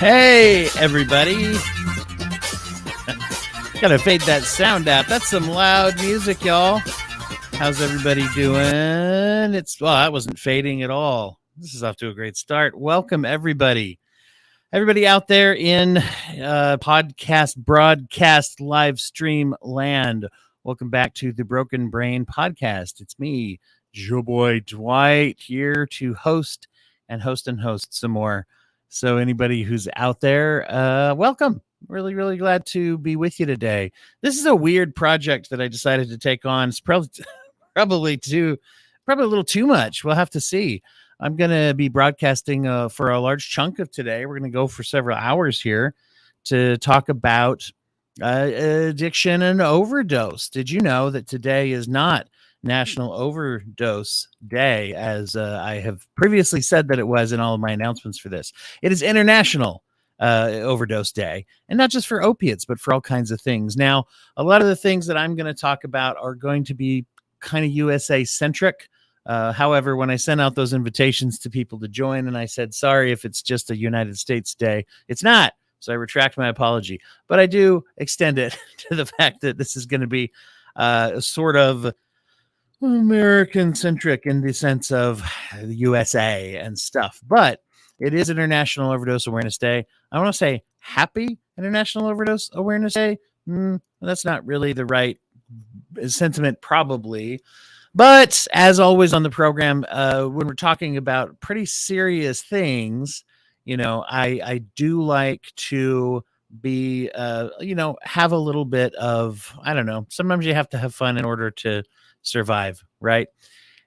Hey, everybody. Gotta fade that sound out. That's some loud music, y'all. How's everybody doing? That wasn't fading at all. This is off to a great start. Welcome, everybody. Everybody out there in podcast, broadcast, live stream land. Welcome back to the Broken Brain Podcast. It's me, Joe Boy Dwight, here to host some more. So anybody who's out there, welcome. Really, really glad to be with you today. This is a weird project that I decided to take on. It's probably a little too much. We'll have to see. I'm going to be broadcasting for a large chunk of today. We're going to go for several hours here to talk about addiction and overdose. Did you know that today is not National Overdose Day, as I have previously said that it was in all of my announcements for this? It is International Overdose Day, and not just for opiates, but for all kinds of things. Now, a lot of the things that I'm going to talk about are going to be kind of USA centric. However, when I sent out those invitations to people to join, and I said, sorry if it's just a United States Day, it's not. So I retract my apology, but I do extend it to the fact that this is going to be sort of American centric in the sense of the USA and stuff, but it is International Overdose Awareness Day. I want to say happy International Overdose Awareness Day. That's not really the right sentiment, probably. But as always on the program, when we're talking about pretty serious things, I do like to be, have a little bit of, I don't know, sometimes you have to have fun in order to survive, right?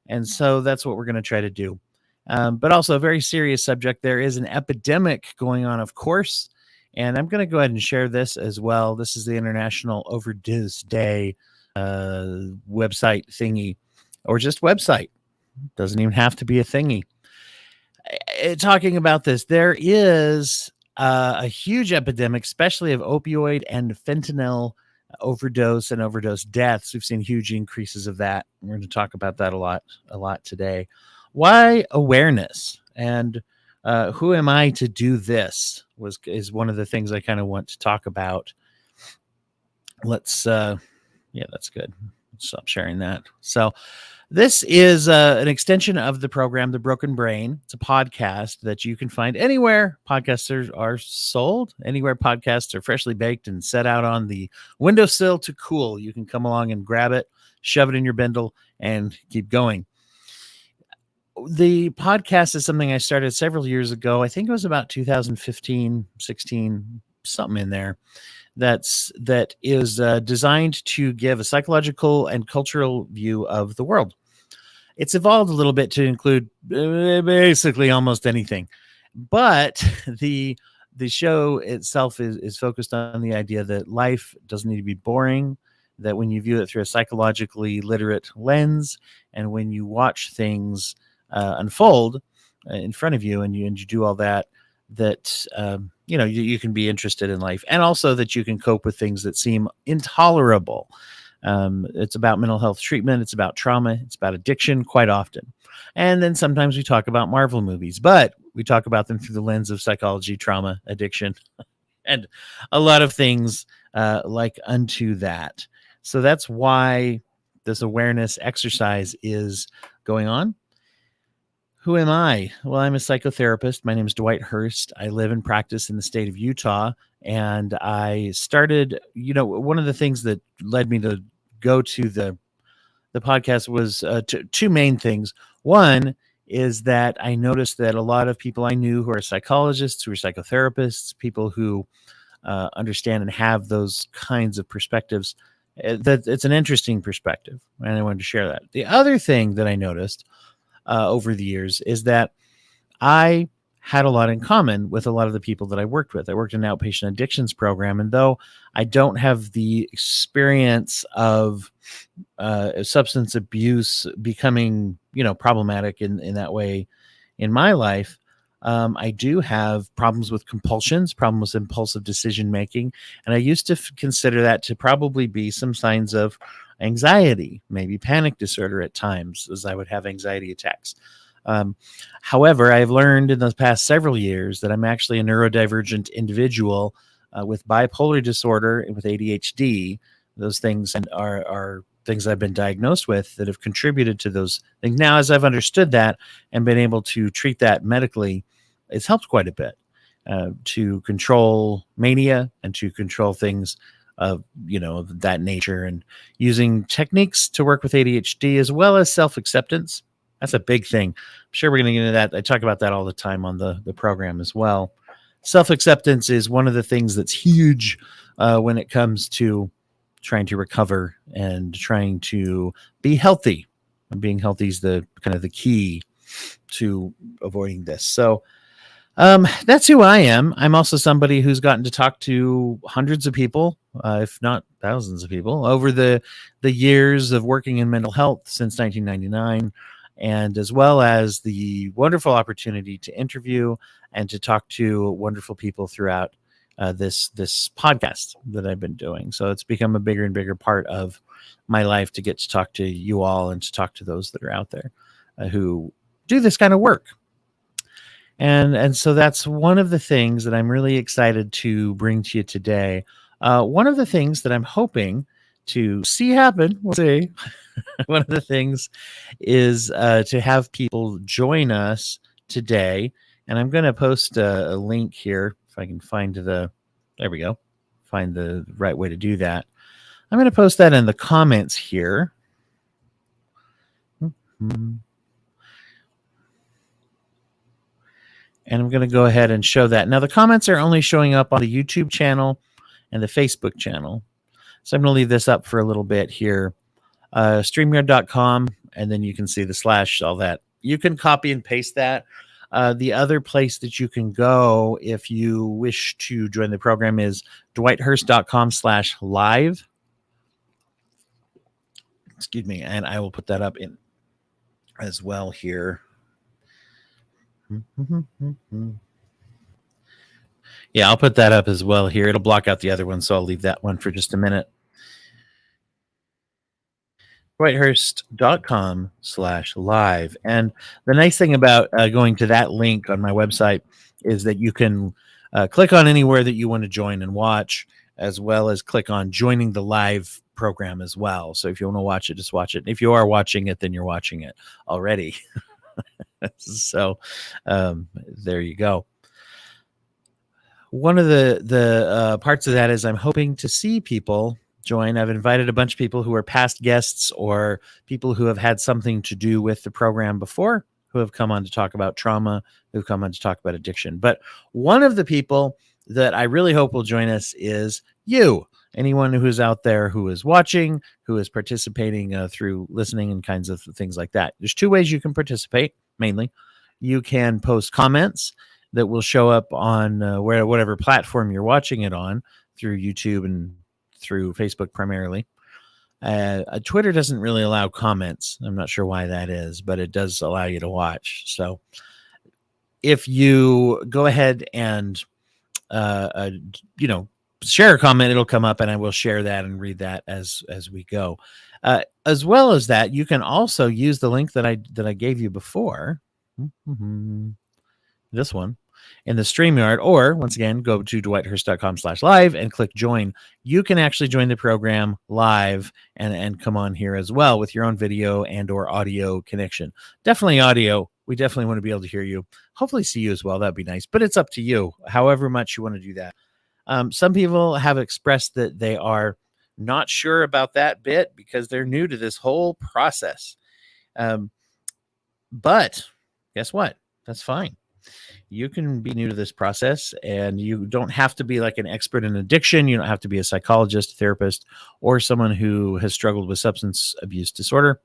And so that's what we're going to try to do. But also a very serious subject. There is an epidemic going on, of course, and I'm going to go ahead and share this as well. This is the International Overdose Day website thingy, or just website. Doesn't even have to be a thingy. Talking about this, there is a huge epidemic, especially of opioid and fentanyl overdose and overdose deaths. We've seen huge increases of that. We're going to talk about that a lot today. Why awareness, and who am I to do this is one of the things I kind of want to talk about. That's good. Stop sharing that. So this is an extension of the program, The Broken Brain. It's a podcast that you can find anywhere podcasts are sold, anywhere podcasts are freshly baked and set out on the windowsill to cool. You can come along and grab it, shove it in your bindle, and keep going. The podcast is something I started several years ago. I think it was about 2015, 16, something in there. That is designed to give a psychological and cultural view of the world. It's evolved a little bit to include basically almost anything, but the show itself is focused on the idea that life doesn't need to be boring, that when you view it through a psychologically literate lens, and when you watch things unfold in front of you and you do all that, you can be interested in life, and also that you can cope with things that seem intolerable. It's about mental health treatment. It's about trauma. It's about addiction quite often. And then sometimes we talk about Marvel movies, but we talk about them through the lens of psychology, trauma, addiction, and a lot of things like unto that. So that's why this awareness exercise is going on. Who am I? Well, I'm a psychotherapist. My name is Dwight Hurst. I live and practice in the state of Utah. And I started, one of the things that led me to go to the podcast was two main things. One is that I noticed that a lot of people I knew who are psychologists, who are psychotherapists, people who understand and have those kinds of perspectives, that it's an interesting perspective. And I wanted to share that. The other thing that I noticed over the years is that I had a lot in common with a lot of the people that I worked with. I worked in an outpatient addictions program, and though I don't have the experience of substance abuse becoming, problematic in that way in my life, I do have problems with compulsions, problems with impulsive decision making, and I used to consider that to probably be some signs of anxiety, maybe panic disorder at times, as I would have anxiety attacks. However, I've learned in the past several years that I'm actually a neurodivergent individual with bipolar disorder and with ADHD. Those things are things I've been diagnosed with that have contributed to those things. Now, as I've understood that and been able to treat that medically, it's helped quite a bit to control mania and to control things of of that nature, and using techniques to work with ADHD as well as self-acceptance. That's a big thing. I'm sure we're going to get into that. I talk about that all the time on the program as well. Self-acceptance is one of the things that's huge when it comes to trying to recover and trying to be healthy. And being healthy is the kind of the key to avoiding this. So that's who I am. I'm also somebody who's gotten to talk to hundreds of people, if not thousands of people, over the years of working in mental health since 1999, and as well as the wonderful opportunity to interview and to talk to wonderful people throughout this podcast that I've been doing. So it's become a bigger and bigger part of my life to get to talk to you all and to talk to those that are out there who do this kind of work. And so that's one of the things that I'm really excited to bring to you today. One of the things that I'm hoping to see happen, we'll see. One of the things is to have people join us today. And I'm going to post a link here if I can find there we go, find the right way to do that. I'm going to post that in the comments here. Mm-hmm. And I'm going to go ahead and show that. Now, the comments are only showing up on the YouTube channel and the Facebook channel. So I'm going to leave this up for a little bit here. StreamYard.com, and then you can see the / all that. You can copy and paste that. The other place that you can go if you wish to join the program is dwighthurst.com/live. Excuse me. And I will put that up in as well here. Yeah, I'll put that up as well here. It'll block out the other one, so I'll leave that one for just a minute. dwighthurst.com/live. And the nice thing about going to that link on my website is that you can click on anywhere that you want to join and watch, as well as click on joining the live program as well. So if you want to watch it, just watch it. If you are watching it, then you're watching it already. So there you go. One of the parts of that is I'm hoping to see people join. I've invited a bunch of people who are past guests or people who have had something to do with the program before, who have come on to talk about trauma, who've come on to talk about addiction. But one of the people that I really hope will join us is you. Anyone who's out there who is watching, who is participating through listening and kinds of things like that. There's two ways you can participate, mainly. You can post comments that will show up on whatever platform you're watching it on, through YouTube and through Facebook primarily. Twitter doesn't really allow comments. I'm not sure why that is, but it does allow you to watch. So if you go ahead and share a comment, it'll come up and I will share that and read that as we go. As well as that, you can also use the link that I gave you before. This one in the StreamYard, or once again, go to dwighthurst.com/live and click join. You can actually join the program live and come on here as well with your own video and or audio connection. Definitely audio. We definitely want to be able to hear you. Hopefully see you as well. That'd be nice, but it's up to you, however much you want to do that. Some people have expressed that they are not sure about that bit because they're new to this whole process. But guess what? That's fine. You can be new to this process, and you don't have to be like an expert in addiction. You don't have to be a psychologist, therapist, or someone who has struggled with substance abuse disorder.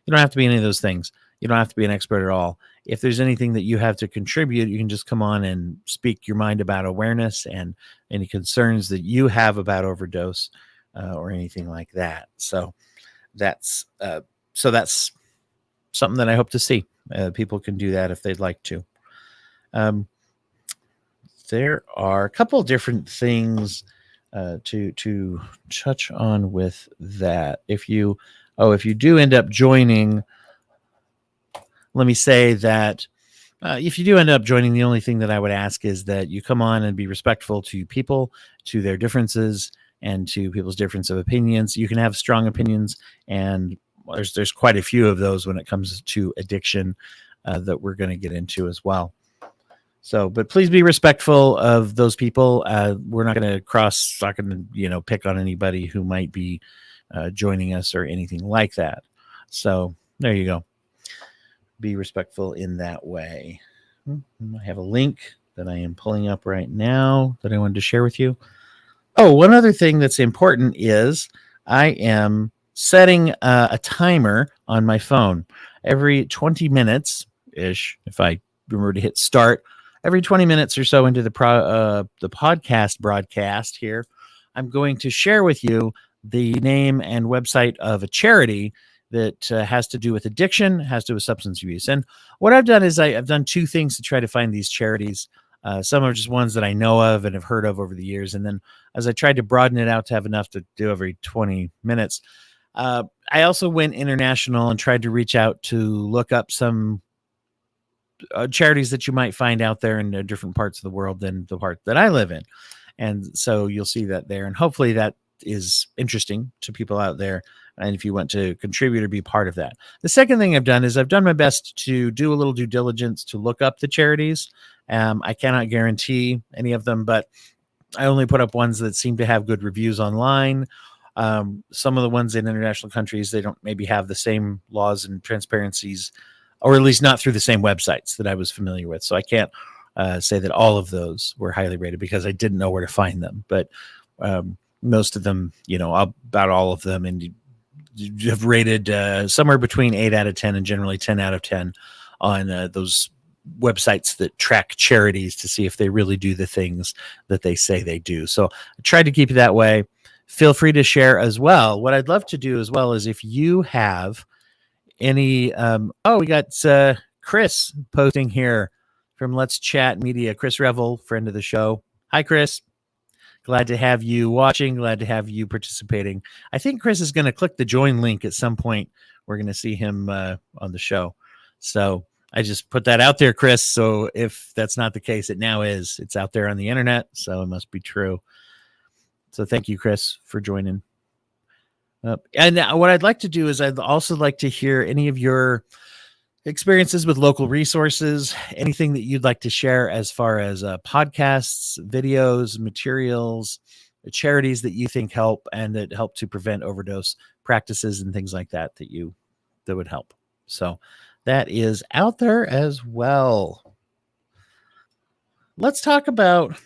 You don't have to be any of those things. You don't have to be an expert at all. If there's anything that you have to contribute, you can just come on and speak your mind about awareness and any concerns that you have about overdose or anything like that. So that's something that I hope to see. People can do that if they'd like to. There are a couple different things to touch on with that. If you do end up joining let me say that if you do end up joining, the only thing that I would ask is that you come on and be respectful to people, to their differences, and to people's difference of opinions. You can have strong opinions, and there's quite a few of those when it comes to addiction that we're going to get into as well. So, but please be respectful of those people. We're not going to not going to, pick on anybody who might be joining us or anything like that. So there you go. Be respectful in that way. I have a link that I am pulling up right now that I wanted to share with you. Oh, one other thing that's important is I am setting a timer on my phone every 20 minutes ish. If I remember to hit start every 20 minutes or so into the podcast broadcast here, I'm going to share with you the name and website of a charity that has to do with addiction, has to do with substance abuse. And what I've done is I've done two things to try to find these charities. Some are just ones that I know of and have heard of over the years. And then as I tried to broaden it out to have enough to do every 20 minutes, I also went international and tried to reach out to look up some charities that you might find out there in different parts of the world than the part that I live in. And so you'll see that there. And hopefully that is interesting to people out there. And if you want to contribute or be part of that. The second thing I've done is I've done my best to do a little due diligence to look up the charities. I cannot guarantee any of them, but I only put up ones that seem to have good reviews online. Some of the ones in international countries, they don't maybe have the same laws and transparencies, or at least not through the same websites that I was familiar with. So I can't say that all of those were highly rated because I didn't know where to find them. But most of them, about all of them, and you have rated somewhere between 8 out of 10 and generally 10 out of 10 on those websites that track charities to see if they really do the things that they say they do. So I tried to keep it that way. Feel free to share as well. What I'd love to do as well is if you have any, we got Chris posting here from Let's Chat Media. Chris Revel, friend of the show. Hi, Chris. Glad to have you watching. Glad to have you participating. I think Chris is going to click the join link at some point. We're going to see him on the show. So I just put that out there, Chris. So if that's not the case, it now is. It's out there on the internet, so it must be true. So thank you, Chris, for joining. And what I'd like to do is I'd also like to hear any of your experiences with local resources, anything that you'd like to share as far as podcasts, videos, materials, charities that you think help and that help to prevent overdose practices and things like that that would help. So that is out there as well. Let's talk about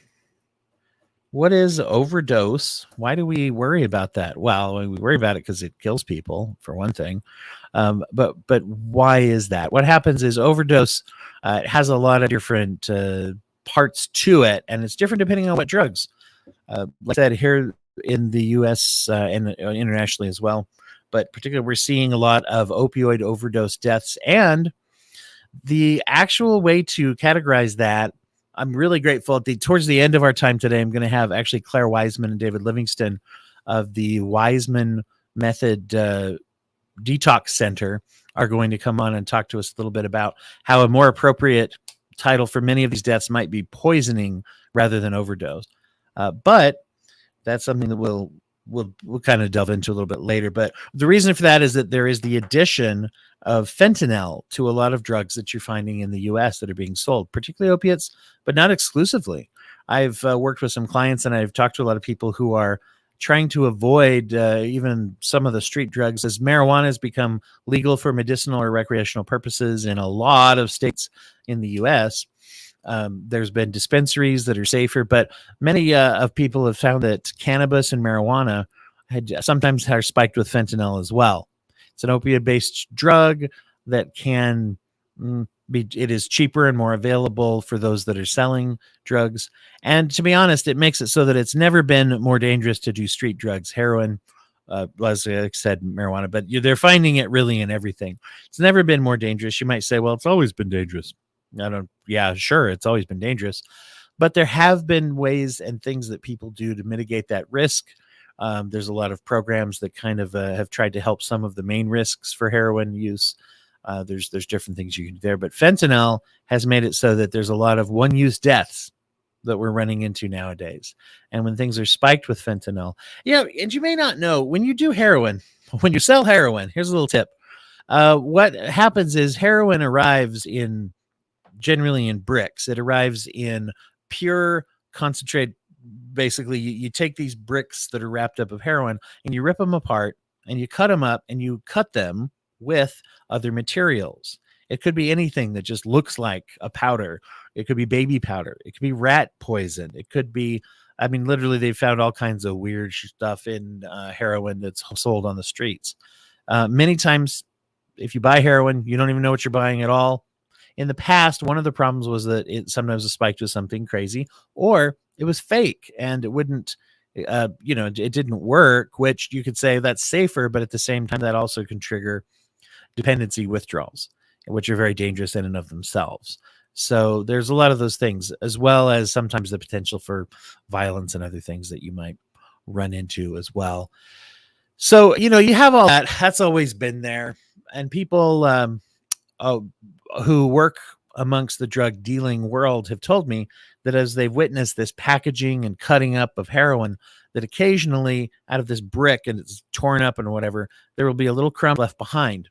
what is overdose. Why do we worry about that? Well, we worry about it because it kills people, for one thing. But why is that? What happens is overdose has a lot of different parts to it, and it's different depending on what drugs. Like I said, here in the U.S. And internationally as well, but particularly we're seeing a lot of opioid overdose deaths, and the actual way to categorize that, I'm really grateful. Towards the end of our time today, I'm going to have actually Claire Wiseman and David Livingston of the Wiseman Method Detox Center are going to come on and talk to us a little bit about how a more appropriate title for many of these deaths might be poisoning rather than overdose. But that's something that we'll kind of delve into a little bit later. But the reason for that is that there is the addition of fentanyl to a lot of drugs that you're finding in the U.S. that are being sold, particularly opiates, but not exclusively. I've worked with some clients and I've talked to a lot of people who are trying to avoid even some of the street drugs as marijuana has become legal for medicinal or recreational purposes in a lot of states in the U.S. There's been dispensaries that are safer, but many of people have found that cannabis and marijuana sometimes are spiked with fentanyl as well. It's an opioid-based drug that can it is cheaper and more available for those that are selling drugs. And to be honest, it makes it so that it's never been more dangerous to do street drugs, heroin, as I said, marijuana, but they're finding it really in everything. It's never been more dangerous. You might say, well, it's always been dangerous. Yeah, sure, it's always been dangerous. But there have been ways and things that people do to mitigate that risk. There's a lot of programs that kind of have tried to help some of the main risks for heroin use There's different things you can do there, but fentanyl has made it so that there's a lot of one-use deaths that we're running into nowadays. And when things are spiked with fentanyl, and you may not know, when you do heroin, when you sell heroin, here's a little tip. What happens is heroin arrives generally in bricks. It arrives in pure concentrate. Basically, you take these bricks that are wrapped up of heroin and you rip them apart and you cut them up and you cut them with other materials. It could be anything that just looks like a powder. It could be baby powder. It could be rat poison. It could be, literally, they found all kinds of weird stuff in heroin that's sold on the streets. Many times, if you buy heroin, you don't even know what you're buying at all. In the past, one of the problems was that it sometimes was spiked with something crazy, or it was fake and it wouldn't, it didn't work, which you could say that's safer, but at the same time, that also can trigger dependency withdrawals, which are very dangerous in and of themselves. So there's a lot of those things, as well as sometimes the potential for violence and other things that you might run into as well. So, you have all that. That's always been there. And people who work amongst the drug dealing world have told me that as they've witnessed this packaging and cutting up of heroin, that occasionally out of this brick and it's torn up and whatever, there will be a little crumb left behind.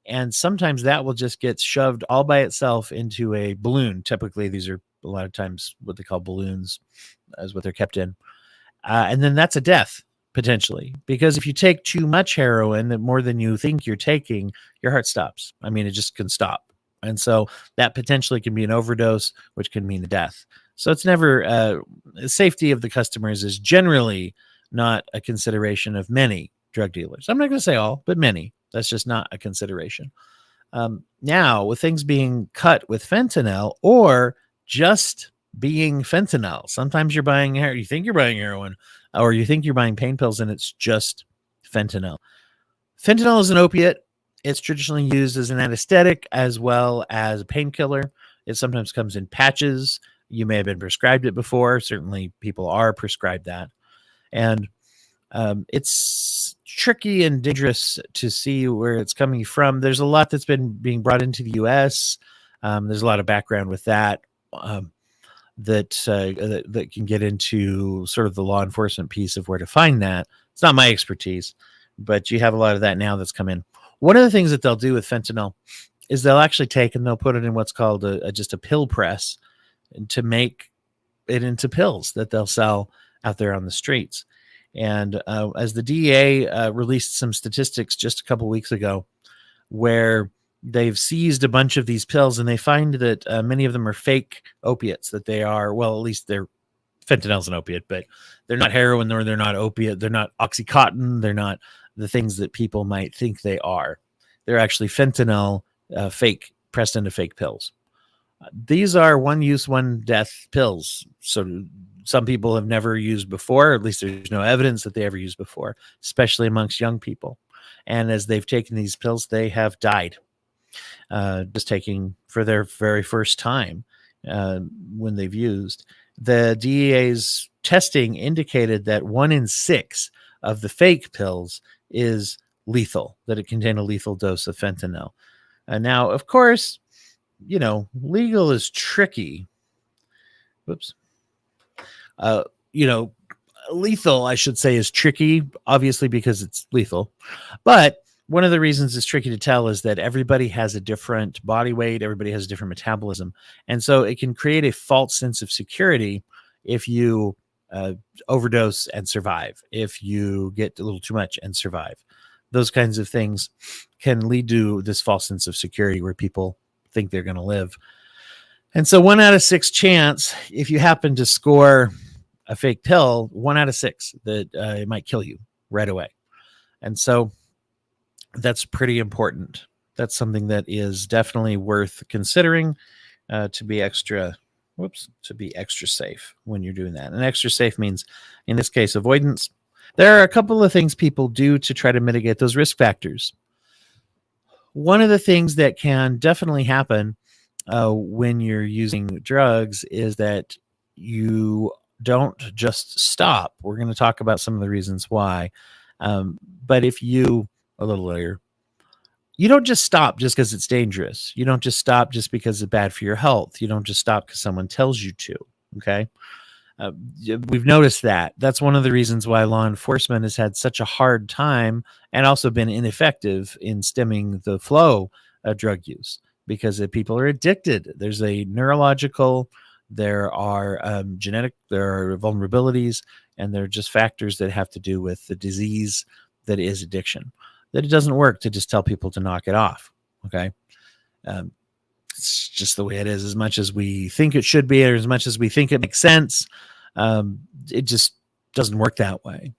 And sometimes that will just get shoved all by itself into a balloon. Typically, these are a lot of times what they call balloons, is what they're kept in. And then that's a death, potentially. Because if you take too much heroin, more than you think you're taking, your heart stops. It just can stop. And so that potentially can be an overdose, which can mean a death. So it's never, safety of the customers is generally not a consideration of many drug dealers. I'm not going to say all, but many. That's just not a consideration. Now, with things being cut with fentanyl or just being fentanyl, sometimes you're buying you think you're buying heroin, or you think you're buying pain pills, and it's just fentanyl. Fentanyl is an opiate. It's traditionally used as an anesthetic as well as a painkiller. It sometimes comes in patches. You may have been prescribed it before. Certainly, people are prescribed that. And it's tricky and dangerous to see where it's coming from. There's a lot that's been being brought into the U.S. There's a lot of background with that that can get into sort of the law enforcement piece of where to find that. It's not my expertise, but you have a lot of that now that's come in. One of the things that they'll do with fentanyl is they'll actually take and they'll put it in what's called just a pill press to make it into pills that they'll sell out there on the streets. And as the DEA released some statistics just a couple weeks ago, where they've seized a bunch of these pills, and they find that many of them are fake opiates, that they are, well, at least they're fentanyl's an opiate, but they're not heroin, or they're not opiate. They're not Oxycontin. They're not the things that people might think they are. They're actually fentanyl fake, pressed into fake pills. These are one-use, one-death pills. So some people have never used before, or at least there's no evidence that they ever used before, especially amongst young people. And as they've taken these pills, they have died just taking for their very first time when they've used. The DEA's testing indicated that 1 in 6 of the fake pills is lethal, that it contained a lethal dose of fentanyl. Now, of course, legal is tricky. Whoops. Lethal, I should say, is tricky, obviously, because it's lethal. But one of the reasons it's tricky to tell is that everybody has a different body weight. Everybody has a different metabolism. And so it can create a false sense of security if you overdose and survive, if you get a little too much and survive. Those kinds of things can lead to this false sense of security where people think they're going to live. And so 1 out of 6 chance, if you happen to score a fake pill, 1 out of 6 that it might kill you right away. And so that's pretty important. That's something that is definitely worth considering to be extra safe when you're doing that. And extra safe means, in this case, avoidance. There are a couple of things people do to try to mitigate those risk factors. One of the things that can definitely happen when you're using drugs is that you don't just stop. We're going to talk about some of the reasons why. But if you, a little later, you don't just stop just because it's dangerous. You don't just stop just because it's bad for your health. You don't just stop because someone tells you to. Okay. Uh, we've noticed that. That's one of the reasons why law enforcement has had such a hard time and also been ineffective in stemming the flow of drug use, because people are addicted. There's a neurological, there are genetic, there are vulnerabilities, and there are just factors that have to do with the disease that is addiction. That it doesn't work to just tell people to knock it off. Okay. Um, it's just the way it is. As much as we think it should be, or as much as we think it makes sense, it just doesn't work that way.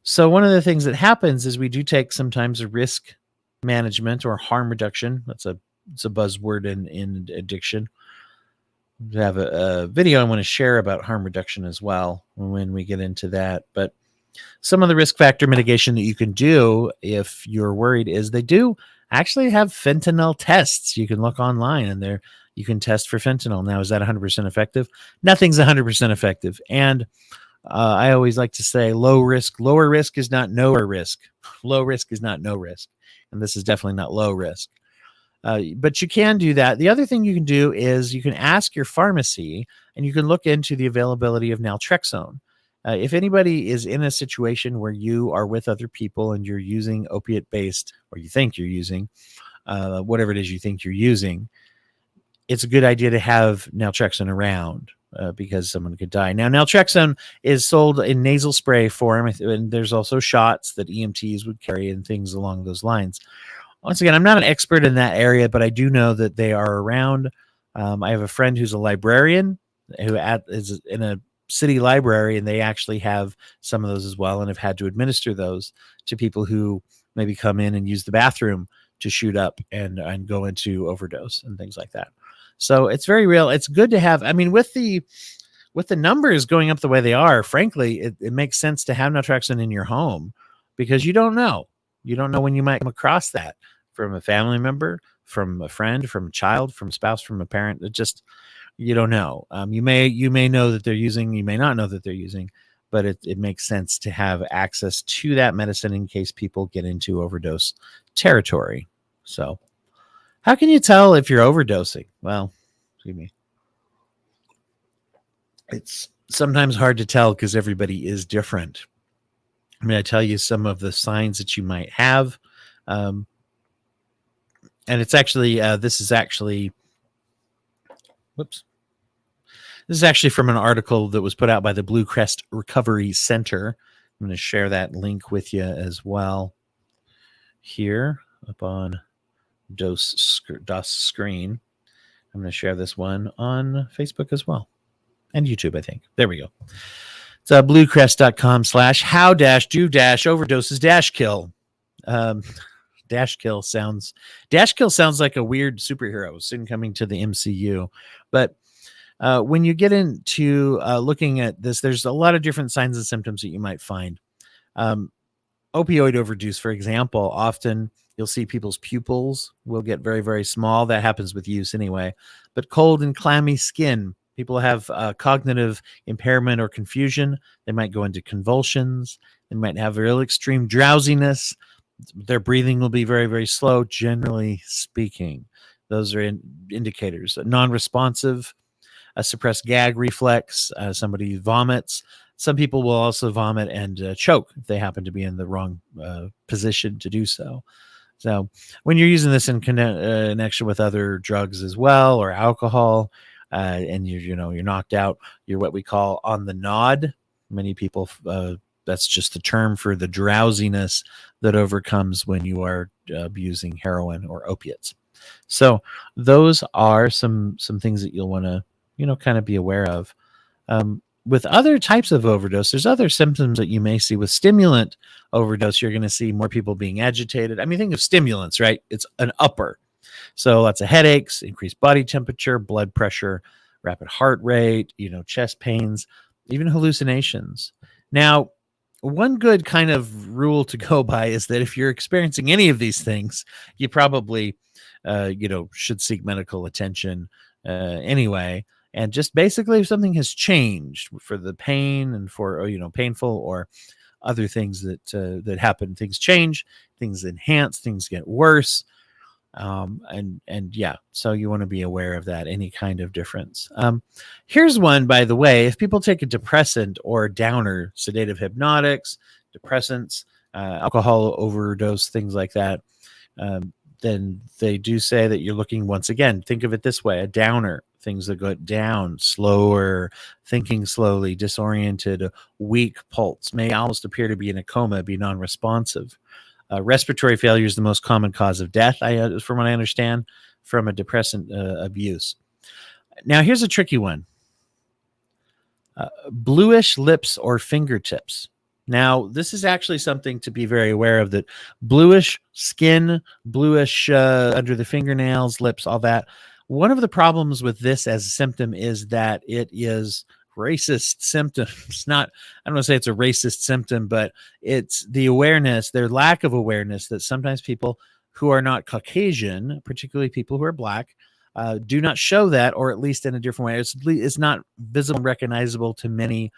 So one of the things that happens is we do take sometimes a risk management or harm reduction. It's a buzzword in addiction. I have a video I want to share about harm reduction as well when we get into that. But some of the risk factor mitigation that you can do if you're worried is they do actually have fentanyl tests. You can look online and there you can test for fentanyl. Now, is that 100% effective? Nothing's 100% effective. And I always like to say lower risk is not no risk. Low risk is not no risk. And this is definitely not low risk. But you can do that. The other thing you can do is you can ask your pharmacy and you can look into the availability of naltrexone. If anybody is in a situation where you are with other people and you're using opiate-based, or you think you're using, whatever it is you think you're using, it's a good idea to have naltrexone around because someone could die. Now, naltrexone is sold in nasal spray form, and there's also shots that EMTs would carry and things along those lines. Once again, I'm not an expert in that area, but I do know that they are around. I have a friend who's a librarian who is in a city library, and they actually have some of those as well and have had to administer those to people who maybe come in and use the bathroom to shoot up and go into overdose and things like that. So it's very real. It's good to have. I mean, with the numbers going up the way they are, frankly, it makes sense to have naltrexone in your home, because you don't know. You don't know when you might come across that from a family member, from a friend, from a child, from a spouse, from a parent. It just, you don't know. You may know that they're using, you may not know that they're using, but it makes sense to have access to that medicine in case people get into overdose territory. So how can you tell if you're overdosing? Well, excuse me. It's sometimes hard to tell because everybody is different. I'm going to tell you some of the signs that you might have. And it's actually, this is actually from an article that was put out by the Blue Crest Recovery Center. I'm going to share that link with you as well here up on DOS screen. I'm going to share this one on Facebook as well and YouTube, I think. There we go. It's bluecrest.com/how-do-overdoses-kill. Kill sounds like a weird superhero soon coming to the MCU. But when you get into looking at this, there's a lot of different signs and symptoms that you might find. Opioid overdose, for example, often you'll see people's pupils will get very, very small. That happens with use anyway. But cold and clammy skin. People have cognitive impairment or confusion. They might go into convulsions. They might have real extreme drowsiness. Their breathing will be very, very slow, generally speaking. Those are indicators. Non-responsive, a suppressed gag reflex, somebody vomits. Some people will also vomit and choke if they happen to be in the wrong position to do so. So when you're using this in connection with other drugs as well, or alcohol, and you're knocked out, you're what we call on the nod. Many people, that's just the term for the drowsiness that overcomes when you are abusing heroin or opiates. So those are some things that you'll want to, kind of be aware of. With other types of overdose, there's other symptoms that you may see. With stimulant overdose, you're going to see more people being agitated. I mean, think of stimulants, right? It's an upper. So lots of headaches, increased body temperature, blood pressure, rapid heart rate, chest pains, even hallucinations. Now, one good kind of rule to go by is that if you're experiencing any of these things, you probably, should seek medical attention anyway. And just basically if something has changed for the pain and for, painful or other things that happen. Things change, things enhance, things get worse. And yeah, so you want to be aware of that, any kind of difference. Here's one, by the way. If people take a depressant or downer, sedative hypnotics, depressants, alcohol overdose, things like that, then they do say that you're looking, once again, think of it this way: a downer, things that go down, slower, thinking slowly, disoriented, weak pulse, may almost appear to be in a coma, be non-responsive. Respiratory failure is the most common cause of death, from what I understand, from a depressant abuse. Now, here's a tricky one. Bluish lips or fingertips. Now, this is actually something to be very aware of, that bluish skin, bluish under the fingernails, lips, all that. One of the problems with this as a symptom is that it is racist symptoms. Not, I don't want to say it's a racist symptom, but it's the awareness, their lack of awareness, that sometimes people who are not Caucasian, particularly people who are Black, do not show that, or at least in a different way. It's not visible and recognizable to many,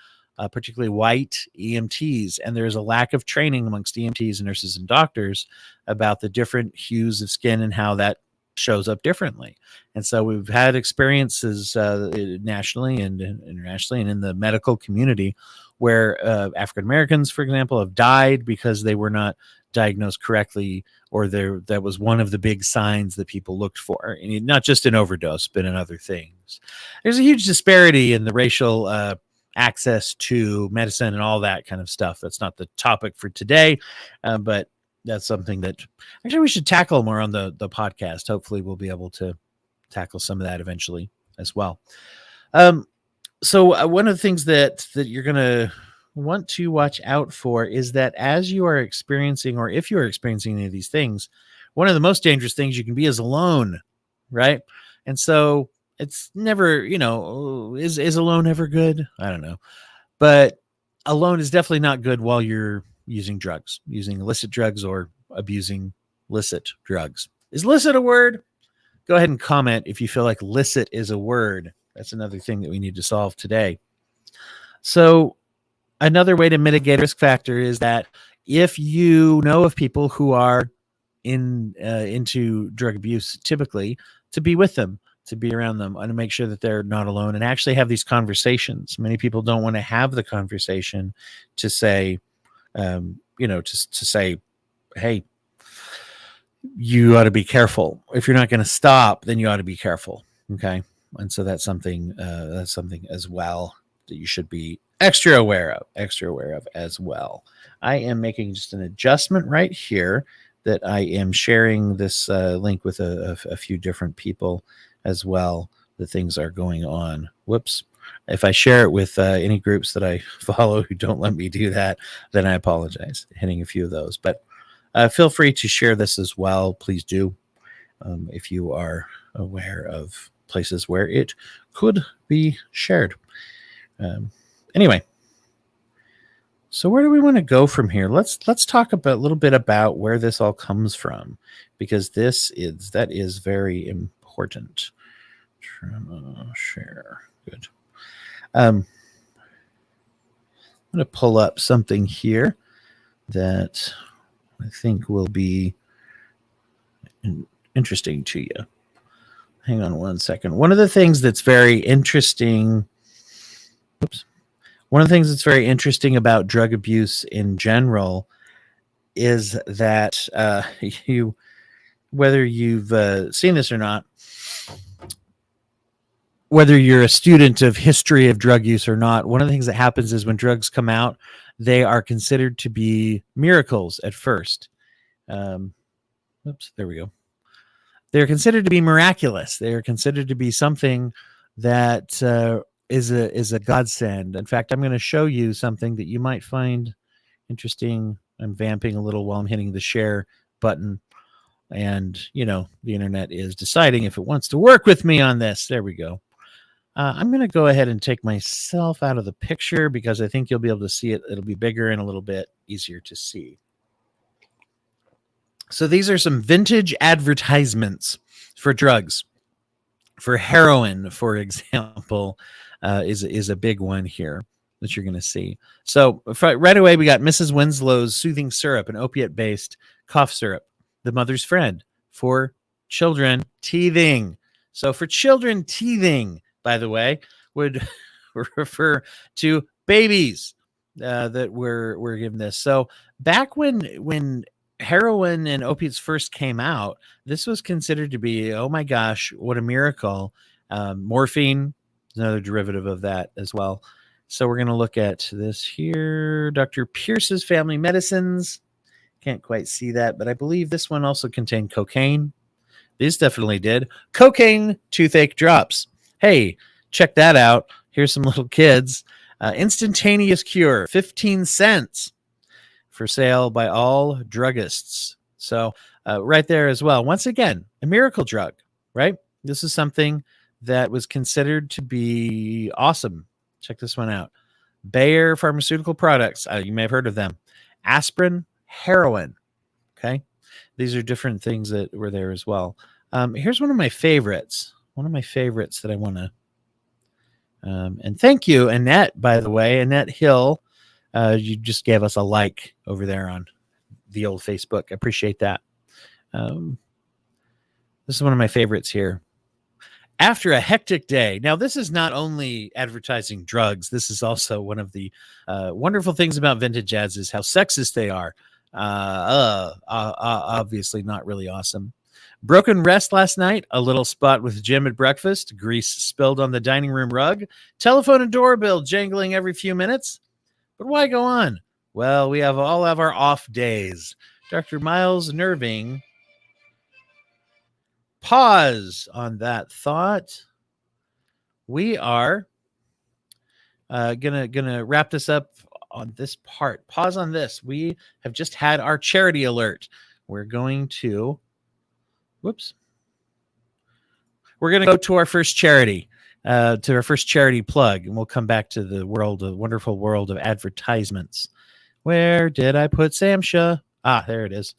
particularly white EMTs. And there is a lack of training amongst EMTs and nurses and doctors about the different hues of skin and how that shows up differently. And so we've had experiences nationally and internationally and in the medical community where African Americans, for example, have died because they were not diagnosed correctly, or that was one of the big signs that people looked for, and not just in overdose, but in other things. There's a huge disparity in the racial access to medicine and all that kind of stuff. That's not the topic for today, but that's something that actually we should tackle more on the podcast. Hopefully we'll be able to tackle some of that eventually as well. So one of the things that you're going to want to watch out for is that as you are experiencing, or if you are experiencing any of these things, one of the most dangerous things you can be is alone, right? And so it's never, is alone ever good? I don't know. But alone is definitely not good while you're using drugs, using illicit drugs or abusing licit drugs. Is licit a word? Go ahead and comment if you feel like licit is a word. That's another thing that we need to solve today. So another way to mitigate risk factor is that if you know of people who are into drug abuse, typically to be with them, to be around them, and to make sure that they're not alone, and actually have these conversations. Many people don't want to have the conversation to say, to say, hey, you ought to be careful. If you're not going to stop, then you ought to be careful. Okay. And so that's something as well that you should be extra aware of as well. I am making just an adjustment right here that I am sharing this link with a few different people as well. The things are going on. Whoops. If I share it with any groups that I follow who don't let me do that, then I apologize, hitting a few of those. But feel free to share this as well. Please do, if you are aware of places where it could be shared. Anyway, so where do we want to go from here? Let's talk a little bit about where this all comes from, because that is very important. Share. Good. I'm going to pull up something here that I think will be interesting to you. Hang on one second. One of the things that's very interesting about drug abuse in general is that whether you've seen this or not, whether you're a student of history of drug use or not, one of the things that happens is when drugs come out, they are considered to be miracles at first. There we go. They're considered to be miraculous. They are considered to be something that is a godsend. In fact, I'm going to show you something that you might find interesting. I'm vamping a little while I'm hitting the share button. And, the internet is deciding if it wants to work with me on this. There we go. I'm going to go ahead and take myself out of the picture because I think you'll be able to see it. It'll be bigger and a little bit easier to see. So these are some vintage advertisements for drugs. For heroin, for example, is a big one here. that you're going to see. So right away, we got Mrs. Winslow's soothing syrup, an opiate-based cough syrup, the mother's friend for children teething. So for children teething, by the way, would refer to babies that were given this. So back when heroin and opiates first came out, this was considered to be, oh my gosh, what a miracle. Morphine is another derivative of that as well. So we're going to look at this here. Dr. Pierce's Family Medicines. Can't quite see that, but I believe this one also contained cocaine. These definitely did. Cocaine toothache drops. Hey, check that out. Here's some little kids. Instantaneous cure, 15 cents for sale by all druggists. So right there as well. Once again, a miracle drug, right? This is something that was considered to be awesome. Check this one out. Bayer Pharmaceutical Products. You may have heard of them. Aspirin, heroin. Okay. These are different things that were there as well. Here's one of my favorites. One of my favorites that I want to. And thank you, Annette, by the way. Annette Hill. You just gave us a like over there on the old Facebook. I appreciate that. This is one of my favorites here. After a hectic day. Now, this is not only advertising drugs. This is also one of the wonderful things about vintage ads is how sexist they are. Obviously not really awesome. Broken rest last night, a little spot with Jim at breakfast, grease spilled on the dining room rug, telephone and doorbell jangling every few minutes. But why go on? Well, we all have our off days. Dr. Miles Nerving. Pause on that thought. We are gonna wrap this up on this part. Pause on this. We have just had our charity alert. We're going to, we're going to go to our first charity, to our first charity plug, and we'll come back to the wonderful world of advertisements. Where did I put Sam Shah? There it is.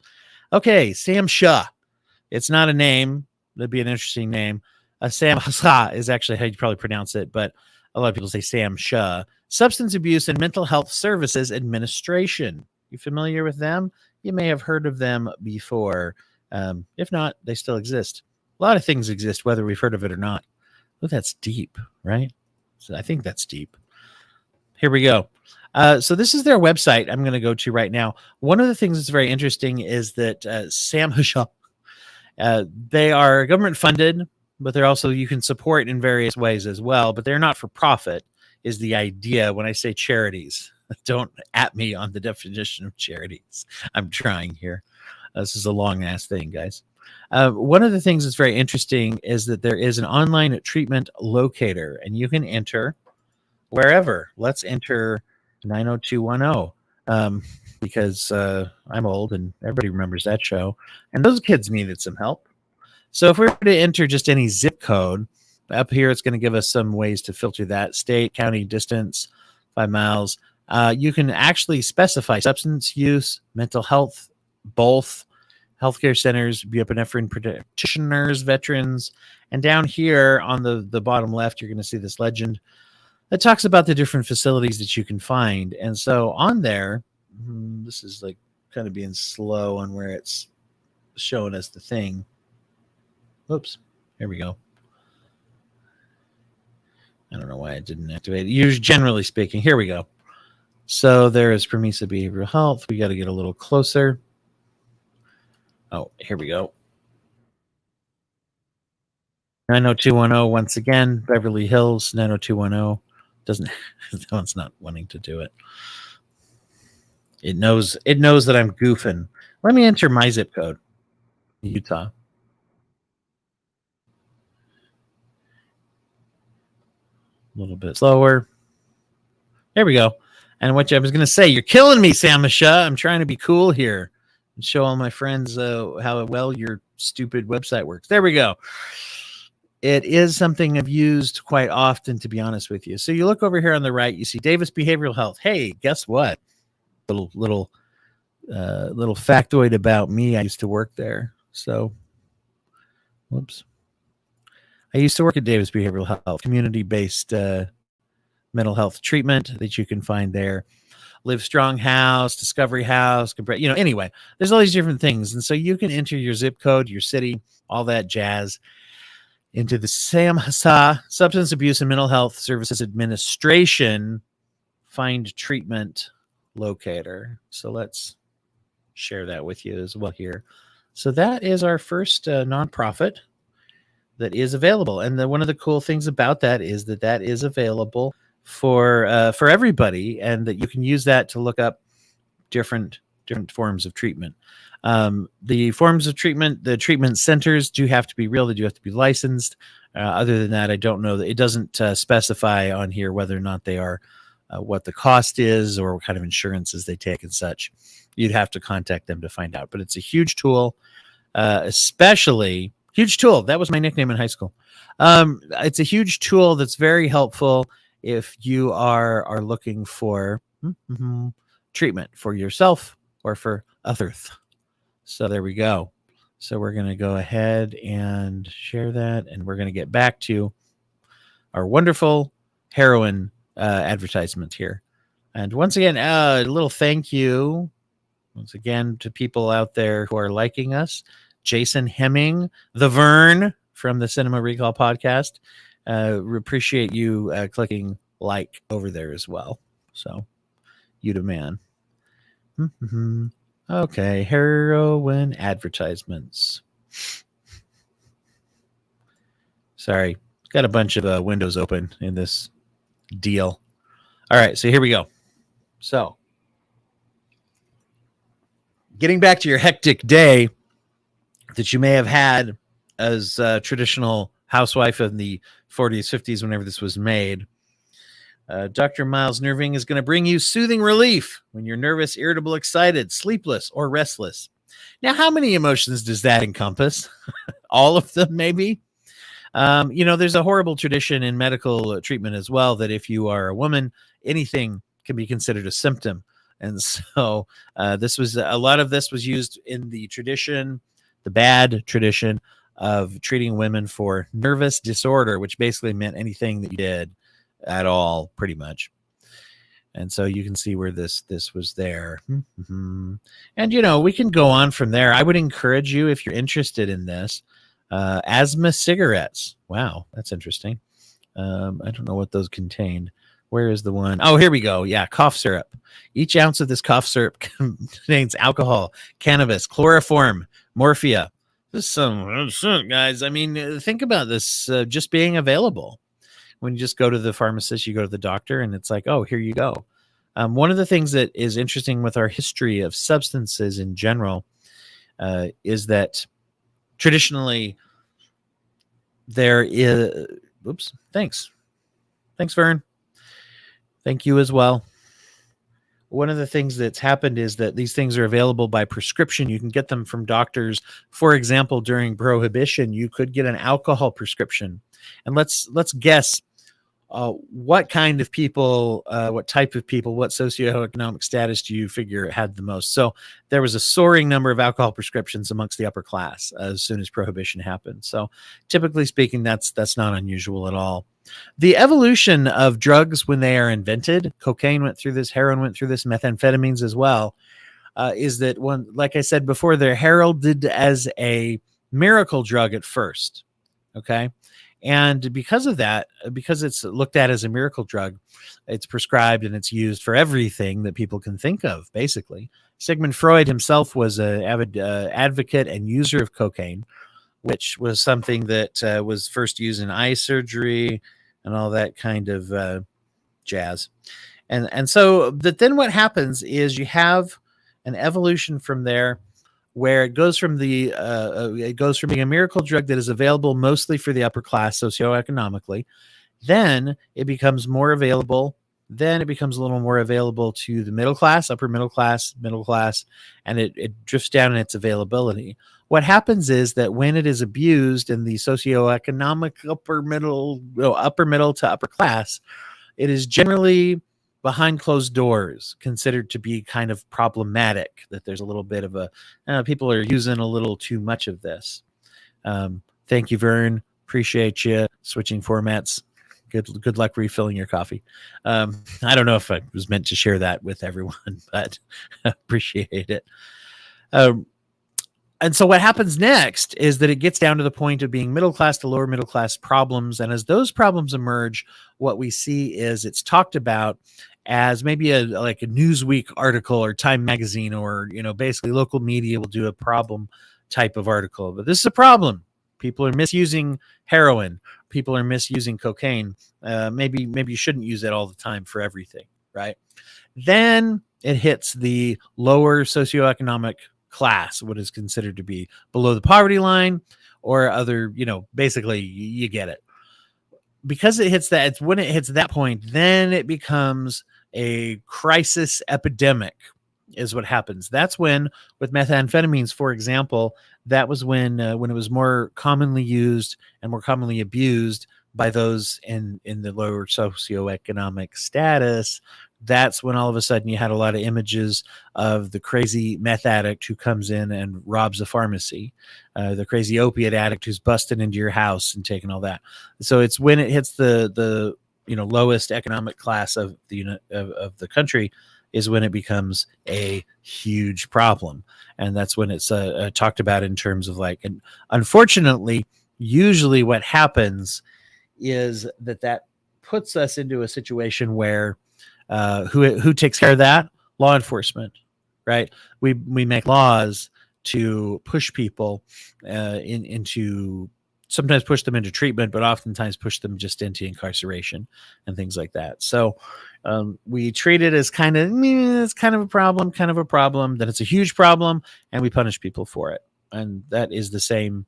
Okay, Sam Shah. It's not a name. That'd be an interesting name. Sam Shah is actually how you probably pronounce it, but a lot of people say Sam Shah. Substance Abuse and Mental Health Services Administration. You familiar with them? You may have heard of them before. If not, they still exist. A lot of things exist, whether we've heard of it or not. Oh, that's deep, right? So I think that's deep. Here we go. So this is their website I'm going to go to right now. One of the things that's very interesting is that Sam Shah, they are government funded, but they're also, you can support in various ways as well, but they're not for profit is the idea when I say charities. Don't at me on the definition of charities. I'm trying here. This is a long ass thing, guys. One of the things that's very interesting is that there is an online treatment locator, and you can enter wherever. Let's enter 90210 because I'm old and everybody remembers that show. And those kids needed some help. So if we were to enter just any zip code, up here it's going to give us some ways to filter that. State, county, distance, 5 miles. You can actually specify substance use, mental health, both, healthcare centers, buprenorphine practitioners, veterans. And down here on the bottom left, you're going to see this legend that talks about the different facilities that you can find. And so on there, this is like kind of being slow on where it's showing us the thing. Oops, here we go. I don't know why I didn't activate it. Usually, generally speaking, here we go. So there is Promesa Behavioral Health. We got to get a little closer. Oh, here we go. 90210 once again, Beverly Hills 90210. Doesn't that one's not wanting to do it. It knows that I'm goofing. Let me enter my zip code. Utah. A little bit slower. There we go. And what I was going to say, you're killing me, Samasha. I'm trying to be cool here and show all my friends how well your stupid website works. There we go. It is something I've used quite often, to be honest with you. So you look over here on the right, you see Davis Behavioral Health. Hey, guess what? Little factoid about me. I used to work there. So, whoops. I used to work at Davis Behavioral Health, community-based mental health treatment that you can find there. Live Strong House, Discovery House, anyway, there's all these different things. And so you can enter your zip code, your city, all that jazz into the SAMHSA, Substance Abuse and Mental Health Services Administration Find Treatment Locator. So let's share that with you as well here. So that is our first nonprofit that is available. And one of the cool things about that is that is available for everybody, and that you can use that to look up different forms of treatment. The forms of treatment, the treatment centers do have to be real. They do have to be licensed. Other than that, I don't know that it doesn't specify on here whether or not they are, what the cost is, or what kind of insurances they take and such. You'd have to contact them to find out. But it's a huge tool, especially huge tool. That was my nickname in high school. It's a huge tool that's very helpful if you are looking for treatment for yourself or for others. So there we go. So we're going to go ahead and share that, and we're going to get back to our wonderful heroin advertisement here. And once again, a little thank you once again to people out there who are liking us. Jason Hemming, the Vern from the Cinema Recall podcast. Appreciate you clicking like over there as well. So you the man. Okay, heroin advertisements. Sorry, got a bunch of windows open in this deal. All right, so here we go. So getting back to your hectic day that you may have had as a traditional housewife in the 40s, 50s, whenever this was made, Dr. Miles Nerving is going to bring you soothing relief when you're nervous, irritable, excited, sleepless, or restless. Now, how many emotions does that encompass? All of them, maybe? There's a horrible tradition in medical treatment as well that if you are a woman, anything can be considered a symptom. And so a lot of this was used in the bad tradition of treating women for nervous disorder, which basically meant anything that you did at all, pretty much. And so you can see where this was there. And, we can go on from there. I would encourage you, if you're interested in this, asthma cigarettes. Wow, that's interesting. I don't know what those contained. Where is the one? Oh, here we go. Yeah, cough syrup. Each ounce of this cough syrup contains alcohol, cannabis, chloroform, morphia. This is some shit, guys. I mean, think about this just being available. When you just go to the pharmacist, you go to the doctor, and it's like, oh, here you go. One of the things that is interesting with our history of substances in general is that traditionally there is... Oops, thanks. Thanks, Vern. Thank you as well. One of the things that's happened is that these things are available by prescription. You can get them from doctors. For example, during Prohibition, you could get an alcohol prescription. And let's guess what kind of people, what type of people, what socioeconomic status do you figure had the most? So there was a soaring number of alcohol prescriptions amongst the upper class as soon as Prohibition happened. So typically speaking, that's not unusual at all. The evolution of drugs when they are invented, cocaine went through this, heroin went through this, methamphetamines as well, is that one, like I said before, they're heralded as a miracle drug at first. Okay. And because of that, because it's looked at as a miracle drug, it's prescribed and it's used for everything that people can think of, basically. Sigmund Freud himself was an avid advocate and user of cocaine, which was something that was first used in eye surgery and all that kind of jazz. And so then what happens is you have an evolution from there, where it goes from being a miracle drug that is available mostly for the upper class socioeconomically. Then it becomes more available. Then it becomes a little more available to the middle class, upper middle class, and it drifts down in its availability. What happens is that when it is abused in the socioeconomic upper middle to upper class, it is generally behind closed doors considered to be kind of problematic, that there's a little bit of people are using a little too much of this. Thank you, Vern. Appreciate you switching formats. Good luck refilling your coffee. I don't know if I was meant to share that with everyone, but appreciate it. And so what happens next is that it gets down to the point of being middle class to lower middle class problems. And as those problems emerge, what we see is it's talked about as maybe like a Newsweek article or Time Magazine, or, basically local media will do a problem type of article. But this is a problem. People are misusing heroin. People are misusing cocaine. Maybe you shouldn't use it all the time for everything, right? Then it hits the lower socioeconomic class, what is considered to be below the poverty line, or other, basically you get it. Because it hits that, it's when it hits that point, then it becomes a crisis epidemic, is what happens. That's when, with methamphetamines, for example, that was when it was more commonly used and more commonly abused by those in the lower socioeconomic status. That's when all of a sudden you had a lot of images of the crazy meth addict who comes in and robs a pharmacy, the crazy opiate addict who's busted into your house and taking all that. So it's when it hits the lowest economic class of the country, is when it becomes a huge problem. And that's when it's talked about in terms of like, and unfortunately, usually what happens is that puts us into a situation where who takes care of that? Law enforcement, right? We make laws to push people into, sometimes push them into treatment, but oftentimes push them just into incarceration and things like that. So we treat it as it's kind of a problem, then it's a huge problem, and we punish people for it. And that is the same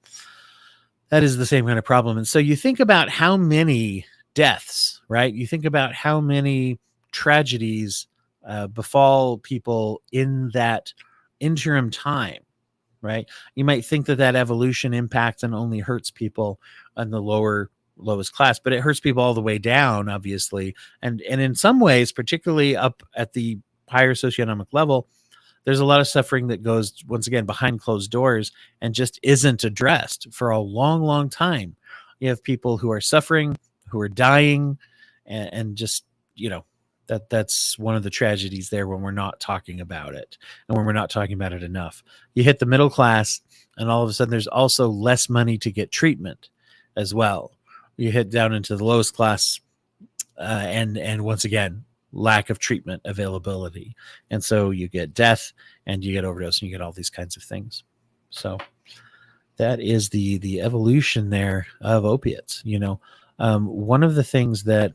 kind of problem. And so you think about how many deaths, right? You think about how many tragedies befall people in that interim time, right? You might think that evolution impacts and only hurts people on the lowest class, but it hurts people all the way down, obviously. And in some ways, particularly up at the higher socioeconomic level, there's a lot of suffering that goes, once again, behind closed doors and just isn't addressed for a long, long time. You have people who are suffering, who are dying, and just, that's one of the tragedies there when we're not talking about it, and when we're not talking about it enough. You hit the middle class, and all of a sudden there's also less money to get treatment as well. You hit down into the lowest class, and once again, lack of treatment availability. And so you get death, and you get overdose, and you get all these kinds of things. So that is the evolution there of opiates. One of the things that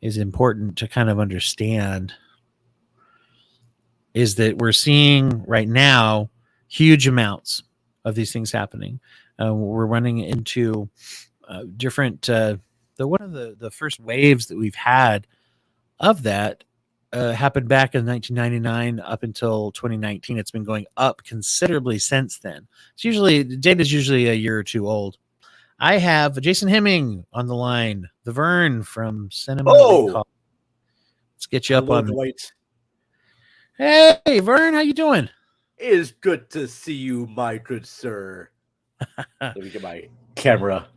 is important to kind of understand is that we're seeing right now huge amounts of these things happening. We're running into different, one of the first waves that we've had of that happened back in 1999 up until 2019. It's been going up considerably since then. The data is usually a year or two old. I have Jason Hemming on the line, the Vern from Cinema. Oh, let's get you up on. Dwight. Hey, Vern, how you doing? It is good to see you, my good sir. Let me get my camera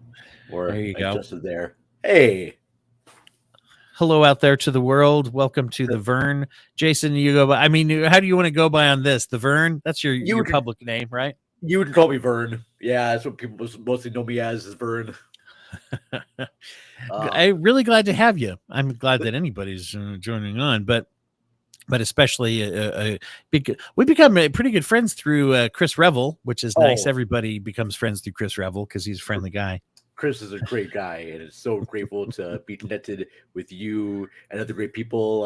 there you go. Adjusted there. Hey. Hello out there to the world. Welcome to the Vern. Jason, you go by, how do you want to go by on this? The Vern? That's your public name, right? You would call me Vern. Yeah, that's what people mostly know me as, is Vern. I'm really glad to have you. I'm glad that anybody's joining on, but especially we become pretty good friends through Chris Revel, which is nice. Everybody becomes friends through Chris Revel because he's a friendly guy. Chris is a great guy, and it's so grateful to be connected with you and other great people.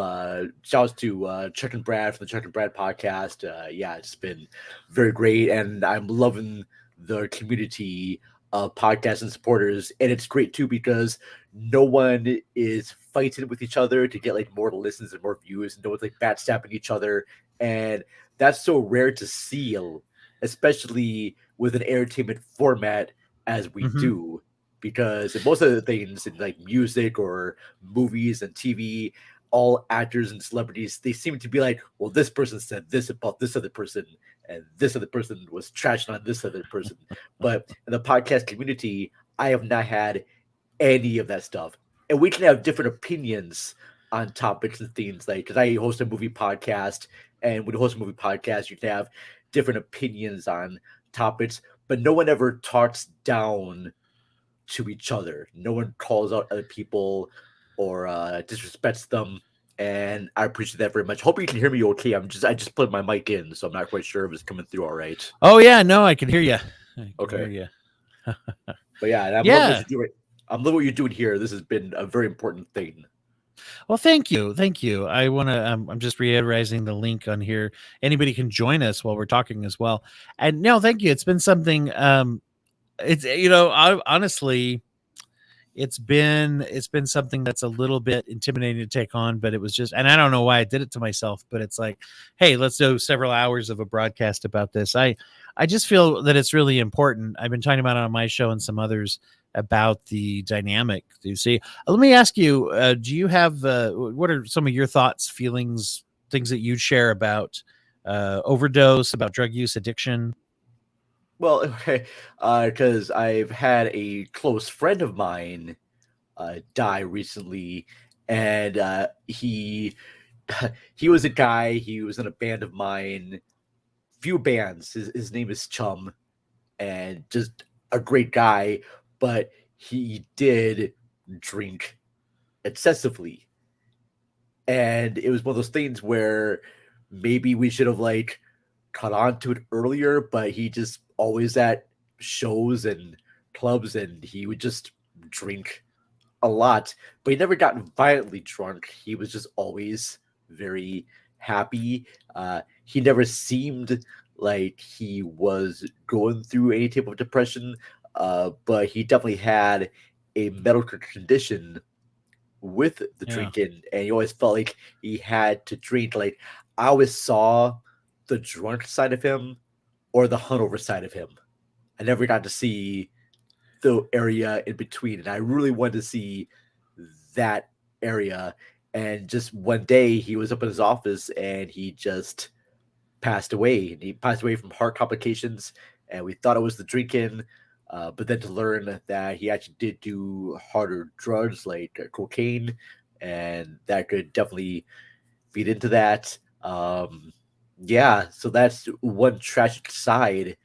Shouts to Chuck and Brad from the Chuck and Brad podcast. It's been very great, and I'm loving the community of podcasts and supporters. And it's great too because no one is fighting with each other to get like more listens and more views, and no one's like backstabbing each other, and that's so rare to see, especially with an entertainment format as we do. Because in most of the things in like music or movies and TV, all actors and celebrities, they seem to be like, well, this person said this about this other person, and this other person was trashing on this other person. But in the podcast community, I have not had any of that stuff. And we can have different opinions on topics and themes. Like, because I host a movie podcast, and when you host a movie podcast, you can have different opinions on topics, but no one ever talks down to each other. No one calls out other people or disrespects them. And I appreciate that very much. Hope you can hear me okay. I just put my mic in, so I'm not quite sure if it's coming through all right. Oh yeah, no, I can hear you. Okay. You. But yeah, and I'm loving what you're doing. I'm loving what you're doing here. This has been a very important thing. Well, thank you. I want to. I'm just reiterating the link on here. Anybody can join us while we're talking as well. And no, thank you. It's been something. It's honestly, it's been something that's a little bit intimidating to take on, but it was just, and I don't know why I did it to myself, but it's like, hey, let's do several hours of a broadcast about this. I just feel that it's really important. I've been talking about it on my show and some others about the dynamic. Do you see? Let me ask you, do you have, what are some of your thoughts, feelings, things that you'd share about overdose, about drug use, addiction? Well, okay, because I've had a close friend of mine die recently, and he he was a guy. He was in a band of mine, few bands. His name is Chum, and just a great guy. But he did drink excessively, and it was one of those things where maybe we should have like caught on to it earlier, but he just always at shows and clubs, and he would just drink a lot, but he never got violently drunk. He was just always very happy. He never seemed like he was going through any type of depression, but he definitely had a medical condition with the drinking, and he always felt like he had to drink. Like, I always saw the drunk side of him or the hungover side of him. I never got to see the area in between, and I really wanted to see that area. And just one day he was up in his office and he just passed away, and he passed away from heart complications, and we thought it was the drinking, but then to learn that he actually did do harder drugs like cocaine, and that could definitely feed into that. Yeah, so that's one tragic side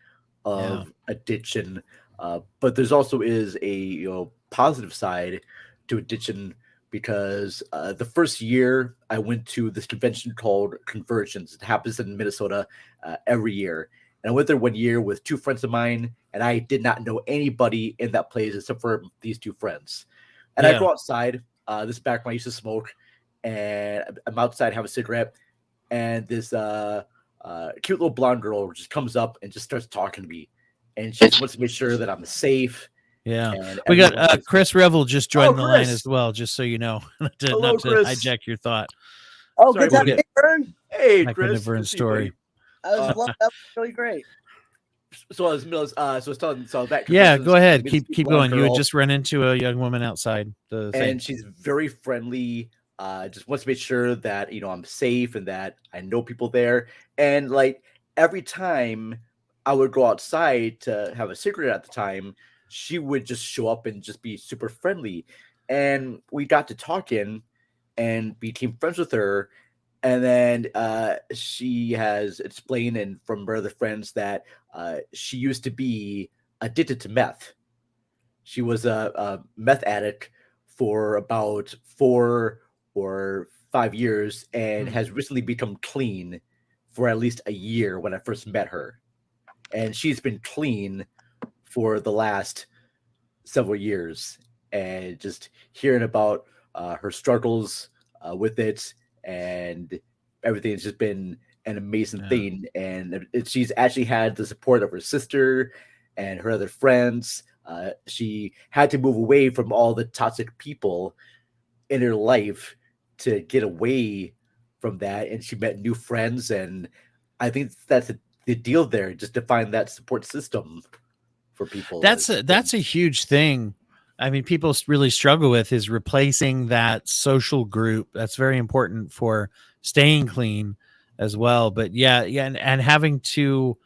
of addiction. But there's also is a positive side to addiction, because the first year I went to this convention called Conversions. It happens in Minnesota every year. And I went there one year with two friends of mine, and I did not know anybody in that place except for these two friends. And I go outside. This is back when I used to smoke, and I'm outside, have a cigarette, and this cute little blonde girl just comes up and just starts talking to me, and she just wants to make sure that I'm safe. Yeah, we got Chris Revel just joined the line as well, just so you know, not to hijack your thought. Oh, good time, Vern. Hey, Chris. Vern's story. That was really great. So I was telling back. Yeah, go ahead. Keep going. You had just run into a young woman outside the thing, and she's very friendly. Just wants to make sure that I'm safe and that I know people there. And like every time I would go outside to have a cigarette at the time, she would just show up and just be super friendly. And we got to talking and became friends with her. And then she has explained, and from her other friends, that she used to be addicted to meth. She was a meth addict for about 4 or 5 years, and has recently become clean for at least a year when I first met her. And she's been clean for the last several years. And just hearing about her struggles with it and everything has just been an amazing thing. And she's actually had the support of her sister and her other friends. She had to move away from all the toxic people in her life to get away from that, and she met new friends, and I think that's the deal there, just to find that support system for people. That's a huge thing. I mean, people really struggle with is replacing that social group. That's very important for staying clean as well. But and having to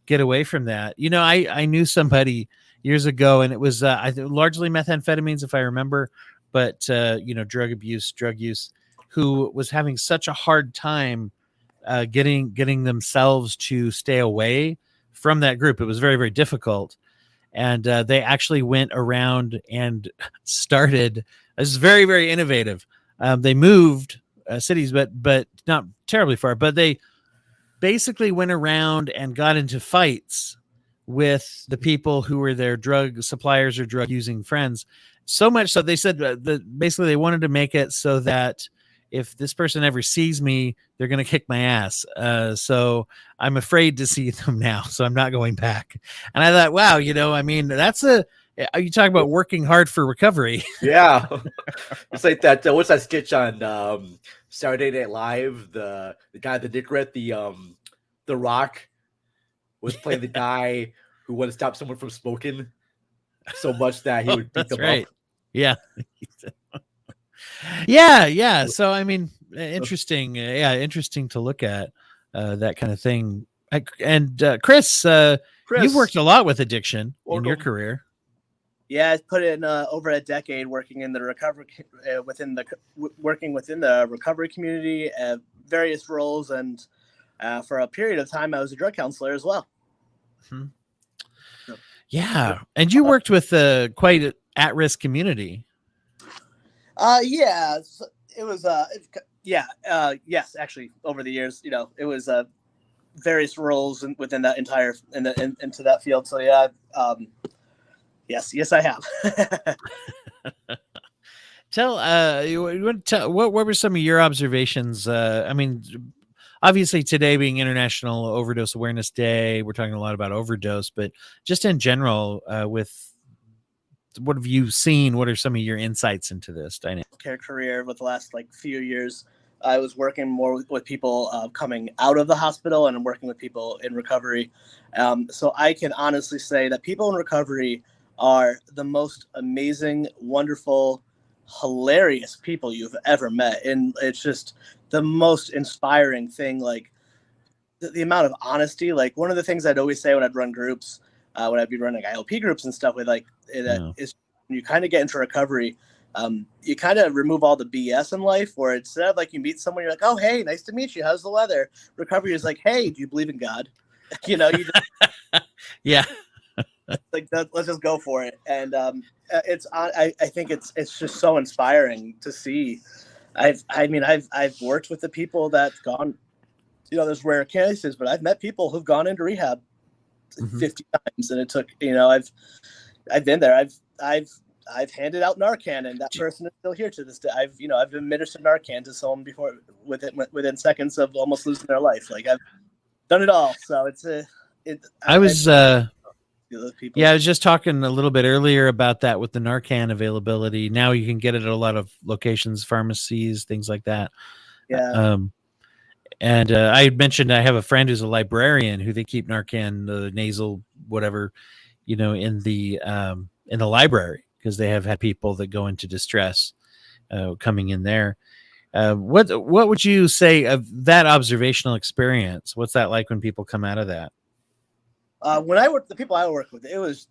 get away from that. I knew somebody, years ago, and it was I think largely methamphetamines, if I remember, but drug use, who was having such a hard time getting themselves to stay away from that group. It was very, very difficult. And they actually went around and started. This is very, very innovative. They moved cities, but not terribly far. But they basically went around and got into fights with the people who were their drug suppliers or drug using friends. So much so they said that basically they wanted to make it so that if this person ever sees me, they're going to kick my ass. So I'm afraid to see them now. So I'm not going back. And I thought, wow, I mean, you talk about working hard for recovery. Yeah. It's like that. What's that sketch on Saturday Night Live? The guy that Nick read, the Rock was playing the guy who wanted to stop someone from smoking so much that he would beat them up. Yeah. Yeah. So, I mean, interesting. Interesting to look at that kind of thing. And Chris, you've worked a lot with addiction in your career. Yeah, I put in over a decade working in the recovery working within the recovery community, various roles, and for a period of time, I was a drug counselor as well. Hmm. Yeah, and you worked with quite an at-risk community. Yeah, it was. Yes, actually, over the years, it was various roles within that entire into that field. So yeah, yes, I have. What were some of your observations? I mean, obviously today being International Overdose Awareness Day, we're talking a lot about overdose, but just in general, with what have you seen? What are some of your insights into this dynamic? Care career with the last few years, I was working more with people coming out of the hospital and working with people in recovery. So I can honestly say that people in recovery are the most amazing, wonderful, hilarious people you've ever met. And it's just the most inspiring thing. Like the amount of honesty, one of the things I'd always say when I'd run groups, when I'd be running ILP groups and stuff with is when you kind of get into recovery, you kind of remove all the BS in life, where instead of you meet someone, you're like, oh, hey, nice to meet you. How's the weather? Recovery is like, hey, do you believe in God? You just, yeah. Let's just go for it. And I think it's just so inspiring to see. I've worked with the people that's gone, there's rare cases, but I've met people who've gone into rehab 50 times, and it took, I've been there. I've handed out Narcan, and that person is still here to this day. I've administered Narcan to someone before within seconds of almost losing their life. I've done it all. So I was just talking a little bit earlier about that with the Narcan availability. Now you can get it at a lot of locations, pharmacies, things like that. Yeah. And I had mentioned I have a friend who's a librarian who they keep Narcan, nasal, whatever, in the library, because they have had people that go into distress coming in there. What would you say of that observational experience? What's that like when people come out of that? When I worked, the people I work with, it was,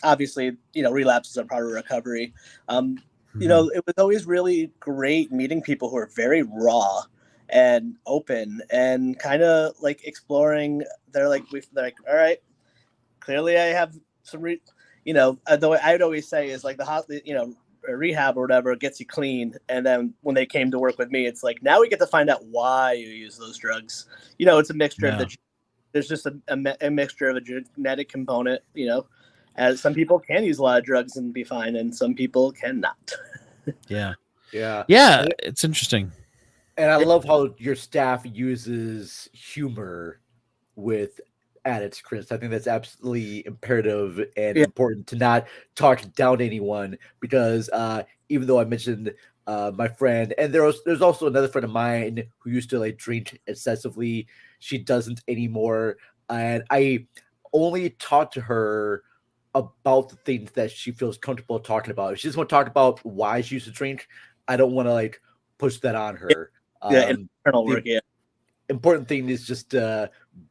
obviously, relapses are part of recovery. It was always really great meeting people who are very raw and open and kind of exploring. They're like, all right, clearly I have some, the way I would always say is rehab or whatever gets you clean. And then when they came to work with me, it's now we get to find out why you use those drugs. It's a mixture of there's just a mixture of a genetic component, as some people can use a lot of drugs and be fine, and some people cannot. Yeah. Yeah. It's interesting. And I love how your staff uses humor with addicts, Chris. I think that's absolutely imperative and important to not talk down to anyone, because even though I mentioned my friend, and there's also another friend of mine who used to drink excessively. She doesn't anymore, and I only talk to her about the things that she feels comfortable talking about. If she doesn't want to talk about why she used to drink, I don't want to push that on her. Internal work. Yeah. Important thing is just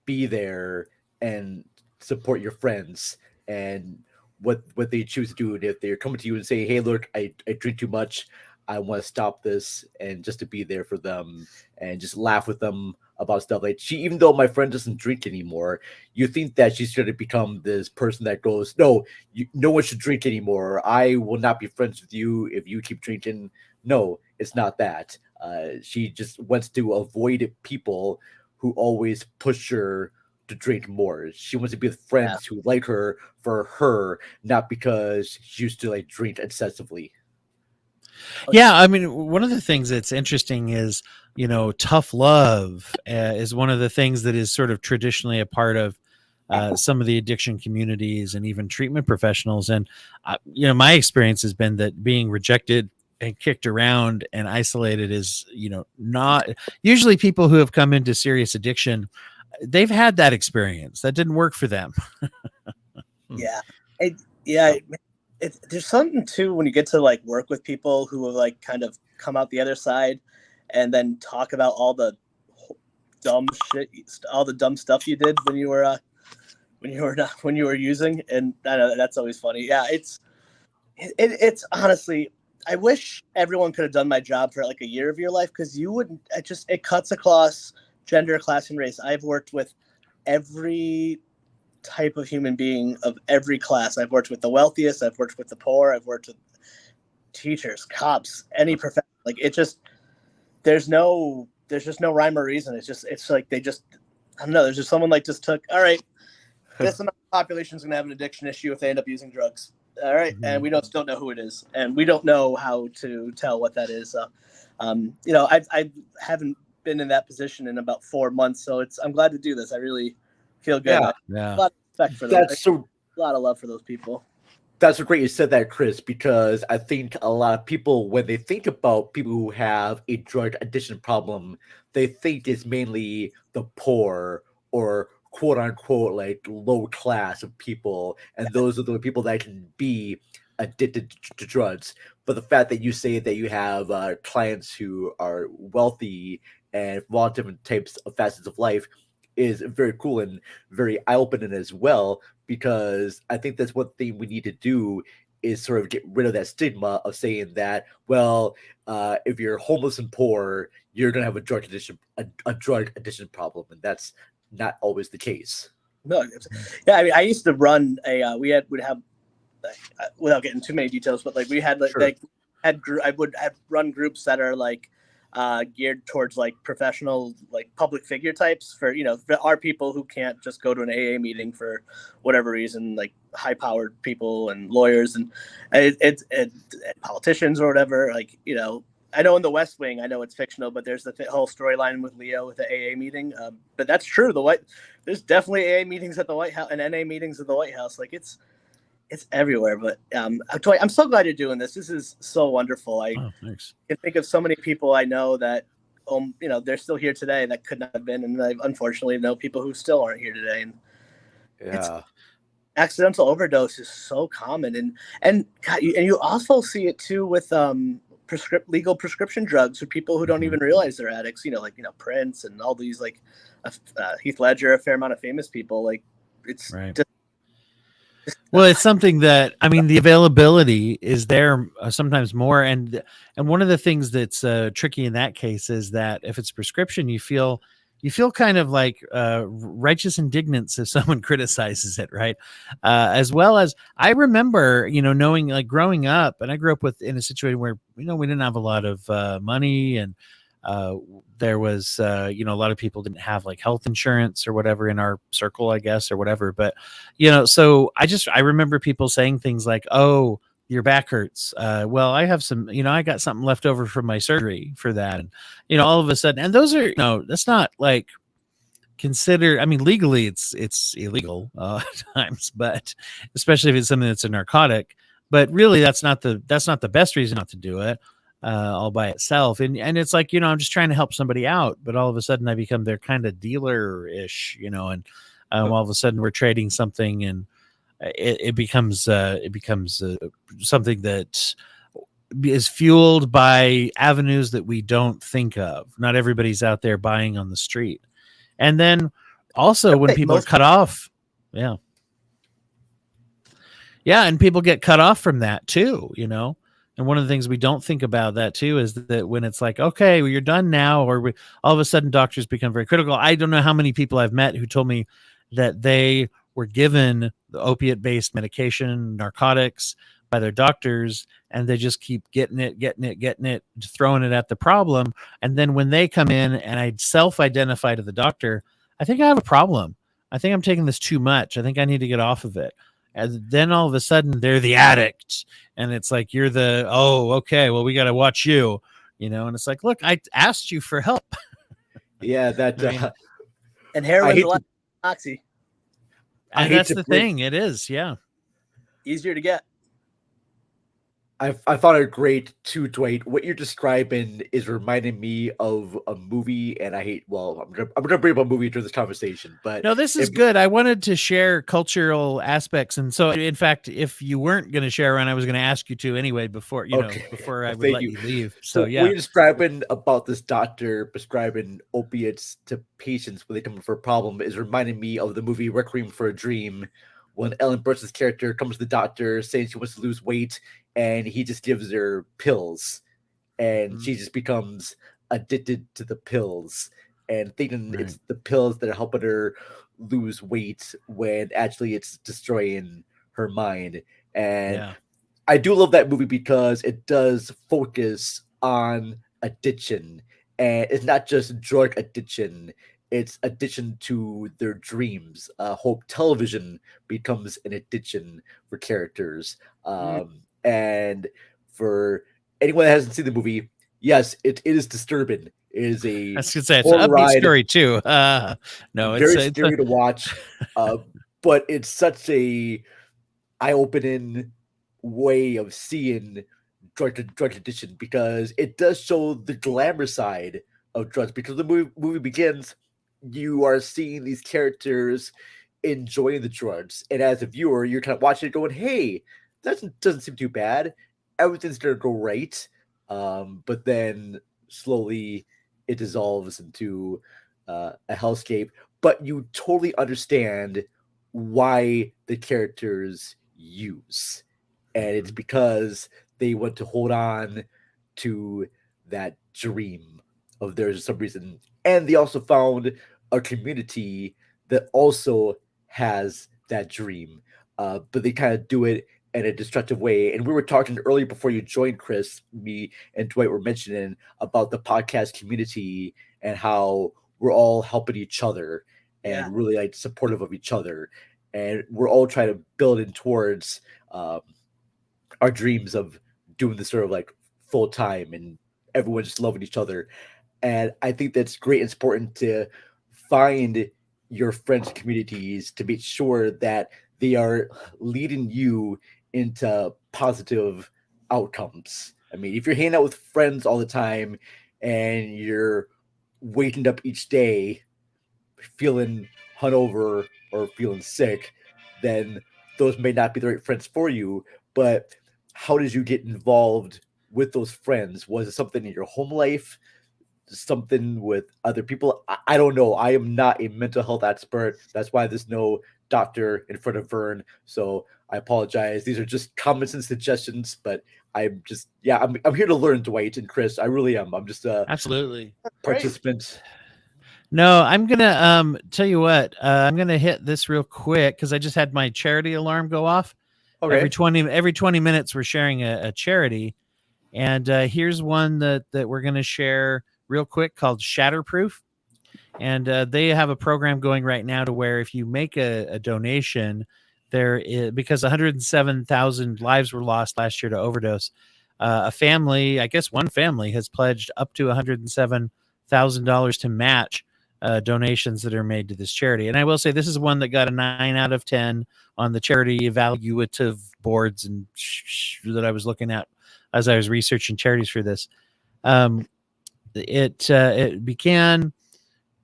be there and support your friends and what they choose to do. And if they're coming to you and say, hey, look, I drink too much, I want to stop this, and just to be there for them and just laugh with them about stuff. Like, she, even though my friend doesn't drink anymore, you think that she's going to become this person that goes, no, no one should drink anymore. I will not be friends with you if you keep drinking. No, it's not that. She just wants to avoid people who always push her to drink more. She wants to be with friends who like her for her, not because she used to like drink excessively. Yeah, I mean, one of the things that's interesting is, tough love is one of the things that is sort of traditionally a part of some of the addiction communities and even treatment professionals. And, my experience has been that being rejected and kicked around and isolated is, not usually people who have come into serious addiction. They've had that experience that didn't work for them. There's something too when you get to like work with people who have like kind of come out the other side and then talk about all the dumb shit, all the dumb stuff you did when you were using. And I know that's always funny. Yeah, it's honestly, I wish everyone could have done my job for like a year of your life, because you wouldn't. It cuts across gender, class, and race. I've worked with every type of human being of every class. I've worked with the wealthiest, I've worked with the poor, I've worked with teachers, cops, any profession. Like, there's just no rhyme or reason. It's like they just, I don't know, there's just someone like just took, all right, this amount of population is going to have an addiction issue if they end up using drugs. All right. Mm-hmm. And we don't know who it is, and we don't know how to tell what that is. I haven't been in that position in about 4 months, so I'm glad to do this. I really feel good. Yeah. A lot of respect for those. A lot of love for those people. That's so great you said that, Chris, because I think a lot of people, when they think about people who have a drug addiction problem, they think it's mainly the poor or quote unquote like low class of people, and those are the people that can be addicted to drugs. But the fact that you say that you have clients who are wealthy and from all different types of facets of life is very cool and very eye-opening as well, because I think that's one thing we need to do is sort of get rid of that stigma of saying that, well, if you're homeless and poor, you're going to have a drug addiction problem, and that's not always the case. No, yeah, I mean, I used to run we'd have without getting too many details, but like we had I would have run groups that are like geared towards like professional, like public figure types for our people who can't just go to an AA meeting for whatever reason, like high powered people and lawyers and politicians or whatever. Like, I know in the West Wing, I know it's fictional, but there's the whole storyline with Leo with the AA meeting. But that's true. There's definitely AA meetings at the White House and NA meetings at the White House. Like it's everywhere. But I'm so glad you're doing this. This is so wonderful. Thanks. Can think of so many people I know that they're still here today that could not have been, and I unfortunately know people who still aren't here today. And accidental overdose is so common, and you also see it too with legal prescription drugs for people who don't even realize they're addicts. Like Prince and all these like Heath Ledger, a fair amount of famous people. Like it's right. Well, it's something that, I mean, the availability is there sometimes more. And one of the things that's tricky in that case is that if it's prescription, you feel kind of like righteous indignance if someone criticizes it. Right. As well as I remember, knowing like growing up, and I grew up in a situation where, we didn't have a lot of money, and there was, a lot of people didn't have like health insurance or whatever in our circle, I guess, or whatever. But, so I remember people saying things like, oh, your back hurts. Well, I have some, I got something left over from my surgery for that. And, all of a sudden, and those are, that's not like considered, I mean, legally it's illegal at times, but especially if it's something that's a narcotic, but really that's not the best reason not to do it. All by itself. And it's like, I'm just trying to help somebody out, but all of a sudden I become their kind of dealer-ish, and all of a sudden we're trading something, and it becomes something that is fueled by avenues that we don't think of. Not everybody's out there buying on the street. And then also when people are cut off. Yeah. Yeah, and people get cut off from that too, you know. And one of the things we don't think about that too is that when it's like, okay, well, you're done now, or all of a sudden doctors become very critical. I don't know how many people I've met who told me that they were given the opiate-based medication, narcotics by their doctors, and they just keep getting it, throwing it at the problem. And then when they come in and I self-identify to the doctor, I think I have a problem. I think I'm taking this too much. I think I need to get off of it. And then all of a sudden they're the addict, and it's like you're the, oh, okay, well, we got to watch you, you know. And it's like, look, I asked you for help. Yeah, that I mean, And I heroin's hate a lot to, oxy, I and hate that's to the break. thing. It is, yeah. easier to get. I found it great too, Dwight. What you're describing is reminding me of a movie, and I hate. Well, I'm gonna bring up a movie during this conversation, but No, this is if good. I wanted to share cultural aspects, and so in fact, if you weren't going to share one, I was going to ask you to anyway before, you know, okay, before I well, would thank let you. you leave. So So what yeah. you're describing about this doctor prescribing opiates to patients when they come in for a problem is reminding me of the movie Requiem for a Dream, when Ellen Burstyn's character comes to the doctor saying she wants to lose weight, and he just gives her pills, and Mhm. she just becomes addicted to the pills and thinking Right. it's the pills that are helping her lose weight when actually it's destroying her mind. And Yeah. I do love that movie because it does focus on addiction, and it's not just drug addiction, it's addiction to their dreams. Hope television becomes an addiction for characters. Mm. And for anyone that hasn't seen the movie, yes, it is disturbing. It is I a was gonna say it's an horror upbeat ride, story too. No, very it's a, scary to watch, uh, but it's such a eye-opening way of seeing drug addiction, because it does show the glamour side of drugs. Because the movie begins, you are seeing these characters enjoying the drugs, and as a viewer, you're kind of watching it, going, "Hey, that doesn't seem too bad. Everything's gonna go right." But then slowly it dissolves into a hellscape. But you totally understand why the characters use, and it's Mhm. because they want to hold on to that dream of theirs for some reason. And they also found a community that also has that dream, but they kind of do it in a destructive way. And we were talking earlier before you joined, Chris. Me and Dwight were mentioning about the podcast community and how we're all helping each other Yeah. and really like supportive of each other, and we're all trying to build in towards um, our dreams of doing this sort of like full time, and everyone just loving each other. And I think that's great. It's important to find your friends communities to make sure that they are leading you into positive outcomes. I mean, if you're hanging out with friends all the time and you're waking up each day feeling hungover or feeling sick, then those may not be the right friends for you. But how did you get involved with those friends? Was it something in your home life? Something with other people? I don't know. I am not a mental health expert. That's why there's no doctor in front of Vern. So I apologize. These are just common sense suggestions, but I'm just, yeah, I'm here to learn, Dwight and Chris. I really am. I'm just a Absolutely. Great. participant. No, I'm gonna tell you what. I'm gonna hit this real quick because I just had my charity alarm go off. Okay. Every 20 minutes, we're sharing a charity, and here's one that we're gonna share real quick called Shatterproof. And they have a program going right now to where if you make a donation, there is, because 107,000 lives were lost last year to overdose. A family, I guess one family, has pledged up to $107,000 to match donations that are made to this charity. And I will say this is one that got a 9 out of 10 on the charity evaluative boards and that I was looking at as I was researching charities for this. It began,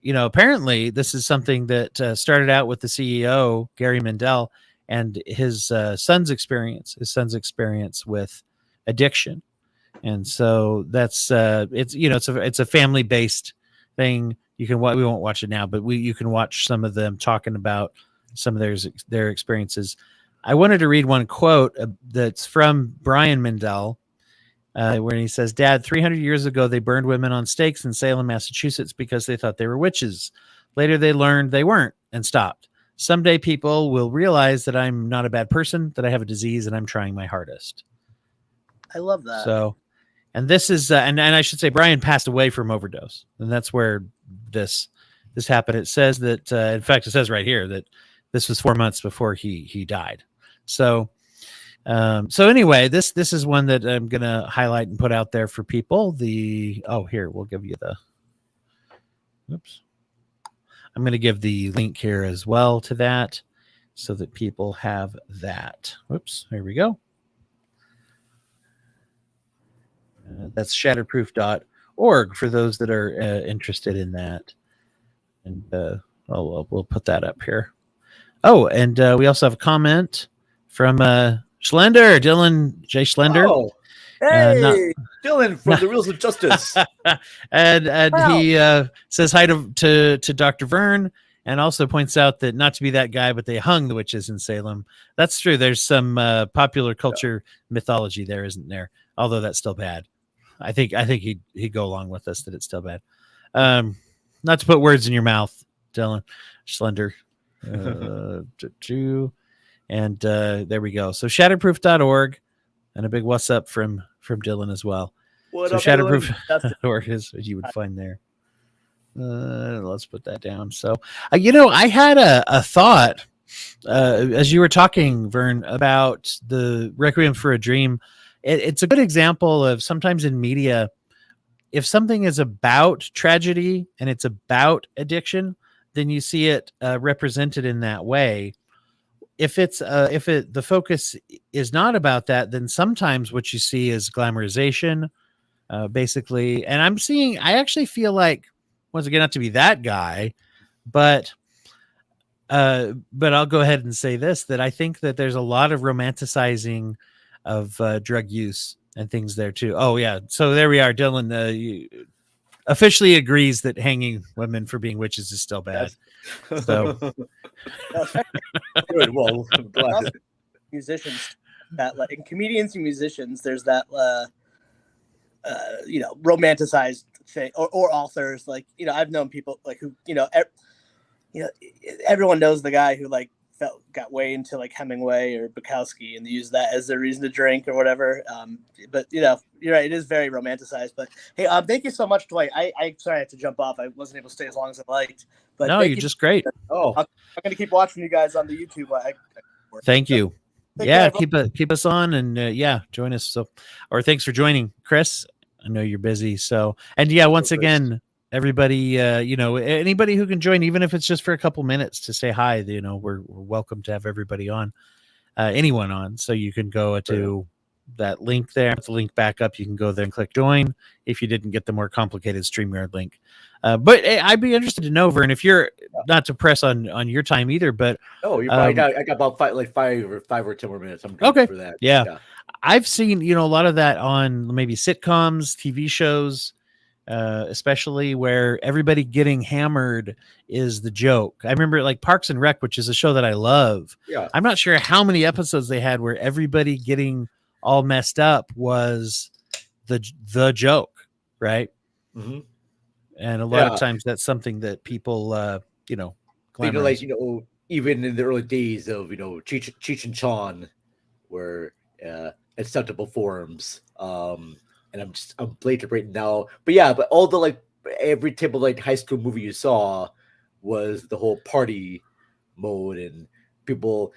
you know, apparently this is something that started out with the CEO, Gary Mendel, and his son's experience with addiction. And so that's it's, you know, it's a family based thing. You can we won't watch it now, but you can watch some of them talking about some of their experiences. I wanted to read one quote that's from Brian Mindell, where he says, "Dad, 300 years ago, they burned women on stakes in Salem, Massachusetts because they thought they were witches. Later, they learned they weren't and stopped. Someday people will realize that I'm not a bad person, that I have a disease, and I'm trying my hardest." I love that. So, and this is, and I should say, Brian passed away from overdose, and that's where this happened. It says that, in fact, it says right here that this was 4 months before he died. So, so anyway, this is one that I'm gonna highlight and put out there for people. Here we'll give you the. Oops. I'm going to give the link here as well to that, so that people have that. Whoops, here we go. That's shatterproof.org for those that are interested in that. And we'll put that up here. Oh, and we also have a comment from Schlender, Dylan J. Schlender. Oh, Hey, Dylan from the Reels of Justice. and Wow. he says hi to Dr. Vern, and also points out that not to be that guy, but they hung the witches in Salem. That's true. There's some popular culture mythology there, isn't there? Although that's still bad. I think he'd go along with us that it's still bad. Not to put words in your mouth, Dylan Schlender. And there we go. So shatterproof.org, and a big what's up from Dylan as well. What So up, Dylan? shatterproof.org is what you would find there. Let's put that down. So, I had a thought as you were talking, Vern, about the Requiem for a Dream. It's a good example of sometimes in media, if something is about tragedy and it's about addiction, then you see it represented in that way. If the focus is not about that, then sometimes what you see is glamorization, basically. And I actually feel like, once again, not to be that guy, but I'll go ahead and say this, that I think that there's a lot of romanticizing of drug use and things there too. Oh yeah. So there we are. Dylan officially agrees that hanging women for being witches is still bad. So good. Well, I'm glad. Musicians, that like in comedians and musicians, there's that romanticized thing, or authors. Like, I've known people like who, everyone knows the guy who like got way into like Hemingway or Bukowski and used that as their reason to drink or whatever. But you're right, it is very romanticized. But hey, thank you so much, Dwight. I sorry I had to jump off. I wasn't able to stay as long as I liked. But no, you're just great. Oh, I'm going to keep watching you guys on the YouTube. Thank you. Thank Yeah, you, keep us on, and join us. Or thanks for joining, Chris. I know you're busy. So, and once again, everybody, anybody who can join, even if it's just for a couple minutes to say hi, we're welcome to have everybody on, anyone on. So you can go to that link there, the link back up. You can go there and click join if you didn't get the more complicated StreamYard link. But I'd be interested to know, Vern, if you're not to press on your time either, but I got about five or 10 more minutes. I'm good okay for that. Yeah. I've seen a lot of that on maybe sitcoms, TV shows, especially where everybody getting hammered is the joke. I remember like Parks and Rec, which is a show that I love. Yeah. I'm not sure how many episodes they had where everybody getting all messed up was the joke, right? Mm-hmm. And a lot of times that's something that people, glamorize. Even in the early days of, Cheech and Chong, where acceptable forms. And I'm blatant right now. But all the every type of high school movie you saw was the whole party mode and people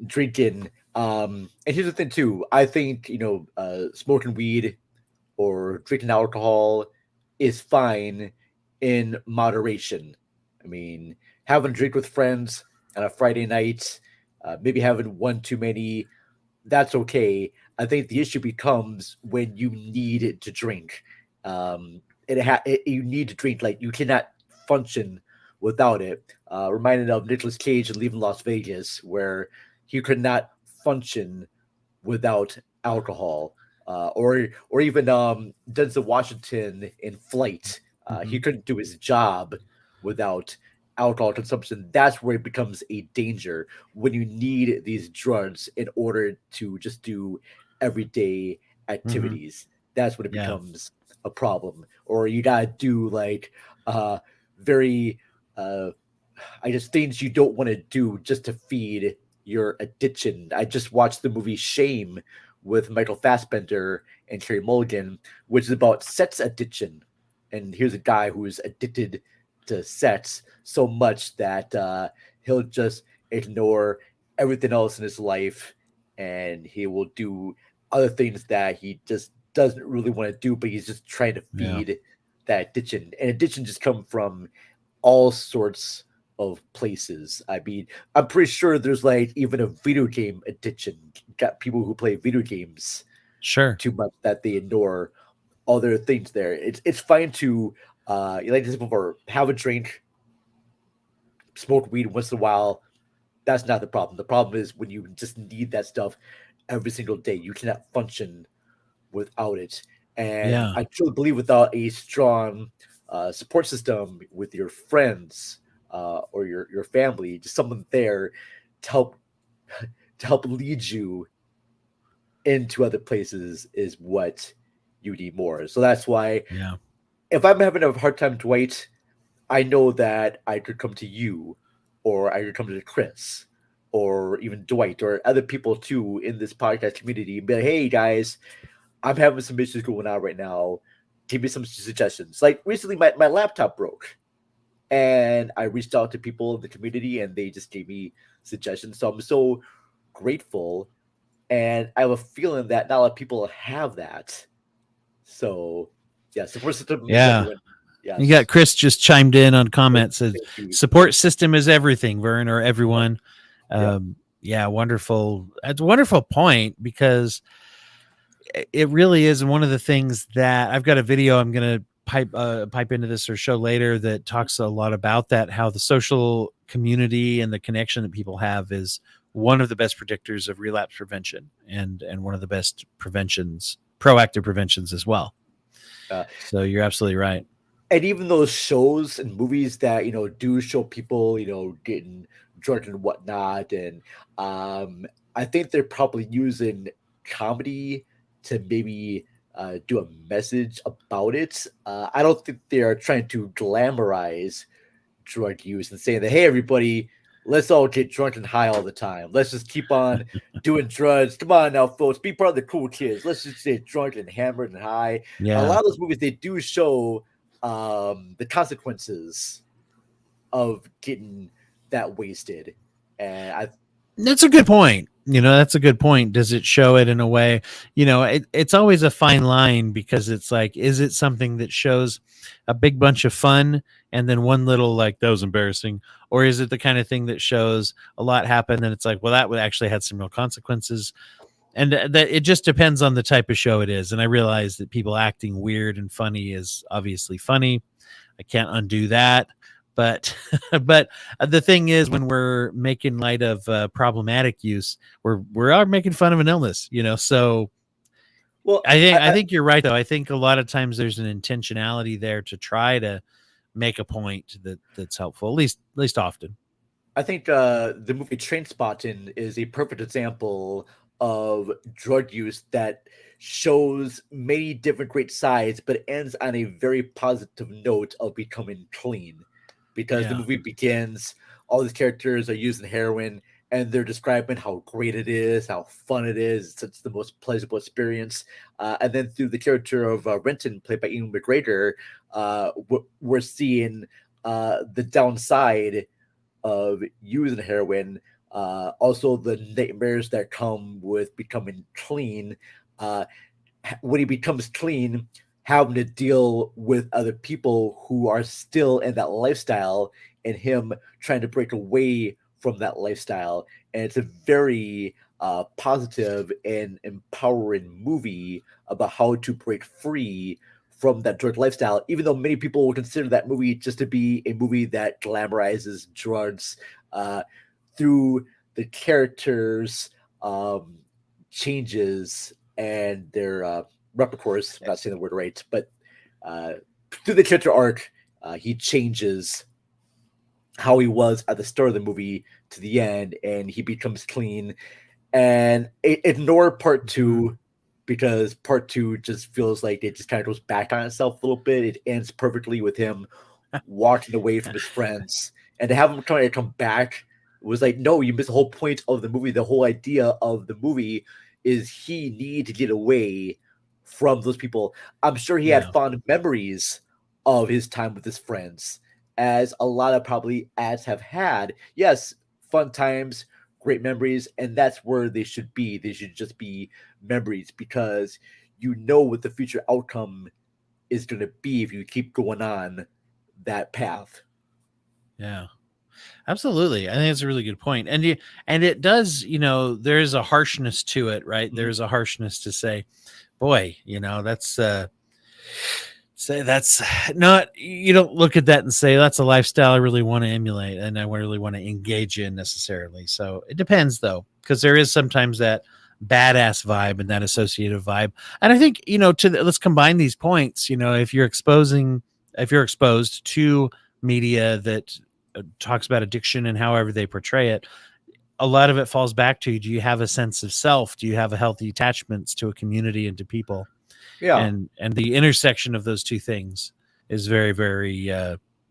drinking. And here's the thing too. I think, smoking weed or drinking alcohol is fine in moderation. I mean, having a drink with friends on a Friday night, maybe having one too many, that's okay. I think the issue becomes when you need to drink. You need to drink, you cannot function without it. Reminded of Nicolas Cage in Leaving Las Vegas, where he could not function without alcohol. Or even Denzel Washington in Flight. He couldn't do his job without alcohol consumption, that's where it becomes a danger, when you need these drugs in order to just do everyday Hmm. activities. That's when it Yeah. becomes a problem. Or you gotta do like very uh I just things you don't want to do just to feed your addiction. I just watched the movie Shame with Michael Fassbender and Carey Mulligan, which is about sex addiction. And here's a guy who's addicted to sex so much that he'll just ignore everything else in his life, and he will do other things that he just doesn't really want to do, but he's just trying to Yeah. feed that addiction. And addiction just come from all sorts of places. I mean, I'm pretty sure there's like even a video game addiction. Got people who play video games Sure. too much that they ignore other things there. It's fine to like this before, have a drink, smoke weed once in a while. That's not the problem. The problem is when you just need that stuff every single day. You cannot function without it. And Yeah. I truly believe without a strong support system with your friends or your family, just someone there to help lead you into other places is what you need more. So that's why Yeah. if I'm having a hard time, Dwight, I know that I could come to you, or I could come to Chris, or even Dwight, or other people too in this podcast community and be like, hey guys, I'm having some issues going on right now. Give me some suggestions. Like recently, my laptop broke, and I reached out to people in the community, and they just gave me suggestions. So I'm so grateful, and I have a feeling that not a lot of people have that. So, yeah, support system is Yeah. everyone. You got Yes, Chris just chimed in on comments, says thank you. support system is everything, Vern, or Yep, everyone. yep. Yeah, wonderful. That's a wonderful point, because it really is one of the things that I've got a video I'm going to pipe into this or show later that talks a lot about that, how the social community and the connection that people have is one of the best predictors of relapse prevention, and one of the best proactive preventions as well. Uh, So you're absolutely right. and even those shows and movies that do show people getting drunk and whatnot, and I think they're probably using comedy to maybe do a message about it. I don't think they are trying to glamorize drug use and saying that, hey everybody, let's all get drunk and high all the time, let's just keep on doing drugs, come on now folks, be part of the cool kids, let's just get drunk and hammered and high. A Yeah. lot of those movies, they do show the consequences of getting that wasted. And That's a good point. That's a good point. Does it show it in a way? It's always a fine line, because it's like, is it something that shows a big bunch of fun and then one little, like, that was embarrassing? Or is it the kind of thing that shows a lot happen and it's like, well, that would actually had some real consequences? And that it just depends on the type of show it is. And I realize that people acting weird and funny is obviously funny. I can't undo that. But but the thing is, when we're making light of problematic use, we are making fun of an illness, So well I think you're right, though. I think a lot of times there's an intentionality there to try to make a point that's helpful, at least often. I think the movie Trainspotting is a perfect example of drug use that shows many different great sides, but ends on a very positive note of becoming clean. Because the Yeah. movie begins, all these characters are using heroin, and they're describing how great it is, how fun it is. It's the most pleasurable experience. And then through the character of Renton, played by Ian McGregor, we're seeing the downside of using heroin, also the nightmares that come with becoming clean. Uh, when he becomes clean, having to deal with other people who are still in that lifestyle, and him trying to break away from that lifestyle. And it's a very positive and empowering movie about how to break free from that drug lifestyle, even though many people will consider that movie just to be a movie that glamorizes drugs. uh, Through the characters' changes and their repertoires. I'm not saying the word right, but uh, through the character arc, he changes how he was at the start of the movie to the end, and he becomes clean. And ignore part two because part two just feels like it just kind of goes back on itself a little bit. It ends perfectly with him walking away from his friends, and to have him trying to come back was like, no, you missed the whole point of the movie. The whole idea of the movie is he needed to get away from those people. I'm sure he had Yeah. fond memories of his time with his friends, as a lot of probably ads have had. Yes, fun times, great memories, and that's where they should be. They should just be memories, because you know what the future outcome is going to be if you keep going on that path. Yeah. Absolutely. I think it's a really good point. And it does, there is a harshness to it, right? Mhm. There's a harshness to say, boy, that's not, you don't look at that and say that's a lifestyle I really want to emulate and I really want to engage in necessarily. So it depends though, because there is sometimes that badass vibe and that associative vibe. And I think, let's combine these points, if you're exposed to media that talks about addiction and however they portray it, a lot of it falls back to, do you have a sense of self? Do you have a healthy attachments to a community and to people? Yeah. And the intersection of those two things is very, very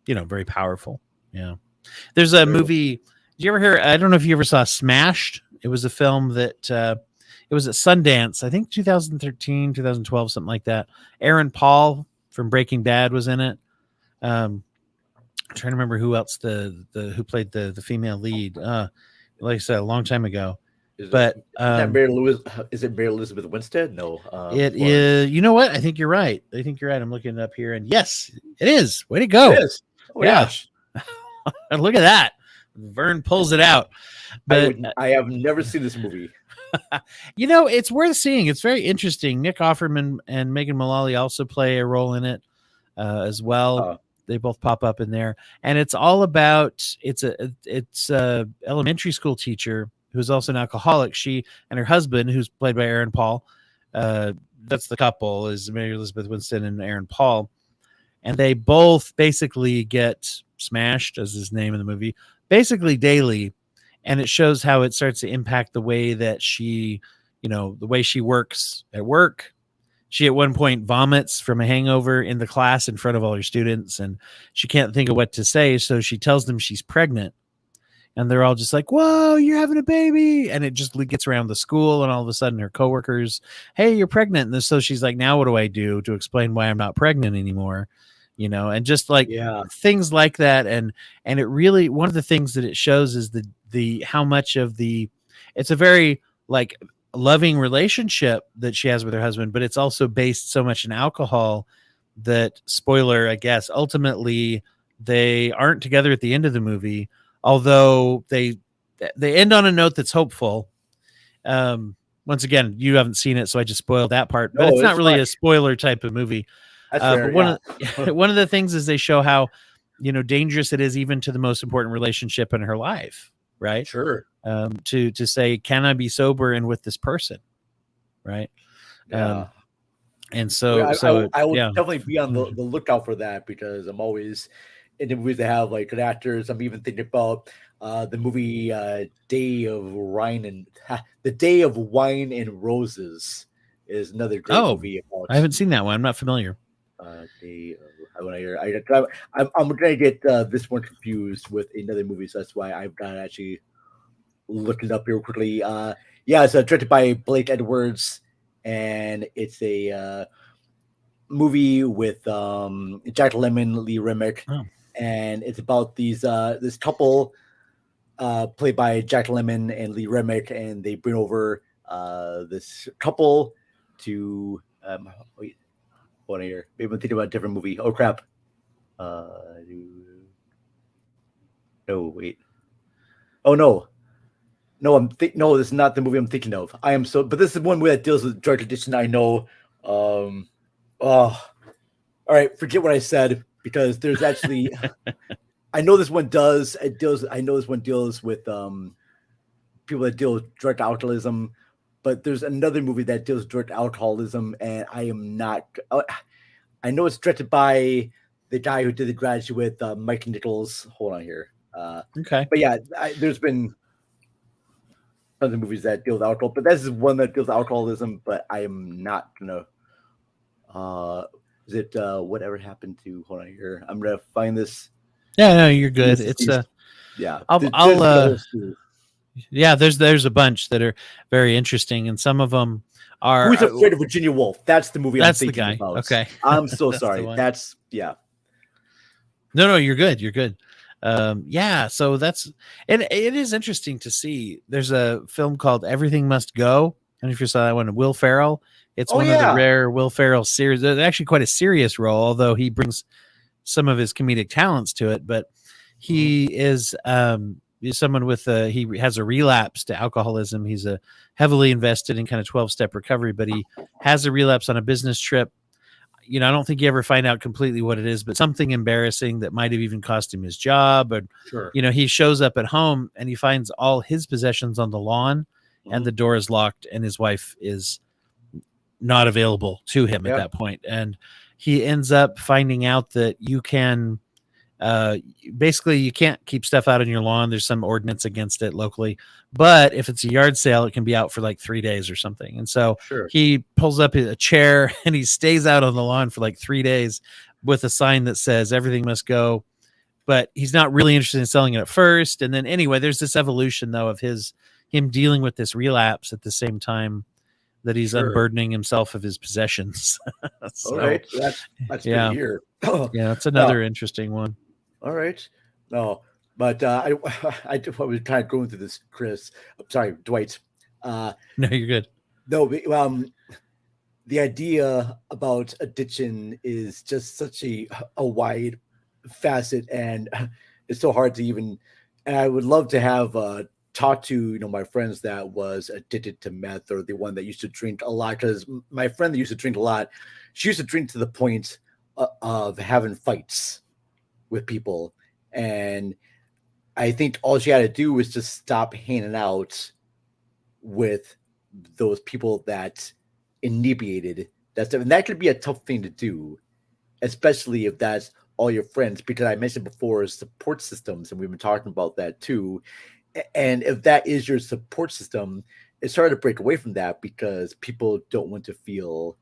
very powerful. Yeah. There's a movie. Did you ever hear, I don't know if you ever saw Smashed? It was a film that it was at Sundance, I think 2013, 2012, something like that. Aaron Paul from Breaking Bad was in it. I'm trying to remember who else who played the female lead. Like I said, a long time ago. But Is that Mary Louise? Is it Mary Elizabeth Winstead? No. it is. You know what? I think you're right. I'm looking it up here, and yes, it is. Way to go! It is. Oh Yeah. gosh. And look at that. Vern pulls it out. But I have never seen this movie. it's worth seeing. It's very interesting. Nick Offerman and Megan Mullally also play a role in it as well. They both pop up in there, and it's all about it's a elementary school teacher who's also an alcoholic. She and her husband, who's played by Aaron Paul, that's the couple, is Mary Elizabeth Winstead and Aaron Paul, and they both basically get smashed, as his name in the movie, basically daily, and it shows how it starts to impact the way that she, the way she works at work. She at one point vomits from a hangover in the class in front of all her students, and she can't think of what to say, so she tells them she's pregnant. And they're all just like, whoa, you're having a baby. And it just gets around the school, and all of a sudden her coworkers, hey, you're pregnant. And so she's like, now what do I do to explain why I'm not pregnant anymore? And just like things like that. And it really, one of the things that it shows is the how much of it's a very like loving relationship that she has with her husband, but it's also based so much in alcohol that, spoiler, I guess, ultimately they aren't together at the end of the movie, although they end on a note that's hopeful. Once again, you haven't seen it, so I just spoiled that part, but it's not really a spoiler type of movie. That's fair, but one of the things is they show how, dangerous it is even to the most important relationship in her life. Right. Sure. To say, can I be sober and with this person? Right. Yeah. And so, I will definitely be on the lookout for that, because I'm always in the movies that have like good actors. I'm even thinking about the movie Day of Wine and Roses is another great movie. I haven't seen that one. I'm not familiar. I'm gonna get this one confused with another movie, so that's why I've got to actually look it up here quickly. It's directed by Blake Edwards, and it's a movie with Jack Lemmon, Lee Remick, and it's about this couple played by Jack Lemmon and Lee Remick, and they bring over this couple to hold on here. Maybe I'm thinking about a different movie. Oh crap! No, wait. Oh no. No, no, this is not the movie I'm thinking of. But this is one movie that deals with drug addiction. I know. All right, forget what I said, because there's actually, I know this one does. I know this one deals with people that deal with drug alcoholism, but there's another movie that deals with drug alcoholism, and I am not. I know it's directed by the guy who did The Graduate, Mike Nichols. Hold on here. Okay. But yeah, there's been tons of movies that deal with alcohol, but this is one that deals with alcoholism. But I am not gonna. Is it whatever happened to? Hold on here. I'm gonna find this. Yeah, no, you're good. It's yeah. I'll yeah, there's a bunch that are very interesting, and some of them are. Who's Afraid of Virginia Woolf? That's the movie That's I'm the thinking guy. about. Okay. I'm so That's the sorry. one. That's yeah. No, you're good. You're good. Yeah, so that's and it is interesting to see. There's a film called Everything Must Go. I don't know if you saw that one. Will Ferrell. It's one of the rare Will Ferrell series. It's actually quite a serious role, although he brings some of his comedic talents to it. But he is someone with he has a relapse to alcoholism. He's a heavily invested in kind of 12-step recovery, but he has a relapse on a business trip. I don't think you ever find out completely what it is, but something embarrassing that might have even cost him his job. Or, he shows up at home and he finds all his possessions on the lawn and the door is locked and his wife is not available to him at that point. And he ends up finding out that you can, basically you can't keep stuff out on your lawn. There's some ordinance against it locally, but if it's a yard sale, it can be out for like 3 days or something. And so he pulls up a chair and he stays out on the lawn for like 3 days with a sign that says everything must go, but he's not really interested in selling it at first. And then anyway, there's this evolution though of him dealing with this relapse at the same time that he's unburdening himself of his possessions. So, all right. That's good to hear. Yeah, that's another interesting one. All right. No, but I was kind of going through this, Chris. I'm sorry, Dwight. No, you're good. No, the idea about addiction is just such a wide facet, and it's so hard to even. And I would love to have talked to my friends that was addicted to meth, or the one that used to drink a lot. Because my friend that used to drink a lot, she used to drink to the point of having fights with people, and I think all she had to do was just stop hanging out with those people that inebriated that stuff. And that could be a tough thing to do, especially if that's all your friends, because I mentioned before support systems, and we've been talking about that too. And if that is your support system, it's hard to break away from that because people don't want to feel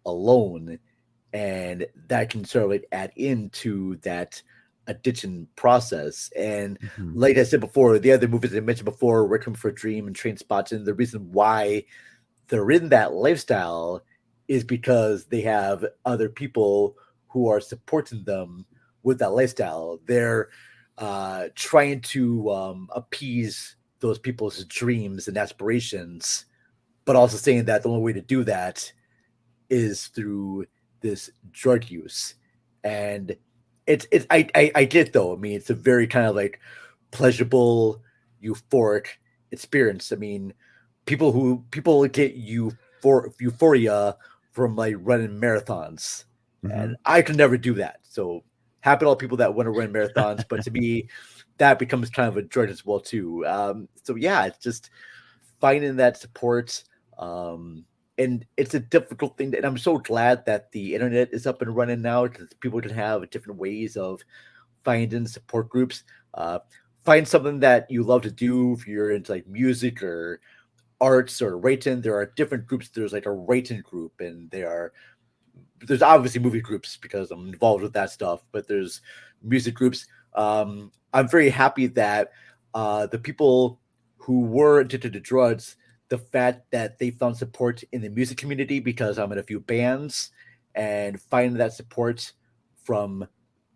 alone. And that can sort of like add into that addiction process. And like I said before, the other movies I mentioned before, Requiem for a Dream and Trainspotting, the reason why they're in that lifestyle is because they have other people who are supporting them with that lifestyle. They're trying to appease those people's dreams and aspirations, but also saying that the only way to do that is through this drug use. And I get though. I mean, it's a very kind of like pleasurable, euphoric experience. I mean, people get euphoria from like running marathons, and I could never do that. So happy to all people that want to run marathons, but to me, that becomes kind of a drug as well too. So yeah, it's just finding that support. And it's a difficult thing, and I'm so glad that the internet is up and running now, because people can have different ways of finding support groups. Find something that you love to do. If you're into like music or arts or writing, there are different groups. There's like a writing group, and there's obviously movie groups because I'm involved with that stuff, but there's music groups. I'm very happy that the people who were addicted to drugs, the fact that they found support in the music community, because I'm in a few bands, and finding that support from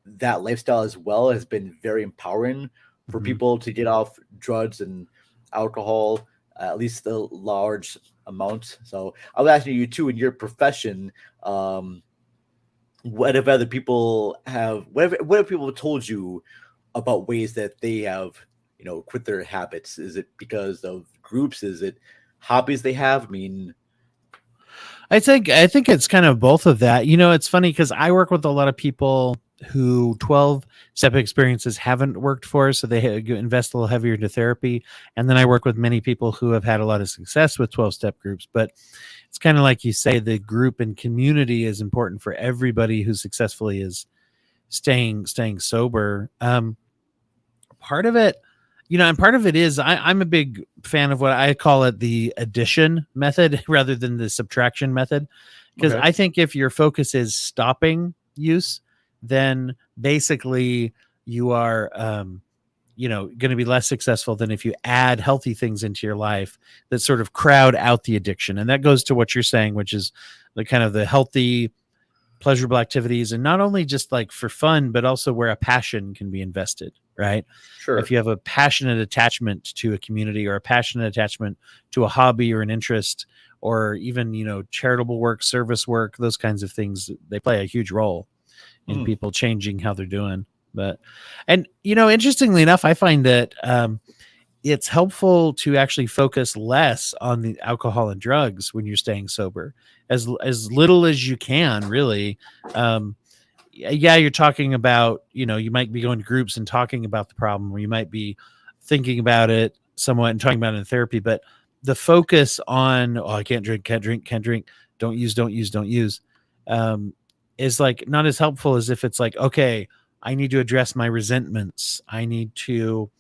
that lifestyle as well has been very empowering for people to get off drugs and alcohol, at least a large amount. So I was asking you too, in your profession, what have other people what have people told you about ways that they have, quit their habits? Is it because of groups? Is it hobbies they have? I mean, I think it's kind of both of that. It's funny because I work with a lot of people who 12-step experiences haven't worked for, so they invest a little heavier into therapy. And then I work with many people who have had a lot of success with 12-step groups. But it's kind of like you say, the group and community is important for everybody who successfully is staying sober. part of it, and part of it is I'm a big fan of what I call it the addition method rather than the subtraction method. Because Okay. I think if your focus is stopping use, then basically you are, going to be less successful than if you add healthy things into your life that sort of crowd out the addiction. And that goes to what you're saying, which is the kind of the healthy, pleasurable activities, and not only just like for fun, but also where a passion can be invested, right? Sure. If you have a passionate attachment to a community or a passionate attachment to a hobby or an interest, or even, charitable work, service work, those kinds of things, they play a huge role in people changing how they're doing. But, and, interestingly enough, I find that it's helpful to actually focus less on the alcohol and drugs when you're staying sober, as little as you can, really. Yeah, you're talking about, you might be going to groups and talking about the problem, or you might be thinking about it somewhat and talking about it in therapy. But the focus on, I can't drink, don't use, is like not as helpful as if it's like, okay, I need to address my resentments. I need to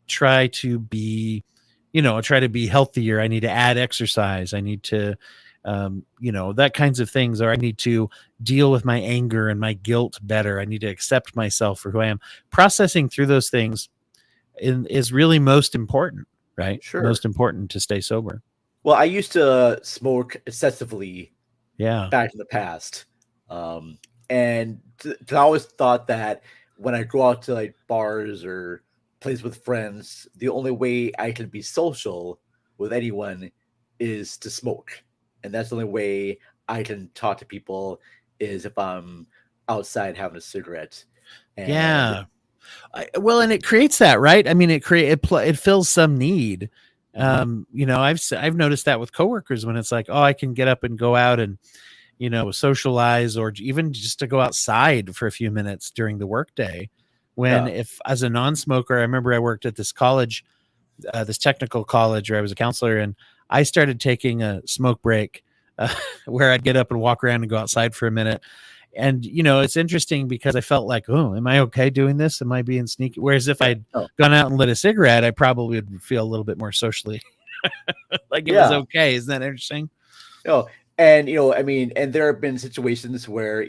try to be healthier. I need to add exercise. I need to, that kinds of things, or I need to deal with my anger and my guilt better. I need to accept myself for who I am. Processing through those things is really most important, right? Sure. Most important to stay sober. Well, I used to smoke excessively Yeah. back in the past. And I always thought that when I go out to like bars or plays with friends, the only way I can be social with anyone is to smoke. And that's the only way I can talk to people is if I'm outside having a cigarette. And yeah. Well, and it creates that, right? I mean, it fills some need. I've noticed that with coworkers when it's like, oh, I can get up and go out and, socialize, or even just to go outside for a few minutes during the workday. When if as a non-smoker, I remember I worked at this college, this technical college where I was a counselor, and I started taking a smoke break where I'd get up and walk around and go outside for a minute. And, it's interesting because I felt like, oh, am I okay doing this? Am I being sneaky? Whereas if I'd gone out and lit a cigarette, I probably would feel a little bit more socially like it was okay. Isn't that interesting? And, and there have been situations where,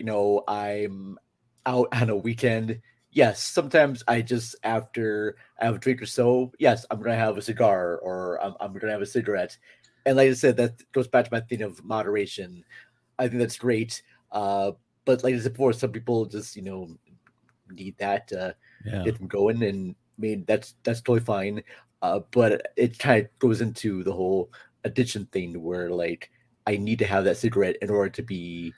I'm out on a weekend. Yes, sometimes I just, after I have a drink or so, yes, I'm going to have a cigar, or I'm going to have a cigarette. And like I said, that goes back to my thing of moderation. I think that's great. But like I said before, some people just, need that to get them going. And I mean, that's totally fine. But it kind of goes into the whole addiction thing where like, I need to have that cigarette in order to be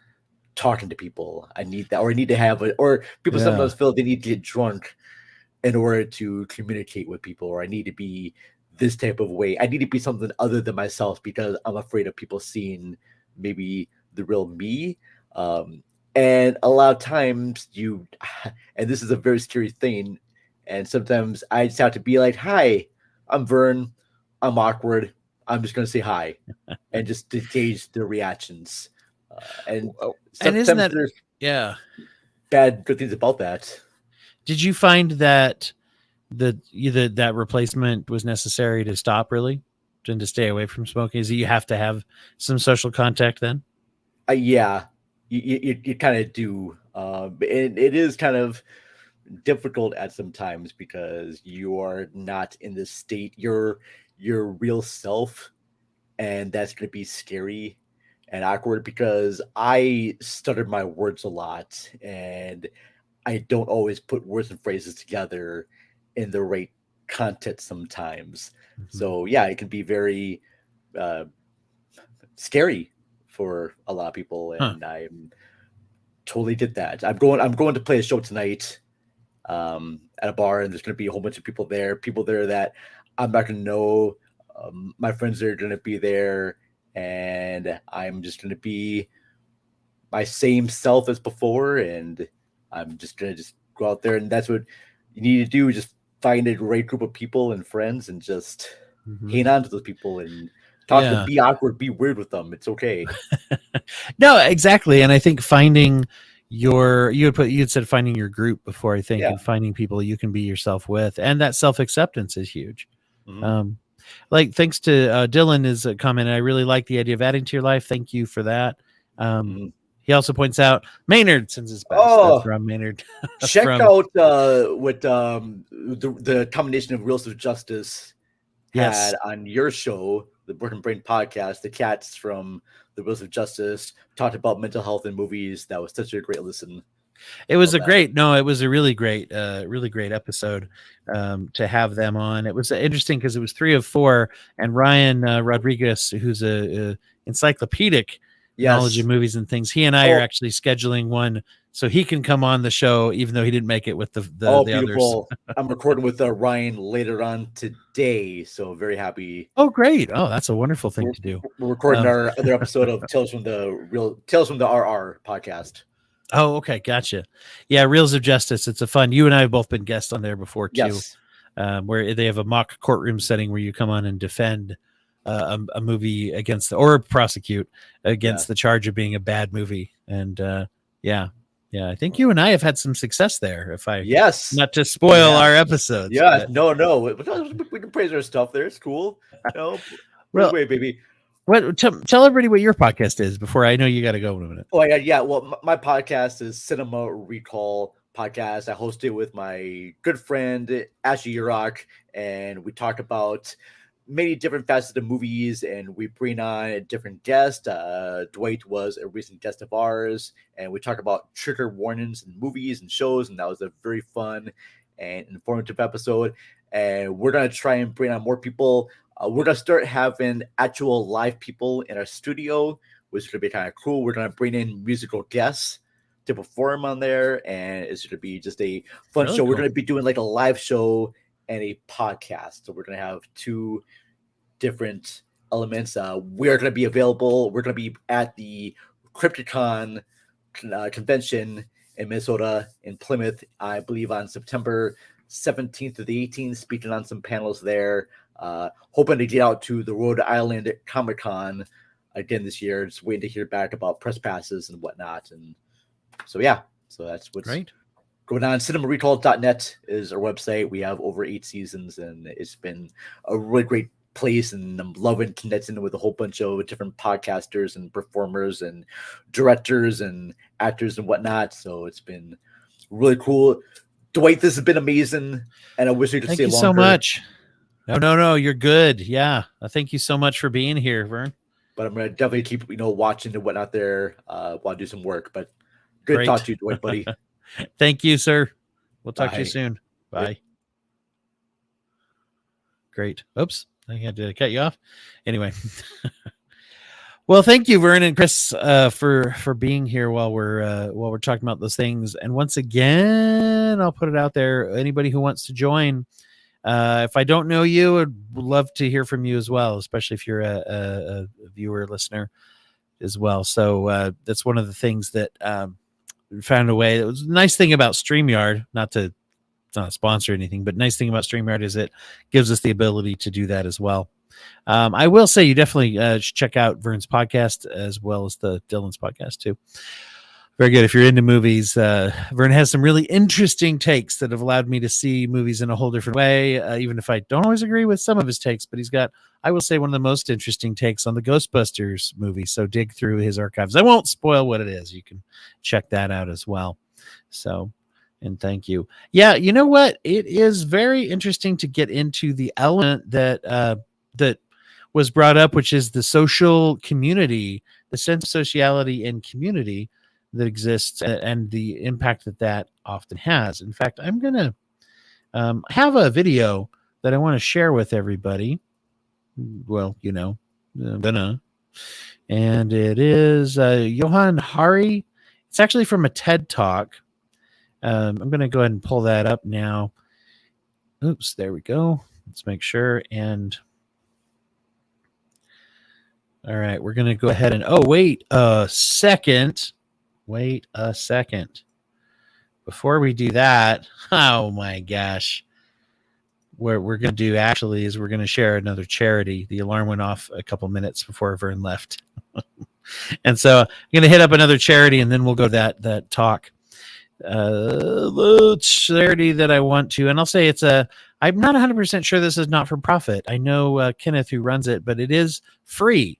talking to people. I need that, or I need to have it, or people sometimes feel they need to get drunk in order to communicate with people, or I need to be this type of way. I need to be something other than myself because I'm afraid of people seeing maybe the real me. And a lot of times and this is a very scary thing, and sometimes I just have to be like, hi, I'm Vern, I'm awkward, I'm just going to say hi and just to gauge their reactions. And isn't that, there's bad good things about that. Did you find that that replacement was necessary to stop, really, and to stay away from smoking? Is it you have to have some social contact then? Yeah, you kind of do. It is kind of difficult at some times because you are not in this state, your real self, and that's going to be scary and awkward because I stuttered my words a lot and I don't always put words and phrases together in the right context sometimes. So yeah, it can be very scary for a lot of people, and I totally did that. I'm going to play a show tonight at a bar, and there's going to be a whole bunch of people there that I'm not going to know. My friends are going to be there, and I'm just going to be my same self as before, and I'm just going to go out there, and that's what you need to do. Just find a great group of people and friends and just hang on to those people and talk to them, be awkward, be weird with them. It's okay. No, exactly. And I think finding you'd said finding your group before, I think, Yeah. and finding people you can be yourself with, and that self-acceptance is huge. Mhm. Like, thanks to Dylan is a comment. I really like the idea of adding to your life. Thank you for that. Mhm. He also points out Maynard sends his best. That's Oh, from Maynard. check From out what the combination of Reels of Justice yes, had on your show, the Broken Brain podcast. The cats from the Reels of Justice talked about mental health in movies. That was such a great listen. it was Love a that. it was a really great episode to have them on. It was interesting because it was 3 of 4, and Ryan Rodriguez, who's a encyclopedic knowledge of Yes. movies and things, he and I are Oh, actually scheduling one so he can come on the show, even though he didn't make it with the oh, others. beautiful. I'm recording with Ryan later on today, so very happy. Oh, great! Oh, that's a wonderful thing We're, to do. we're recording Um, our other episode of Tales from the RR podcast. Oh, okay, gotcha. Yeah, Reels of Justice. It's a fun. You and I have both been guests on there before too, Yes. where they have a mock courtroom setting where you come on and defend a movie against or prosecute against the charge of being a bad movie. And yeah, I think you and I have had some success there. If I Yes. not to spoil our episodes. Yeah. but- No. We can praise our stuff there. It's cool. No, Well, wait, baby. What? Tell everybody what your podcast is before I know you got to go in a minute. Oh yeah. Well, my podcast is Cinema Recall Podcast. I host it with my good friend Ashley Urach, and we talk about many different facets of movies, and we bring on a different guest. Dwight was a recent guest of ours, and we talk about trigger warnings in movies and shows, and that was a very fun and informative episode. And we're gonna try and bring on more people. We're gonna start having actual live people in our studio, which is gonna be kind of cool. We're gonna bring in musical guests to perform on there, and it's gonna be just a fun Really show. We're cool. gonna be doing like a live show and a podcast, so we're gonna have 2 different elements. We are gonna be available. We're gonna be at the Crypticon convention in Minnesota, in Plymouth, I believe on September 17th to the 18th, speaking on some panels there. Hoping to get out to the Rhode Island Comic Con again this year. Just waiting to hear back about press passes and whatnot. And so that's what's Great. going on. CinemaRecall.net is our website. We have over 8 seasons, and it's been a really great place, and I'm loving connecting with a whole bunch of different podcasters and performers and directors and actors and whatnot. So it's been really cool. Dwight, this has been amazing, and I wish we could Thank stay you longer. so much. No, you're good. Yeah, thank you so much for being here, Vern. But I'm gonna definitely keep watching and whatnot there while I do some work. But good Great. to talk to you, Dwight, buddy. Thank you, sir. We'll talk to you Bye. soon. Bye. Yep. Great. Oops, I had to cut you off. Anyway. Well, thank you, Vern and Chris, for being here while we're talking about those things. And once again, I'll put it out there. Anybody who wants to join, if I don't know you, I'd love to hear from you as well, especially if you're a viewer, listener as well. So that's one of the things that we found a way. It was a nice thing about StreamYard, it's not a sponsor or anything, but nice thing about StreamYard is it gives us the ability to do that as well. I will say you definitely should check out Vern's podcast as well as the Dylan's podcast too. Very good. If you're into movies, Vern has some really interesting takes that have allowed me to see movies in a whole different way, even if I don't always agree with some of his takes. But he's got, I will say, one of the most interesting takes on the Ghostbusters movie. So dig through his archives. I won't spoil what it is. You can check that out as well. So, and thank you. Yeah, you know what? It is very interesting to get into the element that was brought up, which is the social community, the sense of sociality and community that exists, and the impact that often has. In fact, I'm going to have a video that I want to share with everybody. Well, I'm gonna. And it is Johann Hari. It's actually from a TED Talk. I'm going to go ahead and pull that up now. Oops, there we go. Let's make sure. And all right, we're going to go ahead and, wait a second. Before we do that, oh my gosh. What we're going to do actually is we're going to share another charity. The alarm went off a couple minutes before Vern left. And so I'm going to hit up another charity, and then we'll go to that talk. The charity that I want to, and I'll say I'm not 100% sure this is not for profit. I know Kenneth who runs it, but it is free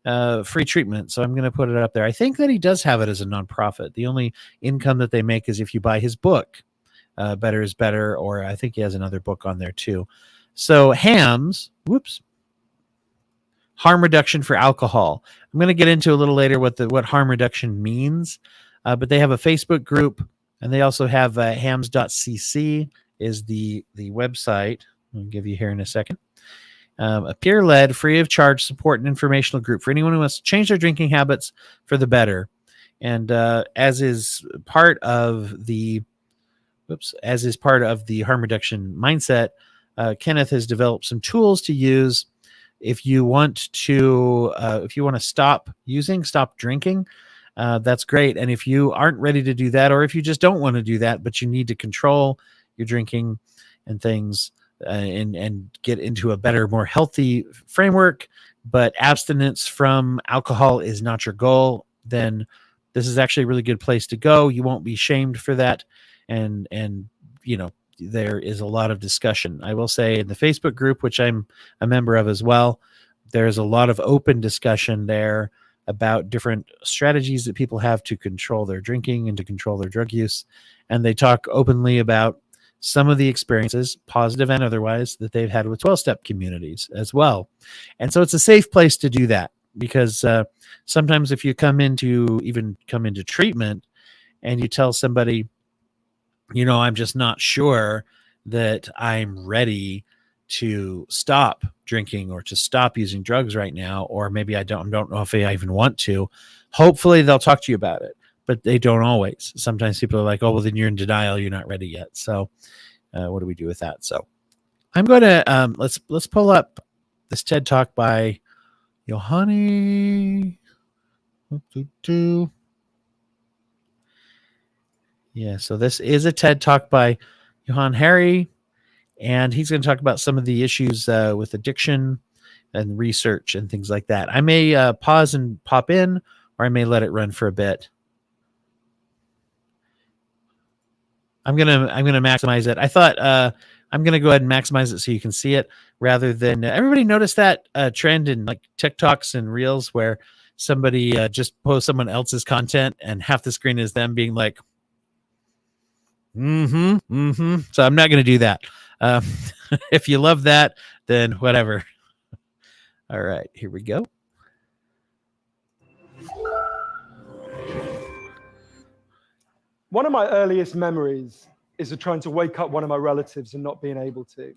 treatment. So I'm going to put it up there. I think that he does have it as a nonprofit. The only income that they make is if you buy his book, Better is Better, or I think he has another book on there too. So harm reduction for alcohol. I'm going to get into a little later what harm reduction means, but they have a Facebook group, and they also have hams.cc is the website. I'll give you here in a second. A peer-led, free of charge support and informational group for anyone who wants to change their drinking habits for the better. And as is part of the harm reduction mindset, Kenneth has developed some tools to use if you want to stop drinking. That's great. And if you aren't ready to do that, or if you just don't want to do that, but you need to control your drinking and things, and get into a better, more healthy framework, but abstinence from alcohol is not your goal, then this is actually a really good place to go. You won't be shamed for that. And there is a lot of discussion. I will say in the Facebook group, which I'm a member of as well, there's a lot of open discussion there about different strategies that people have to control their drinking and to control their drug use. And they talk openly about some of the experiences, positive and otherwise, that they've had with 12-step communities as well. And so it's a safe place to do that, because sometimes if you come into treatment and you tell somebody, I'm just not sure that I'm ready to stop drinking or to stop using drugs right now, or maybe I don't know if I even want to, hopefully they'll talk to you about it. But they don't always. Sometimes people are like, oh, well, then you're in denial. You're not ready yet. So what do we do with that? So I'm going to, let's pull up this TED Talk by Johanny. Yeah, so this is a TED Talk by Johann Hari, and he's going to talk about some of the issues with addiction and research and things like that. I may pause and pop in, or I may let it run for a bit. I'm gonna maximize it. I thought I'm gonna go ahead and maximize it so you can see it, rather than everybody notice that trend in like TikToks and Reels where somebody just posts someone else's content and half the screen is them being like, So I'm not gonna do that. If you love that, then whatever. All right, here we go. One of my earliest memories is of trying to wake up one of my relatives and not being able to.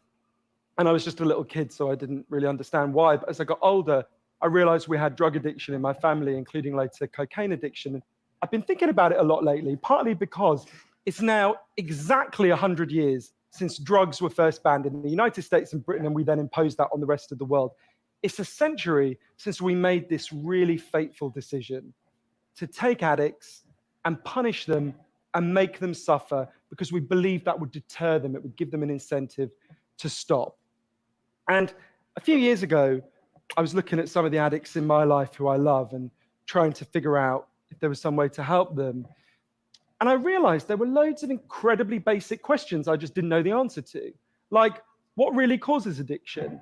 And I was just a little kid, so I didn't really understand why. But as I got older, I realized we had drug addiction in my family, including later cocaine addiction. I've been thinking about it a lot lately, partly because it's now exactly 100 years since drugs were first banned in the United States and Britain, and we then imposed that on the rest of the world. It's a century since we made this really fateful decision to take addicts and punish them and make them suffer, because we believed that would deter them. It would give them an incentive to stop. And a few years ago, I was looking at some of the addicts in my life who I love and trying to figure out if there was some way to help them. And I realized there were loads of incredibly basic questions I just didn't know the answer to. Like, what really causes addiction?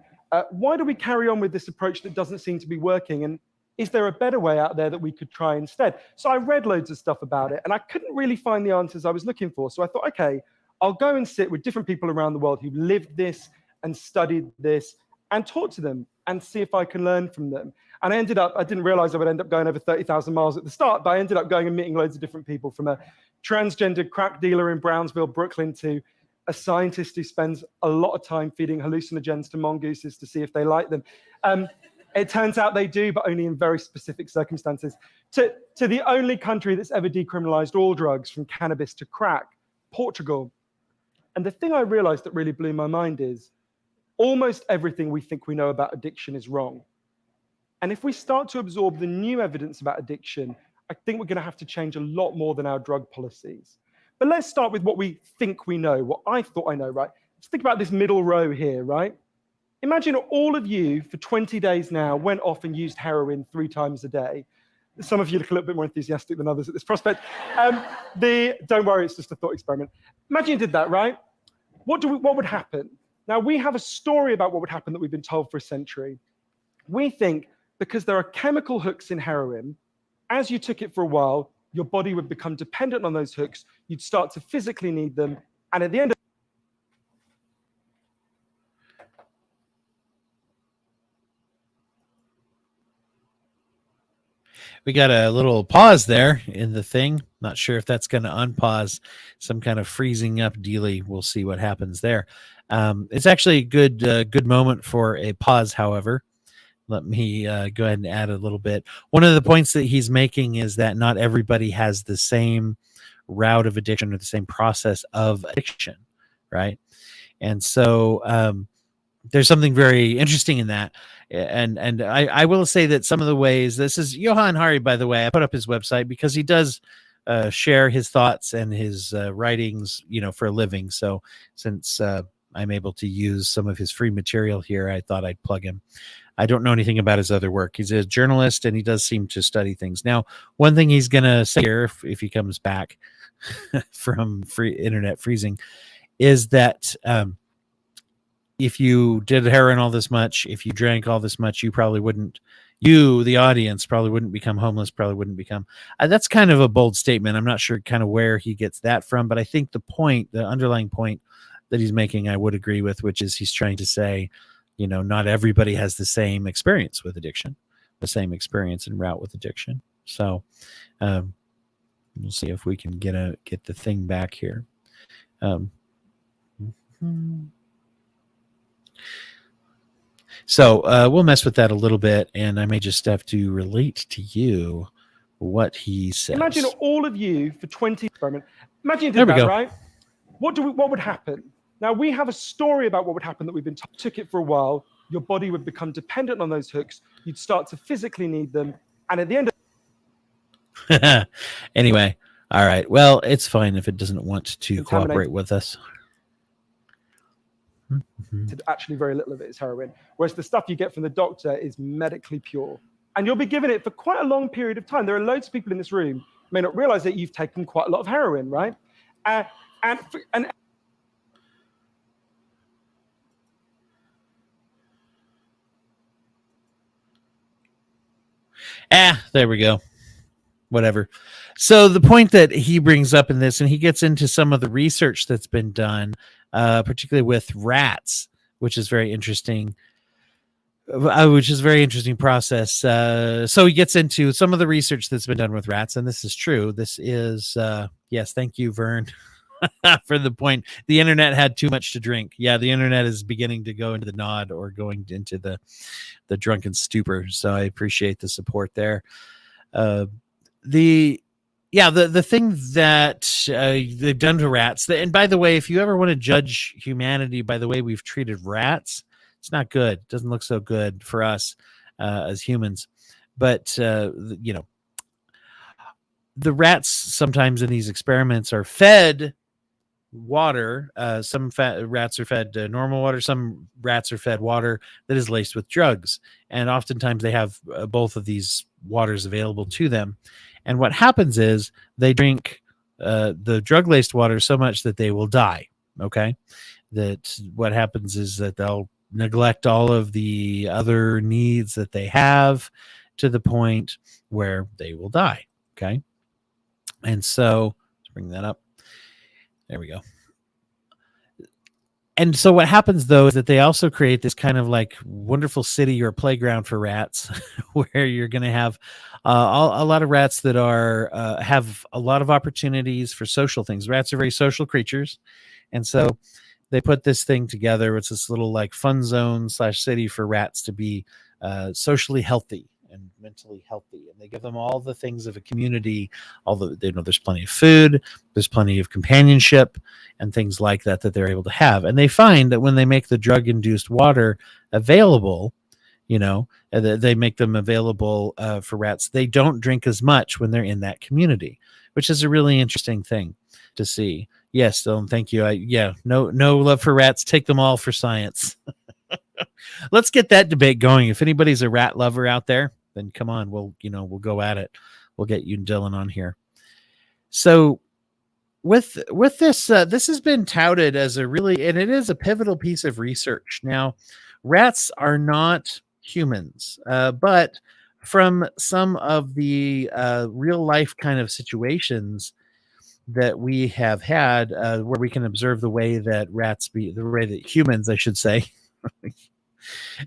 Why do we carry on with this approach that doesn't seem to be working? And is there a better way out there that we could try instead? So I read loads of stuff about it, and I couldn't really find the answers I was looking for. So I thought, okay, I'll go and sit with different people around the world who lived this and studied this and talk to them and see if I can learn from them. And I didn't realize I would end up going over 30,000 miles at the start, but I ended up going and meeting loads of different people, from a transgender crack dealer in Brownsville, Brooklyn, to a scientist who spends a lot of time feeding hallucinogens to mongooses to see if they like them. It turns out they do, but only in very specific circumstances. To the only country that's ever decriminalized all drugs, from cannabis to crack, Portugal. And the thing I realized that really blew my mind is almost everything we think we know about addiction is wrong. And if we start to absorb the new evidence about addiction, I think we're going to have to change a lot more than our drug policies. But let's start with what we think we know, what I thought I know, right? Let's think about this middle row here, right? Imagine all of you for 20 days now went off and used heroin 3 times a day. Some of you look a little bit more enthusiastic than others at this prospect. Don't worry, it's just a thought experiment. Imagine you did that, right? What would happen? Now, we have a story about what would happen that we've been told for a century. We think because there are chemical hooks in heroin, as you took it for a while, your body would become dependent on those hooks. You'd start to physically need them. And at the end of We got a little pause there in the thing. Not sure if that's going to unpause, some kind of freezing up dealy. We'll see what happens there. It's actually a good moment for a pause, however. Let me go ahead and add a little bit. One of the points that he's making is that not everybody has the same route of addiction or the same process of addiction, right? And so there's something very interesting in that. And I will say that some of the ways, this is Johan Hari, by the way, I put up his website because he does share his thoughts and his writings, for a living. So since I'm able to use some of his free material here, I thought I'd plug him. I don't know anything about his other work. He's a journalist and he does seem to study things. Now, one thing he's going to say here, if he comes back from free internet freezing, is that if you did heroin all this much, if you drank all this much, the audience probably wouldn't become homeless, probably wouldn't become. That's kind of a bold statement. I'm not sure kind of where he gets that from, but I think the underlying point that he's making, I would agree with, which is he's trying to say, not everybody has the same experience with addiction, the same experience and route with addiction. So we'll see if we can get the thing back here. So we'll mess with that a little bit, and I may just have to relate to you what he says. Imagine all of you for 20 experiment. Imagine you did that, right? What would happen? Now, we have a story about what would happen that we've been took it for a while. Your body would become dependent on those hooks. You'd start to physically need them. And at the end of anyway, all right. Well, it's fine if it doesn't want to cooperate with us. Actually, very little of it is heroin, whereas the stuff you get from the doctor is medically pure. And you'll be given it for quite a long period of time. There are loads of people in this room who may not realize that you've taken quite a lot of heroin, right? There we go. Whatever. So the point that he brings up in this, and he gets into some of the research that's been done, particularly with rats, which is very interesting. Which is a very interesting process. So he gets into some of the research that's been done with rats, and this is true. This is yes, thank you, Vern, for the point. The internet had too much to drink. Yeah, the internet is beginning to go into the nod or going into the drunken stupor. So I appreciate the support there. The thing that they've done to rats, and by the way, if you ever want to judge humanity by the way we've treated rats, it's not good. It doesn't look so good for us as humans. But the rats sometimes in these experiments are fed water. Some rats are fed normal water. Some rats are fed water that is laced with drugs, and oftentimes they have both of these waters available to them. And what happens is they drink the drug-laced water so much that they will die. Okay, that what happens is that they'll neglect all of the other needs that they have to the point where they will die. Okay, and so let's bring that up. There we go. And so what happens, though, is that they also create this kind of like wonderful city or playground for rats where you're going to have a lot of rats that are have a lot of opportunities for social things. Rats are very social creatures. And so they put this thing together. It's this little like fun zone / city for rats to be socially healthy and mentally healthy, and they give them all the things of a community. Although they know there's plenty of food, there's plenty of companionship and things like that they're able to have. And they find that when they make the drug-induced water available, they make them available for rats. They don't drink as much when they're in that community, which is a really interesting thing to see. Yes, Dylan, thank you. No love for rats. Take them all for science. Let's get that debate going. If anybody's a rat lover out there, then come on, we'll go at it. We'll get you and Dylan on here. So with this, this has been touted as a really, and it is a pivotal piece of research. Now, rats are not humans, but from some of the real life kind of situations that we have had, where we can observe the way that the way that humans, I should say,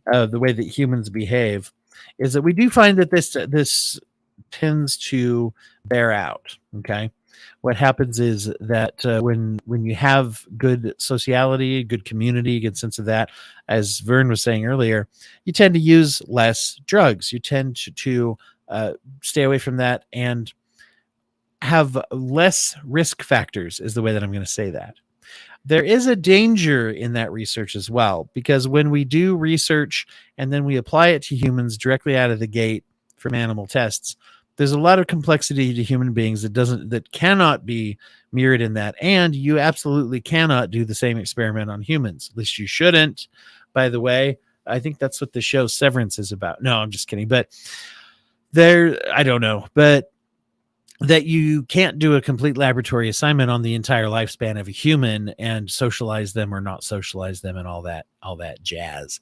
the way that humans behave, is that we do find that this tends to bear out. Okay, what happens is that when you have good sociality, good community, good sense of that, as Vern was saying earlier, you tend to use less drugs. You tend to stay away from that and have less risk factors, is the way that I'm going to say that. There is a danger in that research as well, because when we do research and then we apply it to humans directly out of the gate from animal tests, there's a lot of complexity to human beings that cannot be mirrored in that. And you absolutely cannot do the same experiment on humans. At least you shouldn't. By the way, I think that's what the show Severance is about. No, I'm just kidding. But I don't know. But that you can't do a complete laboratory assignment on the entire lifespan of a human and socialize them or not socialize them and all that jazz.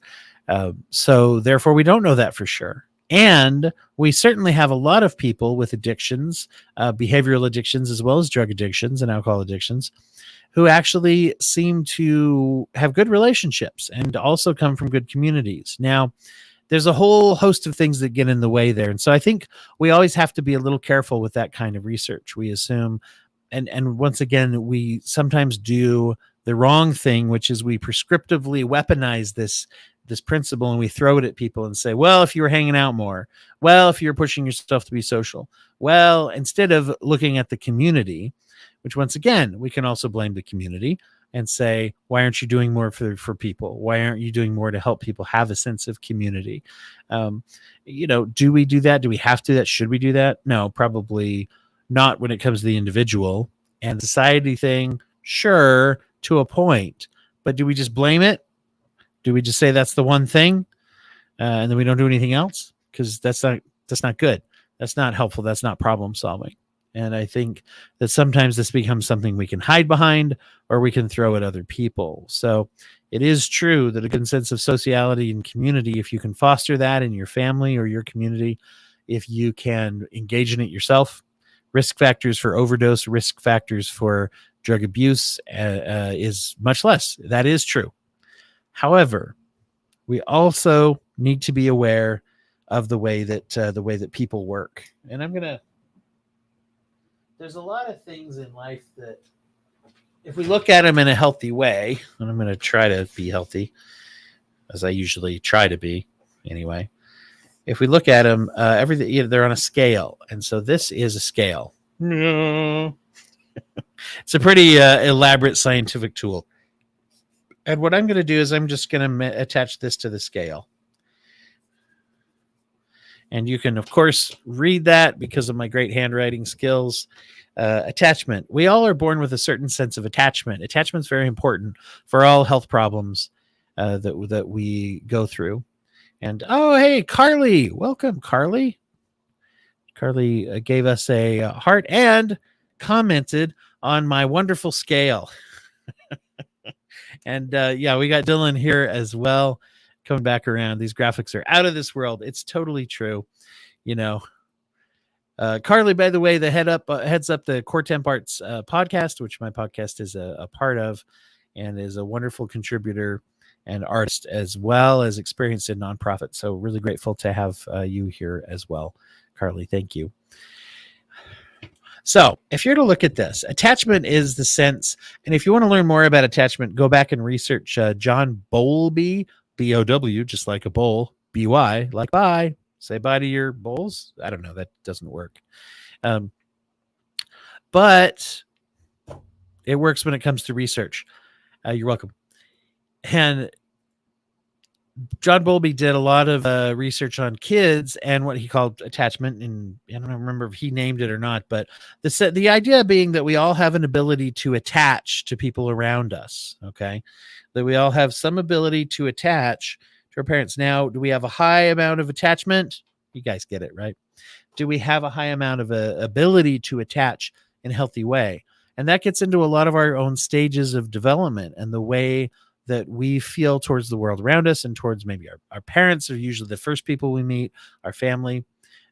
So therefore, we don't know that for sure. And we certainly have a lot of people with addictions, behavioral addictions, as well as drug addictions and alcohol addictions, who actually seem to have good relationships and also come from good communities. Now, there's a whole host of things that get in the way there. And so I think we always have to be a little careful with that kind of research. We assume, and once again, we sometimes do the wrong thing, which is we prescriptively weaponize this principle and we throw it at people and say, well, if you were hanging out more, well, if you're pushing yourself to be social, well, instead of looking at the community, which once again, we can also blame the community and say, why aren't you doing more for people? Why aren't you doing more to help people have a sense of community? Do we do that? Do we have to do that? Should we do that? No, probably not when it comes to the individual. And the society thing, sure, to a point. But do we just blame it? Do we just say that's the one thing and then we don't do anything else? Because that's not good. That's not helpful. That's not problem solving. And I think that sometimes this becomes something we can hide behind or we can throw at other people. So it is true that a good sense of sociality and community, if you can foster that in your family or your community, if you can engage in it yourself, risk factors for overdose, risk factors for drug abuse is much less. That is true. However, we also need to be aware of the way that people work. And there's a lot of things in life that if we look at them in a healthy way, and I'm going to try to be healthy as I usually try to be anyway. If we look at them, everything, they're on a scale. And so this is a scale. It's a pretty elaborate scientific tool. And what I'm going to do is I'm just going to attach this to the scale. And you can, of course, read that because of my great handwriting skills. Attachment. We all are born with a certain sense of attachment. Attachment is very important for all health problems that we go through. And, oh, hey, Carly. Welcome, Carly. Carly gave us a heart and commented on my wonderful scale. And, we got Dylan here as well. Coming back around. These graphics are out of this world. It's totally true. Carly, by the way, the heads up the Core Temp Arts podcast, which my podcast is a part of, and is a wonderful contributor and artist as well as experienced in nonprofit. So really grateful to have you here as well, Carly. Thank you. So if you're to look at this, attachment is the sense. And if you want to learn more about attachment, go back and research John Bowlby, B-O-W, just like a bowl, B-Y, like bye. Say bye to your bowls. I don't know. That doesn't work. But it works when it comes to research. You're welcome. And John Bowlby did a lot of research on kids and what he called attachment. And I don't remember if he named it or not, but the idea being that we all have an ability to attach to people around us. Okay. That we all have some ability to attach to our parents. Now, do we have a high amount of attachment? You guys get it, right? Do we have a high amount of ability to attach in a healthy way? And that gets into a lot of our own stages of development and the way that we feel towards the world around us and towards maybe our parents are usually the first people we meet, our family.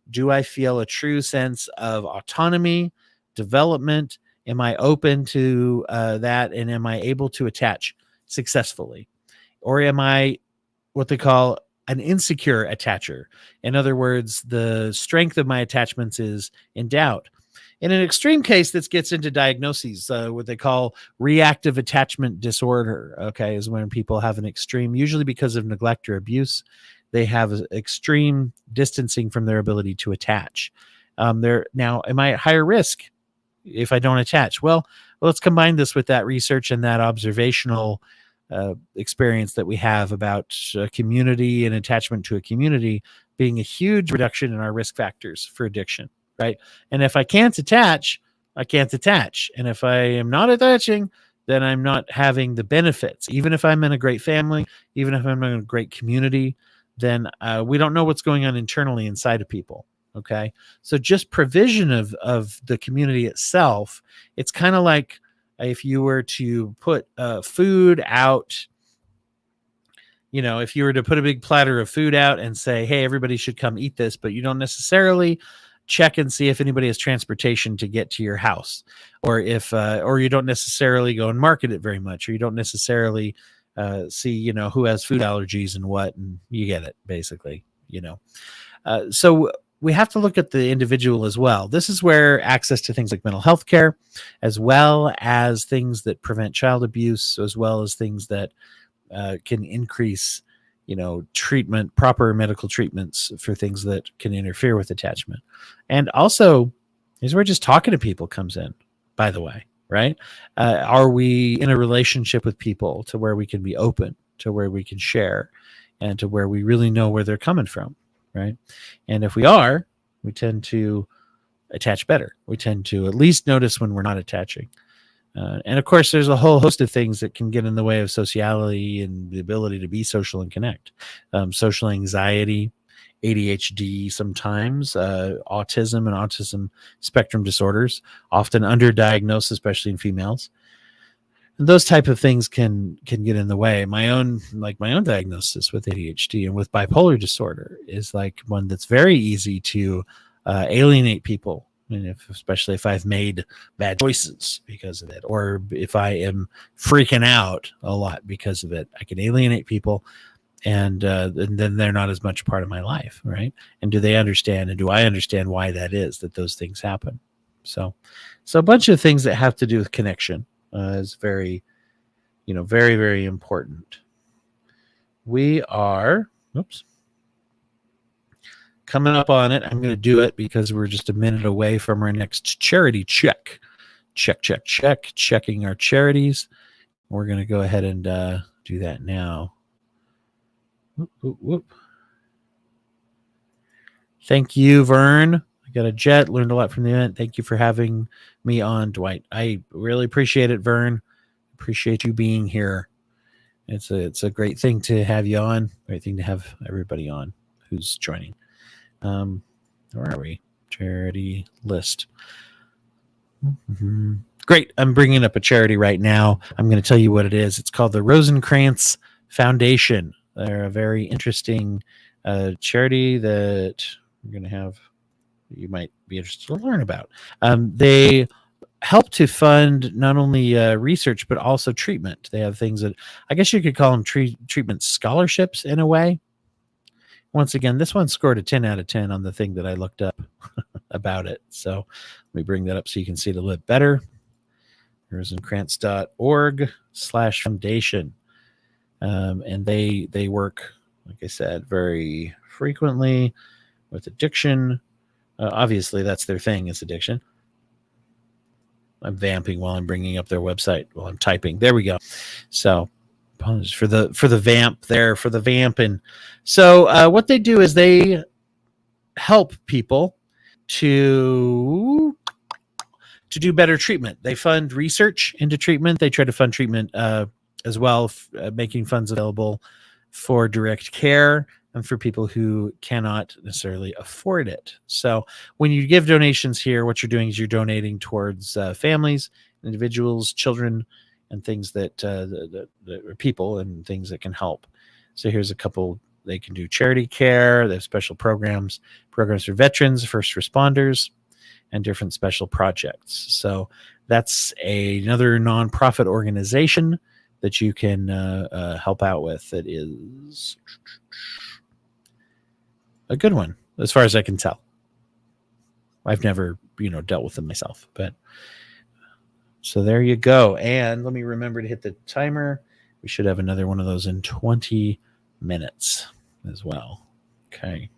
Do I feel a true sense of autonomy, development? Am I open to that? And am I able to attach successfully? Or am I what they call an insecure attacher? In other words, the strength of my attachments is in doubt. In an extreme case, this gets into diagnoses, what they call reactive attachment disorder. Okay, is when people have an extreme, usually because of neglect or abuse, they have extreme distancing from their ability to attach. Now, am I at higher risk if I don't attach? Well, let's combine this with that research and that observational experience that we have about community and attachment to a community being a huge reduction in our risk factors for addiction, right? And if I can't attach, I can't attach. And if I am not attaching, then I'm not having the benefits. Even if I'm in a great family, even if I'm in a great community, then we don't know what's going on internally inside of people. Okay. So just provision of the community itself, it's kind of like if you were to put food out, if you were to put a big platter of food out and say, hey, everybody should come eat this, but you don't necessarily check and see if anybody has transportation to get to your house, or if, or you don't necessarily go and market it very much, or you don't necessarily see, who has food allergies and what, and you get it basically, so we have to look at the individual as well. This is where access to things like mental health care, as well as things that prevent child abuse, as well as things that can increase, treatment, proper medical treatments for things that can interfere with attachment. And also, is where just talking to people comes in, by the way, right? Are we in a relationship with people to where we can be open, to where we can share, and to where we really know where they're coming from? Right. And if we are, we tend to attach better. We tend to at least notice when we're not attaching. And of course, there's a whole host of things that can get in the way of sociality and the ability to be social and connect. Social anxiety, ADHD, sometimes autism and autism spectrum disorders, often underdiagnosed, especially in females. And those type of things can get in the way. My own diagnosis with ADHD and with bipolar disorder is like one that's very easy to alienate people. And especially if I've made bad choices because of it, or if I am freaking out a lot because of it, I can alienate people, and then they're not as much part of my life, right? And do they understand, and do I understand why that is, that those things happen? So a bunch of things that have to do with connection is very, very, very important. We are, coming up on it. I'm going to do it because we're just a minute away from our next charity check. Checking our charities. We're going to go ahead and do that now. Whoop. Thank you, Vern. I got a jet, learned a lot from the event. Thank you for having me on, Dwight. I really appreciate it, Vern. Appreciate you being here. It's a great thing to have you on. Great thing to have everybody on who's joining. Where are we? Charity list. Great. I'm bringing up a charity right now. I'm going to tell you what it is. It's called the Rosencrantz Foundation. They're a very interesting charity that we're going to have. You might be interested to learn about. They help to fund not only research, but also treatment. They have things that I guess you could call them treatment scholarships in a way. Once again, this one scored a 10 out of 10 on the thing that I looked up about it. So let me bring that up so you can see it a little bit better. rosencrantz.org/foundation. And they work, like I said, very frequently with addiction. Obviously, that's their thing, is addiction. I'm vamping while I'm bringing up their website while I'm typing. There we go. So apologies for the vamp there, for the vamping. So what they do is they help people to do better treatment. They fund research into treatment. They try to fund treatment as well, making funds available for direct care, and for people who cannot necessarily afford it. So when you give donations here, what you're doing is you're donating towards families, individuals, children, and things that people and things that can help. So here's a couple. They can do charity care. They have special programs for veterans, first responders, and different special projects. So that's another nonprofit organization that you can help out with. It is a good one, as far as I can tell. I've never, dealt with them myself, but so there you go. And let me remember to hit the timer. We should have another one of those in 20 minutes as well. Okay.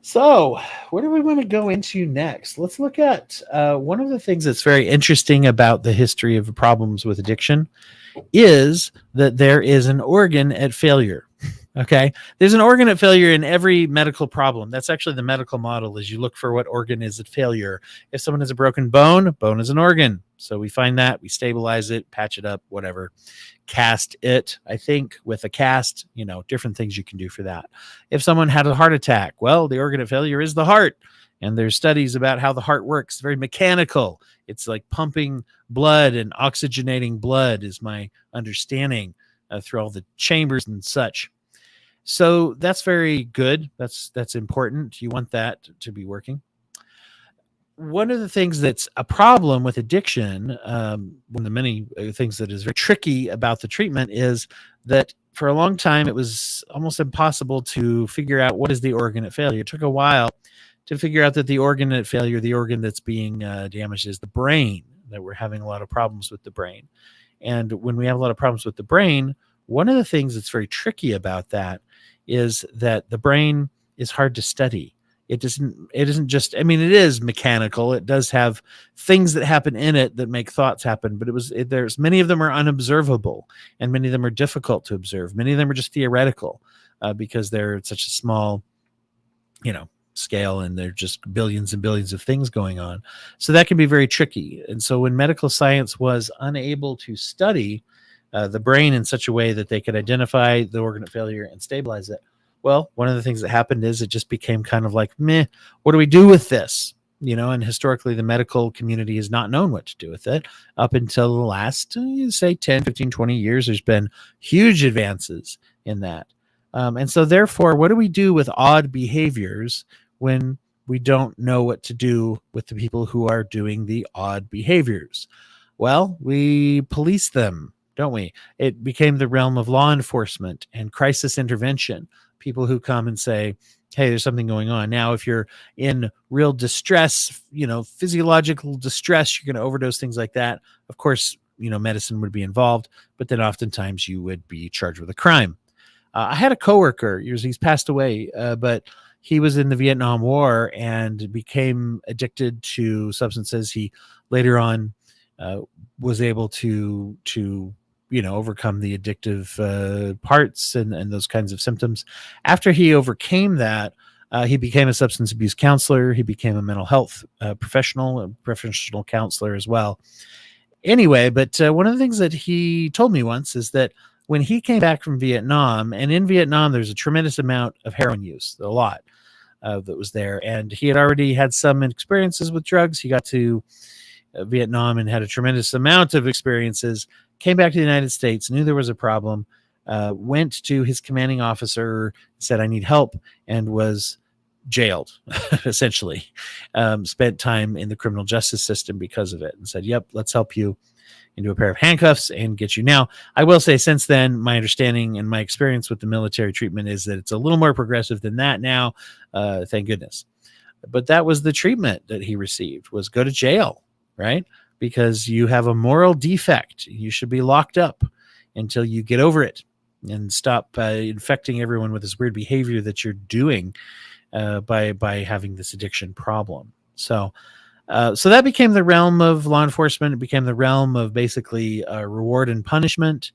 So where do we want to go into next? Let's look at one of the things that's very interesting about the history of problems with addiction is that there is an organ at failure. Okay. There's an organ at failure in every medical problem. That's actually the medical model, is you look for what organ is at failure. If someone has a broken bone is an organ. So we find that, we stabilize it, patch it up, whatever, cast it, I think, with a cast, different things you can do for that. If someone had a heart attack, well, the organ at failure is the heart. And there's studies about how the heart works. Very mechanical. It's like pumping blood and oxygenating blood is my understanding through all the chambers and such. So that's very good. That's important. You want that to be working. One of the things that's a problem with addiction, one of the many things that is very tricky about the treatment, is that for a long time it was almost impossible to figure out what is the organ at failure. It took a while to figure out that the organ at failure, the organ that's being damaged, is the brain, that we're having a lot of problems with the brain. And when we have a lot of problems with the brain, one of the things that's very tricky about that is that the brain is hard to study. It isn't just, it is mechanical. It does have things that happen in it that make thoughts happen, but there's many of them are unobservable, and many of them are difficult to observe. Many of them are just theoretical because they're at such a small, scale, and they're just billions and billions of things going on. So that can be very tricky. And so when medical science was unable to study the brain in such a way that they could identify the organ at failure and stabilize it, well, one of the things that happened is it just became kind of like, meh, what do we do with this? And historically the medical community has not known what to do with it up until the last, say 10, 15, 20 years. There's been huge advances in that. And so therefore, what do we do with odd behaviors when we don't know what to do with the people who are doing the odd behaviors? Well, we police them, don't we? It became the realm of law enforcement and crisis intervention. People who come and say, hey, there's something going on. Now, if you're in real distress, physiological distress, you're going to overdose, things like that. Of course, medicine would be involved, but then oftentimes you would be charged with a crime. I had a coworker, he's passed away, but he was in the Vietnam War and became addicted to substances. He later on was able to overcome the addictive parts and those kinds of symptoms. After he overcame that, he became a substance abuse counselor. He became a mental health professional counselor as well. Anyway, but one of the things that he told me once is that when he came back from Vietnam, and in Vietnam, there's a tremendous amount of heroin use, a lot that was there. And he had already had some experiences with drugs. He got to Vietnam and had a tremendous amount of experiences, came back to the United States, knew there was a problem, went to his commanding officer, said, I need help, and was jailed, essentially. Spent time in the criminal justice system because of it, and said, yep, let's help you into a pair of handcuffs and get you. Now, I will say since then, my understanding and my experience with the military treatment is that it's a little more progressive than that now, thank goodness. But that was the treatment that he received, was go to jail, right? Because you have a moral defect. You should be locked up until you get over it and stop infecting everyone with this weird behavior that you're doing by having this addiction problem. So that became the realm of law enforcement. It became the realm of basically reward and punishment,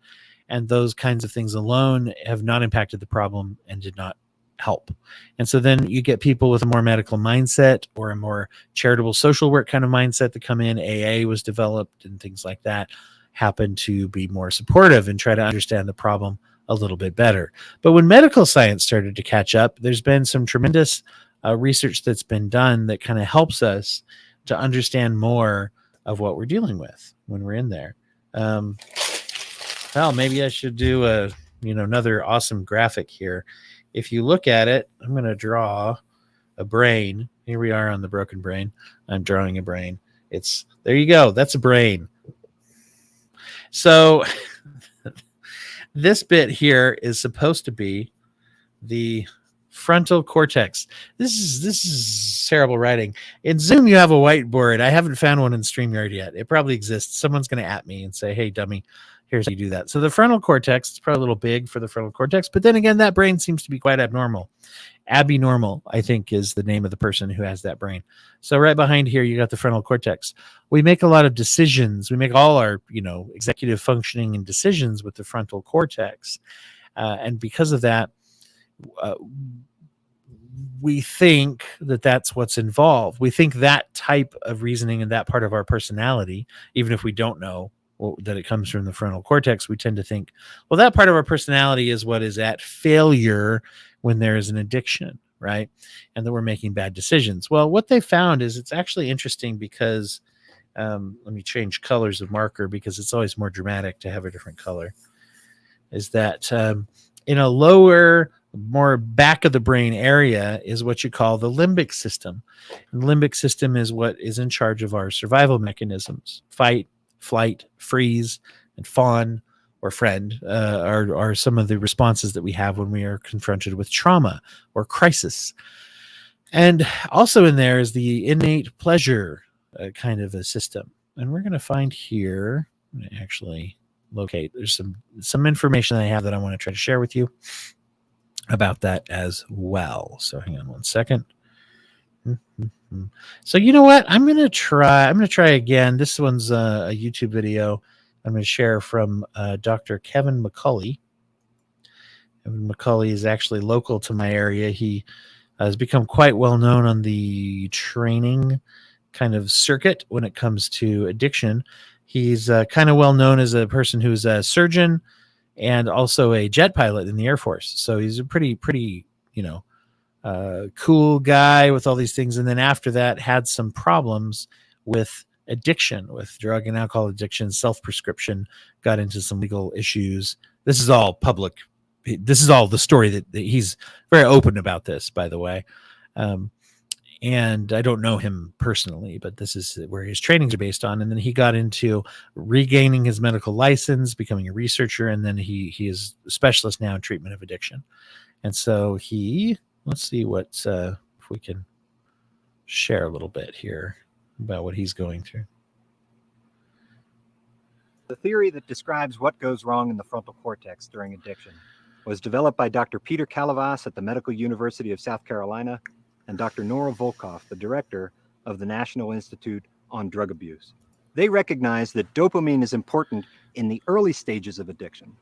and those kinds of things alone have not impacted the problem and did not help. And so then you get people with a more medical mindset or a more charitable social work kind of mindset that come in. AA was developed and things like that. happen to be more supportive and try to understand the problem a little bit better. But when medical science started to catch up, there's been some tremendous research that's been done that kind of helps us to understand more of what we're dealing with when we're in there. Well, maybe I should do another awesome graphic here. If you look at it, I'm going to draw a brain. Here we are on the broken brain. I'm drawing a brain. There you go. That's a brain. So this bit here is supposed to be the frontal cortex. This is terrible writing. In Zoom, you have a whiteboard. I haven't found one in StreamYard yet. It probably exists. Someone's going to at me and say, hey, dummy, here's how you do that. So the frontal cortex is probably a little big for the frontal cortex. But then again, that brain seems to be quite abnormal. Abnormal, I think, is the name of the person who has that brain. So right behind here, you got the frontal cortex. We make a lot of decisions. We make all our, executive functioning and decisions with the frontal cortex. And because of that, we think that that's what's involved. We think that type of reasoning and that part of our personality, even if we don't know that it comes from the frontal cortex, we tend to think, well, that part of our personality is what is at failure when there is an addiction, right? And that we're making bad decisions. Well, what they found is it's actually interesting because, let me change colors of marker because it's always more dramatic to have a different color, is that in a lower, more back of the brain area is what you call the limbic system. And the limbic system is what is in charge of our survival mechanisms. Fight, flight, freeze, and fawn or friend are some of the responses that we have when we are confronted with trauma or crisis. And also in there is the innate pleasure kind of a system. And we're going to find here, I'm going to actually locate, there's some information that I have that I want to try to share with you about that as well. So hang on one second. So you know what? I'm going to try again. This one's a YouTube video I'm going to share from Dr. Kevin McCulley. Kevin McCulley is actually local to my area. He has become quite well known on the training kind of circuit when it comes to addiction. He's kind of well known as a person who's a surgeon and also a jet pilot in the Air Force. So he's a pretty, cool guy with all these things. And then after that had some problems with addiction, with drug and alcohol addiction, self-prescription, got into some legal issues. This is all public. This is all the story that he's very open about this, by the way. And I don't know him personally, but this is where his trainings are based on. And then he got into regaining his medical license, becoming a researcher, and then he is a specialist now in treatment of addiction. And so let's see what if we can share a little bit here about what he's going through. The theory that describes what goes wrong in the frontal cortex during addiction was developed by Dr. Peter Kalavas at the Medical University of South Carolina and Dr. Nora Volkoff, the director of the National Institute on Drug Abuse. They recognize that dopamine is important in the early stages of addiction.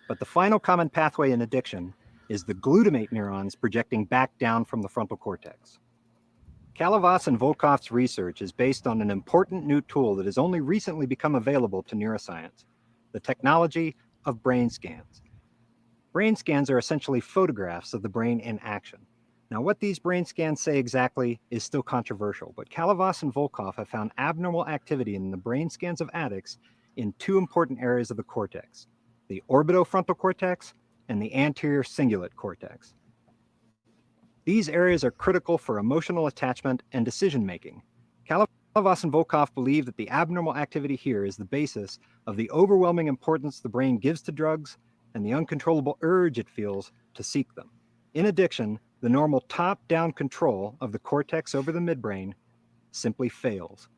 But the final common pathway in addiction is the glutamate neurons projecting back down from the frontal cortex. Kalavas and Volkoff's research is based on an important new tool that has only recently become available to neuroscience, the technology of brain scans. Brain scans are essentially photographs of the brain in action. Now, what these brain scans say exactly is still controversial, but Kalavas and Volkoff have found abnormal activity in the brain scans of addicts in two important areas of the cortex, the orbitofrontal cortex and the anterior cingulate cortex. These areas are critical for emotional attachment and decision-making. Kalavas and Volkoff believe that the abnormal activity here is the basis of the overwhelming importance the brain gives to drugs and the uncontrollable urge it feels to seek them. In addiction, the normal top-down control of the cortex over the midbrain simply fails.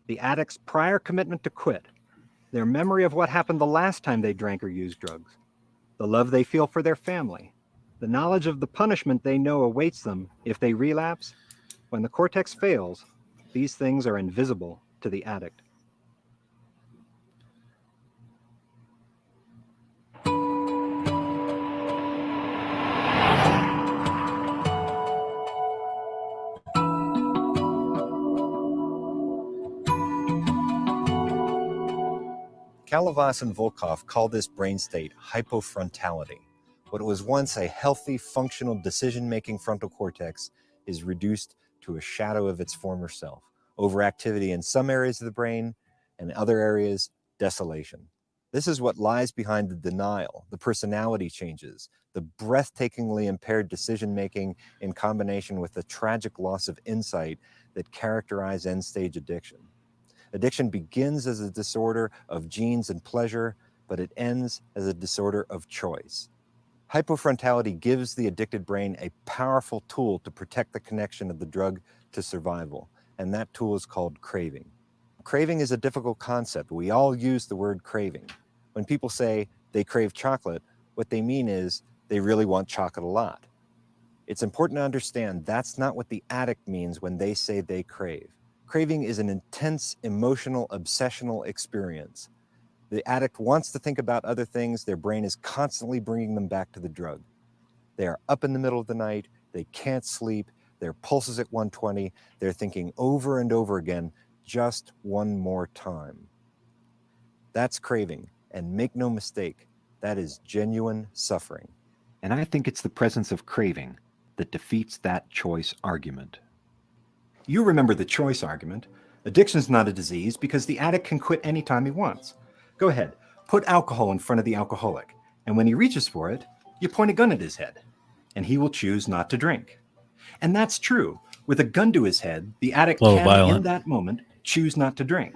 The addict's prior commitment to quit, their memory of what happened the last time they drank or used drugs, the love they feel for their family, the knowledge of the punishment they know awaits them if they relapse, when the cortex fails, these things are invisible to the addict. Kalavas and Volkov call this brain state hypofrontality. What was once a healthy, functional decision-making frontal cortex is reduced to a shadow of its former self. Overactivity in some areas of the brain, and other areas, desolation. This is what lies behind the denial, the personality changes, the breathtakingly impaired decision-making in combination with the tragic loss of insight that characterize end-stage addiction. Addiction begins as a disorder of genes and pleasure, but it ends as a disorder of choice. Hypofrontality gives the addicted brain a powerful tool to protect the connection of the drug to survival, and that tool is called craving. Craving is a difficult concept. We all use the word craving. When people say they crave chocolate, what they mean is they really want chocolate a lot. It's important to understand that's not what the addict means when they say they crave. Craving is an intense, emotional, obsessional experience. The addict wants to think about other things. Their brain is constantly bringing them back to the drug. They are up in the middle of the night. They can't sleep. Their pulse is at 120. They're thinking over and over again, just one more time. That's craving. And make no mistake, that is genuine suffering. And I think it's the presence of craving that defeats that choice argument. You remember the choice argument. Addiction's not a disease because the addict can quit anytime he wants. Go ahead, put alcohol in front of the alcoholic, and when he reaches for it, you point a gun at his head, and he will choose not to drink. And that's true. With a gun to his head, the addict can, in that moment, choose not to drink.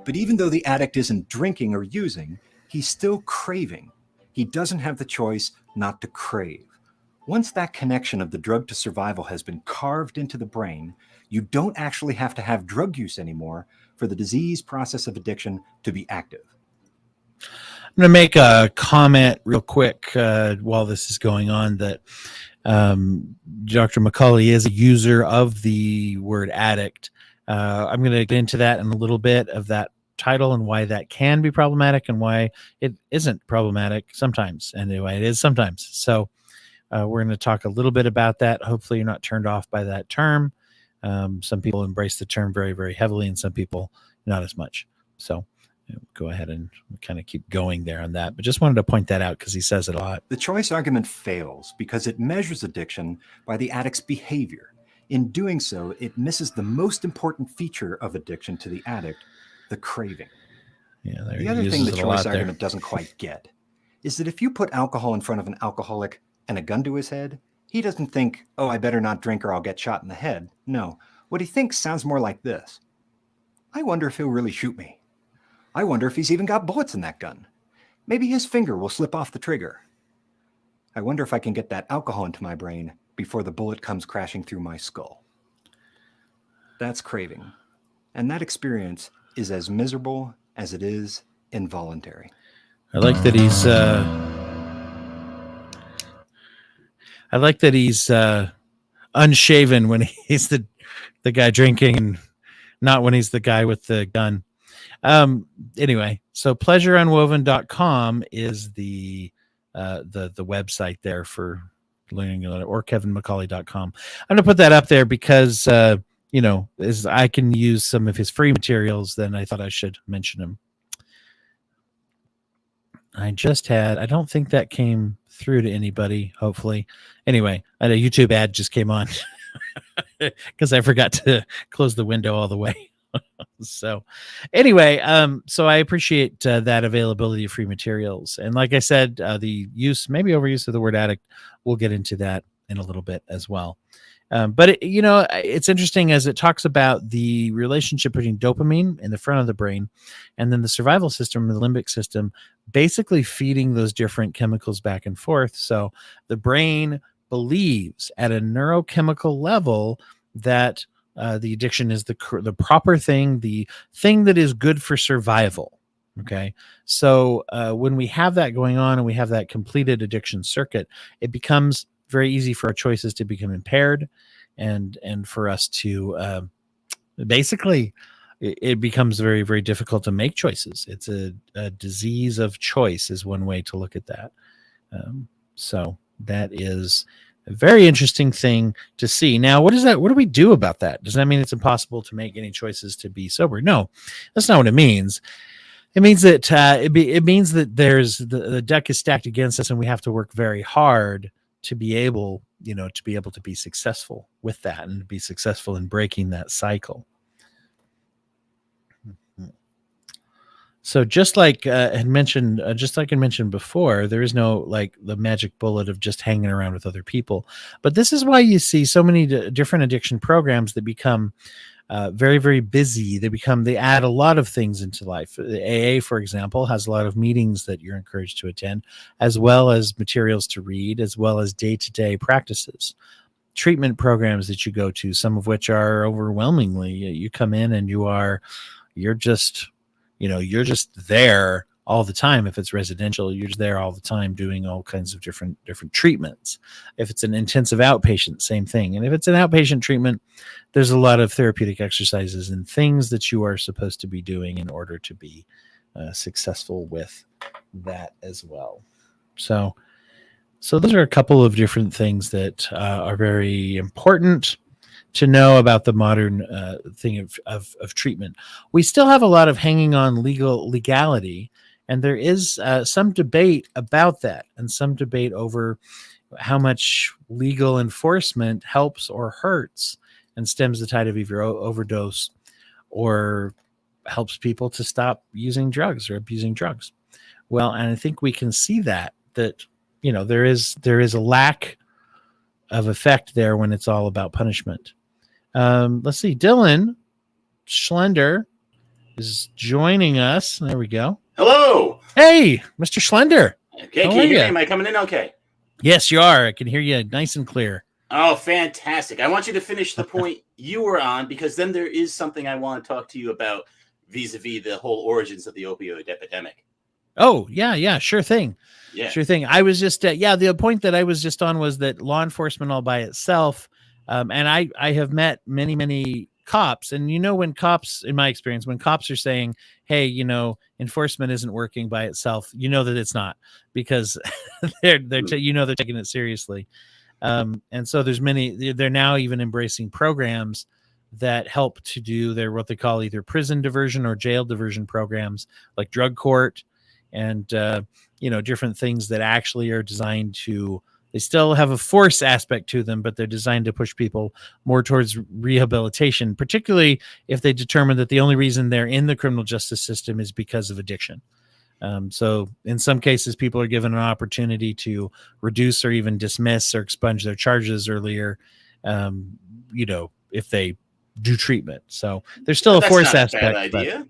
But even though the addict isn't drinking or using, he's still craving. He doesn't have the choice not to crave. Once that connection of the drug to survival has been carved into the brain, you don't actually have to have drug use anymore for the disease process of addiction to be active. I'm going to make a comment real quick while this is going on that Dr. McCauley is a user of the word addict. I'm going to get into that in a little bit of that title and why that can be problematic and why it isn't problematic sometimes. Anyway, it is sometimes. So we're going to talk a little bit about that. Hopefully you're not turned off by that term. Some people embrace the term very, very heavily, and some people not as much. So go ahead and kind of keep going there on that. But just wanted to point that out because he says it a lot. The choice argument fails because it measures addiction by the addict's behavior. In doing so, it misses the most important feature of addiction to the addict, the craving. Yeah, the other thing the choice argument doesn't quite get is that if you put alcohol in front of an alcoholic and a gun to his head, he doesn't think, oh, I better not drink or I'll get shot in the head. No, what he thinks sounds more like this. I wonder if he'll really shoot me. I wonder if he's even got bullets in that gun. Maybe his finger will slip off the trigger. I wonder if I can get that alcohol into my brain before the bullet comes crashing through my skull. That's craving. And that experience is as miserable as it is involuntary. I like that he's unshaven when he's the guy drinking and not when he's the guy with the gun. Anyway, so pleasureunwoven.com is the website there for learning, or kevinmccauley.com. I'm gonna put that up there because as I can use some of his free materials, then I thought I should mention him. I don't think that came through to anybody, hopefully. Anyway, a YouTube ad just came on because I forgot to close the window all the way. So anyway, so I appreciate that availability of free materials. And like I said, the maybe overuse of the word addict, we'll get into that in a little bit as well. But it's interesting as it talks about the relationship between dopamine in the front of the brain and then the survival system, the limbic system, basically feeding those different chemicals back and forth. So the brain believes at a neurochemical level that the addiction is the proper thing, the thing that is good for survival. Okay. So when we have that going on and we have that completed addiction circuit, it becomes very easy for our choices to become impaired and for us to basically it becomes very, very difficult to make choices. It's a disease of choice is one way to look at that. So that is A very interesting thing to see. Now, what is that? What do we do about that? Does that mean it's impossible to make any choices to be sober? No, that's not what it means. It means that it means that there's the deck is stacked against us, and we have to work very hard to be able, to be successful with that and be successful in breaking that cycle. So just like I mentioned before, there is no like the magic bullet of just hanging around with other people. But this is why you see so many different addiction programs that become very, very busy. They add a lot of things into life. AA, for example, has a lot of meetings that you're encouraged to attend, as well as materials to read, as well as day-to-day practices. Treatment programs that you go to, some of which are overwhelmingly, you come in and you're just there all the time. If it's residential, you're just there all the time doing all kinds of different treatments. If it's an intensive outpatient, same thing. And if it's an outpatient treatment, there's a lot of therapeutic exercises and things that you are supposed to be doing in order to be successful with that as well. So those are a couple of different things that are very important to know about the modern thing of treatment. We still have a lot of hanging on legality, and there is some debate about that, and some debate over how much legal enforcement helps or hurts and stems the tide of either overdose or helps people to stop using drugs or abusing drugs. Well, and I think we can see that there is a lack of effect there when it's all about punishment. Let's see. Dylan Schlender is joining us. There we go. Hello. Hey, Mr. Schlender. Okay, can you hear me? Am I coming in okay? Yes, you are. I can hear you nice and clear. Oh, fantastic. I want you to finish the point you were on, because then there is something I want to talk to you about vis-a-vis the whole origins of the opioid epidemic. Oh, yeah, sure thing. Yeah. Sure thing. I was just, the point that I was just on was that law enforcement all by itself, and I have met many, many cops, and when cops, in my experience, when cops are saying, hey, enforcement isn't working by itself, that it's not, because they're taking it seriously. And so they're now even embracing programs that help to do what they call either prison diversion or jail diversion programs, like drug court and, different things that actually are designed to, they still have a force aspect to them, but they're designed to push people more towards rehabilitation, particularly if they determine that the only reason they're in the criminal justice system is because of addiction. So in some cases, people are given an opportunity to reduce or even dismiss or expunge their charges earlier, if they do treatment. So there's still a force aspect. Bad idea.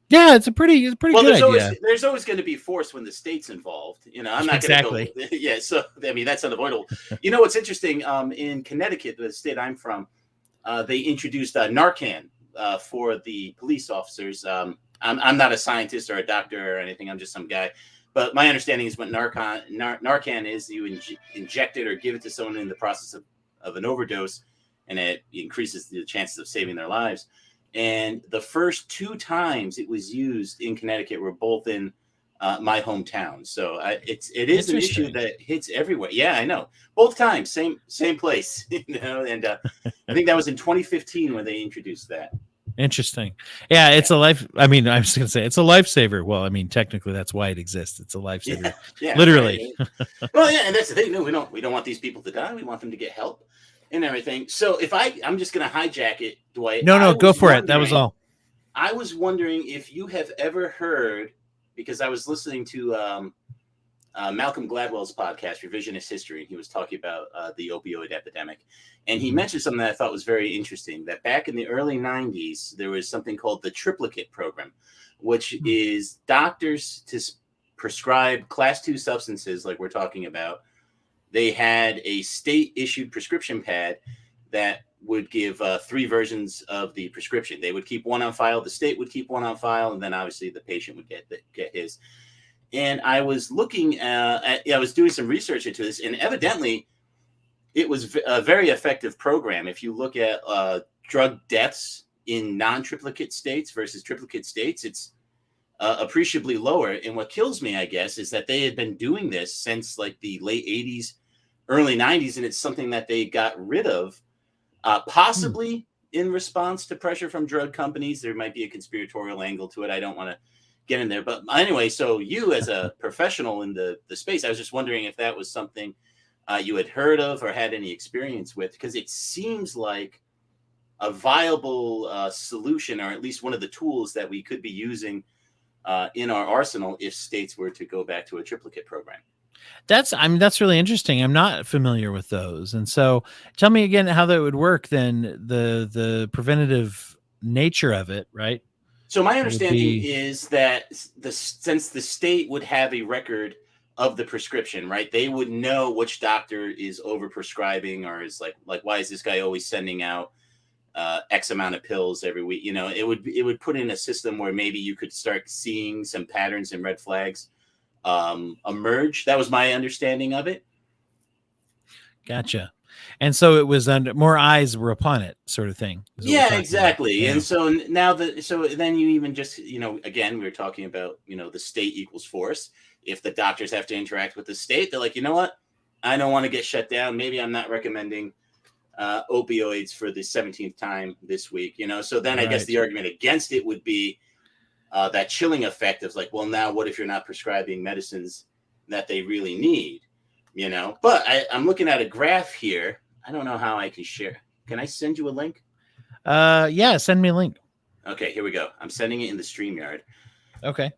Yeah, it's a pretty good idea. There's always going to be force when the state's involved. I'm not exactly. going to go. Yeah, so that's unavoidable. What's interesting? In Connecticut, the state I'm from, they introduced Narcan for the police officers. I'm not a scientist or a doctor or anything. I'm just some guy. But my understanding is what Narcan is, you inject it or give it to someone in the process of an overdose, and it increases the chances of saving their lives. And the first 2 times it was used in Connecticut were both in my hometown. So it is an issue that hits everywhere. Yeah, I know. Both times, same place. And I think that was in 2015 when they introduced that. Interesting. Yeah, it's a life. I mean, I was going to say it's a lifesaver. Well, I mean, technically, that's why it exists. It's a lifesaver, literally. Right. Well, yeah, and that's the thing. No, we don't want these people to die. We want them to get help and everything. So if I'm just going to hijack it, Dwight. No, go for it. That was all. I was wondering if you have ever heard, because I was listening to Malcolm Gladwell's podcast, Revisionist History, and he was talking about the opioid epidemic. And he mentioned something that I thought was very interesting, that back in the early 90s, there was something called the triplicate program, which is doctors to prescribe class 2 substances like we're talking about. They had a state-issued prescription pad that would give 3 versions of the prescription. They would keep one on file, the state would keep one on file, and then obviously the patient would get his. And I was looking I was doing some research into this, and evidently it was a very effective program. If you look at drug deaths in non-triplicate states versus triplicate states, it's appreciably lower. And what kills me, I guess, is that they had been doing this since like the late 80s, early 90s, and it's something that they got rid of, possibly in response to pressure from drug companies. There might be a conspiratorial angle to it. I don't want to get in there. But anyway, so you as a professional in the space, I was just wondering if that was something you had heard of or had any experience with, because it seems like a viable solution, or at least one of the tools that we could be using in our arsenal if states were to go back to a triplicate program. That's really interesting. I'm not familiar with those. And so tell me again how that would work then, the preventative nature of it, right? So my understanding is that since the state would have a record of the prescription, right, they would know which doctor is overprescribing, or is like why is this guy always sending out X amount of pills every week? You know, it would put in a system where maybe you could start seeing some patterns and red flags emerge. That was my understanding of it. Gotcha. And so it was under more eyes were upon it, sort of thing. Yeah, exactly. Yeah. And so now then you even just, you know, again, we were talking about, you know, the state equals force. If the doctors have to interact with the state, they're like, you know what? I don't want to get shut down. Maybe I'm not recommending opioids for the 17th time this week, you know? So then I guess the argument against it would be that chilling effect of like, well, now what if you're not prescribing medicines that they really need, you know? But I'm looking at a graph here. I don't know how I can share. Can I send you a link? Yeah, send me a link. Okay, here we go. I'm sending it in the StreamYard. Okay.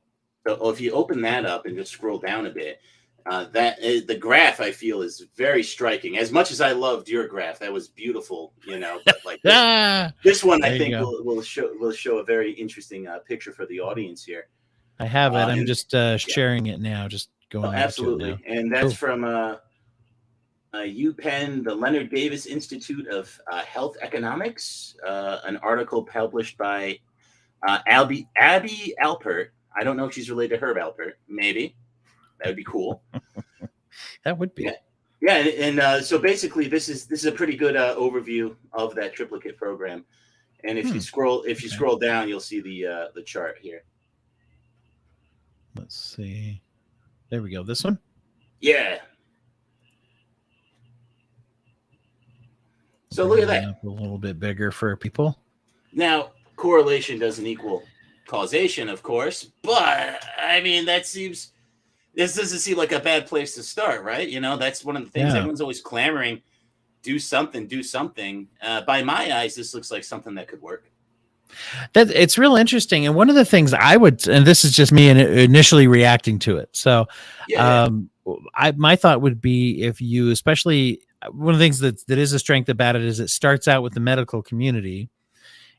So if you open that up and just scroll down a bit, the graph I feel is very striking. As much as I loved your graph, that was beautiful, you know. But like this one, I think will show a very interesting picture for the audience here. I have it. I'm just sharing it now. Just going. Absolutely, and that's from UPenn, the Leonard Davis Institute of Health Economics, an article published by Abby Alpert. I don't know if she's related to Herb Alpert. Maybe. That would be cool. That would be. Yeah. And so basically, this is a pretty good overview of that triplicate program. And if you scroll down, you'll see the chart here. Let's see. There we go. This one. Yeah. So look at that. A little bit bigger for people. Now, correlation doesn't equal causation, of course, but I mean this doesn't seem like a bad place to start, right? You know, that's one of the things everyone's always clamoring, do something. By my eyes, this looks like something that could work. It's real interesting. And one of the things I would, and this is just me initially reacting to it. So my thought would be, if you, especially one of the things that is a strength about it is it starts out with the medical community.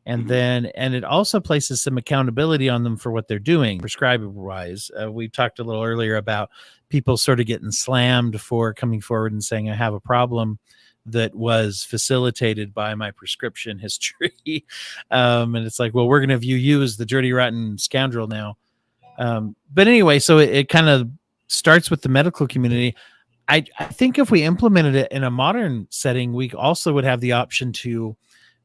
And then, and it also places some accountability on them for what they're doing, prescriber wise. We talked a little earlier about people sort of getting slammed for coming forward and saying, I have a problem that was facilitated by my prescription history. And it's like, well, we're going to view you as the dirty, rotten scoundrel now. But anyway, so it kind of starts with the medical community. I think if we implemented it in a modern setting, we also would have the option to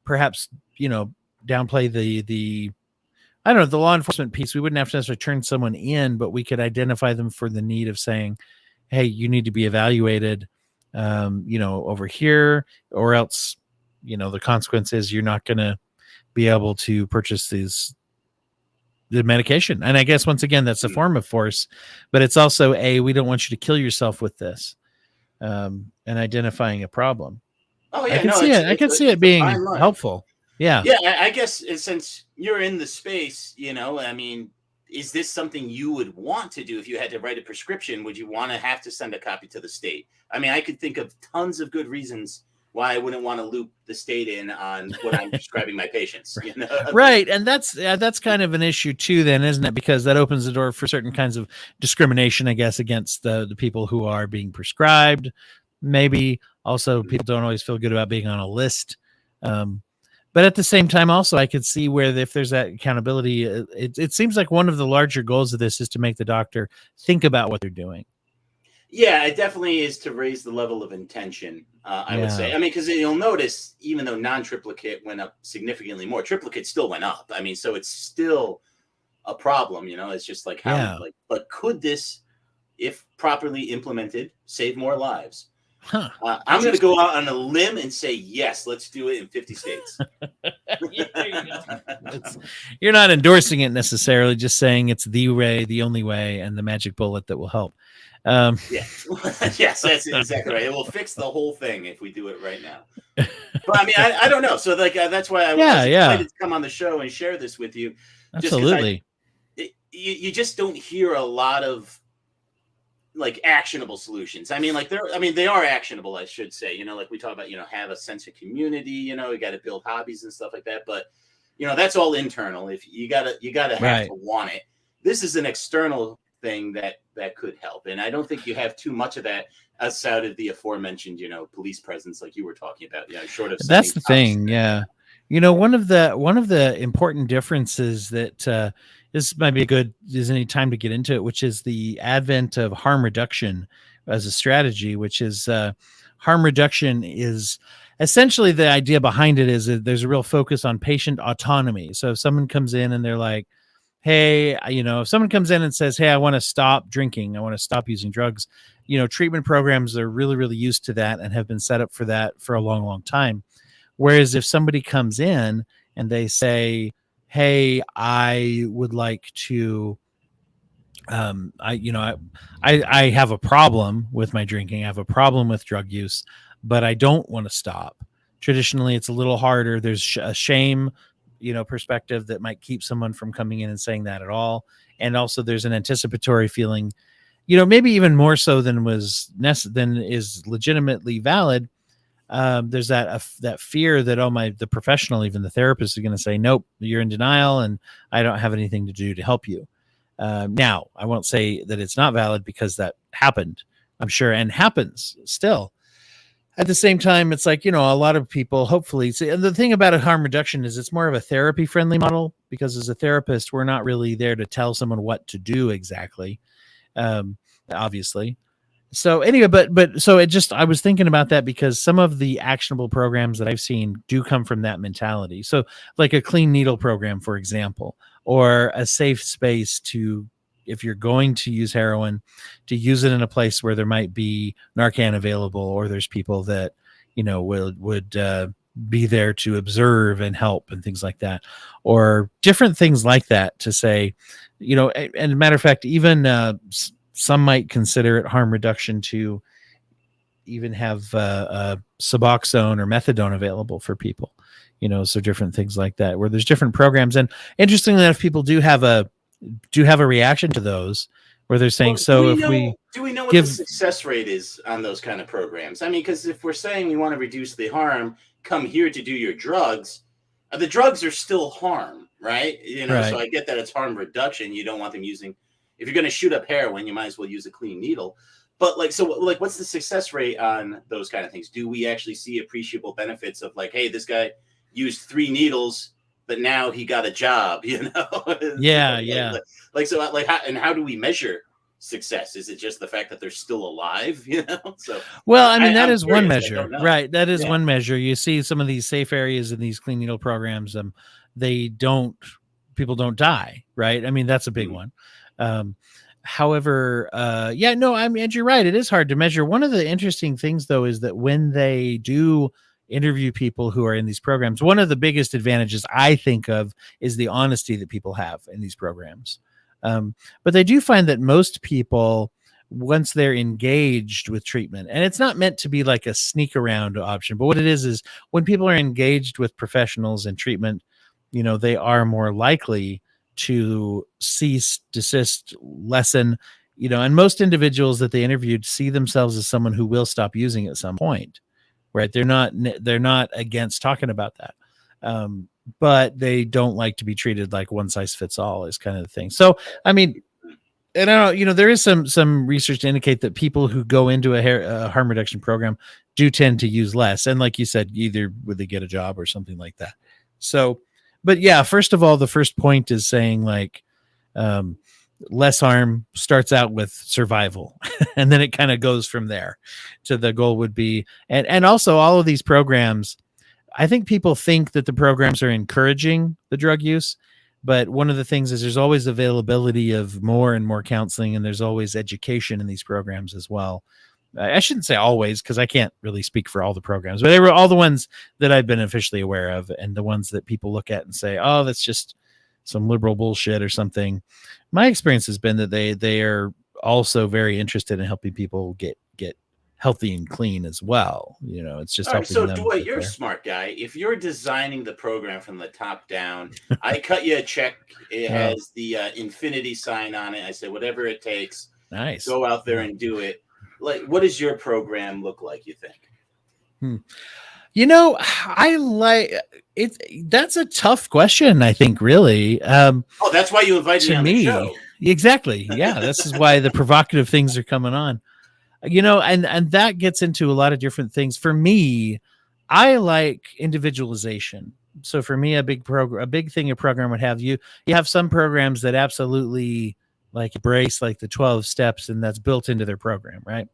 perhaps, you know, downplay the I don't know, the law enforcement piece. We wouldn't have to necessarily turn someone in, but we could identify them for the need of saying, hey, you need to be evaluated, you know, over here, or else, you know, the consequence is you're not going to be able to purchase the medication. And I guess once again, that's a form of force, but it's also we don't want you to kill yourself with this, and identifying a problem. Oh yeah, I can see it being helpful. Yeah. I guess since you're in the space, you know, I mean, is this something you would want to do if you had to write a prescription? Would you want to have to send a copy to the state? I mean, I could think of tons of good reasons why I wouldn't want to loop the state in on what I'm prescribing my patients. You know? Right. And that's kind of an issue too, then, isn't it? Because that opens the door for certain kinds of discrimination, I guess, against the people who are being prescribed. Maybe also people don't always feel good about being on a list. But at the same time, also, I could see where if there's that accountability, it seems like one of the larger goals of this is to make the doctor think about what they're doing. Yeah, it definitely is to raise the level of intention, I would say. I mean, because you'll notice, even though non-triplicate went up significantly more, triplicate still went up. I mean, so it's still a problem, you know? It's just like, how, but could this, if properly implemented, save more lives? Huh. I'm going to go out on a limb and say, yes, let's do it in 50 states. Yeah, there you go. You're not endorsing it necessarily, just saying it's the way, the only way, and the magic bullet that will help. Yeah. Yes, that's exactly right. It will fix the whole thing if we do it right now. But I mean, I don't know. So like that's why I was excited to come on the show and share this with you. Absolutely. You just don't hear a lot of like actionable solutions. I mean, they are actionable, I should say. You know, like we talk about, have a sense of community. You know, you got to build hobbies and stuff like that. But that's all internal. If you gotta have to want it. This is an external thing that could help, and I don't think you have too much of that outside of the aforementioned police presence like you were talking about. Short of that's the thing. Yeah, one of the important differences that this might be is any time to get into it, which is the advent of harm reduction as a strategy, which is harm reduction is essentially the idea behind it is that there's a real focus on patient autonomy. So if someone comes in and they're like, hey, if someone comes in and says, hey, I want to stop drinking, I want to stop using drugs, treatment programs are really, really used to that and have been set up for that for a long, long time. Whereas if somebody comes in and they say, hey, I would like to, I have a problem with my drinking. I have a problem with drug use, but I don't want to stop. Traditionally, it's a little harder. There's a shame perspective that might keep someone from coming in and saying that at all. And also there's an anticipatory feeling, maybe even more so than is legitimately valid. There's that fear that the professional, even the therapist, is going to say, nope, you're in denial and I don't have anything to do to help you. Now I won't say that it's not valid because that happened, I'm sure, and happens still. At the same time, it's like, a lot of people hopefully see, and the thing about a harm reduction is it's more of a therapy friendly model, because as a therapist, we're not really there to tell someone what to do exactly. Obviously. So anyway, but so I was thinking about that because some of the actionable programs that I've seen do come from that mentality. So like a clean needle program, for example, or a safe space to, if you're going to use heroin, to use it in a place where there might be Narcan available, or there's people that, would be there to observe and help and things like that, or different things like that to say, and as a matter of fact, even some might consider it harm reduction to even have Suboxone or methadone available for people, so different things like that, where there's different programs. And interestingly enough, people do have a reaction to those, where they're saying, do we know what the success rate is on those kind of programs? I mean, because if we're saying we want to reduce the harm, come here to do your drugs, the drugs are still harm, right? Right. So I get that it's harm reduction. You don't want them using, if you're going to shoot up heroin, you might as well use a clean needle. But what's the success rate on those kind of things? Do we actually see appreciable benefits of like, hey, this guy used 3 needles, but now he got a job, Yeah. How do we measure success? Is it just the fact that they're still alive, So, well, I mean, that is one measure, right? That is one measure. You see some of these safe areas in these clean needle programs, people don't die, right? I mean, that's a big one. However, I mean, you're right. It is hard to measure. One of the interesting things, though, is that when they do interview people who are in these programs, one of the biggest advantages I think of is the honesty that people have in these programs. But they do find that most people, once they're engaged with treatment, and it's not meant to be like a sneak around option, but what it is when people are engaged with professionals in treatment, they are more likely to cease, desist, lessen, and most individuals that they interviewed see themselves as someone who will stop using at some point, right? They're not against talking about that. But they don't like to be treated like one size fits all is kind of the thing. So, I mean, and I don't, there is some research to indicate that people who go into a harm reduction program do tend to use less. And like you said, either would they get a job or something like that. So, but yeah, first of all, the first point is saying like, less harm starts out with survival, and then it kind of goes from there to the goal would be, and also all of these programs, I think people think that the programs are encouraging the drug use, but one of the things is there's always availability of more and more counseling, and there's always education in these programs as well. I shouldn't say always, because I can't really speak for all the programs, but they were all the ones that I've been officially aware of, and the ones that people look at and say, oh, that's just some liberal bullshit or something. My experience has been that they are also very interested in helping people get healthy and clean as well. It's just all right. helping So, them. Dwight, you're a smart guy. If you're designing the program from the top down, I cut you a check. It has the infinity sign on it. I said, whatever it takes, nice. Go out there and do it. Like, what does your program look like, you think? I like it. That's a tough question, I think, really. That's why you invited me on the show. Exactly. Yeah. This is why the provocative things are coming on. And that gets into a lot of different things. For me, I like individualization. So for me, a big thing a program would have, you have some programs that absolutely like embrace like the 12 steps, and that's built into their program, right?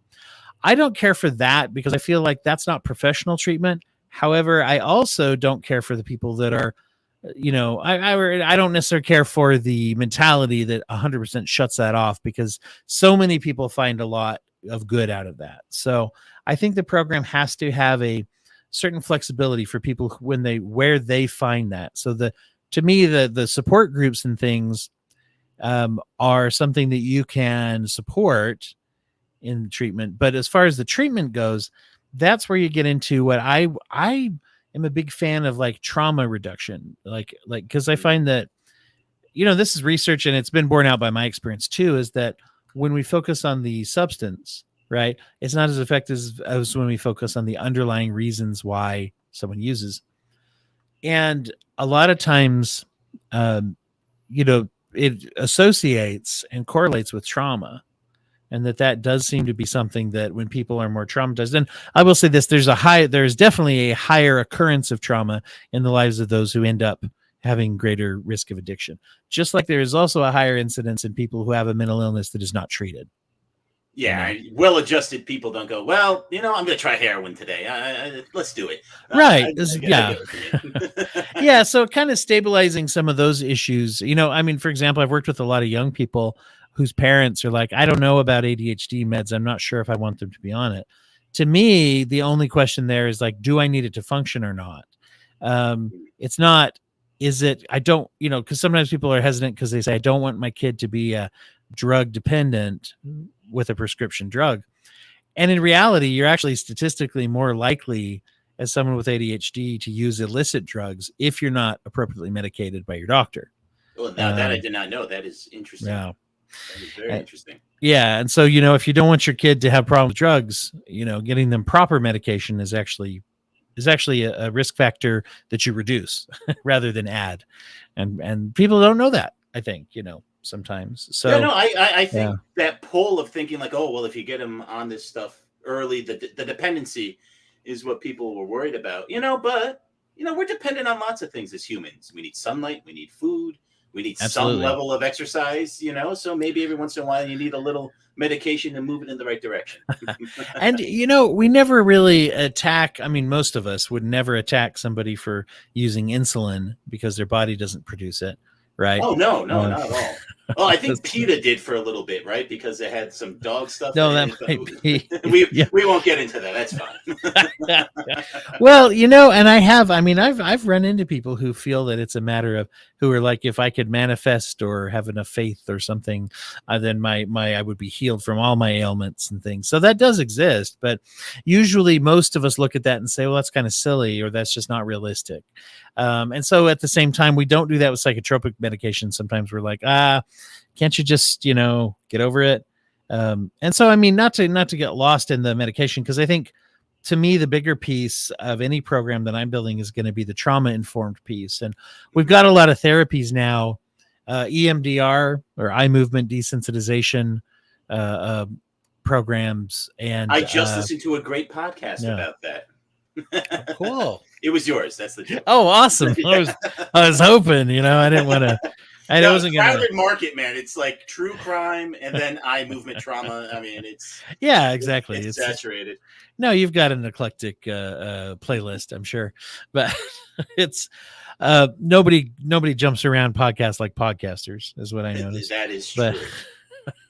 I don't care for that because I feel like that's not professional treatment. However, I also don't care for the people that are, I don't necessarily care for the mentality that 100% shuts that off, because so many people find a lot of good out of that. So I think the program has to have a certain flexibility for people where they find that. So to me, the support groups and things are something that you can support in treatment. But as far as the treatment goes, that's where you get into what I am a big fan of, like trauma reduction, like because I find that, this is research and it's been borne out by my experience too, is that when we focus on the substance, right, it's not as effective as when we focus on the underlying reasons why someone uses. And a lot of times, it associates and correlates with trauma. And that does seem to be something that when people are more traumatized, and I will say this, there's definitely a higher occurrence of trauma in the lives of those who end up having greater risk of addiction. Just like there is also a higher incidence in people who have a mental illness that is not treated. Yeah, well-adjusted people don't go, well, I'm going to try heroin today. Let's do it. Right. Yeah, so kind of stabilizing some of those issues. For example, I've worked with a lot of young people whose parents are like, I don't know about ADHD meds. I'm not sure if I want them to be on it. To me, the only question there is like, do I need it to function or not? It's not, is it, I don't, because sometimes people are hesitant because they say, I don't want my kid to be a drug dependent with a prescription drug. And in reality, you're actually statistically more likely as someone with ADHD to use illicit drugs if you're not appropriately medicated by your doctor. Well, now that I did not know. That is interesting. Yeah. That is very interesting. Yeah. And so, if you don't want your kid to have problems with drugs, getting them proper medication is actually a risk factor that you reduce rather than add. And people don't know that, I think, sometimes. So I think that pull of thinking like, oh, well, if you get them on this stuff early, the dependency is what people were worried about, but we're dependent on lots of things as humans. We need sunlight, we need food, we need some level of exercise, so maybe every once in a while you need a little medication to move it in the right direction. And, we never really attack. I mean, most of us would never attack somebody for using insulin because their body doesn't produce it. Right. Oh, no, not at all. Well, I think PETA did for a little bit, right? Because they had some dog stuff. No, that might be. We won't get into that. That's fine. Well, and I've run into people who feel that it's a matter of, who are like, if I could manifest or have enough faith or something, then I would be healed from all my ailments and things. So that does exist, but usually most of us look at that and say, well, that's kind of silly, or that's just not realistic. And so at the same time, we don't do that with psychotropic medication. Sometimes we're like, can't you just, get over it? And so, not to get lost in the medication, because I think, to me, the bigger piece of any program that I'm building is going to be the trauma-informed piece. And we've got a lot of therapies now, EMDR or eye movement desensitization programs. And I just listened to a great podcast about that. Cool. It was yours. That's the joke. Oh, awesome. I was hoping, I didn't want to. I wasn't going to. Crowded market, man. It's like true crime and then eye movement trauma. It's exactly. It's saturated. No, you've got an eclectic playlist, I'm sure, but it's nobody jumps around podcasts like podcasters, is what I noticed. That is true.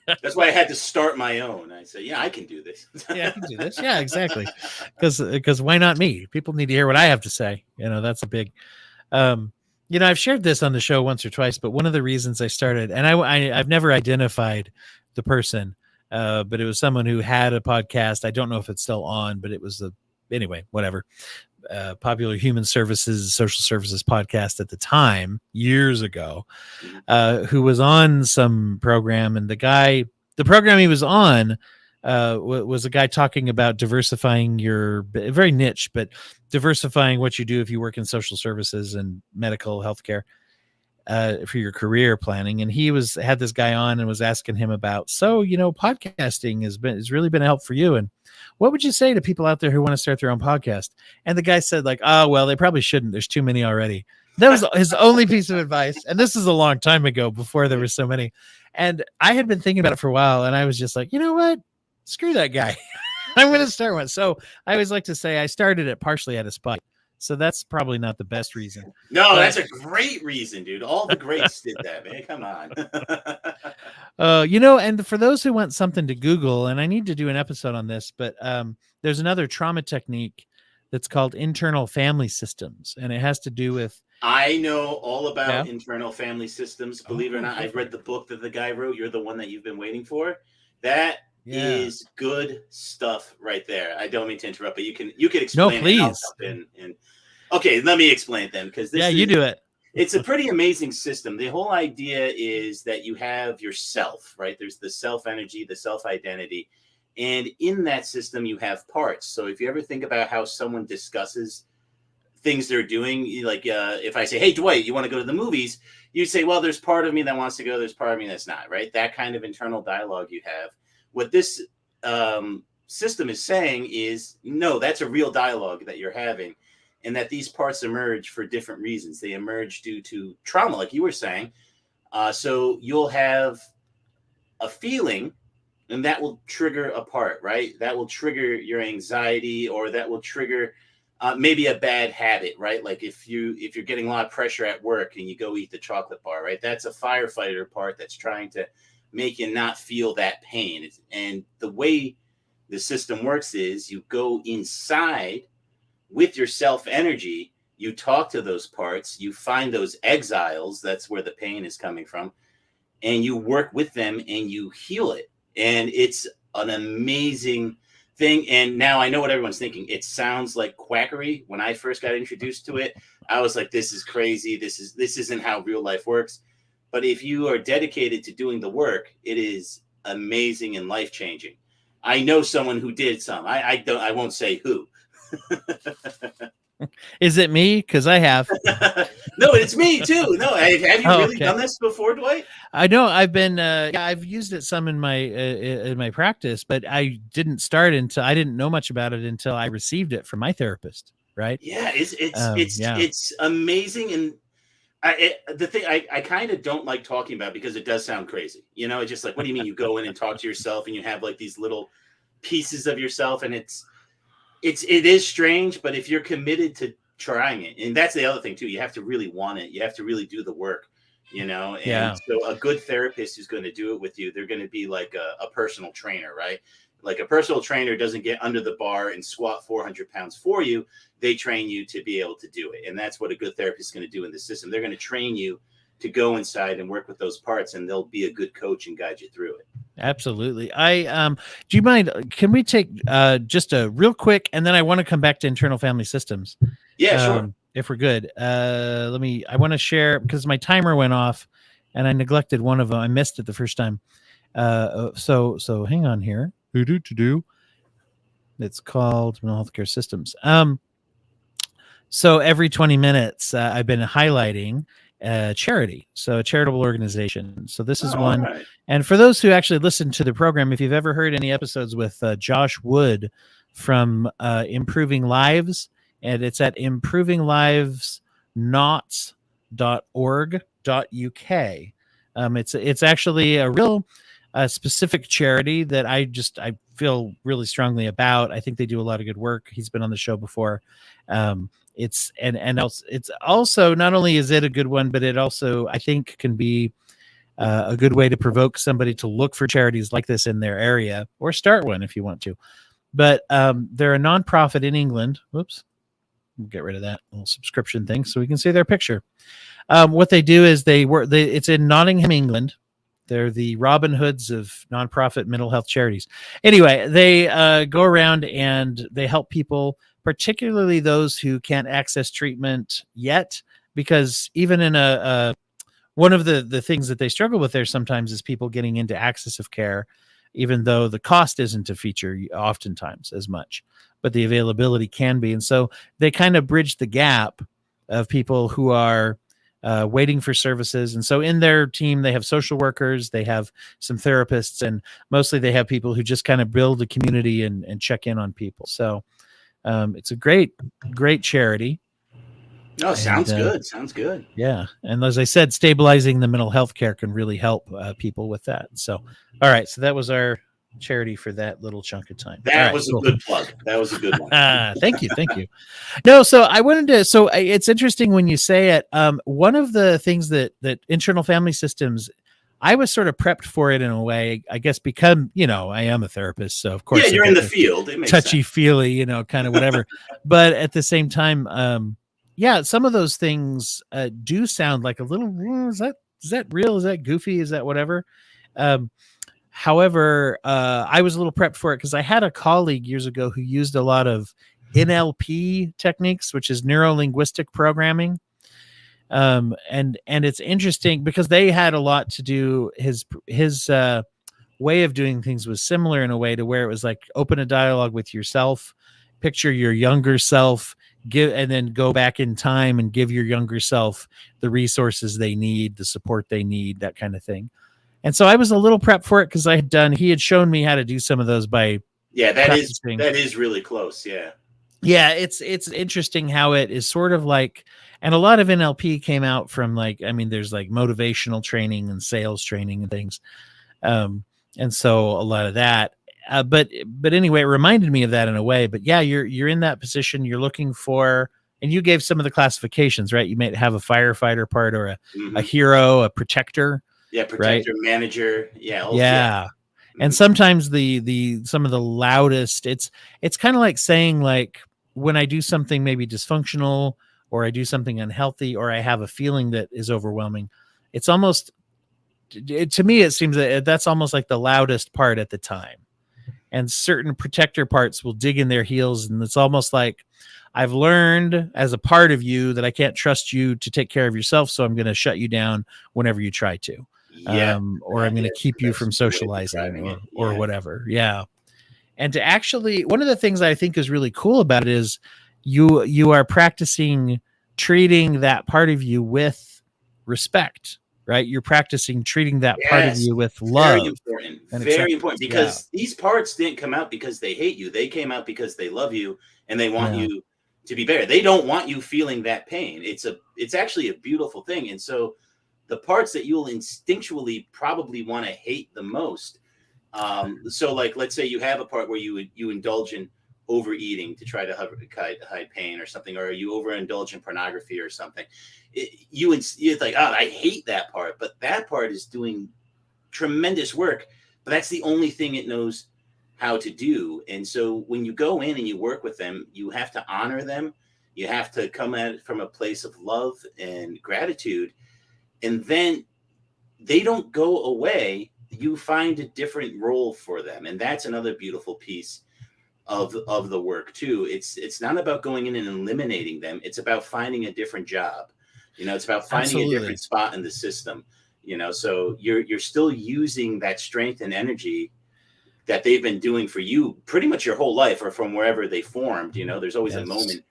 That's why I had to start my own. I said, yeah, I can do this. Yeah, I can do this. Yeah, exactly. Because why not me? People need to hear what I have to say. That's a big. I've shared this on the show once or twice, but one of the reasons I started, and I've never identified the person, but it was someone who had a podcast. I don't know if it's still on, but it was anyway, whatever. Popular human services, social services podcast at the time, years ago, who was on some program, and the program he was on was a guy talking about diversifying your, very niche, but diversifying what you do if you work in social services and medical healthcare for your career planning. And he had this guy on and was asking him about, podcasting has really been a help for you. And what would you say to people out there who want to start their own podcast? And the guy said, like, oh, well, they probably shouldn't. There's too many already. That was his only piece of advice. And this is a long time ago, before there were so many. And I had been thinking about it for a while, and I was just like, you know what? Screw that guy. I'm going to start one. So I always like to say I started it partially out of spite. So that's probably not the best reason. No, that's a great reason, dude. All the greats did that, man. Come on. And for those who want something to Google, and I need to do an episode on this, but there's another trauma technique that's called internal family systems, and it has to do with. I know all about internal family systems. Believe it or not, I've read the book that the guy wrote. You're the one that you've been waiting for. That is good stuff right there. I don't mean to interrupt, but you can explain. No, please. Okay, let me explain it then, because you do it. It's a pretty amazing system. The whole idea is that you have yourself, right? There's the self energy, the self identity, and in that system you have parts. So if you ever think about how someone discusses things they're doing, like if I say, hey, Dwight, you want to go to the movies? You say, well, there's part of me that wants to go. There's part of me that's not, right? That kind of internal dialogue you have. What this system is saying is, no, that's a real dialogue that you're having, and that these parts emerge for different reasons. They emerge due to trauma, like you were saying. So you'll have a feeling, and that will trigger a part, right? That will trigger your anxiety, or that will trigger maybe a bad habit, right? Like if you're getting a lot of pressure at work and you go eat the chocolate bar, right? That's a firefighter part that's trying to make you not feel that pain. And the way the system works is you go inside with your self energy, you talk to those parts, you find those exiles, that's where the pain is coming from, and you work with them and you heal it. And it's an amazing thing. And now I know what everyone's thinking. It sounds like quackery. When I first got introduced to it, I was like, this is crazy. This isn't how real life works. But if you are dedicated to doing the work, it is amazing and life-changing. I know someone who did some. I won't say who. Is it me? Because I have. No, it's me too. No, have you really done this before, Dwight? I know. I've been. I've used it some in my practice, but I didn't start until I didn't know much about it until I received it from my therapist. Right? Yeah, it's amazing. And the thing I kind of don't like talking about, because it does sound crazy. It's just like, what do you mean you go in and talk to yourself and you have like these little pieces of yourself, and it is strange, but if you're committed to trying it, and that's the other thing too, you have to really want it. You have to really do the work, and so a good therapist who's going to do it with you, they're going to be like a personal trainer, right? Like a personal trainer doesn't get under the bar and squat 400 pounds for you. They train you to be able to do it. And that's what a good therapist is going to do in the system. They're going to train you to go inside and work with those parts, and they'll be a good coach and guide you through it. Absolutely. Do you mind, can we take just a real quick, and then I want to come back to internal family systems. Yeah, sure. If we're good. I want to share, because my timer went off and I neglected one of them. I missed it the first time. So hang on here. It's called mental health care systems. So every 20 minutes, I've been highlighting charity, so a charitable organization. So this is one. Right. And for those who actually listen to the program, if you've ever heard any episodes with Josh Wood from Improving Lives, and it's at improvinglivesnots.org.uk. It's actually a real specific charity that I feel really strongly about. I think they do a lot of good work. He's been on the show before. It's also not only is it a good one, but it also I think can be a good way to provoke somebody to look for charities like this in their area, or start one if you want to. But they're a nonprofit in England. Whoops. Get rid of that little subscription thing so we can see their picture. What they do is it's in Nottingham, England. They're the Robin Hoods of nonprofit mental health charities. Anyway, they go around and they help people, particularly those who can't access treatment yet, because even in one of the things that they struggle with there sometimes is people getting into access of care, even though the cost isn't a feature oftentimes as much, but the availability can be. And so they kind of bridge the gap of people who are waiting for services. And so in their team, they have social workers, they have some therapists, and mostly they have people who just kind of build a community and check in on people. So it's a great charity. No, sounds good. Sounds good. Yeah. And as I said, stabilizing the mental health care can really help people with that. So, all right. So that was our charity for that little chunk of time. That was a good plug. That was a good one. Thank you. No, so I wanted to, it's interesting when you say it. One of the things that internal family systems, I was sort of prepped for it in a way, I guess, because, I am a therapist. So of course, yeah, you're in the field. It makes touchy feely, kind of whatever. But at the same time, yeah, some of those things do sound like a little, is that real? Is that goofy? Is that whatever? However, I was a little prepped for it because I had a colleague years ago who used a lot of NLP techniques, which is neuro-linguistic programming. And it's interesting because they had a lot to do. His way of doing things was similar in a way to where it was like open a dialogue with yourself, picture your younger self, and then go back in time and give your younger self the resources they need, the support they need, that kind of thing. And so I was a little prepped for it because he had shown me how to do some of those by that is really close. Yeah. Yeah. It's interesting how it is sort of like, and a lot of NLP came out from there's like motivational training and sales training and things. And so a lot of that, but anyway, it reminded me of that in a way. But yeah, you're in that position. You're looking for, and you gave some of the classifications, right? You might have a firefighter part or a hero, a protector. Yeah, protector, right? Manager. Yeah. Yeah. And sometimes some of the loudest, it's kind of like saying like when I do something maybe dysfunctional or I do something unhealthy or I have a feeling that is overwhelming, it's almost, to me, it seems that that's almost like the loudest part at the time. And certain protector parts will dig in their heels. And it's almost like I've learned as a part of you that I can't trust you to take care of yourself. So I'm going to shut you down whenever you try to. Yeah. Or I'm going to keep you from socializing or whatever. Yeah. And to actually, one of the things I think is really cool about it is you are practicing treating that part of you with respect. Right, you're practicing treating that part of you with love. Very important, because these parts didn't come out because they hate you. They came out because they love you and they want you to be better. They don't want you feeling that pain. It's actually a beautiful thing. And so the parts that you'll instinctually probably want to hate the most. So like, let's say you have a part where you indulge in overeating to try to hide pain or something, or you overindulge in pornography or something. It's like, I hate that part, but that part is doing tremendous work, but that's the only thing it knows how to do. And so when you go in and you work with them, you have to honor them. You have to come at it from a place of love and gratitude. And then they don't go away. You find a different role for them. And that's another beautiful piece of the work too. It's not about going in and eliminating them. It's about finding a different job. It's about finding a different spot in the system. So you're still using that strength and energy that they've been doing for you pretty much your whole life, or from wherever they formed. There's always a moment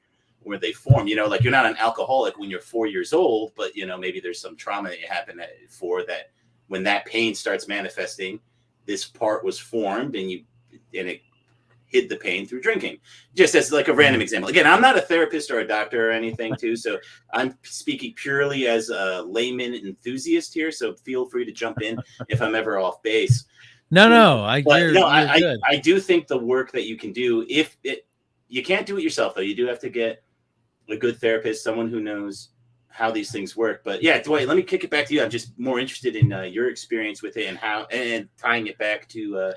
where they form. Like you're not an alcoholic when you're 4 years old, but maybe there's some trauma that happened for that. When that pain starts manifesting, this part was formed, and it hid the pain through drinking. Just as like a random example. Again, I'm not a therapist or a doctor or anything too, so I'm speaking purely as a layman enthusiast here. So feel free to jump in if I'm ever off base. I do think the work that you can do, you can't do it yourself though. You do have to get a good therapist, someone who knows how these things work. But yeah, Dwight, let me kick it back to you. I'm just more interested in your experience with it and how, and tying it back to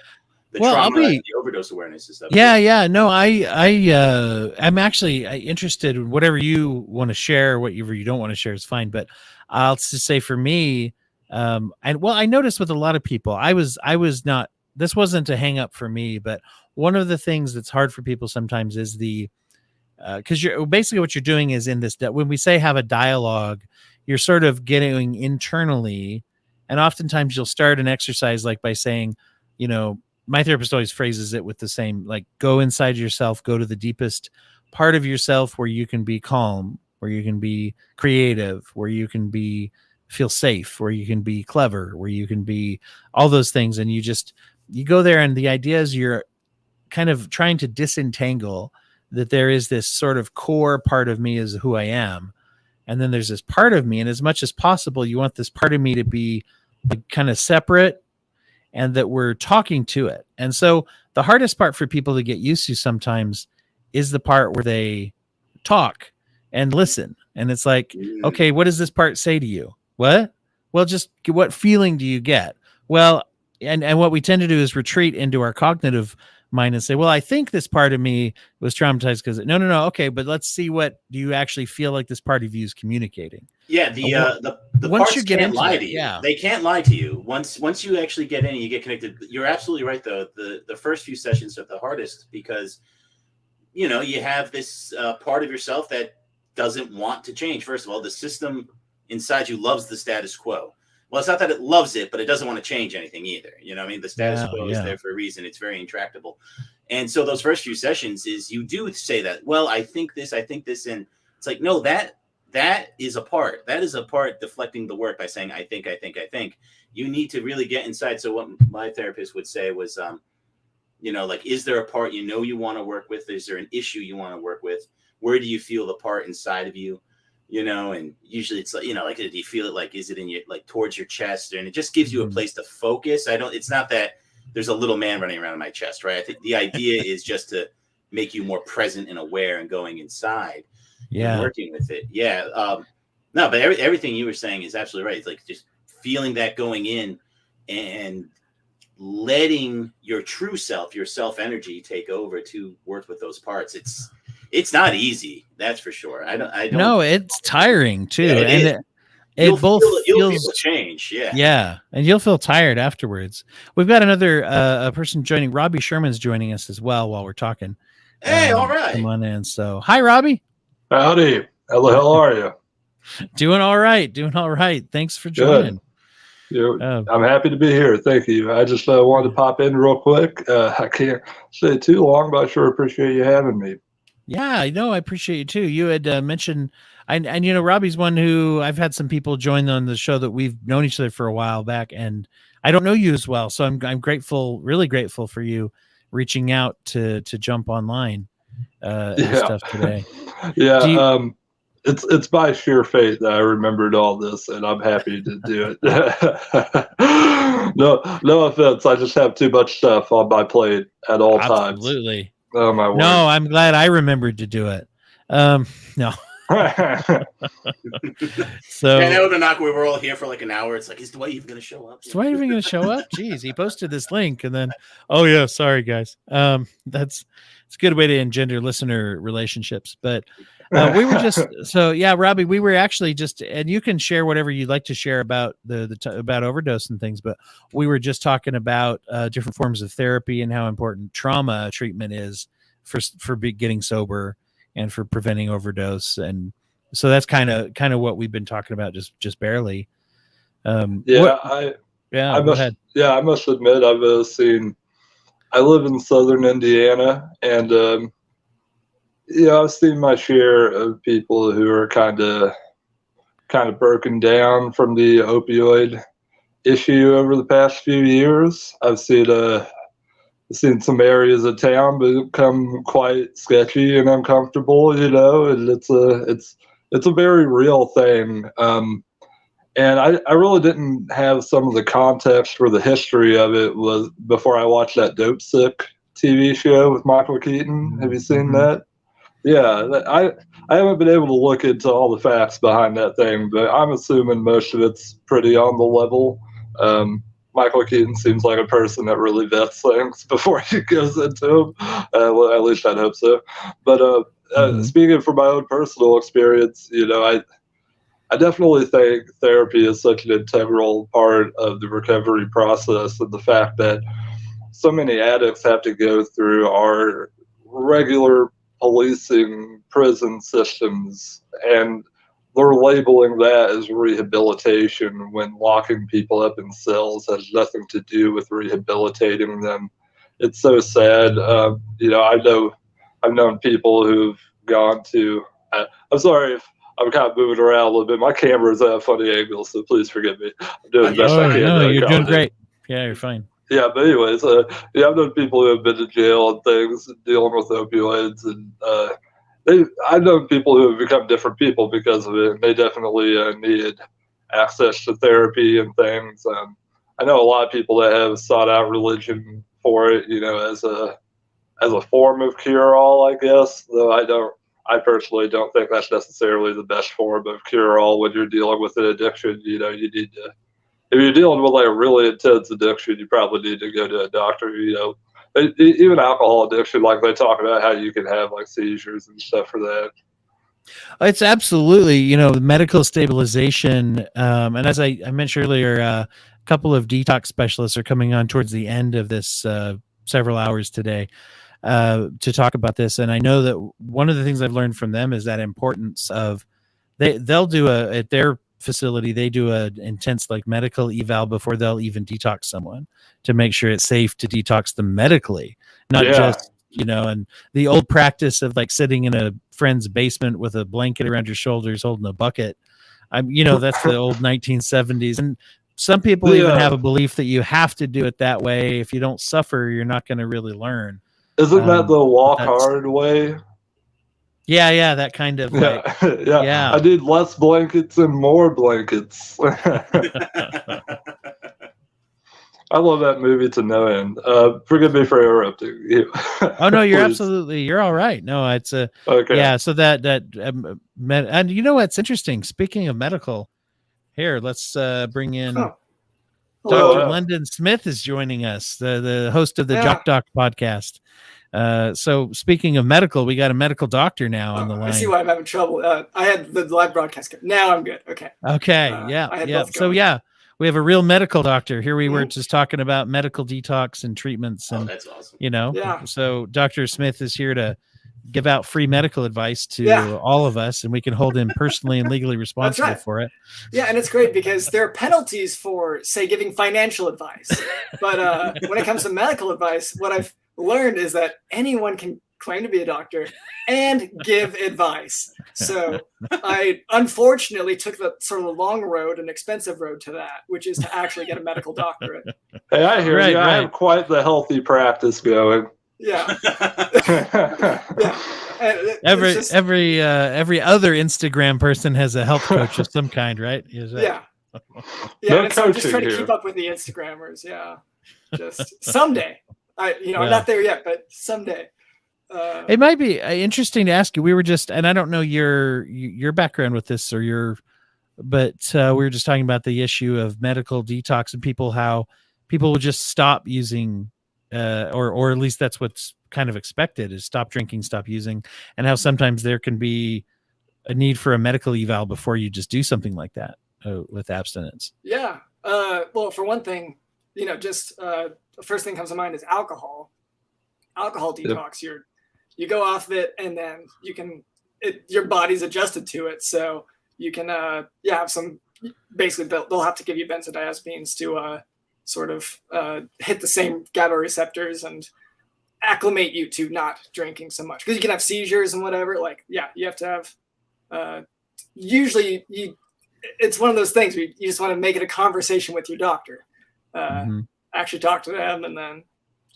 the trauma and the overdose awareness and stuff. Yeah. No, I'm actually interested in whatever you want to share. Whatever you don't want to share is fine. But I'll just say for me, I noticed with a lot of people, I was not. This wasn't a hang up for me, but one of the things that's hard for people sometimes is because you're basically what you're doing is in this. When we say have a dialogue, you're sort of getting internally, and oftentimes you'll start an exercise like by saying, my therapist always phrases it with the same, like, go inside yourself, go to the deepest part of yourself where you can be calm, where you can be creative, where you can feel safe, where you can be clever, where you can be all those things. And you go there, and the idea is you're kind of trying to disentangle that there is this sort of core part of me is who I am. And then there's this part of me, and as much as possible, you want this part of me to be kind of separate, and that we're talking to it. And so the hardest part for people to get used to sometimes is the part where they talk and listen. And it's like, okay, what does this part say to you? What? Well, just what feeling do you get? Well, and what we tend to do is retreat into our cognitive mind and say, well, I think this part of me was traumatized because no. Okay, but let's see, what do you actually feel like this part of you is communicating? Yeah, the parts can't lie to you. Yeah. They can't lie to you. Once you actually get in and you get connected, you're absolutely right, though. The first few sessions are the hardest because, you have this part of yourself that doesn't want to change. First of all, the system inside you loves the status quo. Well, it's not that it loves it, but it doesn't want to change anything either. The status quo is there for a reason. It's very intractable. And so those first few sessions is you do say that, well, I think this. And it's like, no, that is a part. That is a part deflecting the work by saying, I think. You need to really get inside. So what my therapist would say was, like, is there a part you want to work with? Is there an issue you want to work with? Where do you feel the part inside of you? And usually it's like, like, do you feel it? Like, is it in your, like, towards your chest? And it just gives you a place to focus. It's not that there's a little man running around in my chest, right? I think the idea is just to make you more present and aware and going inside and working with it. Yeah. No, but everything you were saying is absolutely right. It's like just feeling that going in and letting your true self, your self energy take over to work with those parts. It's not easy, that's for sure. I don't. No, it's tiring too, yeah, and you'll both feel change. Yeah, and you'll feel tired afterwards. We've got another a person joining. Robbie Sherman's joining us as well while we're talking. Hey, all right, come on in. So, hi, Robbie. Howdy. How the hell are you? Doing all right. Thanks for joining. I'm happy to be here. Thank you. I just wanted to pop in real quick. I can't stay too long, but I sure appreciate you having me. Yeah, I know. I appreciate you too. You had mentioned, and Robbie's one who I've had some people join on the show that we've known each other for a while back, and I don't know you as well. So I'm grateful, really grateful for you reaching out to jump online and stuff today. Yeah. It's by sheer fate that I remembered all this, and I'm happy to do it. No offense. I just have too much stuff on my plate at all times. Absolutely. Oh my word. No, I'm glad I remembered to do it. No. So I know the knock. We were all here for like an hour. It's like, is Dwight even going to show up? Is Dwight even going to show up? Jeez, he posted this link, and then, oh yeah, sorry guys. It's a good way to engender listener relationships. But we were just Robbie, we were actually just, and you can share whatever you'd like to share about about overdose and things. But we were just talking about different forms of therapy and how important trauma treatment is for getting sober and for preventing overdose. And so that's kind of what we've been talking about just barely. I go ahead. Yeah, I must admit I live in southern Indiana, and I've seen my share of people who are kind of broken down from the opioid issue over the past few years. I've seen some areas of town become quite sketchy and uncomfortable, and it's a very real thing. And I really didn't have some of the context for the history of it was before I watched that Dope Sick TV show with Michael Keaton. Have you seen that? Yeah, I haven't been able to look into all the facts behind that thing, but I'm assuming most of it's pretty on the level. Michael Keaton seems like a person that really vets things before he goes into them. Well, at least I'd hope so. But speaking from my own personal experience, I definitely think therapy is such an integral part of the recovery process, and the fact that so many addicts have to go through our regular policing prison systems, and they're labeling that as rehabilitation when locking people up in cells has nothing to do with rehabilitating them. It's so sad. I've known people who've gone to. I'm sorry if I'm kind of moving around a little bit. My camera's at a funny angle, so please forgive me. I'm doing the best I can. No, you're doing accommodate. great. Yeah, you're fine. Yeah, but anyways, I've known people who have been to jail and things, dealing with opioids, and I've known people who have become different people because of it. And they definitely needed access to therapy and things. I know a lot of people that have sought out religion for it, as a form of cure-all, I guess. Though I personally don't think that's necessarily the best form of cure-all when you're dealing with an addiction. You need to. If you're dealing with like a really intense addiction, you probably need to go to a doctor. Even alcohol addiction, like they talk about how you can have like seizures and stuff for that. It's absolutely, medical stabilization. And as I mentioned earlier, a couple of detox specialists are coming on towards the end of this several hours today to talk about this. And I know that one of the things I've learned from them is that importance of they'll do at their facility, they do an intense like medical eval before they'll even detox someone to make sure it's safe to detox them medically, not just and the old practice of like sitting in a friend's basement with a blanket around your shoulders holding a bucket. That's the old 1970s, and some people even have a belief that you have to do it that way. If you don't suffer, you're not going to really learn. Isn't that the walk hard way? Yeah, that kind of like, yeah. I need less blankets and more blankets. I love that movie to no end. Forgive me for interrupting you. Oh no, you're all right. No, it's okay. Yeah. So and you know what's interesting? Speaking of medical, here let's bring in Dr. London Smith is joining us, the host of the Jock Doc podcast. So speaking of medical, we got a medical doctor now on the line. I see why I'm having trouble. I had the live broadcast. Now I'm good. Okay. Yeah. So we have a real medical doctor here. We were just talking about medical detox and treatments, and that's awesome. So Dr. Smith is here to give out free medical advice to all of us, and we can hold him personally and legally responsible for it. Yeah, and it's great because there are penalties for, say, giving financial advice. But when it comes to medical advice, what I've learned is that anyone can claim to be a doctor and give advice. So I unfortunately took the sort of the long road and expensive road to that, which is to actually get a medical doctorate. Hey, I hear you. I have quite the healthy practice going. Yeah. Every other Instagram person has a health coach of some kind, right? Yeah. No so I'm just trying to keep up with the Instagrammers. Yeah. Just someday. I'm not there yet, but someday. It might be interesting to ask you. We were just, and I don't know your background with this but we were just talking about the issue of medical detox and how people will just stop using, or at least that's what's kind of expected, is stop drinking, stop using, and how sometimes there can be a need for a medical eval before you just do something like that with abstinence. Yeah. Well, for one thing, the first thing comes to mind is alcohol. Alcohol detox. Yep. You go off of it, and then your body's adjusted to it, so you can have some. Basically, they'll have to give you benzodiazepines to sort of hit the same GABA receptors and acclimate you to not drinking so much, because you can have seizures and whatever. You have to have. Usually, it's one of those things where you just want to make it a conversation with your doctor. Actually talk to them, and then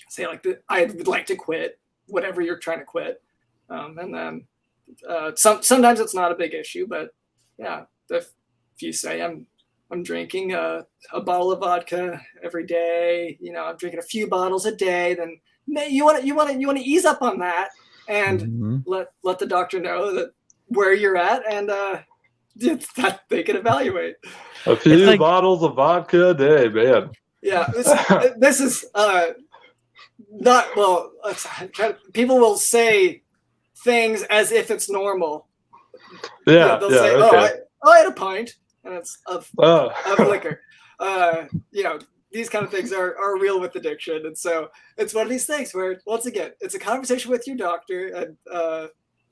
say I would like to quit whatever you're trying to quit. And then sometimes it's not a big issue, but if you say I'm drinking a bottle of vodka every day, I'm drinking a few bottles a day, then you want to ease up on that. and Mhm. let the doctor know that where you're at, and that they can evaluate. A few like- bottles of vodka a day, man. Yeah, this is not well. People will say things as if it's normal. Yeah, They'll yeah, say, okay. "Oh, I had a pint," and it's of Oh. liquor. These kind of things are real with addiction, and so it's one of these things where, once again, it's a conversation with your doctor, and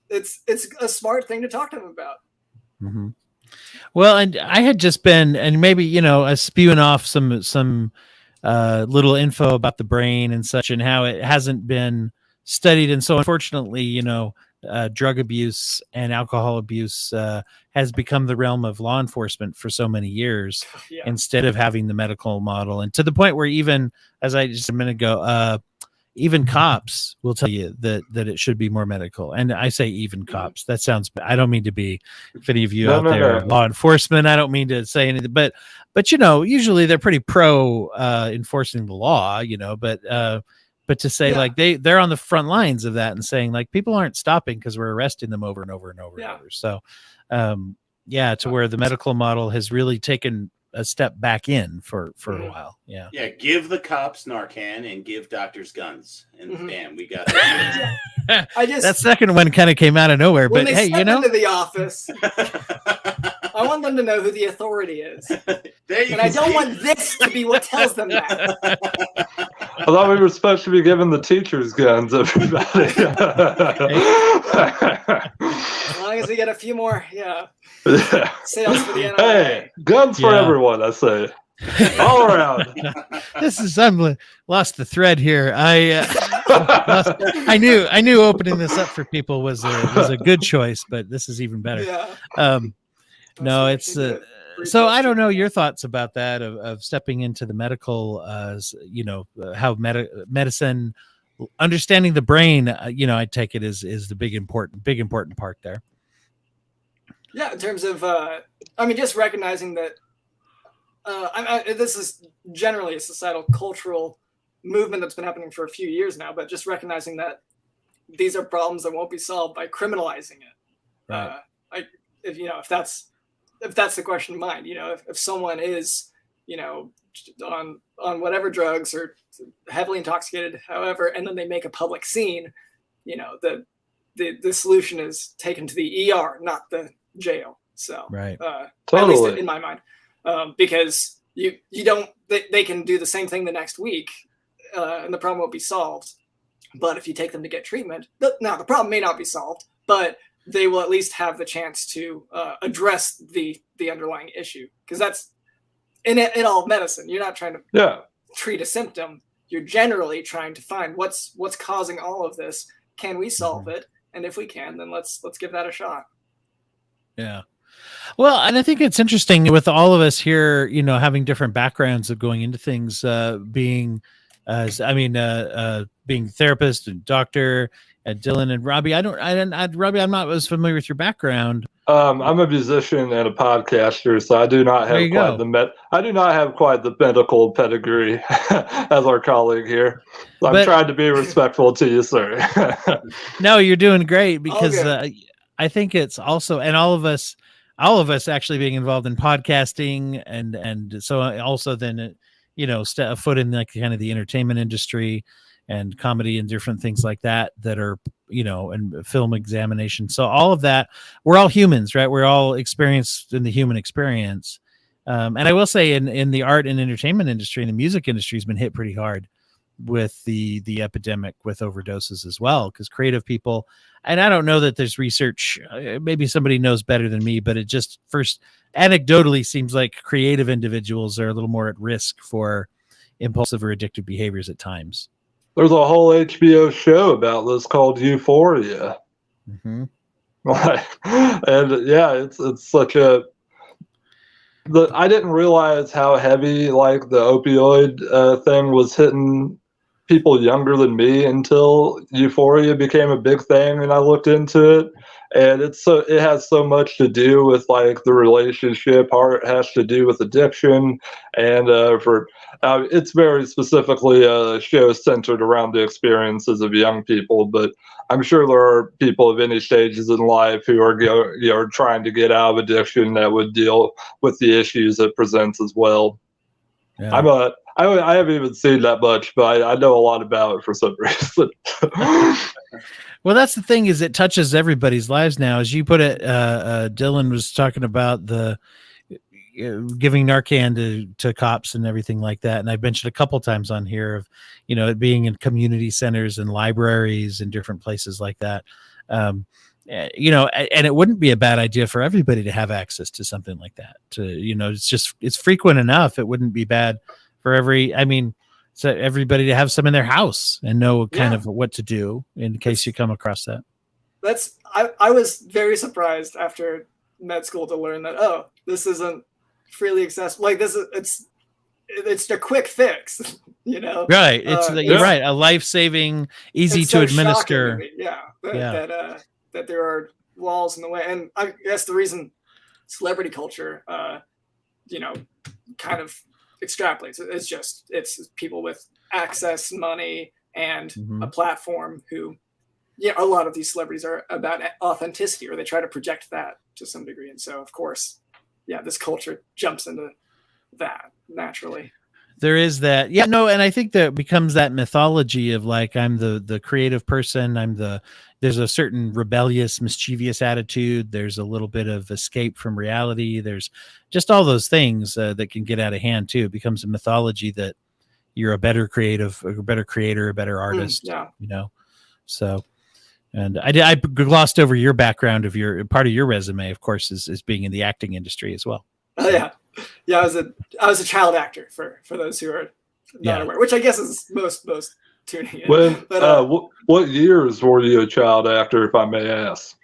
it's a smart thing to talk to them about. Mm-hmm. Well, and I had just been, and maybe spewing off some little info about the brain and such, and how it hasn't been studied, and so unfortunately, drug abuse and alcohol abuse has become the realm of law enforcement for so many years, instead of having the medical model, and to the point where, even as I just a minute ago, even cops will tell you that it should be more medical. And I say even cops. That sounds. I don't mean to be. If any of you out there, are law enforcement, I don't mean to say anything. But usually they're pretty pro enforcing the law. But to say like they're on the front lines of that and saying like people aren't stopping because we're arresting them over and over and over and over. So, to where the medical model has really taken a step back in for a while. Yeah. Yeah. Give the cops Narcan and give doctors guns, and bam, we got that. That second one kind of came out of nowhere, when but they hey, step into the office, I want them to know who the authority is, and I don't want this to be what tells them that. I thought we were supposed to be giving the teachers guns, everybody. As long as we get a few more, sales for the NRA. Hey, guns for everyone, I say. All around. This is lost the thread here. I knew opening this up for people was a good choice, but this is even better. No, it's so I don't know your thoughts about that of stepping into the medical, how medicine, understanding the brain. I take it is the big important part there. Yeah, in terms of, just recognizing that. This is generally a societal cultural movement that's been happening for a few years now, but just recognizing that these are problems that won't be solved by criminalizing it. Right. If that's the question in mind, if someone is, on whatever drugs or heavily intoxicated, however, and then they make a public scene, the solution is taken to the ER, not the jail. So, right. Totally. At least in my mind. Because they can do the same thing the next week, and the problem won't be solved. But if you take them to get treatment, now the problem may not be solved, but they will at least have the chance to address the underlying issue. Because that's in all medicine. You're not trying to treat a symptom. You're generally trying to find what's causing all of this. Can we solve it? And if we can, then let's give that a shot. Yeah. Well, and I think it's interesting with all of us here, having different backgrounds of going into things, being therapist and doctor, and Dylan and Robbie. Robbie, I'm not as familiar with your background. I'm a musician and a podcaster, so I do not have quite the medical pedigree as our colleague here. I'm trying to be respectful to you, sir. No, you're doing great, because I think it's also, and all of us actually being involved in podcasting, and so also then a foot in like kind of the entertainment industry and comedy and different things like that are and film examination. So all of that, we're all humans, right? We're all experienced in the human experience. And I will say in the art and entertainment industry and the music industry has been hit pretty hard with the epidemic with overdoses as well, because creative people, and I don't know that there's research, maybe somebody knows better than me, but it just first anecdotally seems like creative individuals are a little more at risk for impulsive or addictive behaviors at times. There's a whole HBO show about this called Euphoria. Mm-hmm. And it's such a I didn't realize how heavy like the opioid thing was hitting people younger than me until Euphoria became a big thing and I looked into it. and it has so much to do with like the relationship. Art has to do with addiction, and it's very specifically a show centered around the experiences of young people. But I'm sure there are people of any stages in life who are trying to get out of addiction that would deal with the issues it presents as well. Yeah. I haven't even seen that much, but I know a lot about it for some reason. Well, that's the thing, is it touches everybody's lives now. As you put it, Dylan was talking about the giving Narcan to cops and everything like that. And I've mentioned a couple times on here of, it being in community centers and libraries and different places like that. And it wouldn't be a bad idea for everybody to have access to something like that. It's frequent enough. It wouldn't be bad for so everybody to have some in their house and know kind of what to do in case you come across that. I was very surprised after med school to learn that, this isn't freely accessible. Like it's a quick fix, Right. You're right. A life-saving, easy to administer. That there are walls in the way. And I guess the reason celebrity culture, kind of extrapolates, it's people with access, money, and a platform who, a lot of these celebrities are about authenticity, or they try to project that to some degree. And so, of course, this culture jumps into that naturally. There is that. Yeah, no. And I think that becomes that mythology of like, I'm the creative person. There's a certain rebellious, mischievous attitude. There's a little bit of escape from reality. There's just all those things that can get out of hand too. It becomes a mythology that you're a better creative, a better creator, a better artist, So, and I glossed over your background of part of your resume, of course, is being in the acting industry as well. Oh yeah. Yeah. I was a child actor for those who are not aware, which I guess is most tuning in. What years were you a child actor, if I may ask?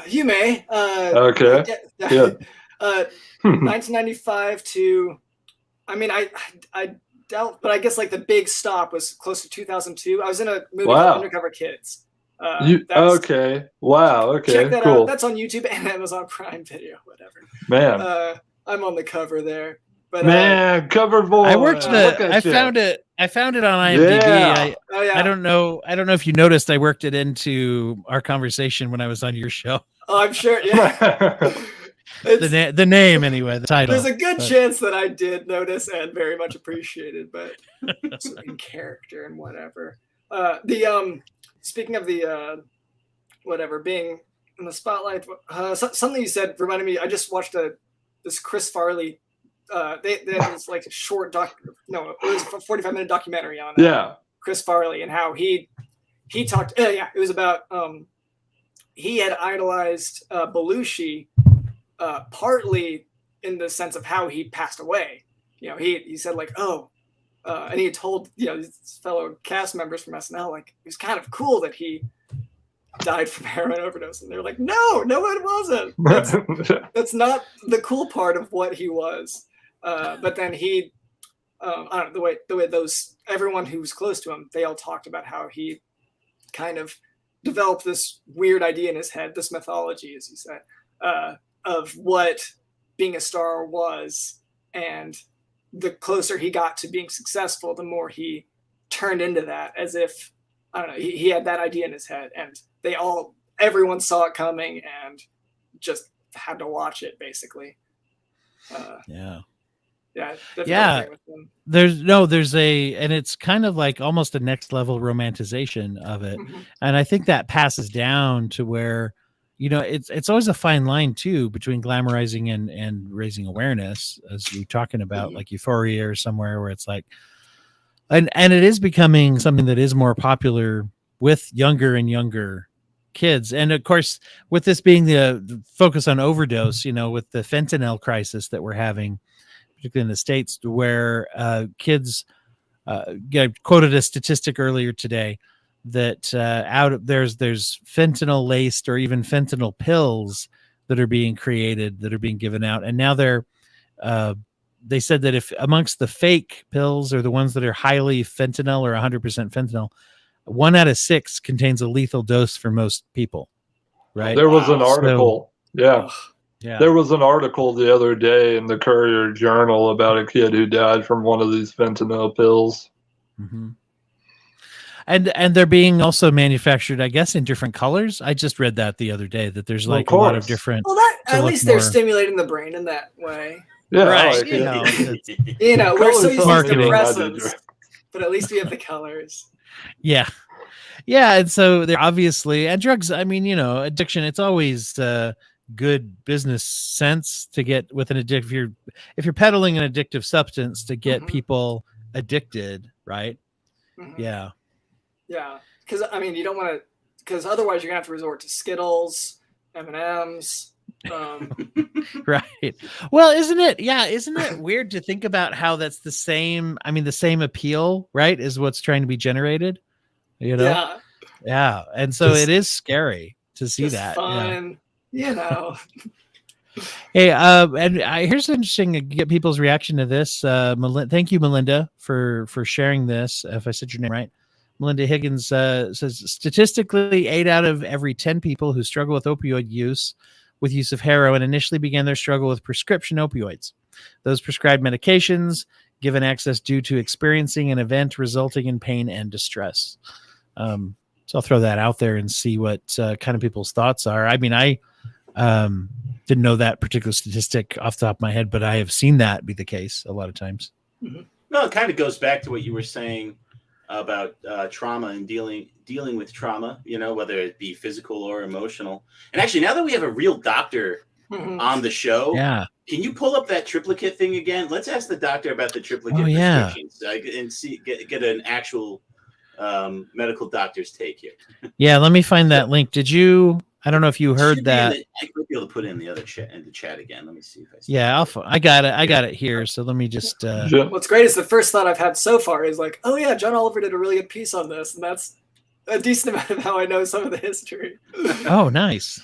You may. Okay. Yeah. 1995 to, I doubt, but I guess like the big stop was close to 2002. I was in a movie called Undercover Kids. Okay. Wow. Okay. Check that cool. out. That's on YouTube and Amazon Prime Video, whatever. Man. I'm on the cover there. But cover boy. I worked I found it on IMDb. Yeah. I don't know if you noticed I worked it into our conversation when I was on your show. Oh, I'm sure. Yeah. The name anyway, the title. There's a good chance that I did notice and very much appreciated, but in character and whatever. Speaking of the being in the spotlight, something you said reminded me. I just watched this Chris Farley. They had this like short it was a 45-minute documentary on Chris Farley and how he talked. It was about he had idolized Belushi, partly in the sense of how he passed away. He said like, and he had told his fellow cast members from SNL like it was kind of cool that he died from heroin overdose, and they're like, no, it wasn't. That's not the cool part of what he was. But then he, I don't know, the way those everyone who was close to him, they all talked about how he kind of developed this weird idea in his head, this mythology, as you said, of what being a star was, and the closer he got to being successful, the more he turned into that, as if, I don't know, he had that idea in his head, and everyone saw it coming and just had to watch it, basically. And it's kind of like almost a next level romanticization of it. And I think that passes down to where, it's always a fine line too, between glamorizing and raising awareness, as you're talking about, like Euphoria or somewhere where it's like, and it is becoming something that is more popular with younger and younger kids. And of course, with this being the focus on overdose, with the fentanyl crisis that we're having, particularly in the States, where kids quoted a statistic earlier today that there's fentanyl laced or even fentanyl pills that are being created, that are being given out. And now they said that if amongst the fake pills or the ones that are highly fentanyl or 100% fentanyl, 1 out of 6 contains a lethal dose for most people. right? There was an Wow. article. Yeah. Yeah. There was an article the other day in the Courier Journal about a kid who died from one of these fentanyl pills. Mm-hmm. And they're being also manufactured, I guess, in different colors. I just read that the other day that there's Well, like of a lot of course. different. Well, that to at look least they're more- stimulating the brain in that way. Yeah, Right, I like you it. know, it's- You know, we're so Colors used to marketing. depressants, but at least we have the colors. yeah, yeah, and so they're obviously and drugs. I mean, you know, addiction. It's always good business sense to get with an addict. If you're peddling an addictive substance to get Mhm. people addicted, right? Mhm. Yeah. Yeah, because I mean, you don't want to, because otherwise you're gonna have to resort to Skittles, M&Ms. Right. Well, isn't it? Yeah. Isn't it weird to think about how that's the same? I mean, the same appeal, right? Is what's trying to be generated, you know? Yeah, Yeah. And so Just- it is scary to see just that. Yeah. fun. You know. Hey, here's interesting to get people's reaction to this. Thank you, Melinda, for sharing this. If I said your name right, Melinda Higgins says statistically, 8 out of every 10 people who struggle with opioid use of heroin initially began their struggle with prescription opioids. Those prescribed medications given access due to experiencing an event resulting in pain and distress. So I'll throw that out there and see what kind of people's thoughts are. I mean, I didn't know that particular statistic off the top of my head, but I have seen that be the case a lot of times. No, it kind of goes back to what you were saying about trauma and dealing with trauma, you know, whether it be physical or emotional. And actually, now that we have a real doctor on the show, Yeah. can you pull up that triplicate thing again? Let's ask the doctor about the triplicate Oh, yeah. prescriptions and see get an actual medical doctor's take here. Yeah, let me find that link. Did you? I don't know if you heard Should be in that. I might be able to put it in the other chat in the chat again. Let me see if I see Yeah, I got it. I got it here. So let me just. What's great is the first thought I've had so far is like, oh yeah, John Oliver did a really good piece on this, and that's a decent amount of how I know some of the history. Oh, nice.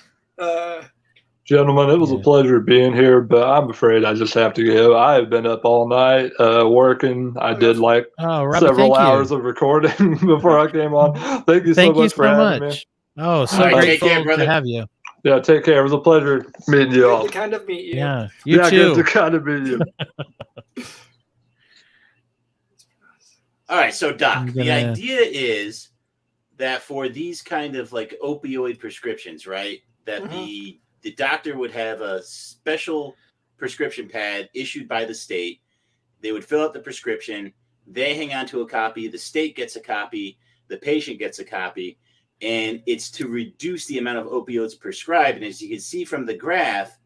Gentlemen, it was a pleasure being here, but I'm afraid I just have to go. I have been up all night working. I did like Robbie, several thank you. hours of recording before I came on. Thank you so much for having me. Oh, so All right, take grateful care, brother. to have you. Yeah, take care. It was a pleasure meeting you all. Good to kind of meet you. Yeah, you Yeah, too. good to kind of meet you. All right, so Doc, I'm the gonna- idea is that for these kind of like opioid prescriptions, right, that the doctor would have a special prescription pad issued by the state. They would fill out the prescription. They hang on to a copy. The state gets a copy. The patient gets a copy. And it's to reduce the amount of opioids prescribed. And as you can see from the graph,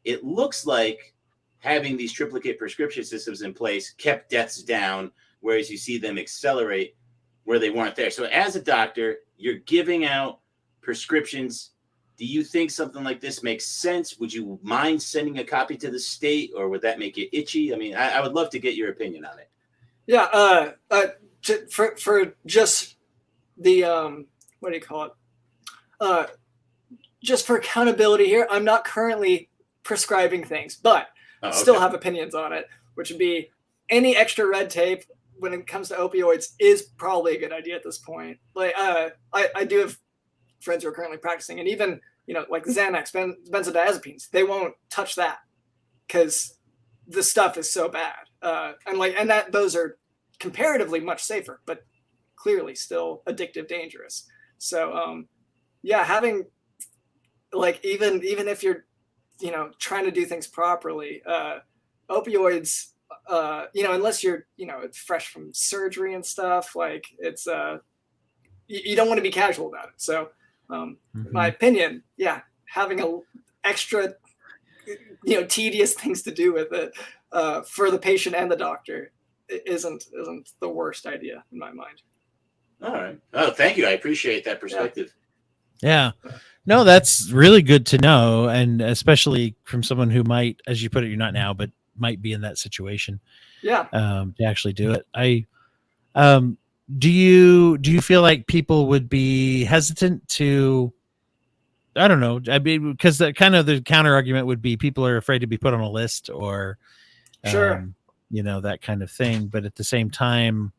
it looks like having these triplicate prescription systems in place kept deaths down, whereas you see them accelerate where they weren't there. So as a doctor, you're giving out prescriptions. Do you think something like this makes sense? Would you mind sending a copy to the state, or would that make you itchy? I mean, I would love to get your opinion on it. Yeah, for just the what do you call it? Just for accountability here, I'm not currently prescribing things, but still have opinions on it, which would be any extra red tape when it comes to opioids is probably a good idea at this point. Like, I do have friends who are currently practicing, and even, you know, like Xanax, benzodiazepines, they won't touch that because the stuff is so bad. And that those are comparatively much safer, but clearly still addictive, dangerous. So, yeah, having like, even if you're, you know, trying to do things properly, opioids, you know, unless you're, you know, fresh from surgery and stuff, like it's, you don't want to be casual about it. So, my opinion, yeah, having a extra, you know, tedious things to do with it for the patient and the doctor isn't the worst idea in my mind. All right. Oh, thank you. I appreciate that perspective. Yeah. No, that's really good to know. And especially from someone who might, as you put it, you're not now, but might be in that situation. Yeah. To actually do it. Do you feel like people would be hesitant to, I don't know, I mean, because the counter argument would be people are afraid to be put on a list or, you know, that kind of thing. But at the same time,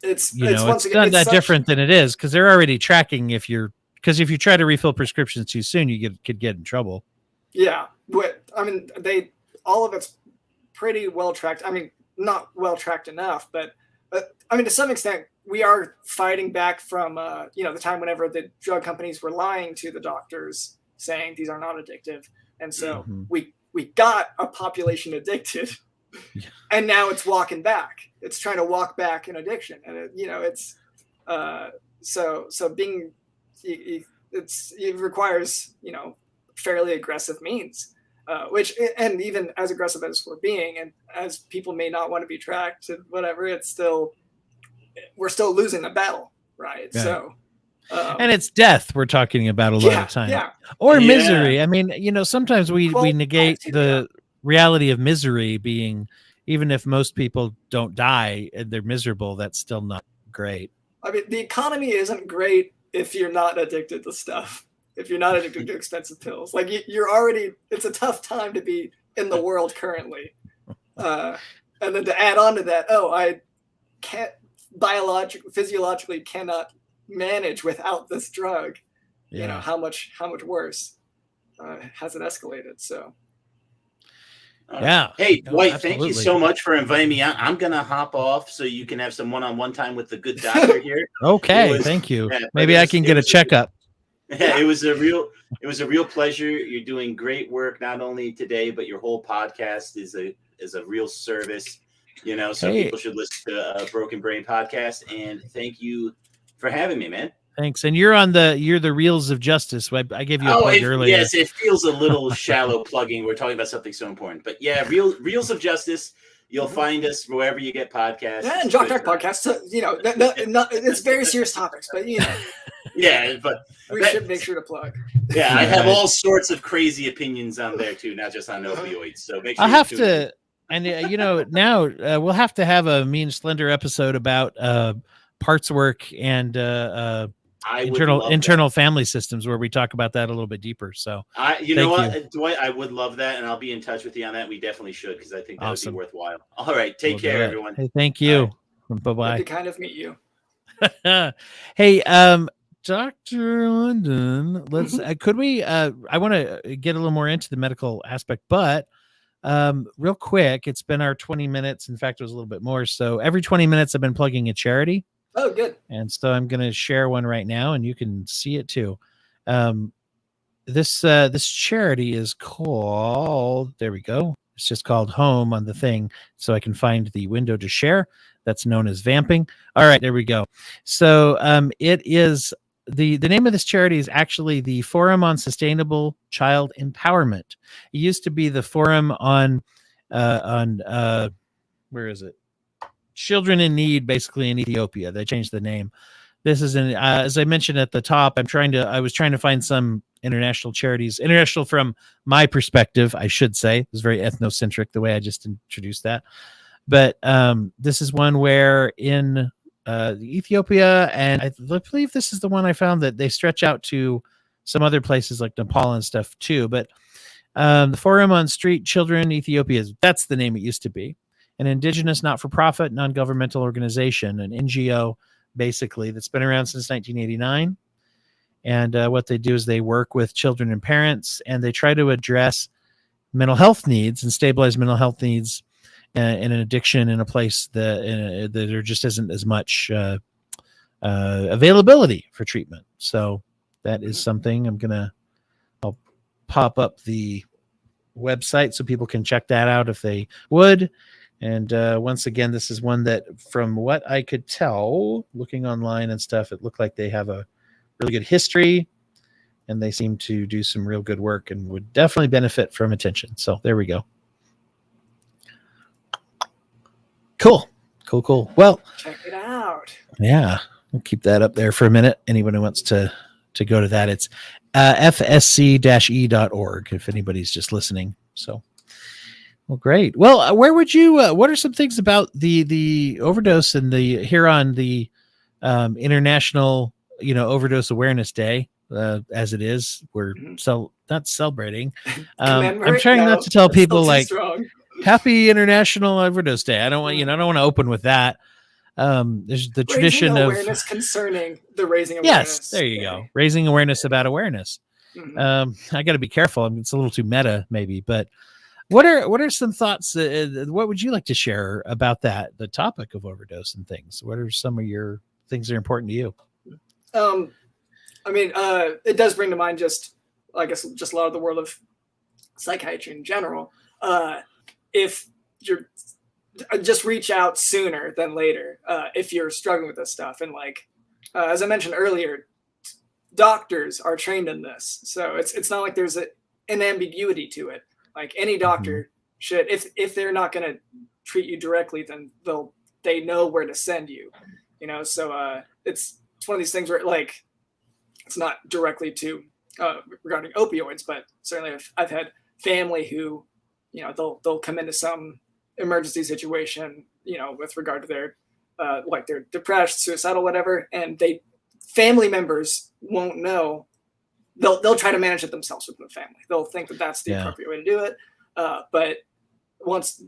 it's not that different than it is, because they're already tracking if you're because if you try to refill prescriptions too soon, you could get in trouble. Yeah, but I mean, all of it's pretty well tracked. I mean, not well tracked enough, but I mean, to some extent, we are fighting back from the time whenever the drug companies were lying to the doctors, saying these are not addictive, and so we got a population addicted, and now it's walking back. It's trying to walk back an addiction, and so being it requires fairly aggressive means, which, and even as aggressive as we're being, and as people may not want to be tracked and whatever, we're still losing the battle, right? So and it's death we're talking about a lot of time, or misery. I mean, sometimes we negate the reality of misery being, even if most people don't die and they're miserable, that's still not great. I mean, the economy isn't great if you're not addicted to stuff. If you're not addicted to expensive pills, like you're already, it's a tough time to be in the world currently. And then to add on to that, I can't physiologically cannot manage without this drug. How much worse has it escalated? So. Hey, Dwight, thank you so much for inviting me out. I'm gonna hop off so you can have some one-on-one time with the good doctor here. Okay, thank you. Maybe I can get a checkup. It was a real pleasure. You're doing great work, not only today, but your whole podcast is a real service. So people should listen to a Broken Brain podcast. And thank you for having me, man. Thanks. And you're the Reels of Justice. I gave you a plug earlier. Yes, it feels a little shallow plugging. We're talking about something so important. But yeah, Reels of Justice. You'll find us wherever you get podcasts. Yeah, and Jock Talk podcast. So, it's very serious topics, but yeah, but we should make sure to plug. Yeah, I have all sorts of crazy opinions on there too, not just on opioids. So make sure I have to, and now we'll have to have a Mean Slender episode about parts work and internal family systems, where we talk about that a little bit deeper. So Dwight, I would love that, and I'll be in touch with you on that. We definitely should, because I think that would be worthwhile. All right, take care, everyone. Hey, thank you. Right. Bye-bye. To kind of meet you. Hey, Dr. London, let's could we I want to get a little more into the medical aspect, but real quick, it's been our 20 minutes. In fact, it was a little bit more. So every 20 minutes I've been plugging a charity. Oh, good. And so I'm going to share one right now, and you can see it too. This charity is called, there we go. It's just called Home on the thing, so I can find the window to share. That's known as vamping. All right, there we go. So it is the name of this charity is actually the Forum on Sustainable Child Empowerment. It used to be the Forum on where is it? Children in Need, basically, in Ethiopia. They changed the name. This is as I mentioned at the top, I was trying to find some international charities, international from my perspective, I should say. It was very ethnocentric the way I just introduced that. But this is one where in Ethiopia, and I believe this is the one I found that they stretch out to some other places like Nepal and stuff too. But the Forum on Street Children Ethiopia, that's the name it used to be. An indigenous, not-for-profit, non-governmental organization, an NGO, basically, that's been around since 1989. And what they do is they work with children and parents, and they try to address mental health needs and stabilize mental health needs in an addiction in a place that there just isn't as much availability for treatment. So that is something I'll pop up the website so people can check that out if they would. And once again, this is one that, from what I could tell, looking online and stuff, it looked like they have a really good history, and they seem to do some real good work and would definitely benefit from attention. So there we go. Cool. Well, check it out. Yeah, we'll keep that up there for a minute. Anyone who wants to go to that, it's fsc-e.org if anybody's just listening. So. Well, great. Well, where would you? What are some things about the overdose and the here on the International Overdose Awareness Day, as it is? We're not celebrating. I'm trying not to tell people like Happy International Overdose Day. I don't want I don't want to open with that. There's the Raising tradition of awareness concerning the raising yes, awareness. there you go, raising awareness about awareness. Mhm. I got to be careful. I mean, it's a little too meta, maybe, but what are some thoughts? What would you like to share about the topic of overdose and things? What are some of your things that are important to you? I mean, it does bring to mind just, I guess, just a lot of the world of psychiatry in general. If you're just reach out sooner than later, if you're struggling with this stuff. And like, as I mentioned earlier, doctors are trained in this. So it's not like there's an ambiguity to it. Like any doctor should, if they're not going to treat you directly, then they know where to send you, so it's one of these things where like, it's not directly to regarding opioids, but certainly I've had family who, they'll come into some emergency situation, with regard to their like they're depressed, suicidal, whatever, and family members won't know. They'll try to manage it themselves within the family. They'll think that that's the appropriate way to do it. But once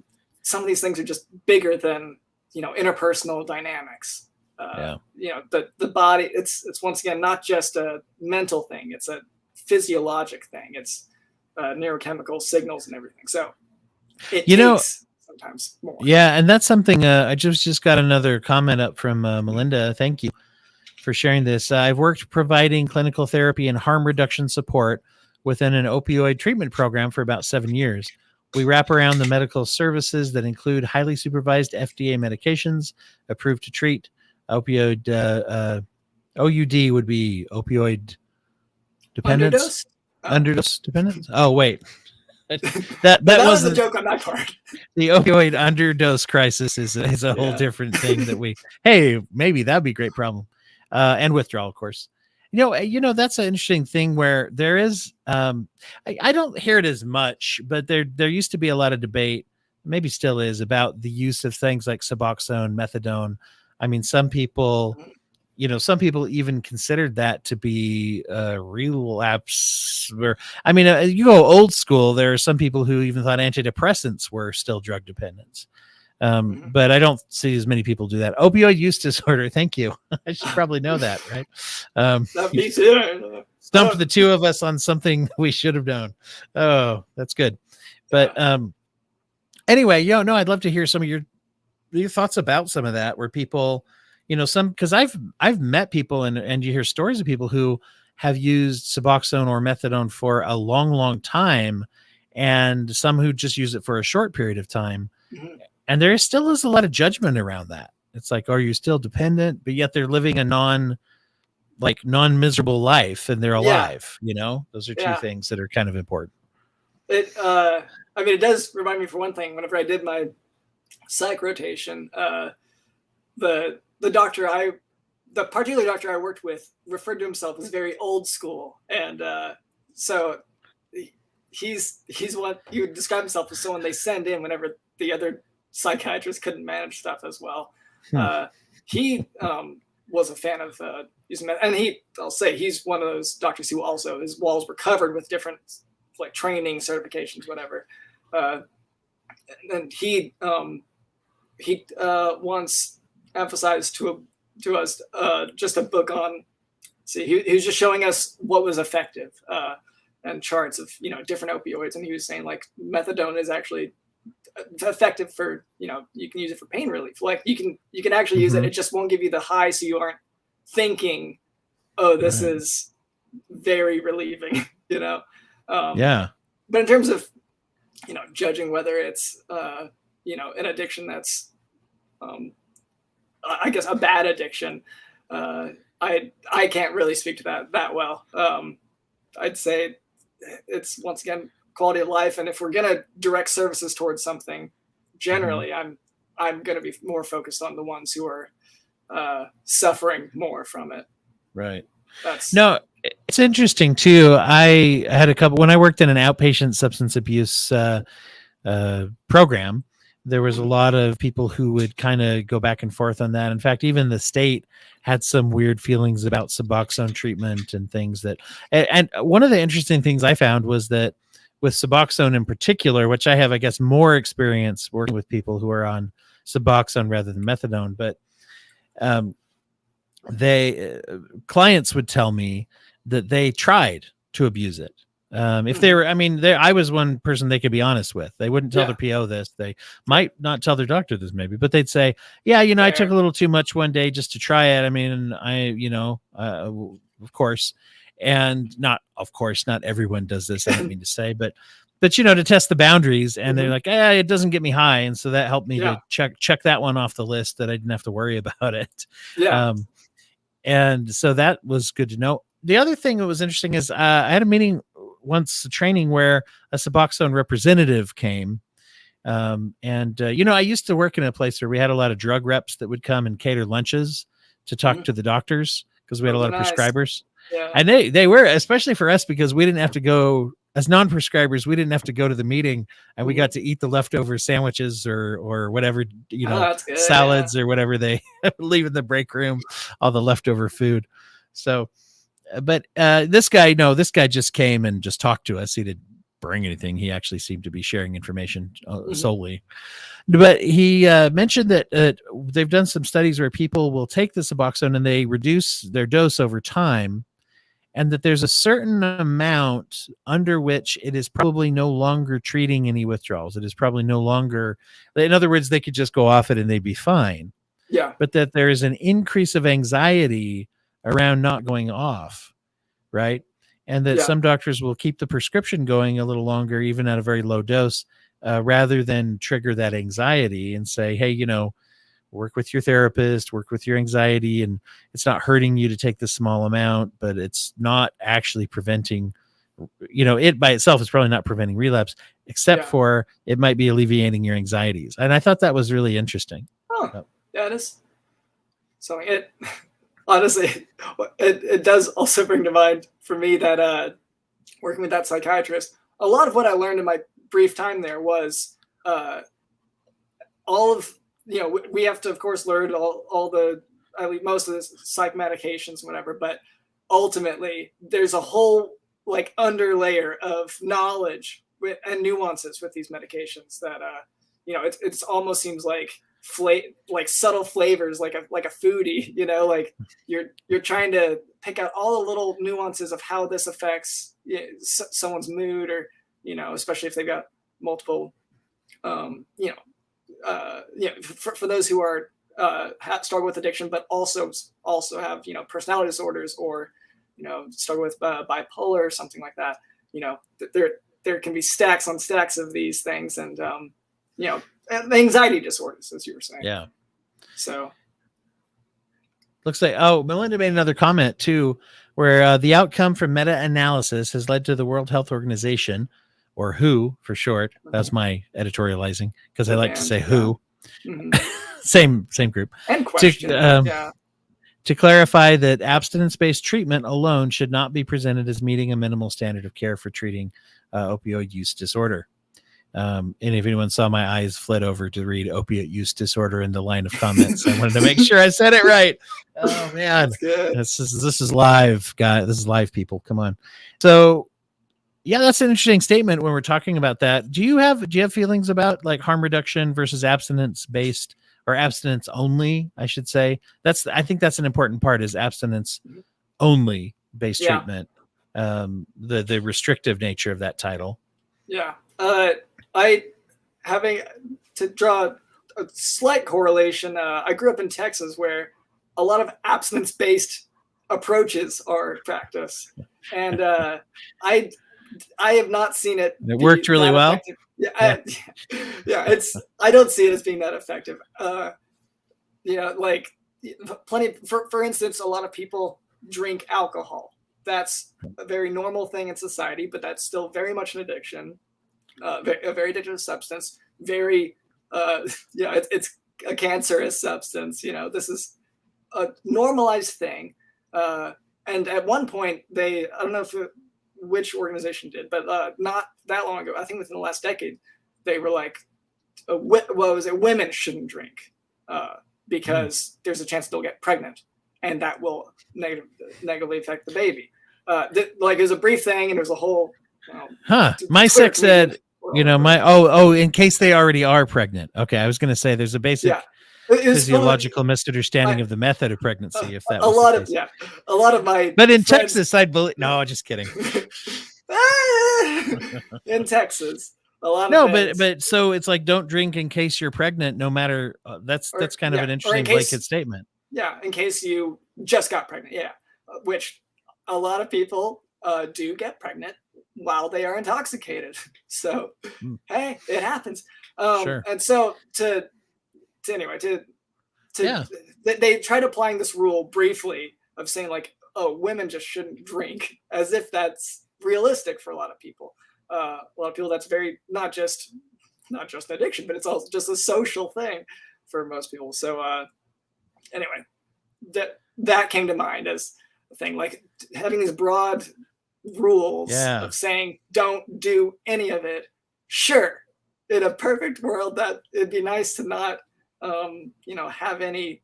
some of these things are just bigger than, interpersonal dynamics. The body, it's once again not just a mental thing, it's a physiologic thing. It's neurochemical signals and everything. So it takes sometimes more. Yeah, and that's something I just got another comment up from Melinda. Thank you for sharing this. I've worked providing clinical therapy and harm reduction support within an opioid treatment program for about 7 years. We wrap around the medical services that include highly supervised FDA medications approved to treat opioid. OUD would be opioid dependence. Underdose dependence. Oh wait, that was a joke on that part. The opioid underdose crisis is a whole different thing that maybe that'd be a great problem. And withdrawal, of course. That's an interesting thing where there is, I don't hear it as much, but there used to be a lot of debate, maybe still is, about the use of things like Suboxone, methadone. I mean, some people even considered that to be a relapse. You go old school, there are some people who even thought antidepressants were still drug dependence. But I don't see as many people do that. Opioid use disorder. Thank you. I should probably know that, right? Me too. Stumped the two of us on something we should have known. Oh, that's good. But anyway, I'd love to hear some of your thoughts about some of that, where people, because I've met people and you hear stories of people who have used Suboxone or methadone for a long, long time, and some who just use it for a short period of time. And there still is a lot of judgment around that. It's like, are you still dependent? But yet they're living a non-miserable life and they're alive. Those are two things that are kind of important. It does remind me, for one thing, whenever I did my psych rotation, the particular doctor I worked with referred to himself as very old school. And so he's what he would describe himself as someone they send in whenever the other psychiatrist couldn't manage stuff as well. He was a fan of using meth, and I'll say he's one of those doctors who also, his walls were covered with different like training certifications, whatever. And he once emphasized to us just a book on. He was just showing us what was effective and charts of different opioids, and he was saying like methadone is actually effective for you can use it for pain relief. Like you can actually use it. It just won't give you the high, so you aren't thinking, oh, this is very relieving. But in terms of judging whether it's an addiction that's I guess a bad addiction, I can't really speak to that well. I'd say it's once again quality of life, and if we're gonna direct services towards something, generally I'm gonna be more focused on the ones who are suffering more from it. Right. It's interesting too. I had a couple when I worked in an outpatient substance abuse program. There was a lot of people who would kind of go back and forth on that. In fact, even the state had some weird feelings about Suboxone treatment and things that. And one of the interesting things I found was that with Suboxone in particular, which I have, I guess, more experience working with people who are on Suboxone rather than methadone, but they clients would tell me that they tried to abuse it. If they were, I mean, I was one person they could be honest with. They wouldn't tell their PO this. They might not tell their doctor this, maybe, but they'd say, "Yeah, you know, I took a little too much one day just to try it. I mean, of course, and not, of course, not everyone does this. I don't mean to say, but you know, to test the boundaries." And they're like, "It doesn't get me high," and so that helped me to check that one off the list that I didn't have to worry about it. And so that was good to know. The other thing that was interesting is I had a meeting once, a training where a Suboxone representative came. You know, I used to work in a place where we had a lot of drug reps that would come and cater lunches to talk to the doctors, because we had a lot of prescribers. And they were, especially for us, because we didn't have to go as non-prescribers. We didn't have to go to the meeting, and we got to eat the leftover sandwiches or whatever, you know, salads or whatever they leave in the break room, all the leftover food. So, but this guy just came and just talked to us. He didn't bring anything. He actually seemed to be sharing information solely. But he mentioned that they've done some studies where people will take the Suboxone and they reduce their dose over time, and that there's a certain amount under which it is probably no longer treating any withdrawals. It is probably no longer, in other words, they could just go off it and they'd be fine. Yeah. But that there is an increase of anxiety around not going off, right? And that some doctors will keep the prescription going a little longer, even at a very low dose, rather than trigger that anxiety and say, hey, you know, work with your therapist, work with your anxiety, and it's not hurting you to take this small amount, but it's not actually preventing, you know, it by itself is probably not preventing relapse, except for it might be alleviating your anxieties. And I thought that was really interesting. Yeah, it is. So honestly, it does also bring to mind for me that working with that psychiatrist, a lot of what I learned in my brief time there was all of, you know, we have to, of course, learn all the, at least most of the psych medications, whatever, but ultimately there's a whole like underlayer of knowledge and nuances with these medications that, you know, it's almost seems like subtle flavors, like a foodie, you know, like you're trying to pick out all the little nuances of how this affects someone's mood, or, you know, especially if they've got multiple, for those who are struggle with addiction, but also have, you know, personality disorders, or, you know, struggle with bipolar or something like that. You know, there can be stacks on stacks of these things, and you know, anxiety disorders, as you were saying. Yeah. So looks like, Melinda made another comment too, where the outcome from meta-analysis has led to the World Health Organization, or WHO for short. That's my editorializing, because I like to say WHO. Same group. And question. To clarify that abstinence-based treatment alone should not be presented as meeting a minimal standard of care for treating opioid use disorder. And if anyone saw my eyes fled over to read opiate use disorder in the line of comments, I wanted to make sure I said it right. Oh man, this is live, guys. This is live, people. Come on. So yeah, that's an interesting statement when we're talking about that. Do you have feelings about like harm reduction versus abstinence based, or abstinence only, I should say? I think that's an important part, is abstinence only based treatment. The restrictive nature of that title. Yeah. Having to draw a slight correlation, I grew up in Texas, where a lot of abstinence-based approaches are practiced, and I have not seen it. It worked really well. Effective. I don't see it as being that effective. You know, like plenty. For instance, a lot of people drink alcohol. That's a very normal thing in society, but that's still very much an addiction. A very addictive substance, it's a cancerous substance. You know, this is a normalized thing. And at one point, I don't know which organization did, but not that long ago, I think within the last decade, they were like, women shouldn't drink because there's a chance they'll get pregnant, and that will negatively affect the baby. Like, it was a brief thing, and there's a whole. My sick said, you know, in case they already are pregnant. Okay, I was going to say there's a basic physiological misunderstanding of the method of pregnancy. If that was the case. A lot of my But in friends, Texas, I'd believe. No, just kidding. in Texas, a lot No, of things. but so it's like, don't drink in case you're pregnant. No matter that's kind of an interesting blanket statement. Yeah, in case you just got pregnant. Yeah, which a lot of people do get pregnant while they are intoxicated. So hey, it happens. Sure. And so they tried applying this rule briefly of saying like, oh, women just shouldn't drink, as if that's realistic for a lot of people. A lot of people, that's very not just an addiction, but it's also just a social thing for most people. So anyway, that came to mind as a thing, like having these broad rules of saying don't do any of it. Sure, in a perfect world, that it'd be nice to not have any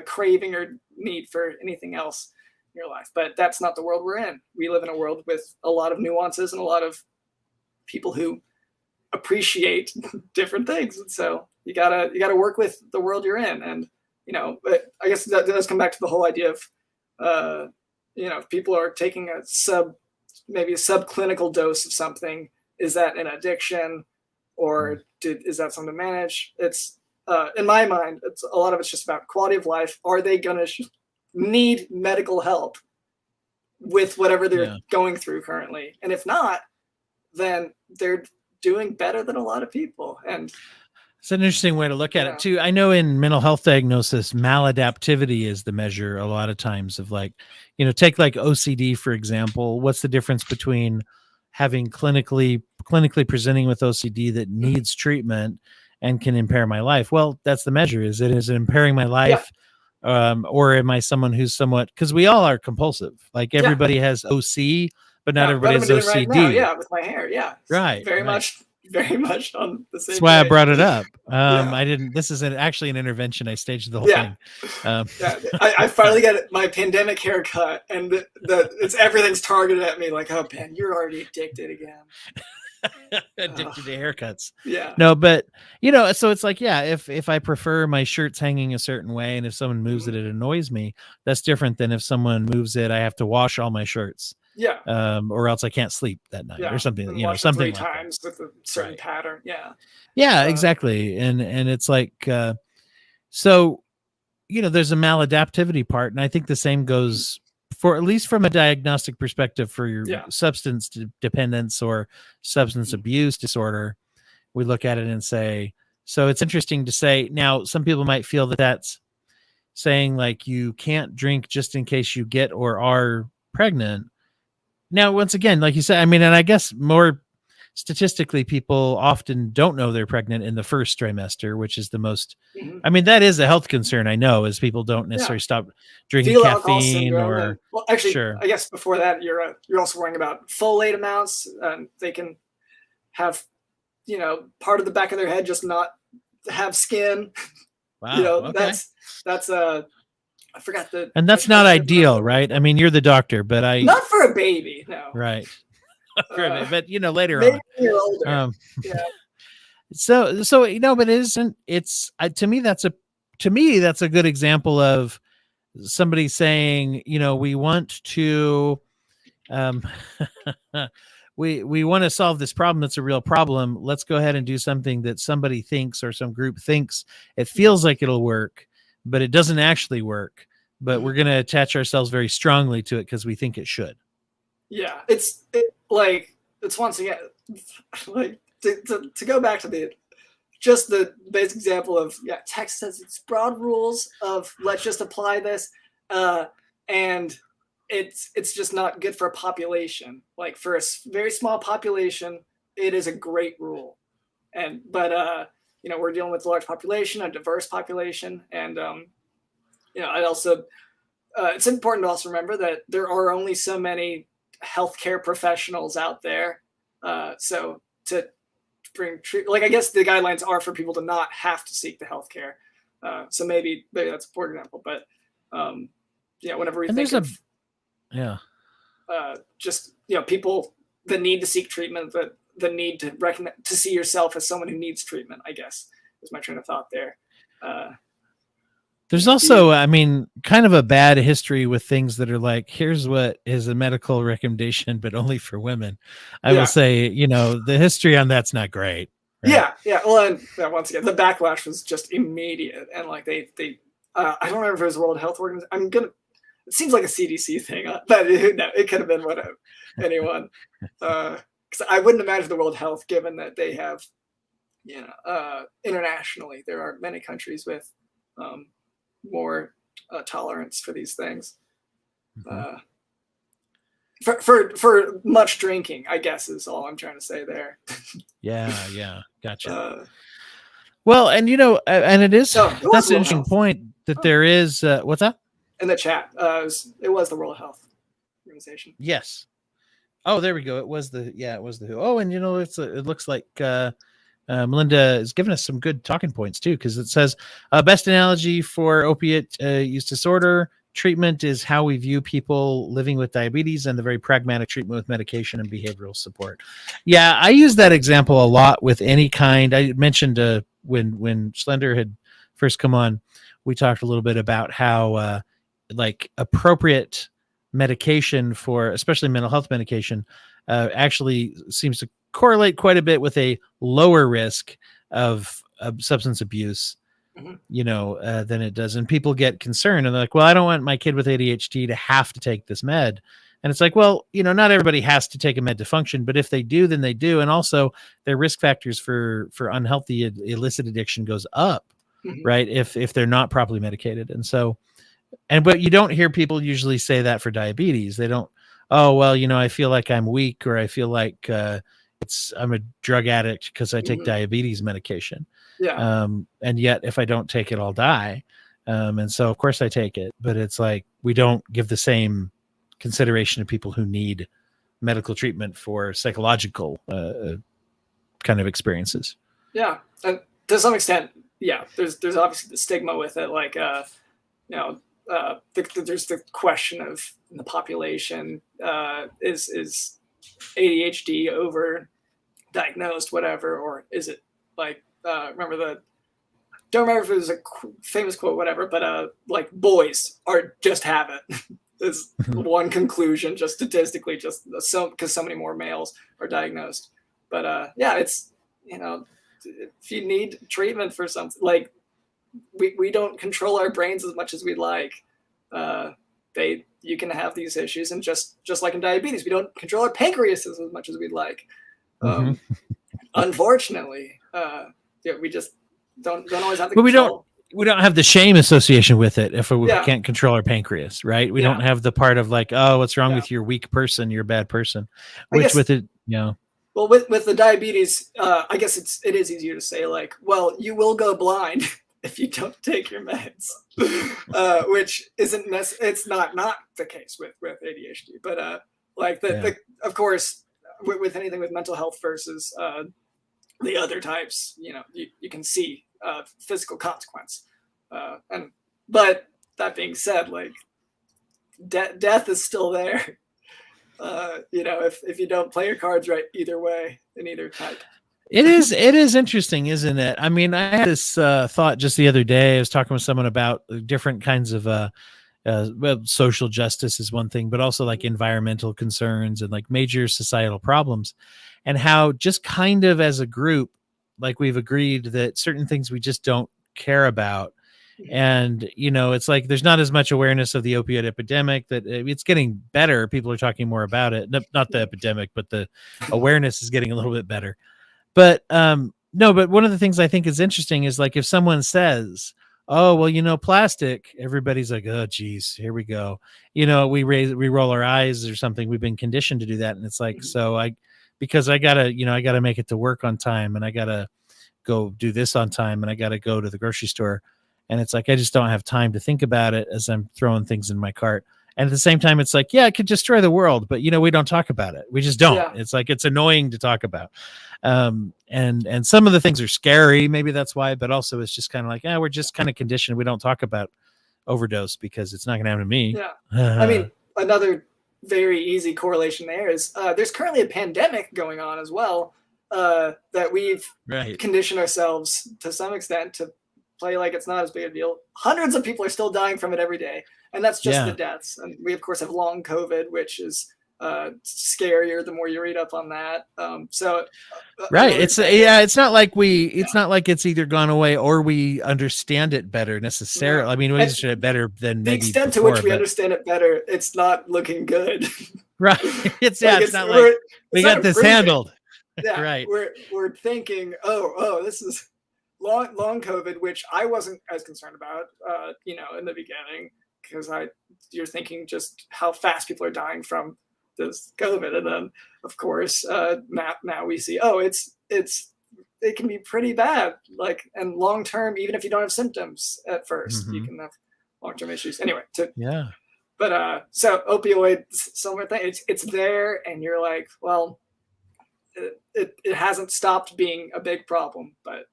craving or need for anything else in your life, but that's not the world we're in. We live in a world with a lot of nuances and a lot of people who appreciate different things, and so you gotta work with the world you're in. And but I guess that does come back to the whole idea of if people are taking maybe a subclinical dose of something, is that an addiction, or is that something to manage? It's in my mind, it's a lot of it's just about quality of life. Are they gonna need medical help with whatever they're going through currently? And if not, then they're doing better than a lot of people. And it's an interesting way to look at it too. I know in mental health diagnosis, maladaptivity is the measure a lot of times of like, take like OCD, for example. What's the difference between having clinically presenting with OCD that needs treatment and can impair my life? Well, that's the measure. Is it impairing my life? Or am I someone who's somewhat, because we all are compulsive. Like everybody has OC, but not everybody has OCD. Right now, with my hair. Yeah. Right. Very much on the same. That's why I brought it up. I didn't, this is actually an intervention. I staged the whole thing. I finally got my pandemic haircut, and everything's targeted at me. Like, oh, Ben, you're already addicted again. Addicted to haircuts. Yeah. No, but so it's like, if I prefer my shirts hanging a certain way, and if someone moves it annoys me, that's different than if someone moves it, I have to wash all my shirts. Yeah. Or else I can't sleep that night or something. Something 3 times with a certain pattern. Yeah. Yeah, exactly. And it's like so there's a maladaptivity part, and I think the same goes for, at least from a diagnostic perspective, for your substance dependence or substance abuse disorder. We look at it and say, so it's interesting to say, now some people might feel that that's saying like you can't drink just in case you get or are pregnant. Now, once again, like you said, I mean, and I guess more statistically, people often don't know they're pregnant in the first trimester, which is the most, I mean, that is a health concern, I know, is people don't necessarily stop drinking caffeine or, I guess before that, you're also worrying about folate amounts. They can have, part of the back of their head just not have skin. Wow. That's I forgot the. And that's not ideal, right? I mean, you're the doctor, but not for a baby, no. Right. But later maybe on, you're older. So but it isn't. It's to me that's a good example of somebody saying, we want to, we want to solve this problem. That's a real problem. Let's go ahead and do something that somebody thinks or some group thinks it feels like it'll work, but it doesn't actually work. But we're going to attach ourselves very strongly to it because we think it should. Yeah, it's once again, like to go back to the basic example of Texas has its broad rules of let's just apply this, and it's just not good for a population. Like for a very small population, it is a great rule, but we're dealing with a large population, a diverse population, and I also it's important to also remember that there are only so many healthcare professionals out there, so to bring I guess the guidelines are for people to not have to seek the healthcare. So maybe that's a poor example, but whenever we think of just people that need to seek treatment, that the need to recognize, to see yourself as someone who needs treatment, I guess is my train of thought there. There's also, I mean, kind of a bad history with things that are like, here's what is a medical recommendation, but only for women. I will say, you know, the history on that's not great. Right? Yeah. Well, and once again, the backlash was just immediate, and like they I don't remember if it was the World Health Organization. It seems like a CDC thing, but it could have been whatever, anyone. Because I wouldn't imagine the World Health, given that they have, you know, internationally there are many countries with more tolerance for these things. For much drinking, I guess is all I'm trying to say there. Yeah, gotcha. Well, and you know, and it is that's an interesting point that there is. What's that? In the chat, it was the World Health Organization. Yes. Oh, there we go. It was the WHO. Oh, and you know, it looks like Melinda has given us some good talking points too, because it says best analogy for opiate use disorder treatment is how we view people living with diabetes and the very pragmatic treatment with medication and behavioral support. Yeah, I use that example a lot with any kind. I mentioned when Slender had first come on, we talked a little bit about how like appropriate medication for especially mental health medication actually seems to correlate quite a bit with a lower risk of substance abuse, you know, than it does. And people get concerned and they're like, well, I don't want my kid with ADHD to have to take this med. And it's like, well, you know, not everybody has to take a med to function, but if they do, then they do. And also their risk factors for unhealthy illicit addiction goes up, right? If they're not properly medicated. And so, but you don't hear people usually say that for diabetes. They don't, oh, well, you know, I feel like I'm weak, or I feel like I'm a drug addict because I take diabetes medication. Yeah. And yet if I don't take it, I'll die. And so of course I take it, but it's like, we don't give the same consideration to people who need medical treatment for psychological kind of experiences. Yeah. And to some extent, yeah, there's obviously the stigma with it. Like, you know, there's the question of the population, is ADHD over diagnosed, whatever, or is it like, don't remember if it was a famous quote, whatever, but like boys are just have it. Is one conclusion, just statistically, just because so many more males are diagnosed. But yeah, it's, you know, if you need treatment for something, like we don't control our brains as much as we'd like. You can have these issues, and just like in diabetes, we don't control our pancreas as much as we'd like. Unfortunately, yeah, we just don't always have the control. We don't have the shame association with it if we can't control our pancreas, right? We don't have the part of like, oh, what's wrong with your weak person? You're a bad person. Which with it, you know. Well, with the diabetes, I guess it is easier to say like, well, you will go blind if you don't take your meds, which isn't it's not the case with ADHD, but like of course with anything with mental health versus the other types, you know, you can see physical consequence, but that being said, like death is still there. You know, if you don't play your cards right, either way, in either type. It is interesting, isn't it? I mean, I had this thought just the other day. I was talking with someone about different kinds of well, social justice is one thing, but also like environmental concerns and like major societal problems, and how just kind of as a group, like we've agreed that certain things we just don't care about. And, you know, it's like there's not as much awareness of the opioid epidemic, that it's getting better. People are talking more about it. Not the epidemic, but the awareness is getting a little bit better. But no, but one of the things I think is interesting is like if someone says, oh, well, you know, plastic, everybody's like, oh, geez, here we go. You know, we roll our eyes or something. We've been conditioned to do that. And it's like, because I gotta make it to work on time, and I gotta go do this on time, and I gotta go to the grocery store. And it's like, I just don't have time to think about it as I'm throwing things in my cart. And at the same time, it's like, yeah, it could destroy the world, but, you know, we don't talk about it. We just don't. Yeah. It's like, it's annoying to talk about. And some of the things are scary. Maybe that's why, but also it's just kind of like, we're just kind of conditioned. We don't talk about overdose because it's not going to happen to me. Yeah. I mean, another very easy correlation there is there's currently a pandemic going on as well, that we've conditioned ourselves to some extent to play like it's not as big a deal. Hundreds of people are still dying from it every day, and that's just Yeah. the deaths. And we of course have long COVID, which is scarier the more you read up on that. Right. It's not like it's not like it's either gone away or we understand it better necessarily. No. I mean, we understand it better than The maybe extent before, to which we but- understand it better, it's not looking good. Right. It's Like, it's not like we got this improving. handled. Yeah, Right. We're thinking, this is long COVID, which I wasn't as concerned about, in the beginning, because you're thinking just how fast people are dying from this COVID, and then of course now we see, it can be pretty bad, like, and long term, even if you don't have symptoms at 1st, you can have long term issues. Anyway, Yeah. But so opioid, similar thing. It's there, and you're like, well, it hasn't stopped being a big problem. But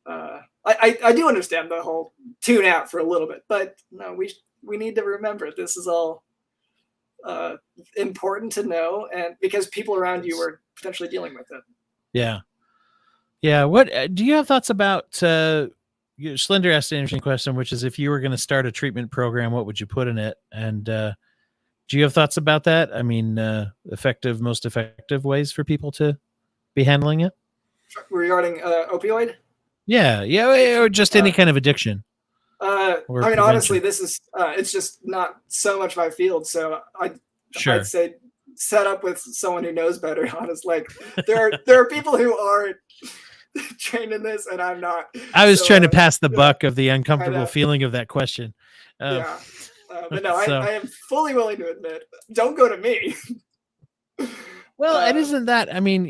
I do understand the whole tune out for a little bit. But no, we need to remember this is all important to know, and because people around you are potentially dealing with it. Yeah. Yeah. What do you have thoughts about? Slender asked an interesting question, which is if you were going to start a treatment program, what would you put in it? And do you have thoughts about that? I mean, most effective ways for people to be handling it? Regarding opioid? Yeah. Or just any kind of addiction. Honestly, this is it's just not so much my field. So I'd say set up with someone who knows better. Honestly, like there are people who are trained in this, and I'm not. I was trying to pass the buck of the uncomfortable feeling of that question. But no, I am fully willing to admit, don't go to me. Well, and isn't that, I mean,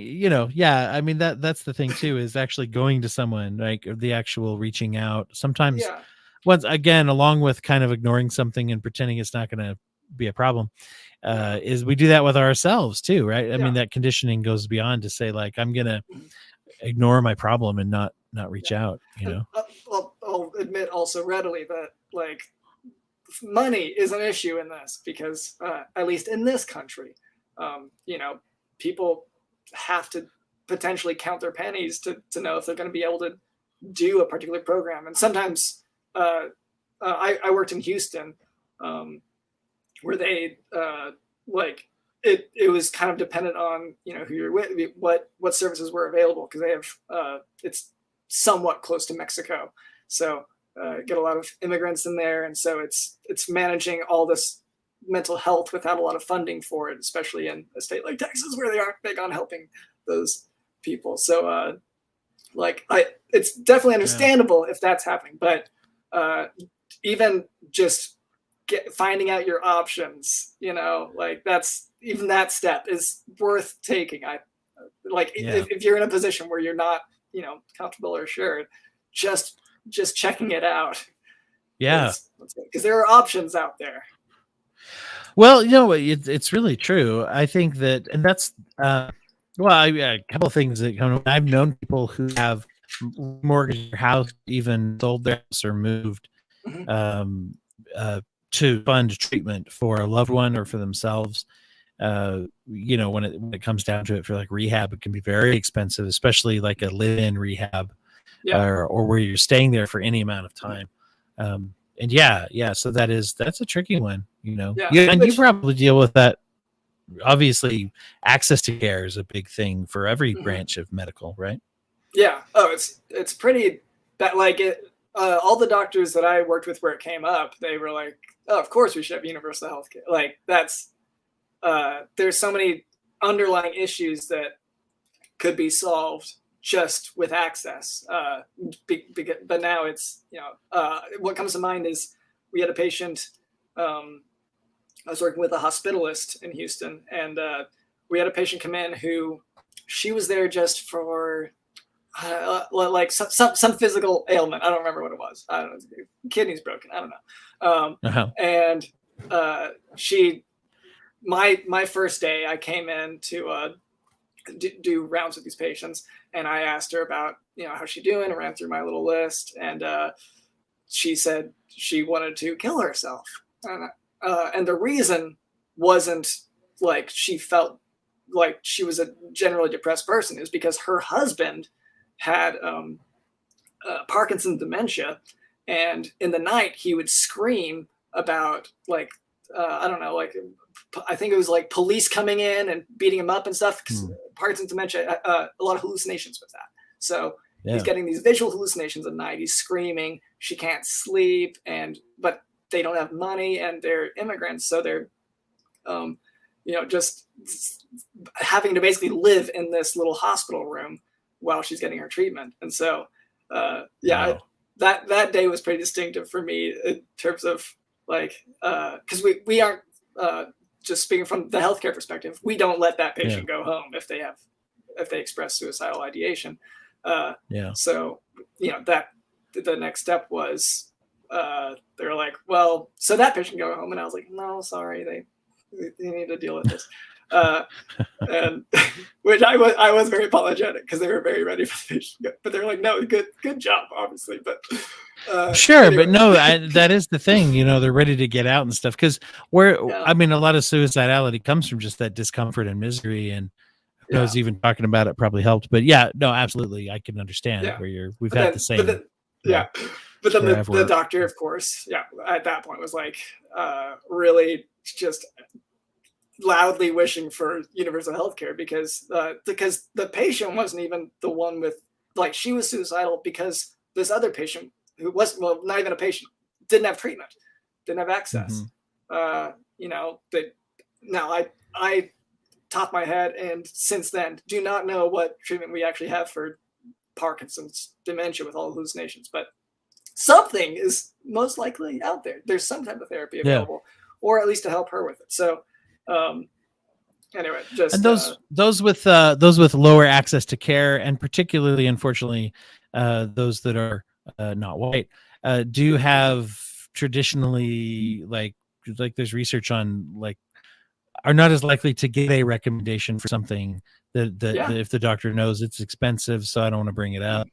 I mean, that's the thing too, is actually going to someone, like the actual reaching out. Sometimes, once again, along with kind of ignoring something and pretending it's not going to be a problem, is we do that with ourselves too, right? I mean, that conditioning goes beyond to say, like, I'm going to ignore my problem and not reach out, I'll admit also readily that, like, money is an issue in this because, at least in this country, people have to potentially count their pennies to know if they're going to be able to do a particular program. And sometimes I worked in Houston, where they it was kind of dependent on who you're with, what services were available, because they have it's somewhat close to Mexico, so get a lot of immigrants in there, and so it's managing all this mental health without a lot of funding for it, especially in a state like Texas where they aren't big on helping those people. So it's definitely understandable if that's happening, but even just finding out your options, that's even that step is worth taking. If you're in a position where you're not comfortable or assured, just checking it out. Because there are options out there. Well, it's really true. I think that, and that's a couple of things that I've known people who have mortgaged their house, even sold their house or moved to fund treatment for a loved one or for themselves. When it comes down to it, for like rehab, it can be very expensive, especially like a live-in rehab, or where you're staying there for any amount of time. So that's a tricky one, and you probably deal with that. Obviously, access to care is a big thing for every branch of medical, right? Yeah. Oh, it's pretty bad. Like all the doctors that I worked with where it came up, they were like, "Oh, of course we should have universal health care." Like that's there's so many underlying issues that could be solved just with access. But now it's, what comes to mind is we had a patient, I was working with a hospitalist in Houston, and we had a patient come in who, she was there just for like some physical ailment. I don't remember what it was. I don't know. Kidney's broken. I don't know. And my first day, I came in to do rounds with these patients, and I asked her about how's she doing, and ran through my little list, and she said she wanted to kill herself, and the reason wasn't like she felt like she was a generally depressed person. It was because her husband had Parkinson's dementia, and in the night he would scream about like I don't know, like I think it was like police coming in and beating him up and stuff. Because Parkinson's dementia, a lot of hallucinations with that. So he's getting these visual hallucinations at night. He's screaming. She can't sleep, but they don't have money, and they're immigrants, so they're just having to basically live in this little hospital room while she's getting her treatment. And so wow. That day was pretty distinctive for me in terms of like because we aren't just speaking from the healthcare perspective, we don't let that patient go home if they express suicidal ideation. So that the next step was they were like, well, so that patient can go home, and I was like, no, sorry, they need to deal with this. And which I was very apologetic because they were very ready for the patient, but they were like, no, good job, obviously, but sure, anyway. but no, that is the thing, they're ready to get out and stuff, because I mean, a lot of suicidality comes from just that discomfort and misery, and who knows, even talking about it probably helped. But yeah, no, absolutely, I can understand where we've had the same. But then the doctor, of course, at that point was like really just loudly wishing for universal health care because the patient wasn't even the one with, like, she was suicidal because this other patient who was, well, not even a patient, didn't have treatment, didn't have access. I top my head, and since then do not know what treatment we actually have for Parkinson's dementia with all hallucinations, but something is most likely out there. There's some type of therapy available, or at least to help her with it. So anyway, just and those with lower access to care, and particularly, unfortunately, those that are not white, do have traditionally, like there's research on, like, are not as likely to get a recommendation for something that if the doctor knows it's expensive, so I don't want to bring it up,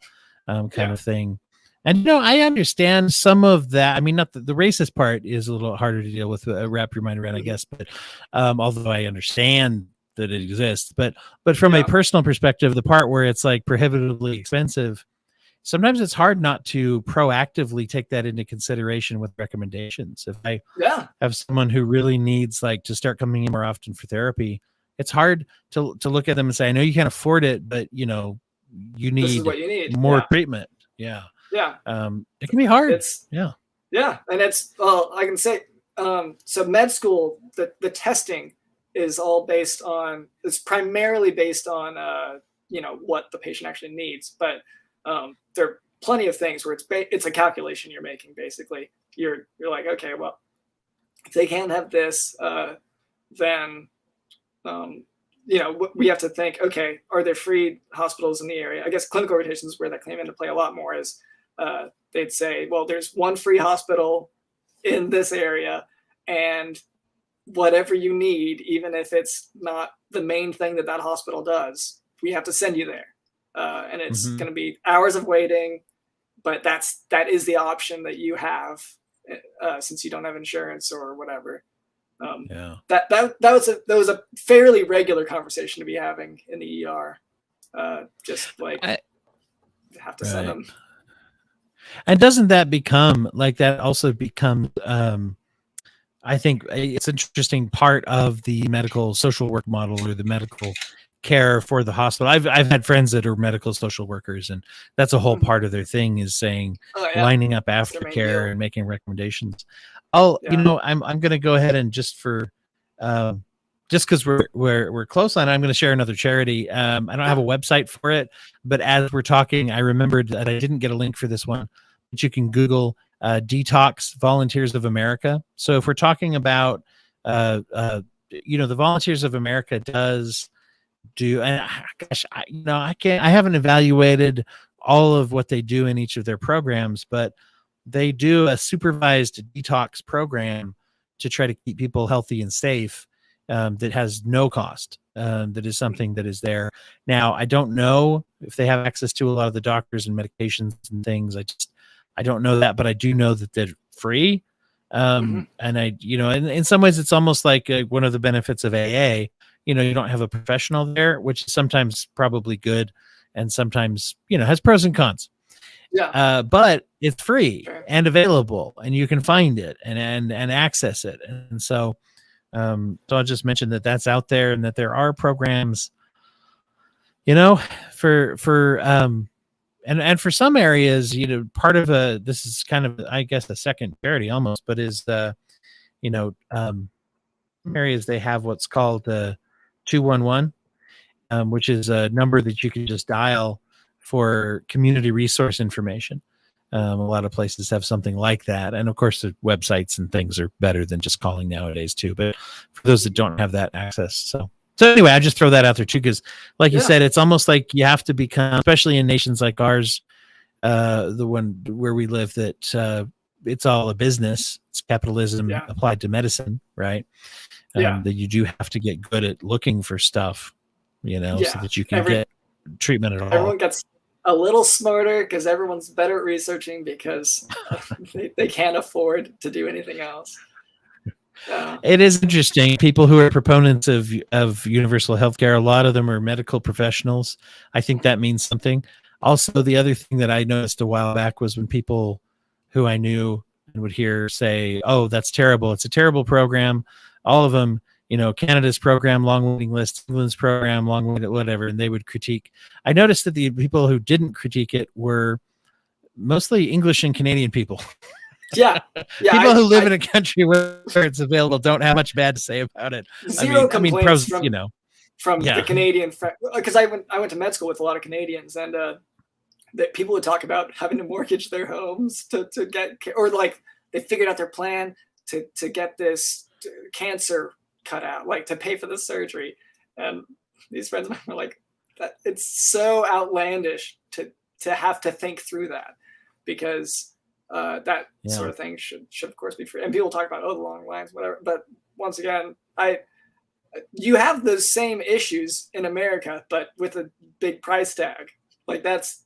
kind of thing. And I understand some of that. I mean, not the racist part is a little harder to deal with, wrap your mind around, I guess. But although I understand that it exists, but from a personal perspective, the part where it's like prohibitively expensive, sometimes it's hard not to proactively take that into consideration with recommendations. If I have someone who really needs, like, to start coming in more often for therapy, it's hard to look at them and say, I know you can't afford it, but you need more treatment. Yeah. It can be hard. And it's, I can say, so med school, the testing is all it's primarily based on what the patient actually needs, but there are plenty of things where it's a calculation you're making. Basically, you're like, okay, well, if they can't have this, then we have to think, okay, are there free hospitals in the area? I guess clinical rotations is where that came into play a lot more. Is they'd say, well, there's one free hospital in this area, and whatever you need, even if it's not the main thing that hospital does, we have to send you there. And it's going to be hours of waiting, but that is the option that you have since you don't have insurance or whatever. That was a fairly regular conversation to be having in the ER. Just like have to send them. And doesn't that become like that? Also becomes, I think it's an interesting part of the medical social work model, or the medical care for the hospital. I've had friends that are medical social workers, and that's a whole part of their thing, is saying lining up aftercare and making recommendations. I'm going to go ahead and just because we're close on it, I'm going to share another charity. I don't have a website for it, but as we're talking, I remembered that I didn't get a link for this one, but you can Google Detox Volunteers of America. So if we're talking about, the Volunteers of America and gosh, I haven't evaluated all of what they do in each of their programs, but they do a supervised detox program to try to keep people healthy and safe, that has no cost. That is something that is there. Now, I don't know if they have access to a lot of the doctors and medications and things. I don't know that, but I do know that they're free. And in some ways it's almost like one of the benefits of AA. You don't have a professional there, which is sometimes probably good, and sometimes, has pros and cons. but it's free Sure. and available, and you can find it and access it. And so, so I'll just mention that that's out there, and that there are programs, for and for some areas, part of this is kind of, I guess, a second charity almost, but is areas they have what's called 211, which is a number that you can just dial for community resource information. A lot of places have something like that, and of course, the websites and things are better than just calling nowadays too. But for those that don't have that access, so anyway, I just throw that out there too, because, like you said, it's almost like you have to become, especially in nations like ours, the one where we live, that it's all a business. It's capitalism applied to medicine, right? That you do have to get good at looking for stuff, so that you can get treatment at all. Everyone gets a little smarter because everyone's better at researching because they can't afford to do anything else. It is interesting. People who are proponents of universal healthcare, a lot of them are medical professionals. I think that means something. Also, the other thing that I noticed a while back was when people who I knew and would hear say, "Oh, that's terrible. It's a terrible program." All of them, Canada's program, long waiting list, England's program, long waiting, whatever, and they would critique. I noticed that the people who didn't critique it were mostly English and Canadian people. People who live in a country where it's available don't have much bad to say about it. Zero complaints from the Canadian, because I went to med school with a lot of Canadians, and that people would talk about having to mortgage their homes to get, or like they figured out their plan to get this cancer cut out, like to pay for the surgery. And these friends of mine were like, that it's so outlandish to have to think through that, because that sort of thing should of course be free. And people talk about, the long lines, whatever. But once again, you have those same issues in America, but with a big price tag. Like that's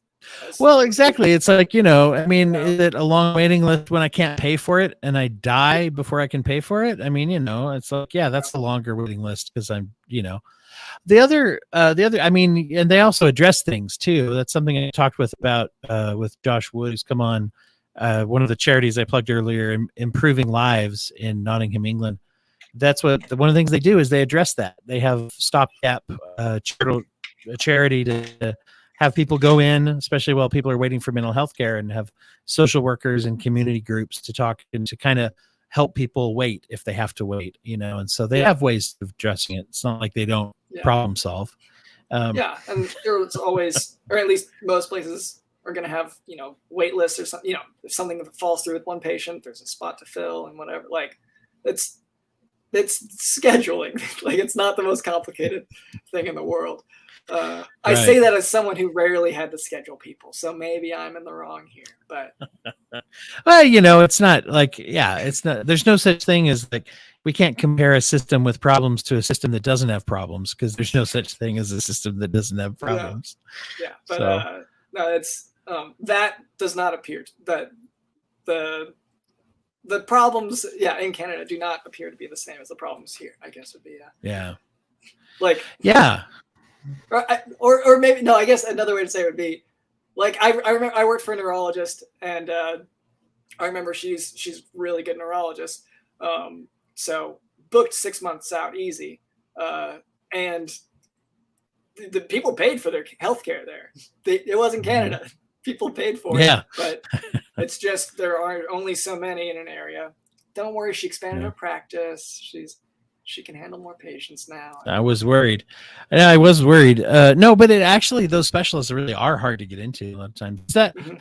well, exactly. It's like, is it a long waiting list when I can't pay for it and I die before I can pay for it? It's like, that's the longer waiting list because I'm, the other, and they also address things too. That's something I talked with Josh Wood, who's come on, one of the charities I plugged earlier, Improving Lives in Nottingham, England. That's one of the things they do is they address that. They have stopgap charity to have people go in, especially while people are waiting for mental health care, and have social workers and community groups to talk and to kind of help people wait if they have to wait, and so they have ways of addressing it. It's not like they don't problem solve. And there's always, or at least most places are going to have, wait lists or something, if something falls through with one patient, there's a spot to fill and whatever. Like it's scheduling. Like it's not the most complicated thing in the world. I say that as someone who rarely had to schedule people, so maybe I'm in the wrong here. But well, it's not like it's not. There's no such thing as like we can't compare a system with problems to a system that doesn't have problems, because there's no such thing as a system that doesn't have problems. But no, it's that does not appear that the problems in Canada do not appear to be the same as the problems here, I guess would be or maybe no. I guess another way to say it would be like I remember I worked for a neurologist, and I remember she's really good neurologist. So booked 6 months out easy, and the people paid for their healthcare there. It wasn't Canada. People paid for it, but it's just there are only so many in an area. Don't worry, she expanded her practice. She can handle more patients now. I was worried. No, but it actually, those specialists really are hard to get into a lot of times.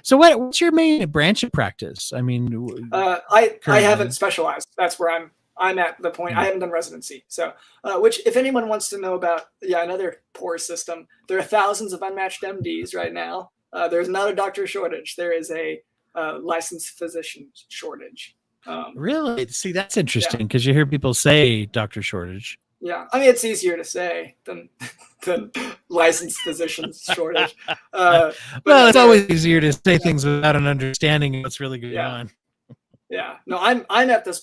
So what's your main branch of practice? I haven't specialized. That's where I'm at the point. I haven't done residency. So, which if anyone wants to know about, another poor system, there are thousands of unmatched MDs right now. There's not a doctor shortage. There is a licensed physician shortage. Really? See, that's interesting because you hear people say doctor shortage. Yeah, it's easier to say than licensed physicians shortage. Well, it's always easier to say things without an understanding of what's really going on. Yeah, no, I'm at this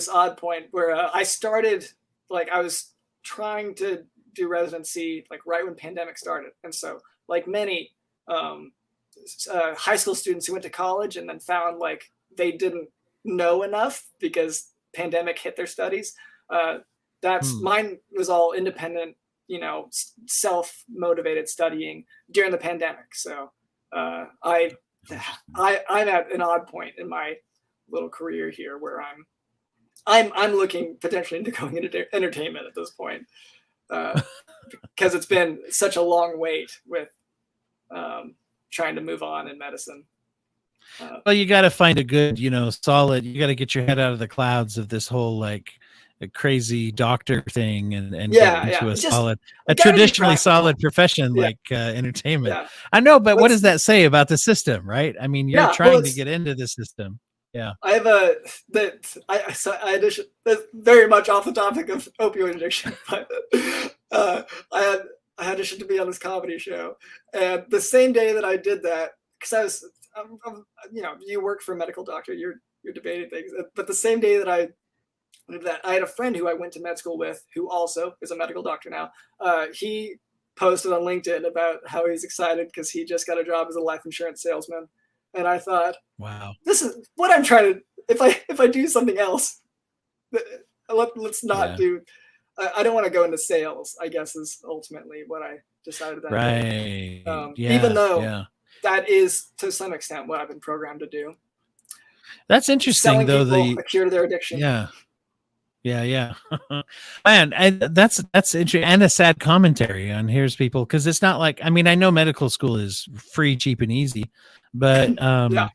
odd point where I started, I was trying to do residency right when pandemic started, and so like many high school students who went to college and then found like they didn't know enough because pandemic hit their studies. Mine was all independent, self-motivated studying during the pandemic. So I'm at an odd point in my little career here where I'm looking potentially into going into entertainment at this point, because it's been such a long wait with trying to move on in medicine. Well, you got to find a good, solid. You got to get your head out of the clouds of this whole like a crazy doctor thing and get into a traditionally solid profession like entertainment. Yeah. I know, but what does that say about the system, right? I mean, you're trying to get into the system. Yeah. I have I auditioned, that's very much off the topic of opioid addiction, but I auditioned to be on this comedy show, and the same day that I did that, because you work for a medical doctor, you're debating things, but the same day that I did that, I had a friend who I went to med school with, who also is a medical doctor now. He posted on LinkedIn about how he's excited because he just got a job as a life insurance salesman. And I thought, wow, this is what I'm trying to, if I do something else, let's not do, I don't want to go into sales, I guess is ultimately what I decided that. Right. Even though that is to some extent what I've been programmed to do. That's interesting. Selling though, people a cure to their addiction. Yeah. Man, and that's interesting, and a sad commentary on here's people, because it's not like, I mean, I know medical school is free, cheap, and easy, but no,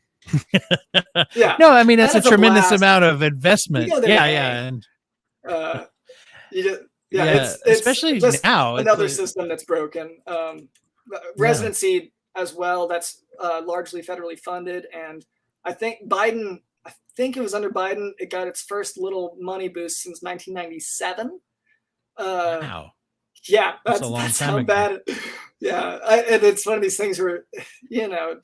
I mean, it's a tremendous amount of investment. And it's especially just now, another system that's broken. Residency as well, that's largely federally funded, and I think it was under Biden, it got its first little money boost since 1997. Wow. Yeah, that's a long time how ago. bad. And it's one of these things where,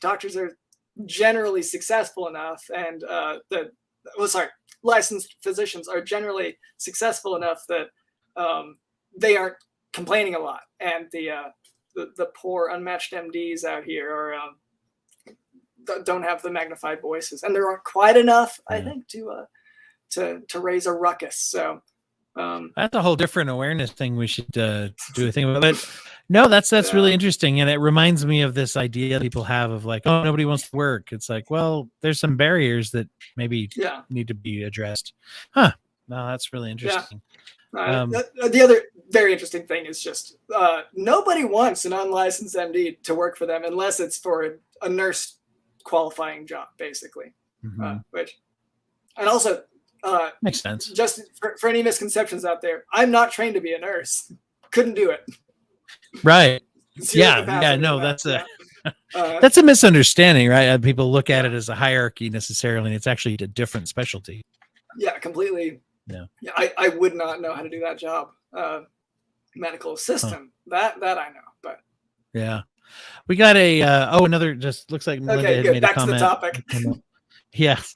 doctors are generally successful enough, and licensed physicians are generally successful enough that they aren't complaining a lot, and the poor unmatched MDs out here are don't have the magnified voices, and there aren't quite enough, I think, to raise a ruckus. So that's a whole different awareness thing we should do a thing about. But no, that's really interesting, and it reminds me of this idea people have of like, oh, nobody wants to work. It's like, well, there's some barriers that maybe need to be addressed. No, that's really interesting. The other very interesting thing is just nobody wants an unlicensed MD to work for them unless it's for a nurse qualifying job, basically. And also makes sense. Just for any misconceptions out there, I'm not trained to be a nurse. Couldn't do it. Right. No, that's that's a misunderstanding, right? People look at it as a hierarchy necessarily, and it's actually a different specialty. Yeah, completely. Yeah. I would not know how to do that job. Medical assistant, that I know, but we got another, just looks like Melinda had made back a comment. to the topic. Yes.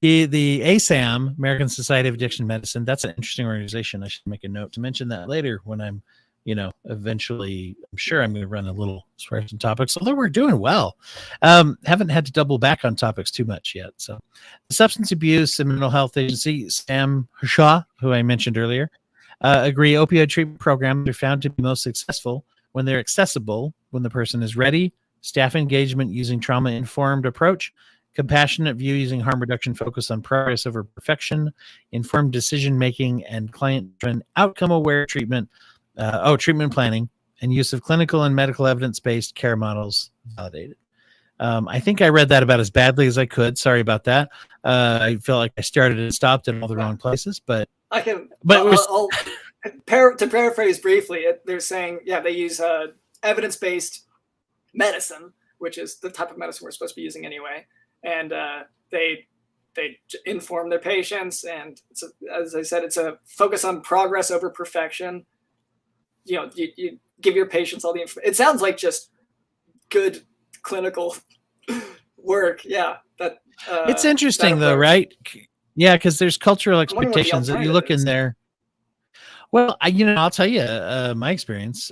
The ASAM, American Society of Addiction Medicine, that's an interesting organization. I should make a note to mention that later when I'm, eventually, I'm sure I'm going to run a little as far as some topics, although we're doing well. Haven't had to double back on topics too much yet. So the Substance Abuse and Mental Health Agency, Sam Shaw, who I mentioned earlier, agree opioid treatment programs are found to be most successful when they're accessible, when the person is ready, staff engagement using trauma-informed approach, compassionate view using harm reduction focus on progress over perfection, informed decision-making, and client-driven outcome-aware treatment, treatment planning, and use of clinical and medical evidence-based care models validated. I think I read that about as badly as I could. Sorry about that. I feel like I started and stopped in all the wrong places, but I can. But to paraphrase briefly, they're saying, they use evidence-based medicine, which is the type of medicine we're supposed to be using anyway, and they inform their patients, and as I said, it's a focus on progress over perfection. You give your patients all the information. It sounds like just good clinical work. Yeah, that it's interesting though, right? Yeah, because there's cultural expectations that you look in there. Well, I'll tell you my experience.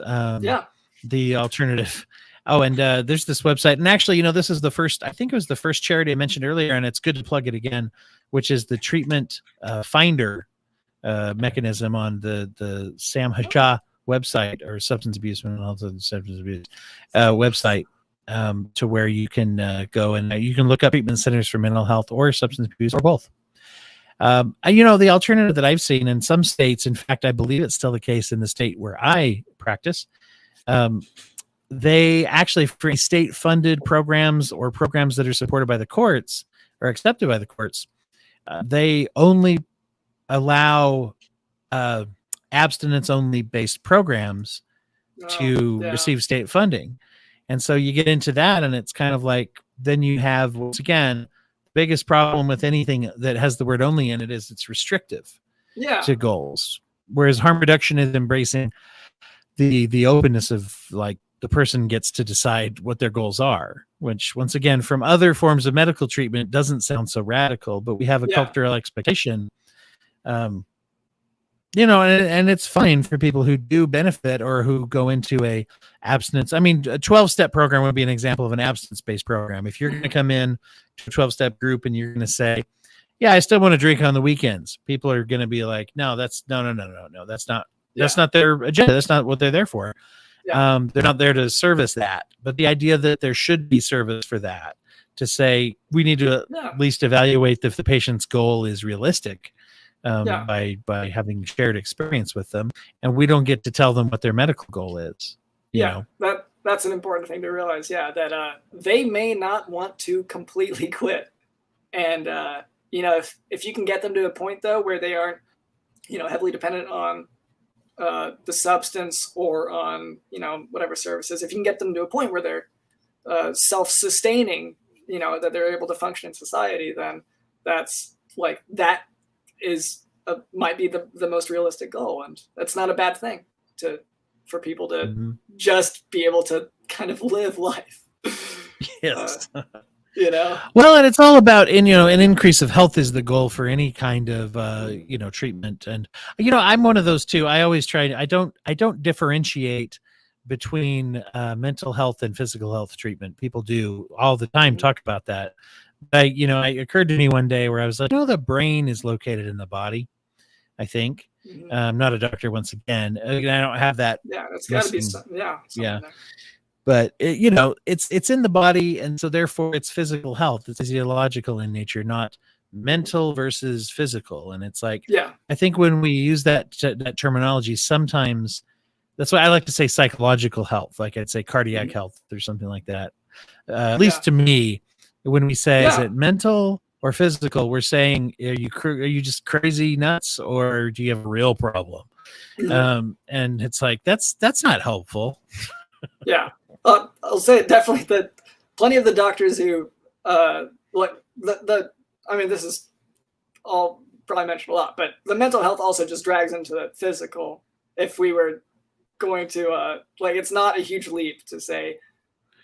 The alternative. Oh, and there's this website, and actually, this is the first. I think it was the first charity I mentioned earlier, and it's good to plug it again, which is the treatment finder mechanism on the Sam Hasha website, or substance abuse, mental health and substance abuse website, to where you can go and you can look up treatment centers for mental health or substance abuse or both. The alternative that I've seen in some states, in fact, I believe it's still the case in the state where I practice. They actually, for state-funded programs or programs that are supported by the courts or accepted by the courts, they only allow abstinence-only based programs to receive state funding. And so you get into that, and it's kind of like, then you have, once again, the biggest problem with anything that has the word only in it is it's restrictive to goals. Whereas harm reduction is embracing the openness of, like, the person gets to decide what their goals are, which, once again, from other forms of medical treatment doesn't sound so radical, but we have a cultural expectation. And it's fine for people who do benefit or who go into a abstinence. I mean, a 12-step program would be an example of an abstinence-based program. If you're going to come in to a 12-step group and you're going to say, yeah, I still want to drink on the weekends, people are going to be like, no, that's no. That's not their agenda. That's not what they're there for. They're not there to service that. But the idea that there should be service for that, to say we need to at least evaluate if the patient's goal is realistic, by having shared experience with them, and we don't get to tell them what their medical goal is. You know? That's an important thing to realize. That they may not want to completely quit, and if you can get them to a point though where they aren't heavily dependent on the substance or on whatever services, if you can get them to a point where they're self-sustaining, that they're able to function in society, then that's like that is might be the most realistic goal, and that's not a bad thing for people to just be able to kind of live life. Yes. Well, and it's all about an increase of health is the goal for any kind of treatment. And I'm one of those too. I always try. I don't differentiate between mental health and physical health treatment. People do all the time talk about that. But it occurred to me one day where I was like, the brain is located in the body, I think. I'm not a doctor, once again. I don't have that. Yeah, it's got to be something. Yeah. But it's in the body, and so therefore it's physical health. It's physiological in nature, not mental versus physical. And it's like, I think when we use that terminology, sometimes that's why I like to say psychological health. Like I'd say cardiac health or something like that. At least to me, when we say is it mental or physical, we're saying are you just crazy nuts, or do you have a real problem? And it's like that's not helpful. I'll say definitely that plenty of the doctors who this is all probably mentioned a lot, but the mental health also just drags into the physical. If we were going to it's not a huge leap to say,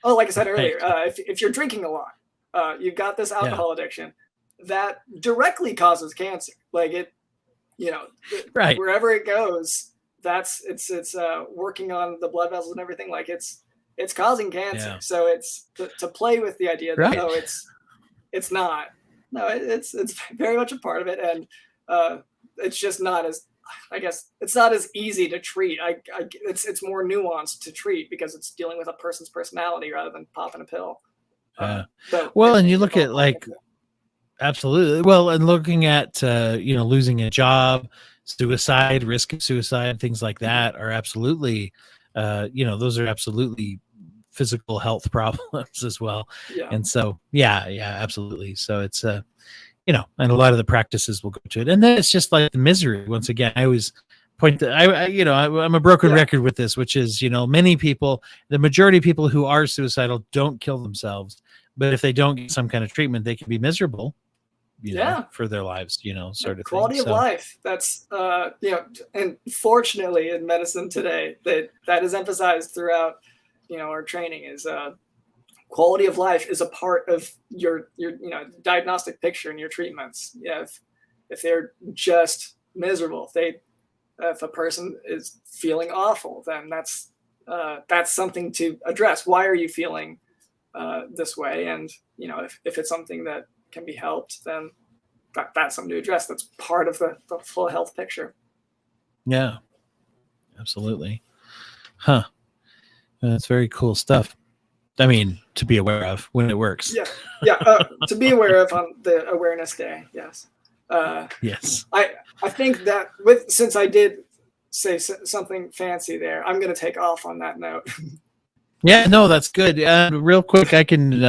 like I said earlier, if you're drinking a lot, you've got this alcohol addiction that directly causes cancer. Like it, wherever it goes, it's working on the blood vessels and everything. Like it's causing cancer. So it's to play with the idea that it's not. No, it's very much a part of it, and it's just not as, I guess, it's not as easy to treat. It's more nuanced to treat because it's dealing with a person's personality rather than popping a pill. And you look at absolutely. Well, and looking at losing a job, suicide, risk of suicide, things like that are absolutely, those are absolutely physical health problems as well. And so, absolutely. So it's, and a lot of the practices will go to it. And then it's just like the misery. Once again, I always point that I'm a broken record with this, which is, many people, the majority of people who are suicidal don't kill themselves, but if they don't get some kind of treatment, they can be miserable, for their lives, sort of quality thing. of life. That's, and fortunately in medicine today, that is emphasized throughout, our training is, quality of life is a part of your diagnostic picture and your treatments. If they're just miserable, if a person is feeling awful, then that's that's something to address. Why are you feeling this way? And, if it's something that can be helped, then that's something to address. That's part of the full health picture. Yeah, absolutely. Huh. That's very cool stuff. I mean, to be aware of when it works. Yeah. To be aware of on the Awareness Day. Yes. Yes. I think that since I did say something fancy there, I'm going to take off on that note. Yeah, no, that's good. Real quick, I can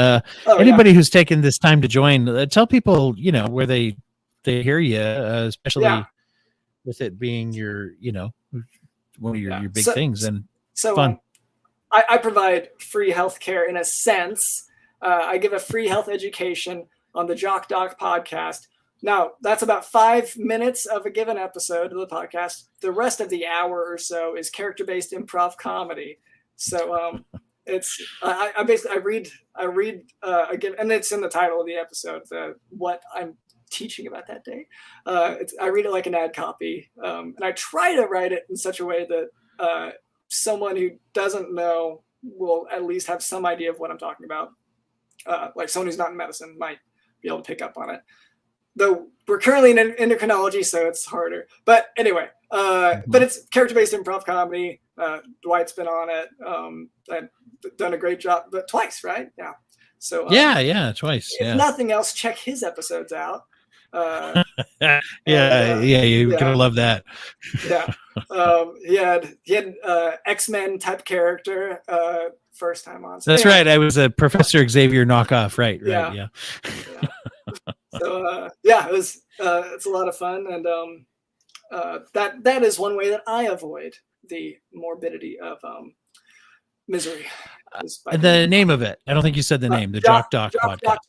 anybody who's taken this time to join, tell people, where they hear you, especially with it being your, one of your big things and fun. I provide free healthcare in a sense. I give a free health education on the Jock Doc podcast. Now, that's about 5 minutes of a given episode of the podcast. The rest of the hour or so is character-based improv comedy. So I basically read again, and it's in the title of the episode, what I'm teaching about that day. I read it like an ad copy, and I try to write it in such a way that someone who doesn't know will at least have some idea of what I'm talking about. Like someone who's not in medicine might be able to pick up on it. Though we're currently in endocrinology, so it's harder. But anyway, but it's character-based improv comedy. Dwight's been on it. I've done a great job, but twice, right? Yeah. So twice. If nothing else, check his episodes out. You're gonna love that. Yeah. He had X-Men type character first time on. So that's right. I was a Professor Xavier knockoff. Right. Yeah. So it's a lot of fun, and that is one way that I avoid the morbidity of misery. The name of it, I don't think you said the name. The Jock Doc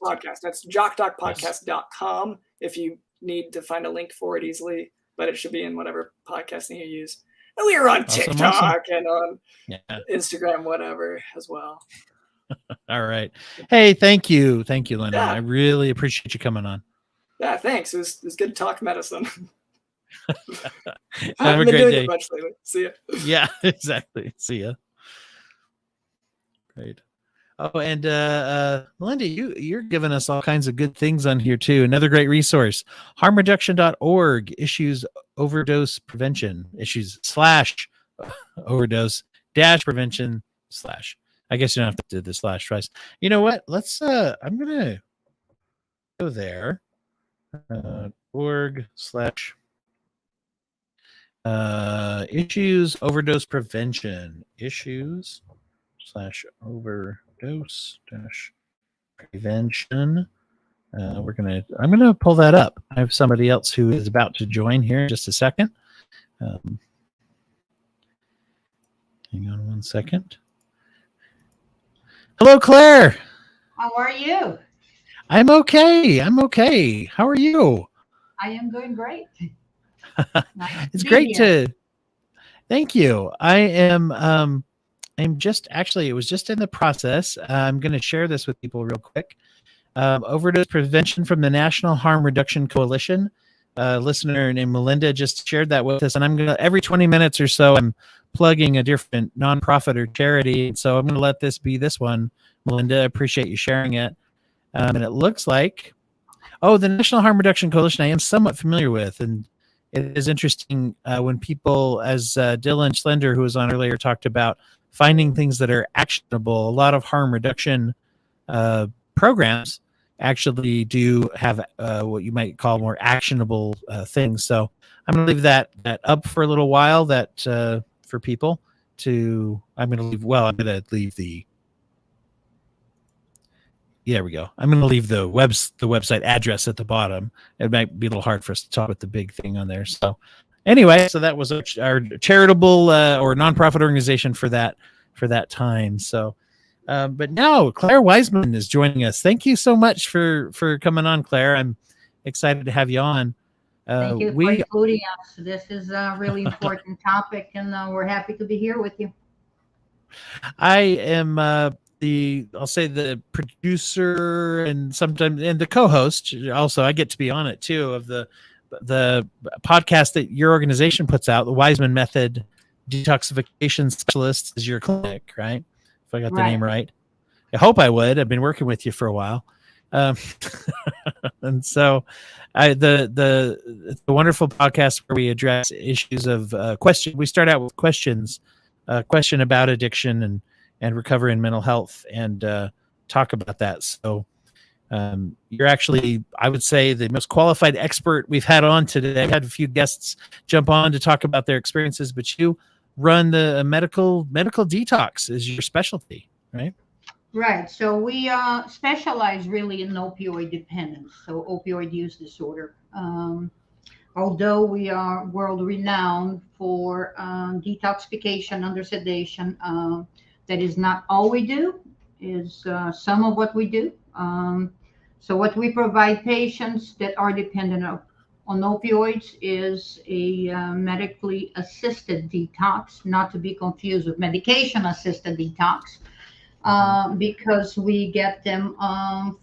podcast. That's jockdocpodcast.com if you need to find a link for it easily, but it should be in whatever podcasting you use. And we are on TikTok and on Instagram, whatever, as well. All right. Hey, thank you, Lyndon. I really appreciate you coming on. Yeah, thanks. It was good to talk medicine. Have a great day. Much lately. See ya. Yeah, exactly. See ya. Great. Oh, and Melinda, you're giving us all kinds of good things on here too. Another great resource, harmreduction.org, issues overdose prevention, issues/overdose -prevention/ I guess you don't have to do the slash twice. You know what? Let's I'm gonna go there. .org/ issues overdose prevention, issues/overdose -prevention. I'm gonna pull that up. I have somebody else who is about to join here in just a second. Hang on one second. Hello, Claire. How are you? I'm okay. How are you? I am doing great. Nice It's great to. Thank you. I am. I'm just actually. It was just in the process. I'm going to share this with people real quick. Overdose prevention from the National Harm Reduction Coalition. Listener named Melinda just shared that with us, and I'm gonna every 20 minutes or so I'm plugging a different nonprofit or charity. So I'm going to let this be this one. Melinda, I appreciate you sharing it. And it looks like, the National Harm Reduction Coalition I am somewhat familiar with. And it is interesting when people, as Dylan Schlender, who was on earlier, talked about finding things that are actionable. A lot of harm reduction programs actually do have what you might call more actionable things. So I'm going to leave that up for a little while, for people to, I'm going to leave the, there we go. I'm going to leave the website address at the bottom. It might be a little hard for us to talk about the big thing on there. So anyway, so that was our charitable or nonprofit organization for that time. So, but now Claire Wiseman is joining us. Thank you so much for coming on, Claire. I'm excited to have you on. Thank you for including us. This is a really important topic, and we're happy to be here with you. I am I'll say the producer and the co-host. Also, I get to be on it too, of the podcast that your organization puts out, the Wiseman Method detoxification specialists as your clinic, right? If I got the Right. name right. I hope I would. I've been working with you for a while. Um, and so the wonderful podcast where we address issues of question. We start out with questions, question about addiction and recovery and mental health, and talk about that. So you're actually, I would say, the most qualified expert we've had on today. I've had a few guests jump on to talk about their experiences, but you run the medical detox is your specialty, right? Right. So we specialize really in opioid dependence, so opioid use disorder. Although we are world renowned for detoxification under sedation, that is not all we do, is some of what we do. So what we provide patients that are dependent on opioids is a medically assisted detox, not to be confused with medication assisted detox. Because we get them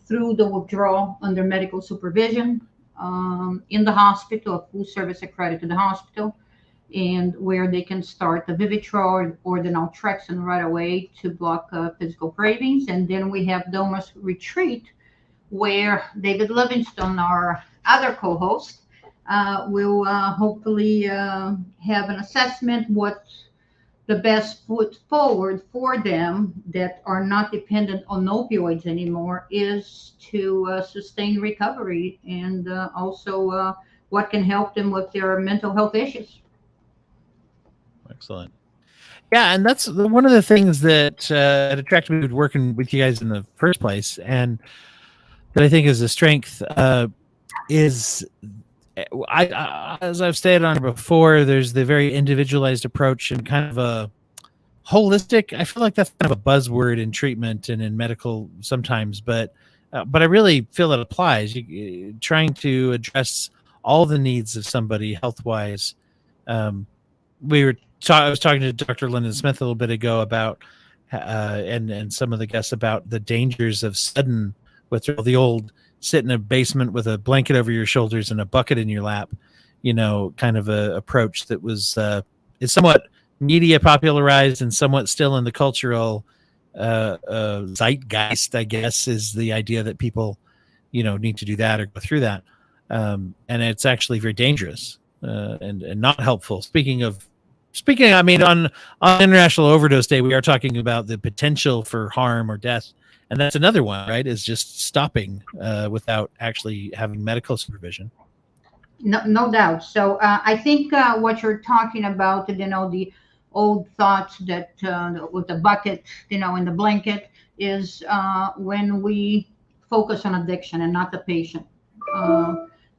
through the withdrawal under medical supervision in the hospital, a full service accredited hospital, and where they can start the Vivitrol or the naltrexone right away to block physical cravings. And then we have Domus Retreat, where David Livingstone, our other co-host, will hopefully have an assessment what the best foot forward for them that are not dependent on opioids anymore is to sustain recovery, and also what can help them with their mental health issues. Excellent. Yeah, and that's one of the things that attracted me to working with you guys in the first place, and that I think is a strength is I as I've stated on before, there's the very individualized approach and kind of a holistic. I feel like that's kind of a buzzword in treatment and in medical sometimes, but I really feel it applies. Trying to address all the needs of somebody health wise. I was talking to Dr. Lyndon Smith a little bit ago about and some of the guests about the dangers of sudden withdrawal, the old sit in a basement with a blanket over your shoulders and a bucket in your lap, kind of a approach that was is somewhat media popularized and somewhat still in the cultural zeitgeist, I guess, is the idea that people, need to do that or go through that. And it's actually very dangerous and not helpful. Speaking, I mean, on International Overdose Day, we are talking about the potential for harm or death. And that's another one, right? Is just stopping without actually having medical supervision. No doubt. So I think what you're talking about, the old thoughts that with the bucket, and the blanket is when we focus on addiction and not the patient.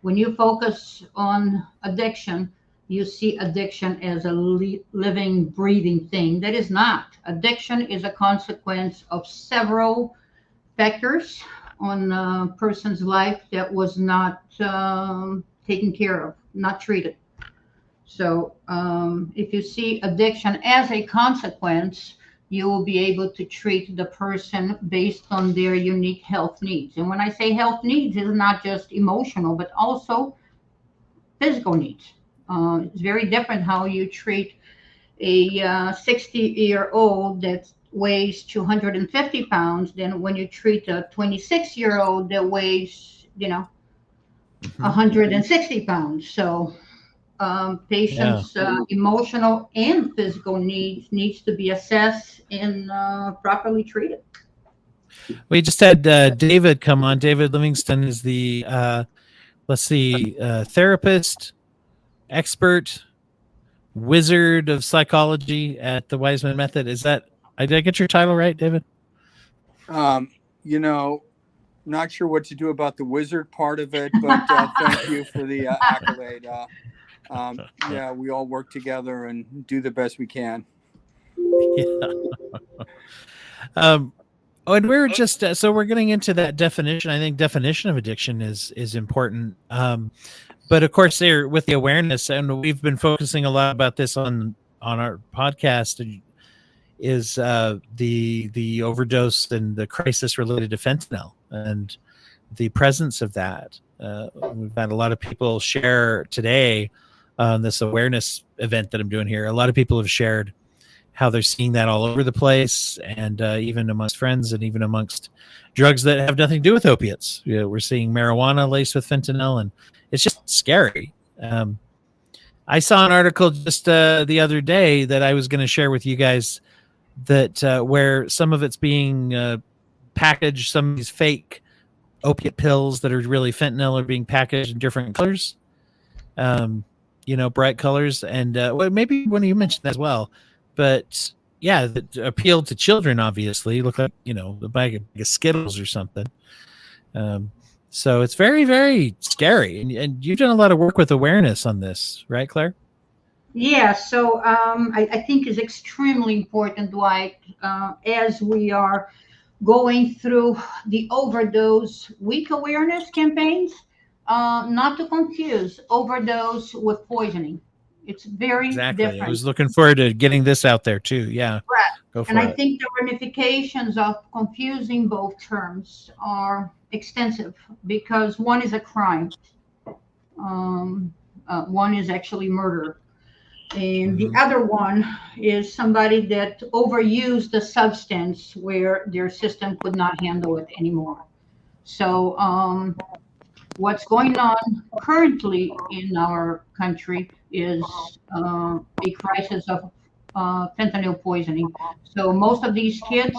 When you focus on addiction, you see addiction as a living, breathing thing. That is not. Addiction is a consequence of several factors on a person's life that was not taken care of, not treated. So if you see addiction as a consequence, you will be able to treat the person based on their unique health needs. And when I say health needs, it's not just emotional, but also physical needs. It's very different how you treat a 60-year-old that weighs 250 pounds than when you treat a 26-year-old that weighs, 160 pounds. So patients' emotional and physical needs to be assessed and properly treated. We just had David come on. David Livingston is the therapist, expert, wizard of psychology at the Wiseman Method. Did I get your title right, David? Not sure what to do about the wizard part of it, but thank you for the accolade. We all work together and do the best we can. Yeah. And we're just so we're getting into that definition. I think definition of addiction is important. But of course, there with the awareness, and we've been focusing a lot about this on our podcast, is the overdose and the crisis related to fentanyl and the presence of that. We've had a lot of people share today on this awareness event that I'm doing here. A lot of people have shared how they're seeing that all over the place, and even amongst friends, and even amongst drugs that have nothing to do with opiates. You know, we're seeing marijuana laced with fentanyl, and it's just scary. I saw an article just the other day that I was going to share with you guys, that where some of it's being packaged, some of these fake opiate pills that are really fentanyl are being packaged in different colors, bright colors. And well, maybe one of you mentioned that as well. But yeah, that appeal to children, obviously. Look like, a bag of Skittles or something. So it's very, very scary. And you've done a lot of work with awareness on this, right, Claire? Yeah, so I think it's extremely important, Dwight, as we are going through the overdose week awareness campaigns, not to confuse overdose with poisoning. It's very Exactly. different. I was looking forward to getting this out there too. Yeah. Right. Go for And I it. think the ramifications of confusing both terms are extensive, because one is a crime, one is actually murder. And the other one is somebody that overused the substance where their system could not handle it anymore. So what's going on currently in our country is a crisis of fentanyl poisoning. So most of these kids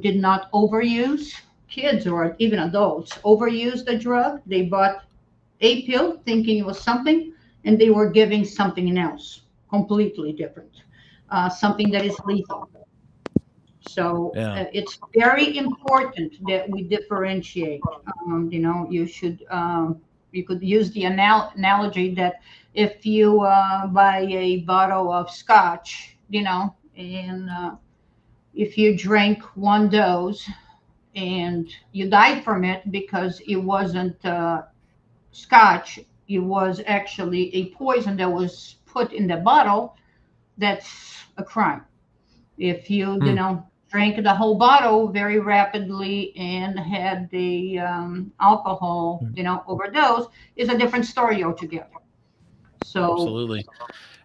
did not overuse, kids or even adults overuse the drug. They bought a pill thinking it was something, and they were giving something else completely different, something that is lethal. So Yeah. it's very important that we differentiate. You could use the analogy that if you buy a bottle of scotch, and if you drink one dose and you died from it because it wasn't scotch, it was actually a poison that was put in the bottle, that's a crime. If you, drank the whole bottle very rapidly and had the alcohol, overdose, is a different story altogether. So absolutely.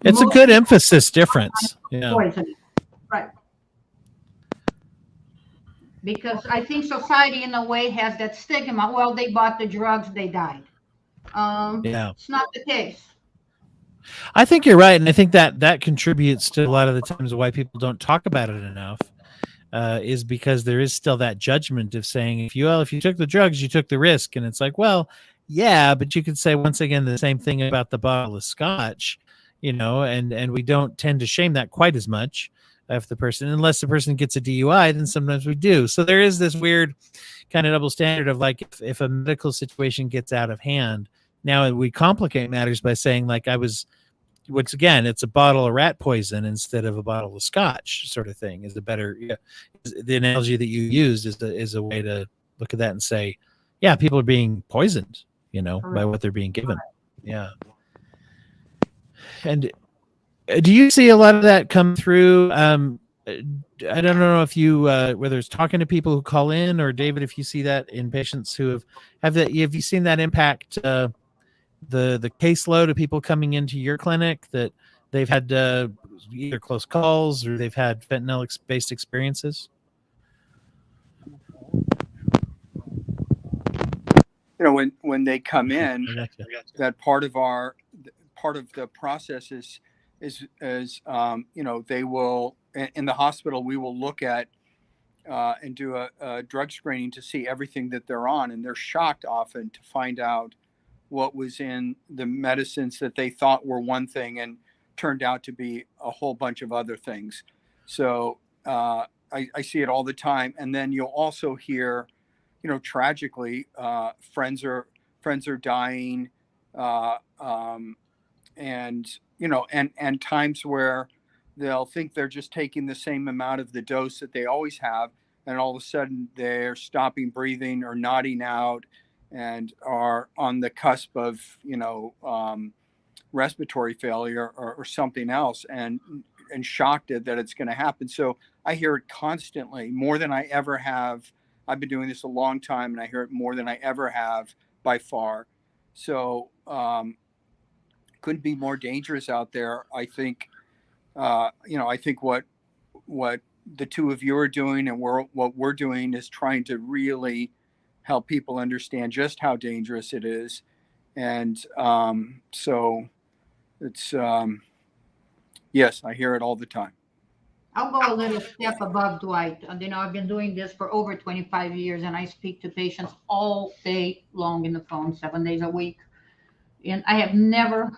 It's a good emphasis difference. Yeah. Poison. Right. Because I think society in a way has that stigma. Well, they bought the drugs, they died. Yeah. It's not the case. I think you're right, and I think that contributes to a lot of the times why people don't talk about it enough, is because there is still that judgment of saying, if you took the drugs, you took the risk, and it's like, well, yeah, but you could say once again the same thing about the bottle of scotch, and we don't tend to shame that quite as much. If unless the person gets a DUI, then sometimes we do. So there is this weird kind of double standard of like, if a medical situation gets out of hand, now we complicate matters by saying, like, once again, it's a bottle of rat poison instead of a bottle of scotch, sort of thing, is the better. Yeah, the analogy that you used is a way to look at that and say, yeah, people are being poisoned, by what they're being given. Yeah. And do you see a lot of that come through? I don't know if you, whether it's talking to people who call in, or David, if you see that in patients who have you seen that impact the caseload of people coming into your clinic, that they've had either close calls or they've had fentanyl based experiences? When they come in, that part of the process is they will, in the hospital, we will look at and do a drug screening to see everything that they're on, and they're shocked often to find out what was in the medicines that they thought were one thing and turned out to be a whole bunch of other things. So I see it all the time. And then you'll also hear, tragically, friends are dying, and times where they'll think they're just taking the same amount of the dose that they always have, and all of a sudden they're stopping breathing or nodding out and are on the cusp of respiratory failure or something else, and shocked that it's going to happen. So I hear it constantly, more than I ever have. I've been doing this a long time, and I hear it more than I ever have by far. So couldn't be more dangerous out there. I think, I think what the two of you are doing and what we're doing is trying to really help people understand just how dangerous it is. And so it's, yes, I hear it all the time. I'll go a little step above Dwight. I've been doing this for over 25 years, and I speak to patients all day long in the phone, 7 days a week. And I have never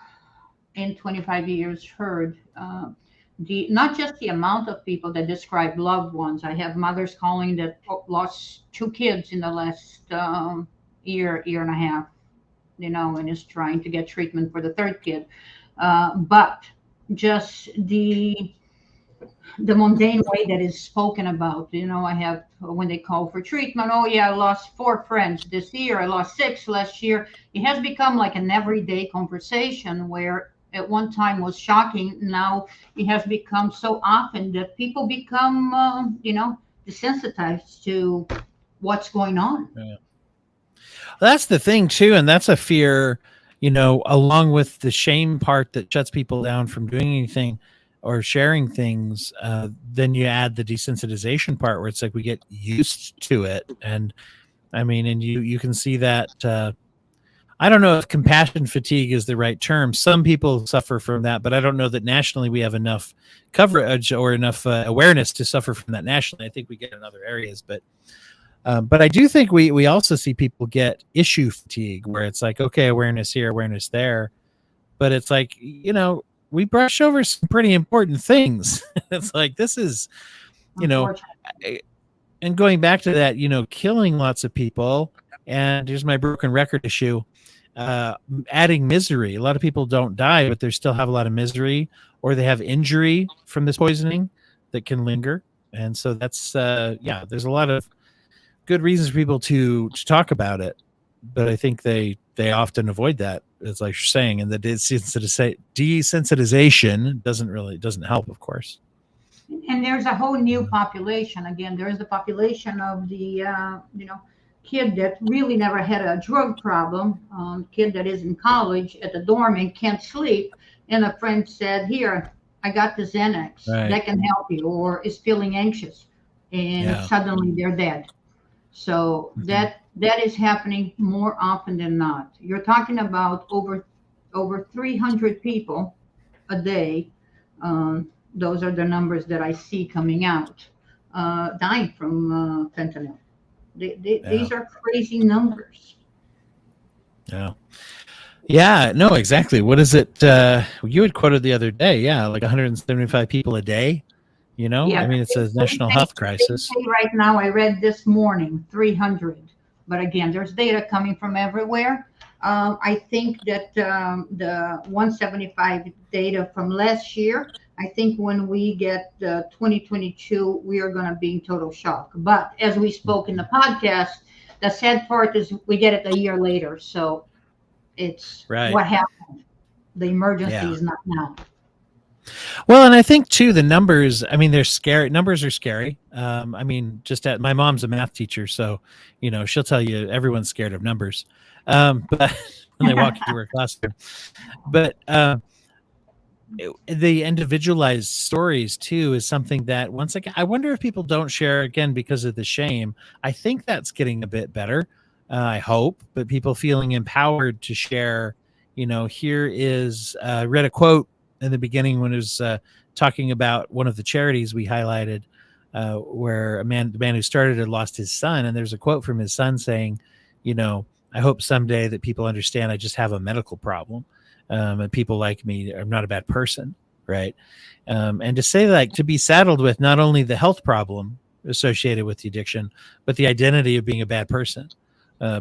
in 25 years heard not just the amount of people that describe loved ones. I have mothers calling that lost 2 kids in the last year and a half, and is trying to get treatment for the 3rd kid. But just the mundane way that is spoken about. I have, when they call for treatment, oh yeah, I lost 4 friends this year, I lost 6 last year. It has become like an everyday conversation where at one time was shocking. Now it has become so often that people become, desensitized to what's going on. Yeah. That's the thing too, and that's a fear, along with the shame part that shuts people down from doing anything or sharing things. Then you add the desensitization part where it's like we get used to it, and you can see that. I don't know if compassion fatigue is the right term. Some people suffer from that, but I don't know that nationally we have enough coverage or enough awareness to suffer from that nationally. I think we get in other areas, but I do think we also see people get issue fatigue, where it's like, okay, awareness here, awareness there, but it's like, we brush over some pretty important things. It's like, this is, and going back to that, killing lots of people, and here's my broken record issue, adding misery. A lot of people don't die, but they still have a lot of misery, or they have injury from this poisoning that can linger. And so that's, there's a lot of good reasons for people to talk about it, but I think they often avoid that, as like you're saying, and the desensitization doesn't help, of course. And there's a whole new population. Again, there's the population of the kid that really never had a drug problem, kid that is in college at the dorm and can't sleep, and a friend said, here, I got the Xanax that can help you, or is feeling anxious, and suddenly they're dead. So that is happening more often than not. You're talking about over 300 people a day. Those are the numbers that I see coming out, dying from fentanyl. These are crazy numbers. Yeah, no, exactly. What is it? You had quoted the other day, like 175 people a day. It's a national health crisis. Right now, I read this morning, 300. But again, there's data coming from everywhere. I think that the 175 data from last year, I think when we get 2022, we are going to be in total shock. But as we spoke in the podcast, the sad part is we get it a year later. So it's what happened. The emergency is not now. Well, and I think too, the numbers, they're scary. Numbers are scary. Just my mom's a math teacher, so, she'll tell you everyone's scared of numbers. But when they walk into her classroom, but the individualized stories too is something that once again, I wonder if people don't share, again, because of the shame. I think that's getting a bit better. I hope, but people feeling empowered to share, here is, I read a quote in the beginning when it was talking about one of the charities we highlighted, where the man who started it lost his son. And there's a quote from his son saying, I hope someday that people understand I just have a medical problem. And people like me, I'm not a bad person. Right. And to say that, to be saddled with not only the health problem associated with the addiction, but the identity of being a bad person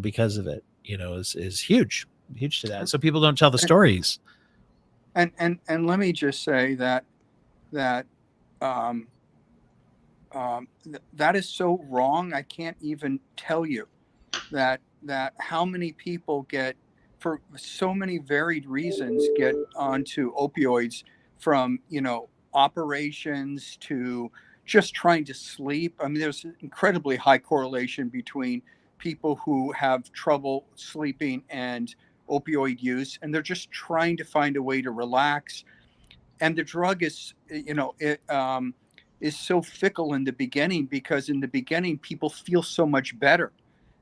because of it, is huge to that. So people don't tell the stories. And let me just say that that is so wrong. I can't even tell you that how many people get, for so many varied reasons, get onto opioids, from operations to just trying to sleep. There's an incredibly high correlation between people who have trouble sleeping and opioid use, and they're just trying to find a way to relax. And the drug is, is so fickle in the beginning, because in the beginning people feel so much better,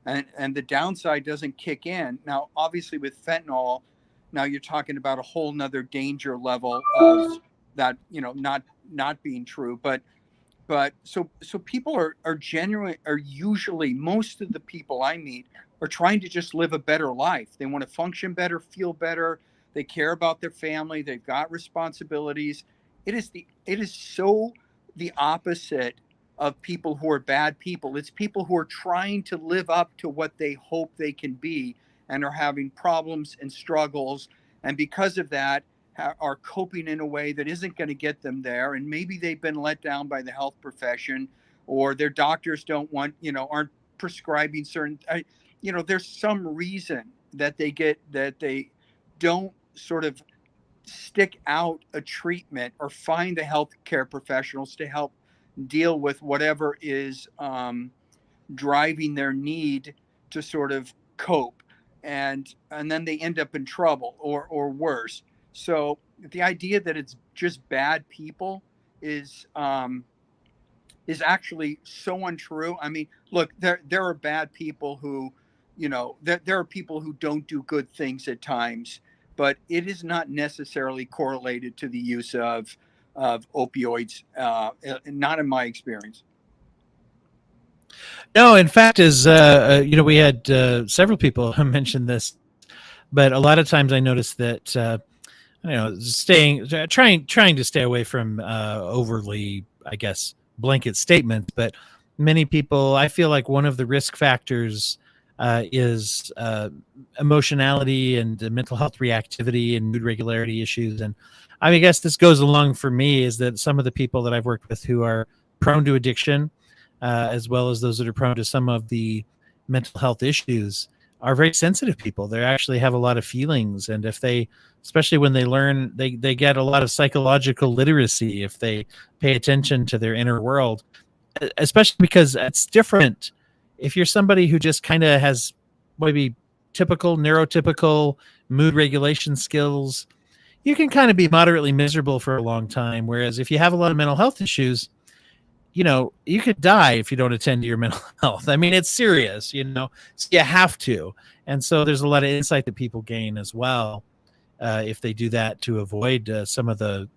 and the downside doesn't kick in. Now, obviously, with fentanyl, now you're talking about a whole nother danger level of that, not being true. But so people are genuine, are usually, most of the people I meet are trying to just live a better life. They want to function better, feel better. They care about their family. They've got responsibilities. It is so the opposite of people who are bad people. It's people who are trying to live up to what they hope they can be, and are having problems and struggles. And because of that, are coping in a way that isn't going to get them there. And maybe they've been let down by the health profession, or their doctors aren't prescribing certain, there's some reason that they don't sort of stick out a treatment or find the healthcare professionals to help deal with whatever is driving their need to sort of cope, and then they end up in trouble or worse. So the idea that it's just bad people is actually so untrue. I mean, look, there are bad people who, there are people who don't do good things at times, but it is not necessarily correlated to the use of opioids. Not in my experience. No, in fact, as we had several people mention this, but a lot of times I noticed that trying to stay away from overly, I guess, blanket statements. But many people, I feel like one of the risk factors is emotionality and mental health reactivity and mood regularity issues. And I guess this goes along for me, is that some of the people that I've worked with who are prone to addiction, as well as those that are prone to some of the mental health issues, are very sensitive people. They actually have a lot of feelings. And if they, especially when they learn, they get a lot of psychological literacy if they pay attention to their inner world, especially because it's different. If you're somebody who just kind of has maybe typical neurotypical mood regulation skills, you can kind of be moderately miserable for a long time. Whereas if you have a lot of mental health issues, you could die if you don't attend to your mental health. I mean, it's serious, so you have to. And so there's a lot of insight that people gain as well if they do that, to avoid some of the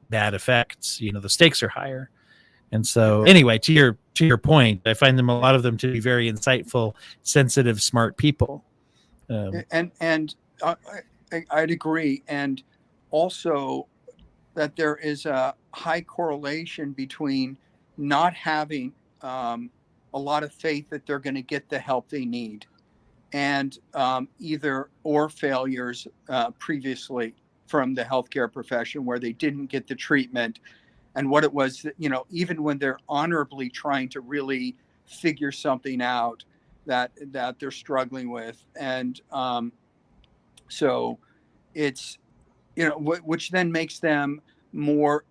bad effects. The stakes are higher. And so anyway, to your point, I find a lot of them to be very insightful, sensitive, smart people. And I'd agree. And also that there is a high correlation between not having a lot of faith that they're going to get the help they need, and either or failures previously from the healthcare profession, where they didn't get the treatment, and what it was that, even when they're honorably trying to really figure something out that they're struggling with. And so it's, which then makes them more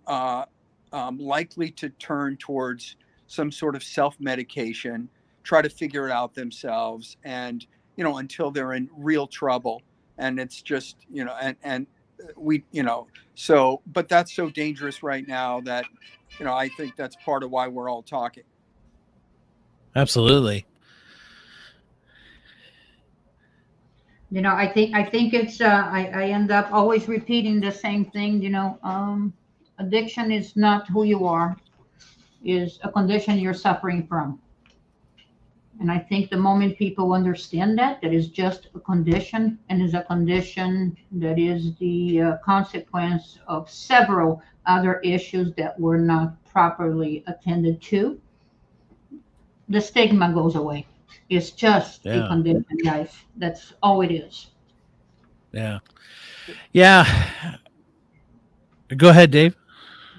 likely to turn towards some sort of self-medication, try to figure it out themselves, and until they're in real trouble. And it's just, and we, so, but that's so dangerous right now that, I think that's part of why we're all talking. Absolutely. I think it's I end up always repeating the same thing. Addiction is not who you are, is a condition you're suffering from. And I think the moment people understand that is just a condition, and is a condition that is the consequence of several other issues that were not properly attended to, the stigma goes away. It's just a condition, guys. That's all it is. Yeah. Yeah. Go ahead, Dave.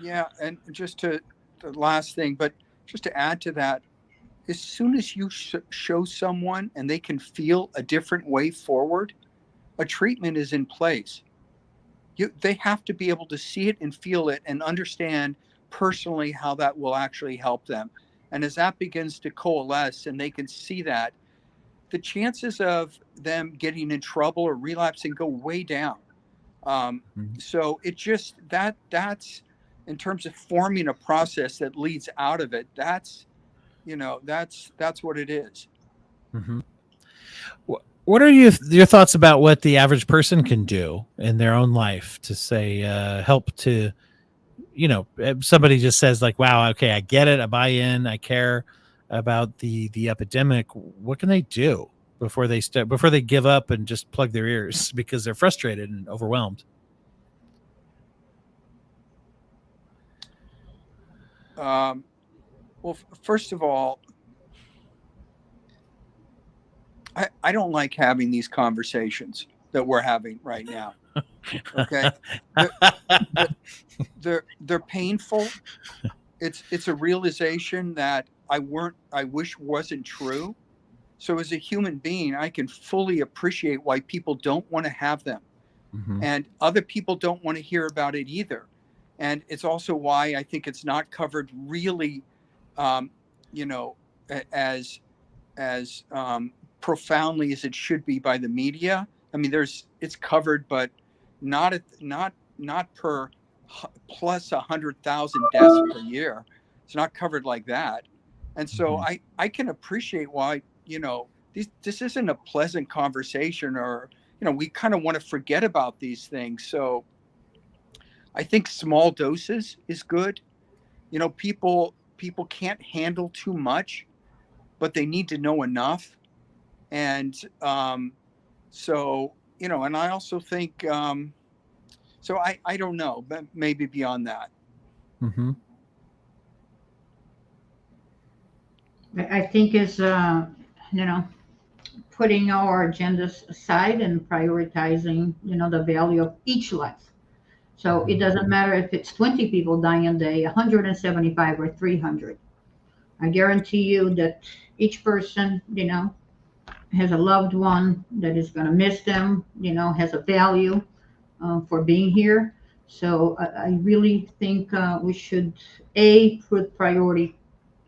Yeah. And just to the last thing, but just to add to that, as soon as you show someone and they can feel a different way forward, a treatment is in place. They have to be able to see it and feel it and understand personally how that will actually help them. And as that begins to coalesce and they can see that, the chances of them getting in trouble or relapsing go way down. So it just that's in terms of forming a process that leads out of it. That's what it is. Mm-hmm. What are your thoughts about what the average person can do in their own life to say help to, if somebody just says like, wow, okay, I get it, I buy in, I care about the epidemic. What can they do before they give up and just plug their ears because they're frustrated and overwhelmed? Well, first of all, I don't like having these conversations that we're having right now. Okay, they're painful. It's a realization that I wish wasn't true. So as a human being, I can fully appreciate why people don't want to have them, and other people don't want to hear about it either. And it's also why I think it's not covered really, as profoundly as it should be by the media. I mean, it's covered, but not per plus 100,000 deaths per year. It's not covered like that. And so I can appreciate why, this isn't a pleasant conversation, or, we kind of want to forget about these things. So I think small doses is good. People can't handle too much, but they need to know enough. And so, and I also think, so I don't know, but maybe beyond that. Mm-hmm. I think is, putting our agendas aside and prioritizing, the value of each life. So it doesn't matter if it's 20 people dying a day, 175 or 300. I guarantee you that each person, has a loved one that is going to miss them, has a value for being here. So I really think we should, put priority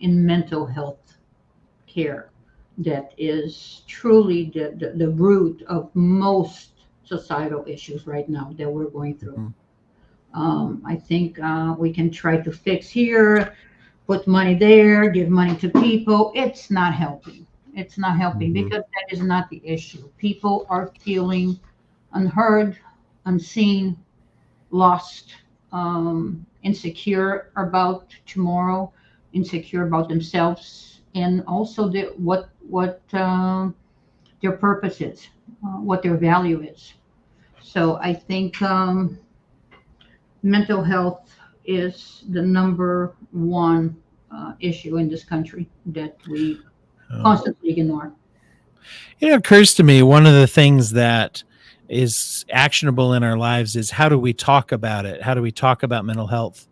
in mental health care. That is truly the root of most societal issues right now that we're going through. I think we can try to fix here, put money there, give money to people. It's not helping. It's not helping because that is not the issue. People are feeling unheard, unseen, lost, insecure about tomorrow, insecure about themselves, and also what their purpose is, what their value is. So I think mental health is the number one issue in this country that we constantly ignore. It occurs to me one of the things that is actionable in our lives is how do we talk about it? How do we talk about mental health?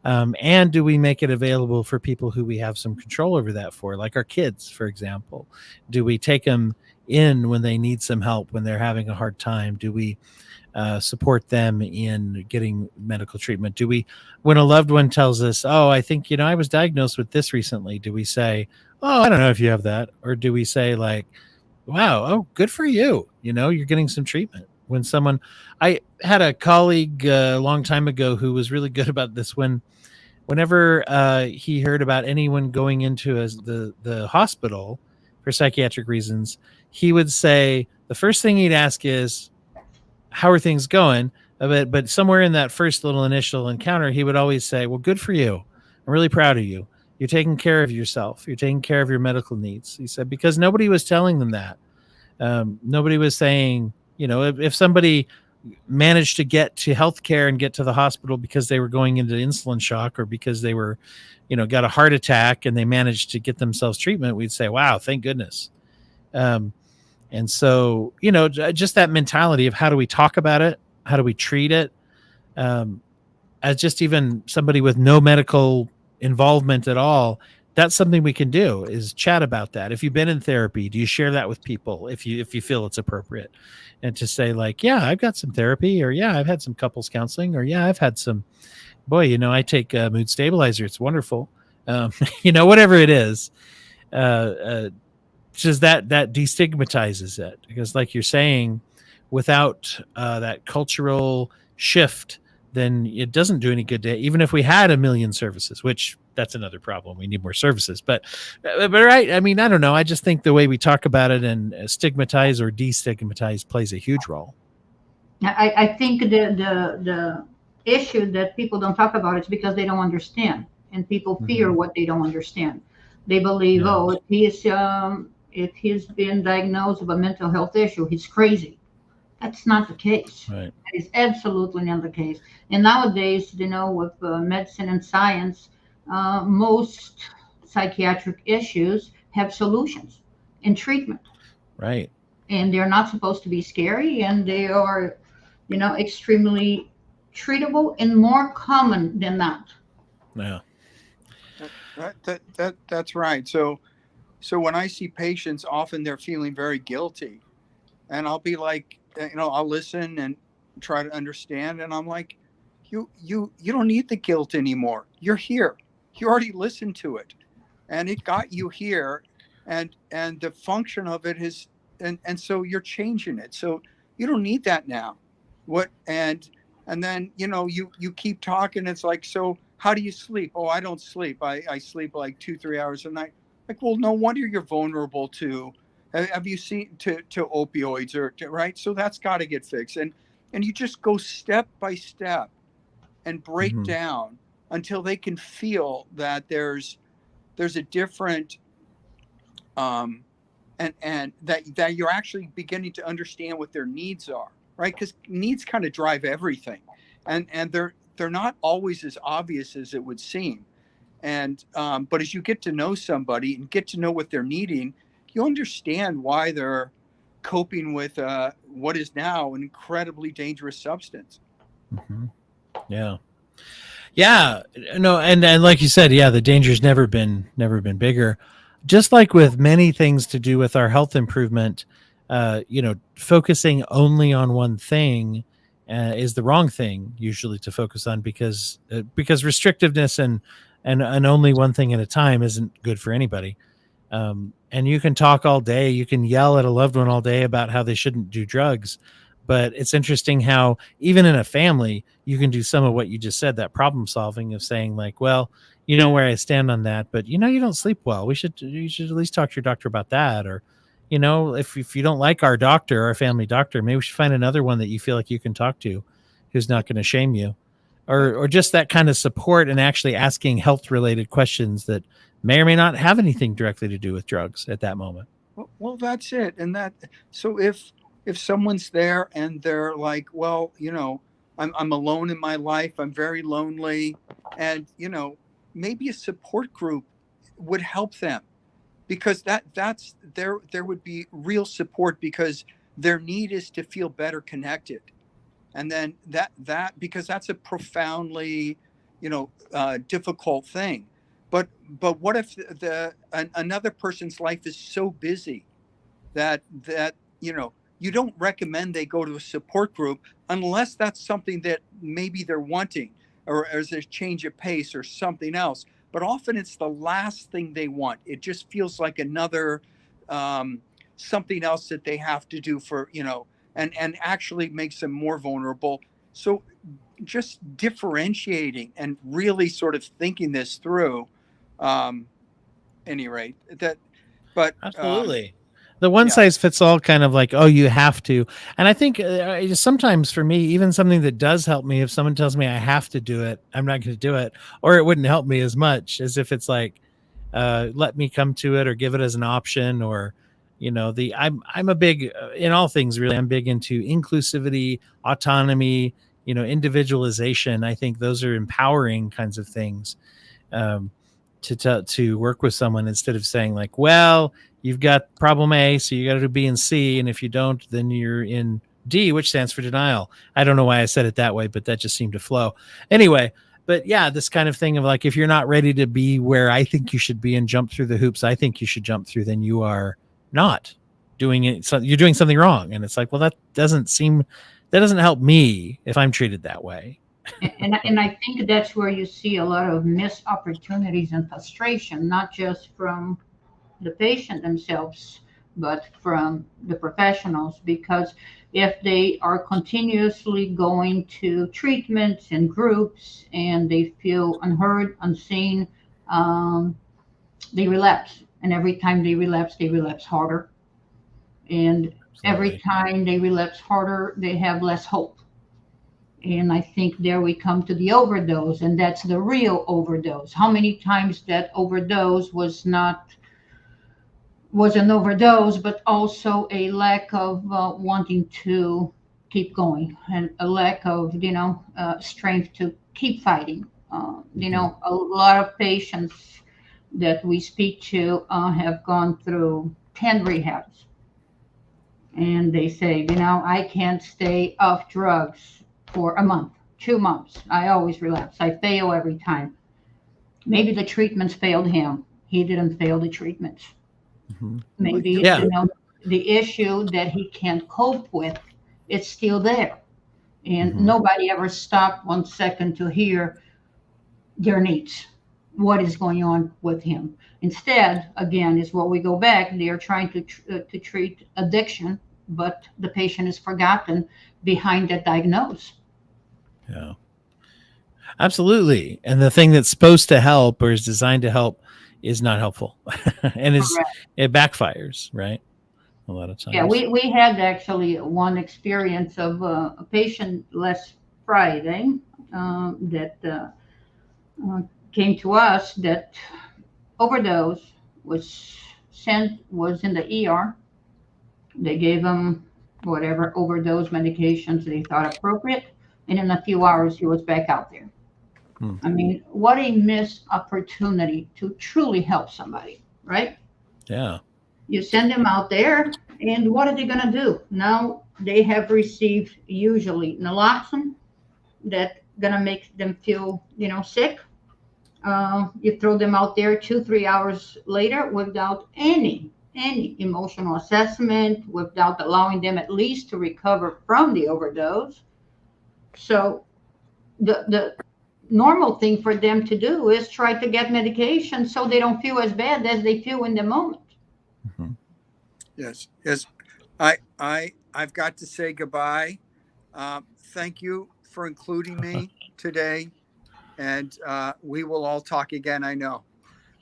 And do we make it available for people who we have some control over that for, like our kids, for example? Do we take them in when they need some help, when they're having a hard time? Do we support them in getting medical treatment? Do we, when a loved one tells us, oh, I think, I was diagnosed with this recently, do we say, oh, I don't know if you have that? Or do we say like, wow, oh, good for you. You're getting some treatment. When I had a colleague a long time ago who was really good about this. Whenever he heard about anyone going into the hospital for psychiatric reasons, he would say the first thing he'd ask is, how are things going? But somewhere in that first little initial encounter, he would always say, well, good for you. I'm really proud of you. You're taking care of yourself. You're taking care of your medical needs. He said, because nobody was telling them that. Nobody was saying, if somebody managed to get to healthcare and get to the hospital because they were going into insulin shock, or because they were, got a heart attack and they managed to get themselves treatment, we'd say, wow, thank goodness. And so, just that mentality of how do we talk about it? How do we treat it? As just even somebody with no medical involvement at all, that's something we can do, is chat about that. If you've been in therapy, do you share that with people if you feel it's appropriate? And to say like, yeah, I've got some therapy, or yeah, I've had some couples counseling, or yeah, I've had some, boy, I take a mood stabilizer. It's wonderful. Whatever it is, just that destigmatizes it, because like you're saying, without that cultural shift, then it doesn't do any good to, even if we had 1 million services, which that's another problem. We need more services, but right. I mean, I don't know. I just think the way we talk about it and stigmatize or destigmatize plays a huge role. I think the issue that people don't talk about is because they don't understand, and people fear what they don't understand. They believe, oh, if he's been diagnosed with a mental health issue, he's crazy. That's not the case. Right. That is absolutely not the case. And nowadays, with medicine and science, most psychiatric issues have solutions and treatment. Right. And they're not supposed to be scary, and they are, extremely treatable and more common than that. Yeah. That's right. So when I see patients, often they're feeling very guilty, and I'll be like, I'll listen and try to understand, and I'm like, you don't need the guilt anymore. You're here. You already listened to it, and it got you here, and the function of it is, and so you're changing it. So you don't need that now. And then you keep talking. It's like, so how do you sleep? Oh, I don't sleep. I sleep like 2-3 hours a night. Like, well, no wonder you're vulnerable to. Have you seen to opioids right? So that's got to get fixed. And you just go step by step and break down until they can feel that there's a different and that you're actually beginning to understand what their needs are, right? Because needs kind of drive everything, and they're not always as obvious as it would seem. And but as you get to know somebody and get to know what they're needing, you understand why they're coping with what is now an incredibly dangerous substance. Yeah. No, and like you said, the danger's never been bigger. Just like with many things to do with our health improvement, focusing only on one thing is the wrong thing usually to focus on, because restrictiveness and only one thing at a time isn't good for anybody. And you can talk all day, you can yell at a loved one all day about how they shouldn't do drugs, but it's interesting how even in a family you can do some of what you just said, that problem solving of saying like, well, you know where I stand on that, but you don't sleep well. You should at least talk to your doctor about that. Or, if you don't like our doctor, our family doctor, maybe we should find another one that you feel like you can talk to, who's not going to shame you, or just that kind of support and actually asking health related questions that may or may not have anything directly to do with drugs at that moment. Well, that's it. And so if someone's there and they're like, well, I'm alone in my life, I'm very lonely, and maybe a support group would help them, because that's there would be real support, because their need is to feel better connected. And then that because that's a profoundly difficult thing. But what if another person's life is so busy that you don't recommend they go to a support group unless that's something that maybe they're wanting, or as a change of pace or something else. But often it's the last thing they want. It just feels like another something else that they have to do for, and actually makes them more vulnerable. So just differentiating and really sort of thinking this through. Any rate, but absolutely. The one size fits all kind of like, oh, you have to. And I think sometimes for me, even something that does help me, if someone tells me I have to do it, I'm not going to do it, or it wouldn't help me as much as if it's like, let me come to it or give it as an option, or, I'm a big, in all things, really, I'm big into inclusivity, autonomy, individualization. I think those are empowering kinds of things. To work with someone, instead of saying like, well, you've got problem A, so you got to do B and C, and if you don't, then you're in D, which stands for denial. I don't know why I said it that way, but that just seemed to flow. Anyway, but yeah, this kind of thing of like, if you're not ready to be where I think you should be and jump through the hoops I think you should jump through, then you are not doing it. So you're doing something wrong. And it's like, well, that doesn't help me if I'm treated that way. And I think that's where you see a lot of missed opportunities and frustration, not just from the patient themselves, but from the professionals, because if they are continuously going to treatments and groups and they feel unheard, unseen, they relapse. And every time they relapse harder. And every Absolutely. time they relapse harder, they have less hope. And I think there we come to the overdose, and that's the real overdose. How many times that overdose was an overdose, but also a lack of wanting to keep going, and a lack of strength to keep fighting. A lot of patients that we speak to have gone through 10 rehabs, and they say, I can't stay off drugs for a month, 2 months. I always relapse. I fail every time. Maybe the treatments failed him. He didn't fail the treatments. Mhm. Maybe Yeah. the issue that he can't cope with, it's still there, and Mhm. nobody ever stopped 1 second to hear their needs, what is going on with him. Instead, again, is what we go back, they are trying to treat addiction, but the patient is forgotten behind that diagnosis. Yeah. Absolutely. And the thing that's supposed to help or is designed to help is not helpful. And Correct. it backfires, right? A lot of Yeah, times. we had actually one experience of a patient last Friday that uh, came to us that overdose, was in the ER. They gave him whatever overdose medications they thought appropriate, and in a few hours he was back out there. Hmm. I mean, what a missed opportunity to truly help somebody, right? Yeah. You send them out there, and what are they going to do? Now they have received usually naloxone that going to make them feel, sick. You throw them out there 2 3 hours later without any emotional assessment, without allowing them at least to recover from the overdose. So the normal thing for them to do is try to get medication so they don't feel as bad as they feel in the moment. Mhm. Yes, yes. I've got to say goodbye. Thank you for including me today, and we will all talk again. I know.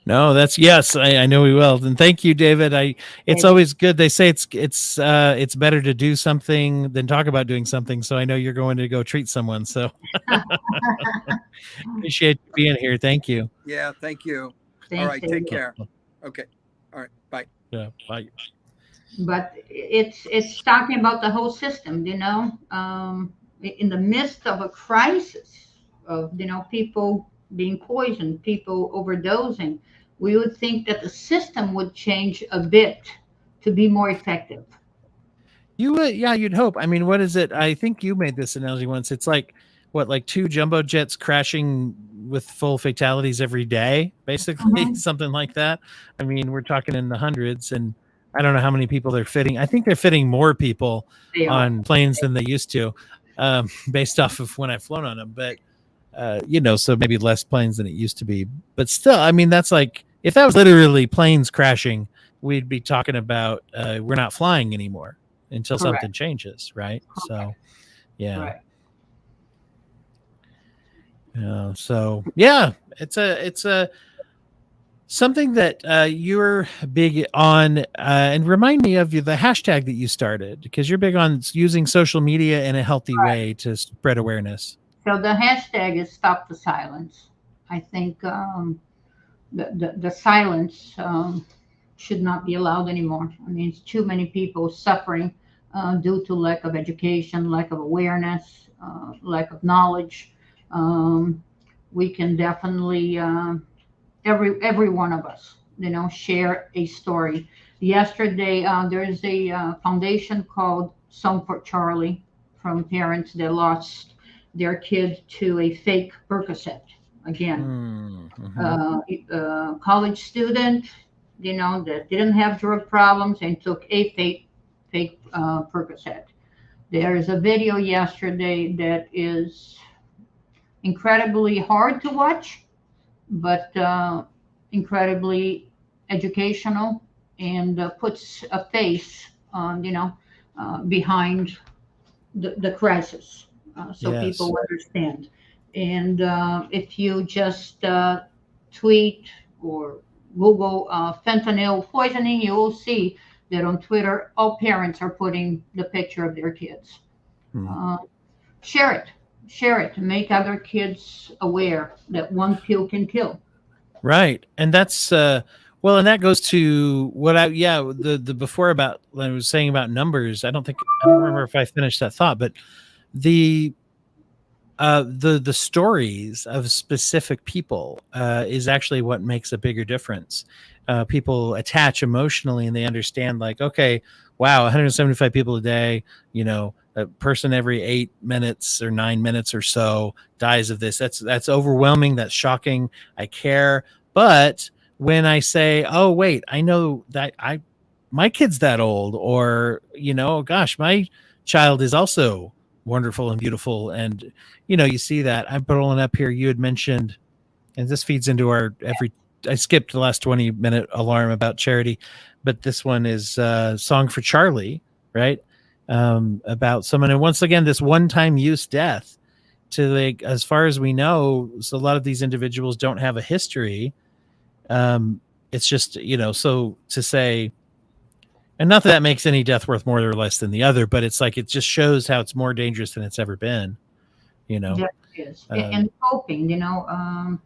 No, that's yes. I know we will. And thank you, David. It's Thank you. always good. They say it's better to do something than talk about doing something. So I know you're going to go treat someone. So appreciate you being here. Thank you. Yeah, thank you. All Thanks, right, take David. care. Okay. All right, bye. Yeah. Bye. But it's talking about the whole system, in the midst of a crisis of people being poisoned, people overdosing. We would think that the system would change a bit to be more effective. You would, yeah, you'd hope. I mean, what is it? I think you made this analogy once. It's like what, like two jumbo jets crashing with full fatalities every day, basically, Mhm. something like that. I mean, we're talking in the hundreds, and I don't know how many people they're fitting. I think they're fitting more people They are. on planes than they used to, based off of when I've flown on them. But so maybe less planes than it used to be. But still, I mean, that's like if that was literally planes crashing, we'd be talking about we're not flying anymore until something Correct. changes, right? So, yeah. Correct. So yeah, it's a something that you're big on, and remind me of the hashtag that you started, because you're big on using social media in a healthy Right. way to spread awareness. So the hashtag is Stop the Silence. I think the silence should not be allowed anymore. I mean, it's too many people suffering due to lack of education, lack of awareness, lack of knowledge. We can definitely, every one of us, share a story. Yesterday, there's a foundation called Song for Charlie, from parents that lost their kid to a fake Percocet. Again, college student, that didn't have drug problems and took a fake Percocet. There is a video yesterday that is incredibly hard to watch, but incredibly educational and puts a face on, behind the crisis, so Yes. people understand. And if you just tweet or Google fentanyl poisoning, you will see that on Twitter, all parents are putting the picture of their kids. Hmm. Share it to make other kids aware that one pill can kill. Right. And that's well, and that goes to what the before about when I was saying about numbers. I don't remember if I finished that thought, but the the stories of specific people is actually what makes a bigger difference. People attach emotionally, and they understand, like, okay, wow, 175 people a day, a person every 8 minutes or 9 minutes or so dies of this. That's overwhelming. That's shocking. I care. But when I say, oh wait, I know that my kid's that old, or gosh, my child is also wonderful and beautiful, and you see that. I'm pulling up here, you had mentioned, and this feeds into our I skipped the last 20-minute alarm about charity, but this one is Song for Charlie, right? About someone, and once again, this one-time use death, to, like, as far as we know, so a lot of these individuals don't have a history. It's just, so to say, and not that makes any death worth more or less than the other, but it's like, it just shows how it's more dangerous than it's ever been. Yes, it is. And coping,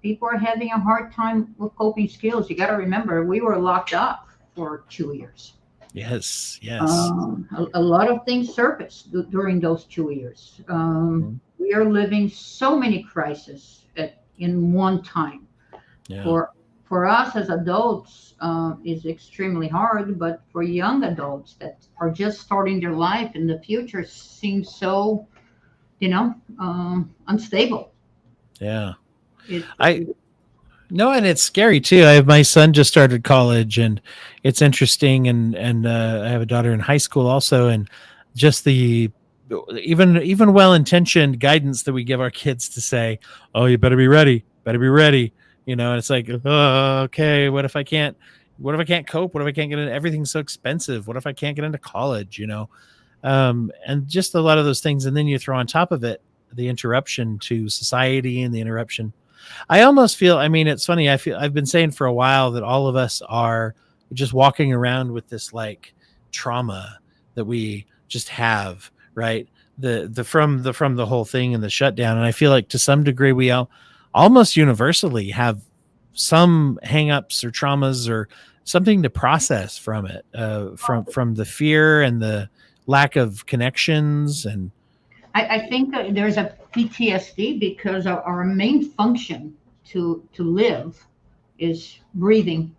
people are having a hard time with coping skills. You got to remember, we were locked up for 2 years. Yes. A lot of things surfaced during those 2 years. We are living so many crises in one time. Yeah. For us as adults, is extremely hard, but for young adults that are just starting their life, and the future seems so, unstable. Yeah. No, and it's scary too. I have my son just started college, and it's interesting, and I have a daughter in high school also, and just the even well-intentioned guidance that we give our kids to say, "Oh, you better be ready, and it's like, oh, okay, what if I can't cope? What if I can't get into, everything's so expensive? What if I can't get into college? And just a lot of those things, and then you throw on top of it the interruption to society and the interruption. I almost feel, I mean, it's funny. I've been saying for a while that all of us are just walking around with this, like, trauma that we just have, right? From the whole thing and the shutdown. And I feel like to some degree we almost universally have some hangups or traumas or something to process from it, from the fear and the lack of connections. And I think that there's a PTSD because our main function to live is breathing.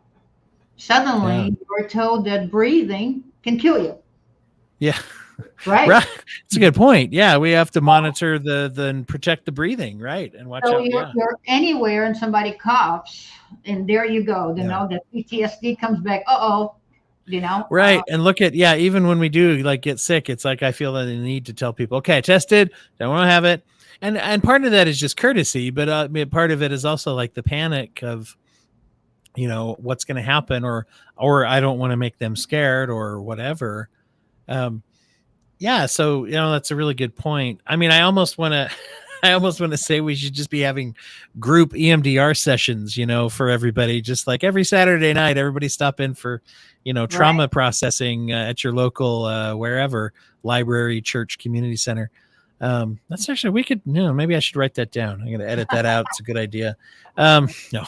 Suddenly, we're told that breathing can kill you. Yeah. Right. Right. It's a good point. Yeah, we have to monitor and protect the breathing, right? And watch So out. You're anywhere and somebody coughs, and there you go. The PTSD comes back. Right. And look at, even when we do, like, get sick, it's like I feel the need to tell people, okay, I tested, don't want to have it. And part of that is just courtesy, but part of it is also like the panic of, what's going to happen, or I don't want to make them scared or whatever. So that's a really good point. I mean, I almost want to say we should just be having group EMDR sessions, for everybody, just like every Saturday night, everybody stop in for, trauma processing at your local wherever, library, church, community center. That's actually, we could, maybe I should write that down. I'm going to edit that out. It's a good idea. No,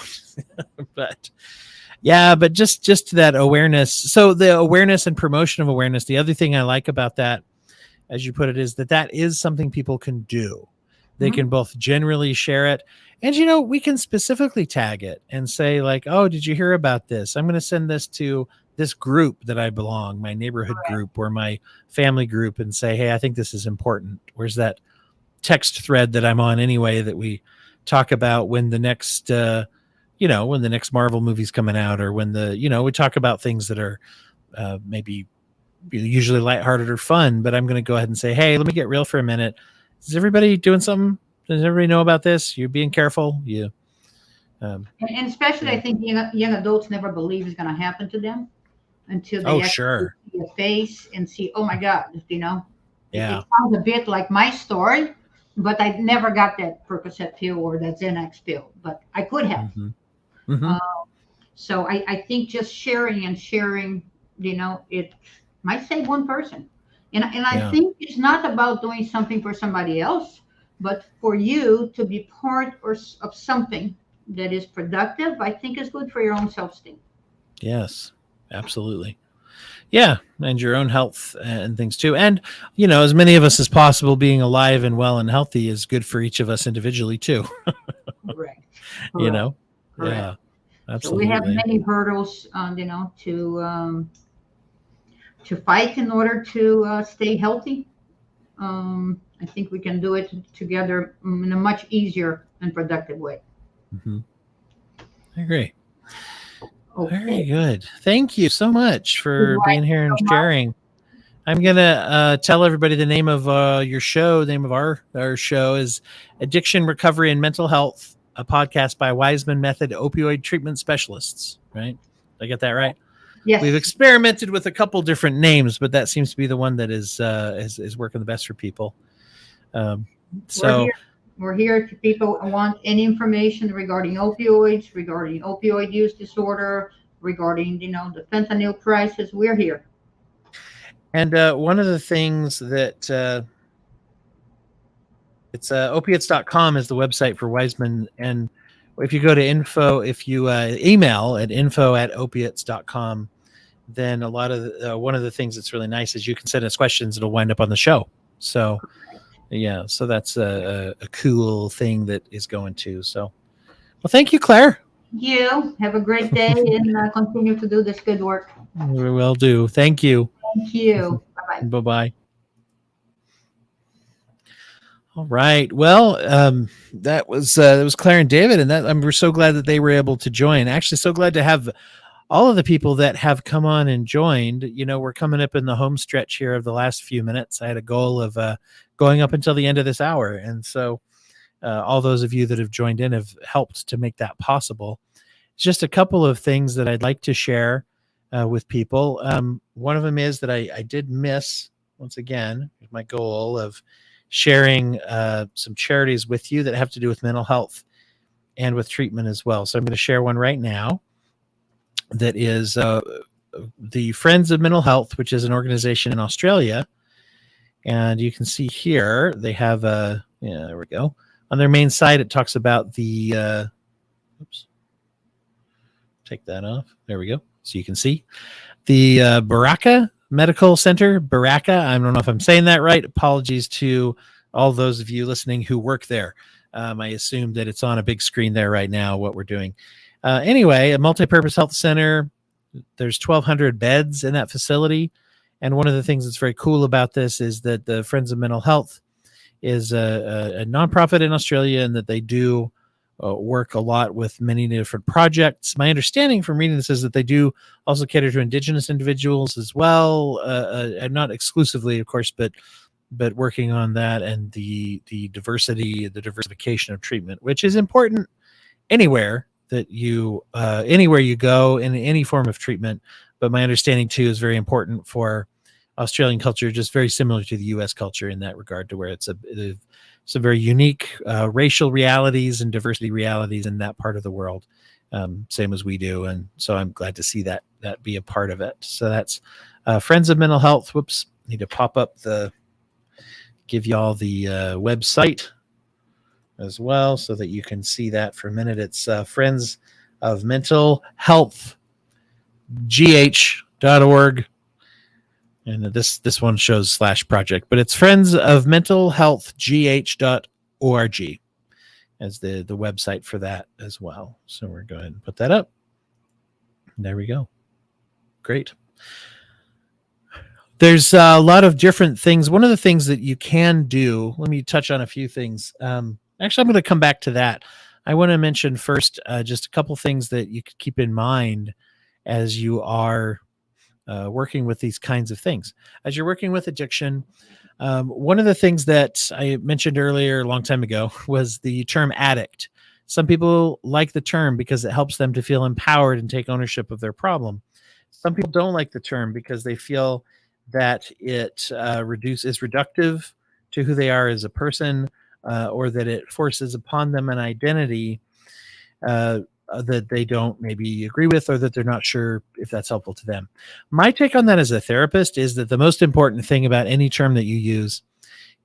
but just that awareness. So the awareness and promotion of awareness. The other thing I like about that, as you put it, is that is something people can do. They can both generally share it, and we can specifically tag it and say, like, oh, did you hear about this? I'm going to send this to this group that I belong, my neighborhood group or my family group, and say, hey, I think this is important. Where's that text thread that I'm on anyway, that we talk about when the next when the next Marvel movie's coming out, or when we talk about things that are maybe usually lighthearted or fun. But I'm going to go ahead and say, hey, let me get real for a minute. Is everybody doing something? Does everybody know about this? You're being careful. And especially, I think young adults never believe it's going to happen to them. until they Oh, actually sure. see a face and see, oh my God, you know. Yeah. It sounds a bit like my story, but I never got that Percocet pill or that Xanax pill, but I could have. Mhm. Mhm. Uh, so I think just sharing, you know, it might save one person. And I Yeah. think it's not about doing something for somebody else, but for you to be part of something that is productive. I think is good for your own self-esteem. Yes, absolutely. Yeah, and your own health and things too. And, you know, as many of us as possible being alive and well and healthy is good for each of us individually too. Correct. You Correct. know? Correct. Yeah, So we have absolutely. many hurdles, you know, to fight in order to stay healthy. I think we can do it together in a much easier and productive way. Mhm. I agree. Very Okay. good. Thank you so much for Right. being here and So much. sharing. I'm gonna tell everybody the name of your show. The name of our show is Addiction, Recovery, and Mental Health, a podcast by Wiseman Method Opioid Treatment Specialists. Right? Did I get that right? Yes. We've experimented with a couple different names, but that seems to be the one that is working the best for people. So We're here if people want any information regarding opioids, regarding opioid use disorder, regarding, you know, the fentanyl crisis. We're here. And one of the things that it's opiates.com is the website for Wiseman. And if you go to if you email at info@opiates.com, then a lot of one of the things that's really nice is you can send us questions. It'll wind up on the show. So, yeah, so that's a cool thing that is going to. So, well, thank you, Claire. You have a great day and continue to do this good work. We will do. Thank you. Thank you. Bye-bye. Bye-bye. All right. Well, that was Claire and David, and we're so glad that they were able to join. Actually, so glad to have all of the people that have come on and joined. You know, we're coming up in the home stretch here of the last few minutes. I had a goal of going up until the end of this hour, and so all those of you that have joined in have helped to make that possible. Just a couple of things that I'd like to share with people. One of them is that I did miss, once again, my goal of sharing some charities with you that have to do with mental health and with treatment as well. So I'm going to share one right now that is the Friends of Mental Health, which is an organization in Australia. And you can see here, they have there we go. On their main site, it talks about the, oops, take that off. There we go. So you can see the Baraka Medical Center, Baraka. I don't know if I'm saying that right. Apologies to all those of you listening who work there. I assume that it's on a big screen there right now, what we're doing. Anyway, a multi-purpose health center. There's 1,200 beds in that facility. And one of the things that's very cool about this is that the Friends of Mental Health is a nonprofit in Australia, and that they do work a lot with many different projects. My understanding from reading this is that they do also cater to Indigenous individuals as well, and not exclusively, of course, but working on that and the diversification of treatment, which is important anywhere that anywhere you go in any form of treatment. But my understanding too is very important for Australian culture, just very similar to the U.S. culture in that regard, to where it's some very unique racial realities and diversity realities in that part of the world, same as we do. And so I'm glad to see that be a part of it. So that's Friends of Mental Health. Whoops, need to pop up give you all the website as well so that you can see that for a minute. It's Friends of Mental Health GH.org. And this one shows /project, but it's Friends of Mental Health GH.org as the website for that as well. So we're going to put that up. There we go. Great. There's a lot of different things. One of the things that you can do, let me touch on a few things. Actually, I'm going to come back to that. I want to mention first just a couple things that you could keep in mind as you are working with these kinds of things. As you're working with addiction, one of the things that I mentioned earlier a long time ago was the term addict. Some people like the term because it helps them to feel empowered and take ownership of their problem. Some people don't like the term because they feel that it is reductive to who they are as a person, or that it forces upon them an identity that they don't maybe agree with, or that they're not sure if that's helpful to them. My take on that as a therapist is that the most important thing about any term that you use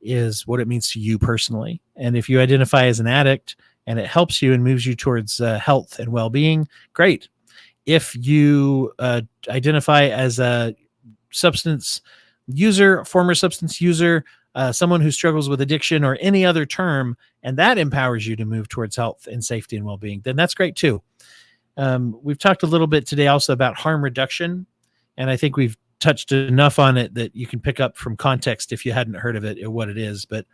is what it means to you personally. And if you identify as an addict and it helps you and moves you towards health and well-being, great. If you identify as a substance user, former substance user, someone who struggles with addiction or any other term, and that empowers you to move towards health and safety and well-being, then that's great too. We've talked a little bit today also about harm reduction, and I think we've touched enough on it that you can pick up from context if you hadn't heard of it or what it is. But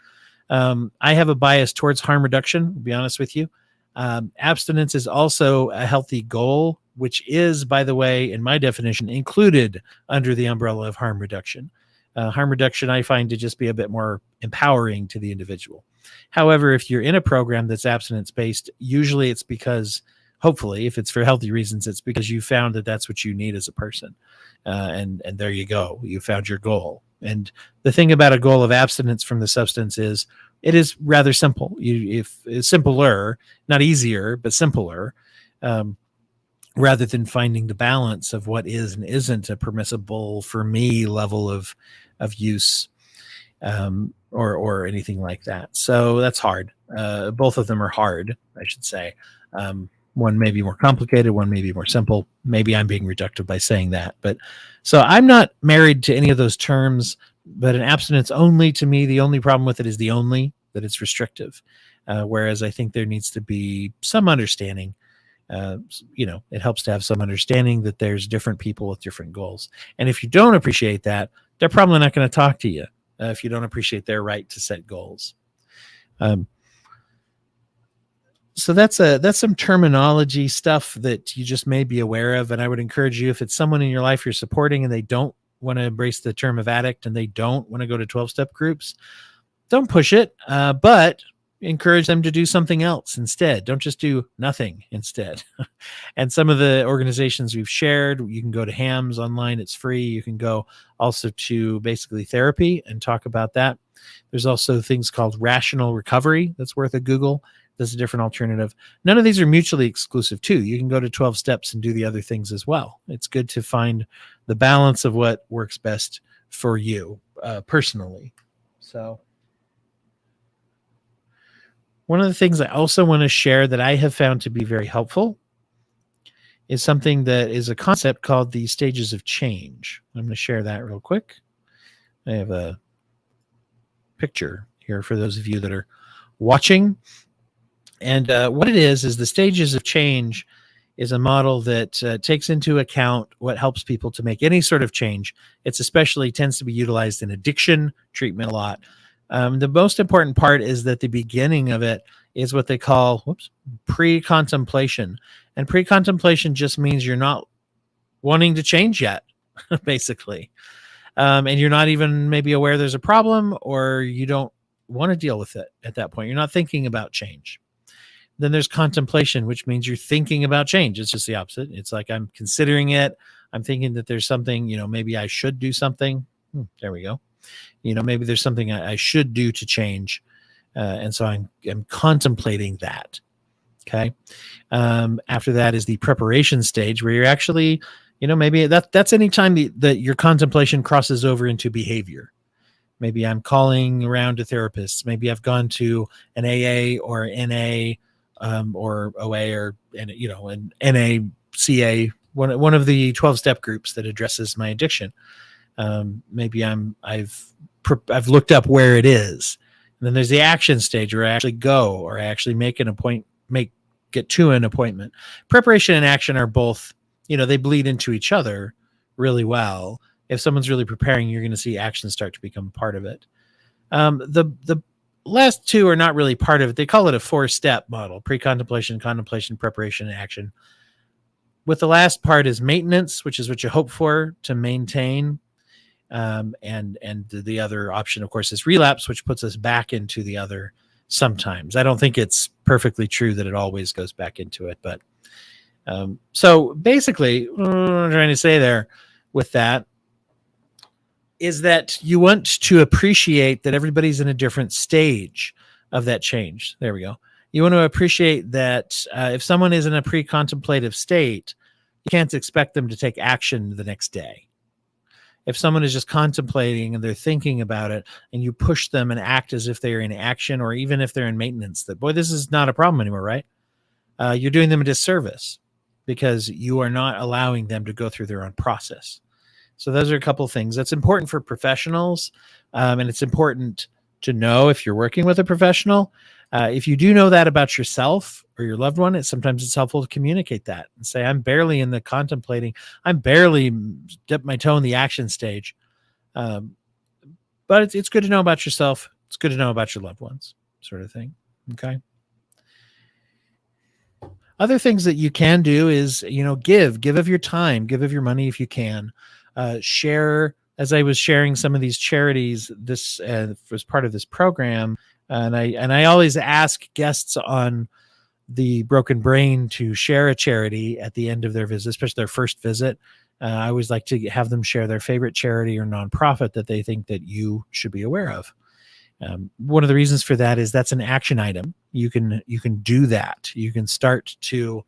I have a bias towards harm reduction, to be honest with you. Abstinence is also a healthy goal, which is, by the way, in my definition, included under the umbrella of harm reduction. Harm reduction I find to just be a bit more empowering to the individual. However, if you're in a program that's abstinence-based, usually it's because, hopefully, if it's for healthy reasons, it's because you found that that's what you need as a person. And there you go. You found your goal. And the thing about a goal of abstinence from the substance is it is rather simple. If it's simpler, not easier, but simpler, rather than finding the balance of what is and isn't a permissible for me level of use, or anything like that. So that's hard. Both of them are hard, I should say. One may be more complicated, one may be more simple. Maybe I'm being reductive by saying that. But so I'm not married to any of those terms, but an abstinence only, to me, the only problem with it is that it's restrictive. Whereas I think there needs to be some understanding. It helps to have some understanding that there's different people with different goals. And if you don't appreciate that, they're probably not going to talk to you if you don't appreciate their right to set goals. So that's some terminology stuff that you just may be aware of. And I would encourage you, if it's someone in your life you're supporting and they don't want to embrace the term of addict and they don't want to go to 12-step groups, don't push it, but encourage them to do something else instead. Don't just do nothing instead. And some of the organizations we've shared, you can go to HAMS online. It's free. You can go also to basically therapy and talk about that. There's also things called rational recovery. That's worth a Google. That's a different alternative. None of these are mutually exclusive too. You can go to 12 steps and do the other things as well. It's good to find the balance of what works best for you personally. So one of the things I also want to share that I have found to be very helpful is something that is a concept called the stages of change. I'm going to share that real quick. I have a picture here for those of you that are watching. And what it is the stages of change is a model that takes into account what helps people to make any sort of change. It's especially tends to be utilized in addiction treatment a lot. The most important part is that the beginning of it is what they call pre-contemplation. And pre-contemplation just means you're not wanting to change yet, basically. And you're not even maybe aware there's a problem, or you don't want to deal with it at that point. You're not thinking about change. Then there's contemplation, which means you're thinking about change. It's just the opposite. It's like I'm considering it. I'm thinking that there's something, maybe I should do something. There we go. Maybe there's something I should do to change. And so I'm contemplating that. Okay. After that is the preparation stage, where you're actually, maybe that's any time that your contemplation crosses over into behavior. Maybe I'm calling around to therapists. Maybe I've gone to an AA or NA, or OA, or an NACA, one of the 12-step groups that addresses my addiction. Maybe I've looked up where it is. And then there's the action stage, where I actually go, or I actually get to an appointment. Preparation and action are both, they bleed into each other really well. If someone's really preparing, you're going to see action start to become part of it. The last two are not really part of it. They call it a 4-step model: pre-contemplation, contemplation, preparation, and action. With the last part is maintenance, which is what you hope for to maintain. And the other option, of course, is relapse, which puts us back into the other sometimes. I don't think it's perfectly true that it always goes back into it, but So basically, what I'm trying to say there with that is that you want to appreciate that everybody's in a different stage of that change. There we go. You want to appreciate that if someone is in a pre-contemplative state, you can't expect them to take action the next day. If someone is just contemplating and they're thinking about it, and you push them and act as if they're in action, or even if they're in maintenance, that, boy, this is not a problem anymore, right? You're doing them a disservice because you are not allowing them to go through their own process. So those are a couple of things that's important for professionals. And it's important to know if you're working with a professional. If you do know that about yourself or your loved one, sometimes it's helpful to communicate that and say, I'm barely in the contemplating, I'm barely dipped my toe in the action stage. But it's good to know about yourself. It's good to know about your loved ones, sort of thing. Okay. Other things that you can do is, give of your time, give of your money if you can. Share, as I was sharing some of these charities, this was part of this program, and I always ask guests on the Broken Brain to share a charity at the end of their visit, especially their first visit. I always like to have them share their favorite charity or nonprofit that they think that you should be aware of. One of the reasons for that is that's an action item. You can do that. You can start to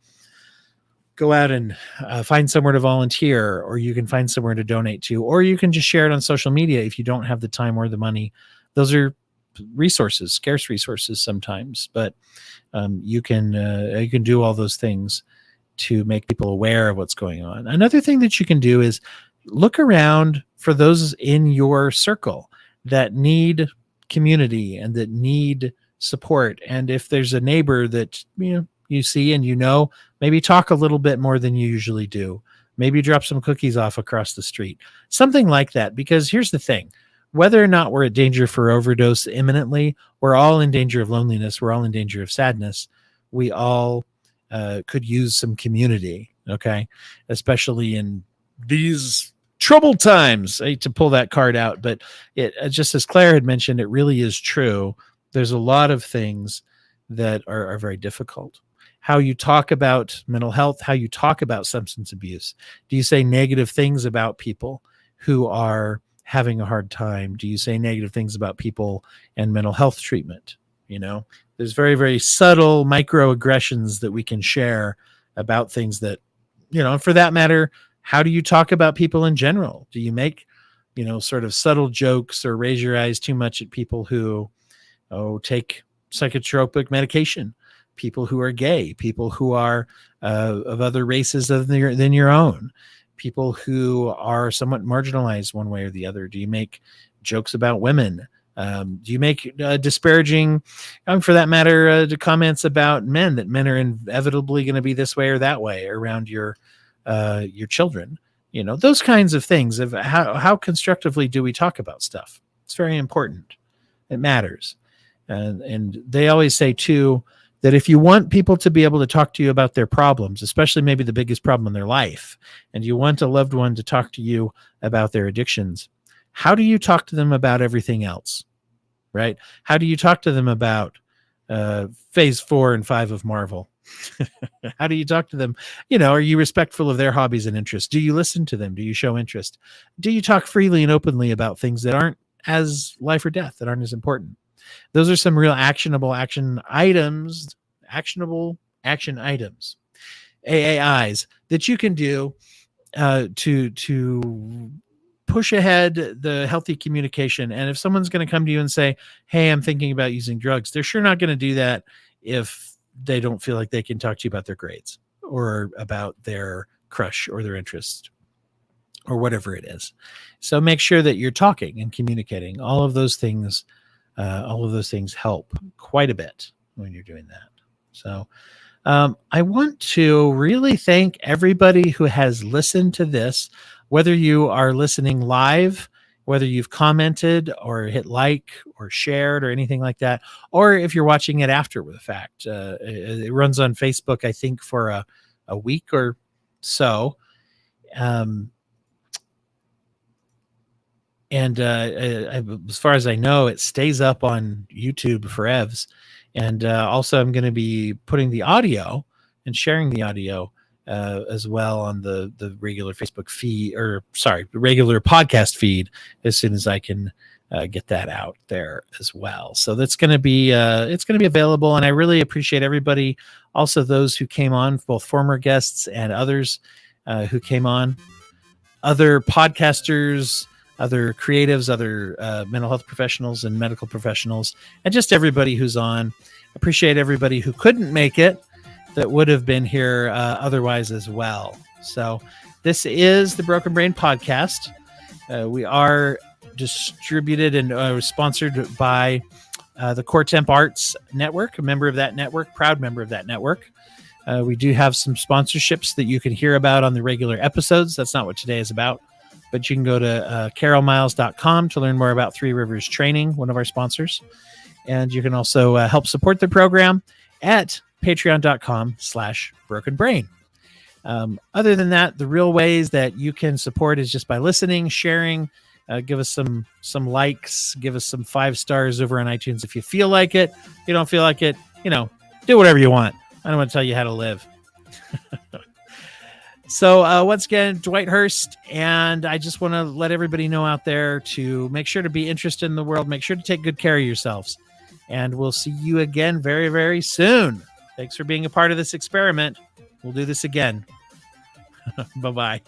go out and find somewhere to volunteer, or you can find somewhere to donate to, or you can just share it on social media if you don't have the time or the money. Those are resources, scarce resources sometimes, but you can do all those things to make people aware of what's going on. Another thing that you can do is look around for those in your circle that need community and that need support. And if there's a neighbor that you see and maybe talk a little bit more than you usually do. Maybe drop some cookies off across the street, something like that. Because here's the thing, whether or not we're at danger for overdose imminently, we're all in danger of loneliness. We're all in danger of sadness. We all could use some community, okay? Especially in these troubled times. I hate to pull that card out, but it just as Claire had mentioned, it really is true. There's a lot of things that are very difficult. How you talk about mental health, how you talk about substance abuse. Do you say negative things about people who are having a hard time? Do you say negative things about people and mental health treatment? There's very, very subtle microaggressions that we can share about things that, and for that matter, how do you talk about people in general? Do you make, sort of subtle jokes or raise your eyes too much at people who, take psychotropic medication, people who are gay, people who are of other races than your own, people who are somewhat marginalized one way or the other? Do you make jokes about women? Do you make disparaging, for that matter, comments about men, that men are inevitably going to be this way or that way around your children? Those kinds of things of how constructively do we talk about stuff? It's very important. It matters. And they always say too, that if you want people to be able to talk to you about their problems, especially maybe the biggest problem in their life, and you want a loved one to talk to you about their addictions, how do you talk to them about everything else, right? How do you talk to them about phase 4 and 5 of Marvel? How do you talk to them? Are you respectful of their hobbies and interests? Do you listen to them? Do you show interest? Do you talk freely and openly about things that aren't as life or death, that aren't as important? Those are some real actionable action items, AAIs, that you can do to push ahead the healthy communication. And if someone's going to come to you and say, hey, I'm thinking about using drugs, they're sure not going to do that if they don't feel like they can talk to you about their grades or about their crush or their interest or whatever it is. So make sure that you're talking and communicating. All of those things help quite a bit when you're doing that. So I want to really thank everybody who has listened to this, whether you are listening live, whether you've commented or hit like or shared or anything like that, or if you're watching it after the fact. It runs on Facebook, I think, for a week or so. And as far as I know, it stays up on YouTube forevs. And also I'm going to be putting the audio and sharing the audio as well on the regular Facebook feed, or sorry, regular podcast feed, as soon as I can get that out there as well. So that's going to be available, and I really appreciate everybody, also those who came on, both former guests and others who came on, other podcasters, other creatives, other mental health professionals and medical professionals, and just everybody who's on. Appreciate everybody who couldn't make it that would have been here otherwise as well. So this is the Broken Brain Podcast. We are distributed and sponsored by the Core Temp Arts Network, a member of that network, proud member of that network. We do have some sponsorships that you can hear about on the regular episodes. That's not what today is about, but you can go to carolmiles.com to learn more about Three Rivers Training, one of our sponsors. And you can also help support the program at patreon.com/brokenbrain. Other than that, the real ways that you can support is just by listening, sharing, give us some likes, give us some 5 stars over on iTunes if you feel like it. If you don't feel like it, do whatever you want. I don't want to tell you how to live. So once again, Dwight Hurst, and I just want to let everybody know out there to make sure to be interested in the world. Make sure to take good care of yourselves. And we'll see you again very, very soon. Thanks for being a part of this experiment. We'll do this again. Bye-bye.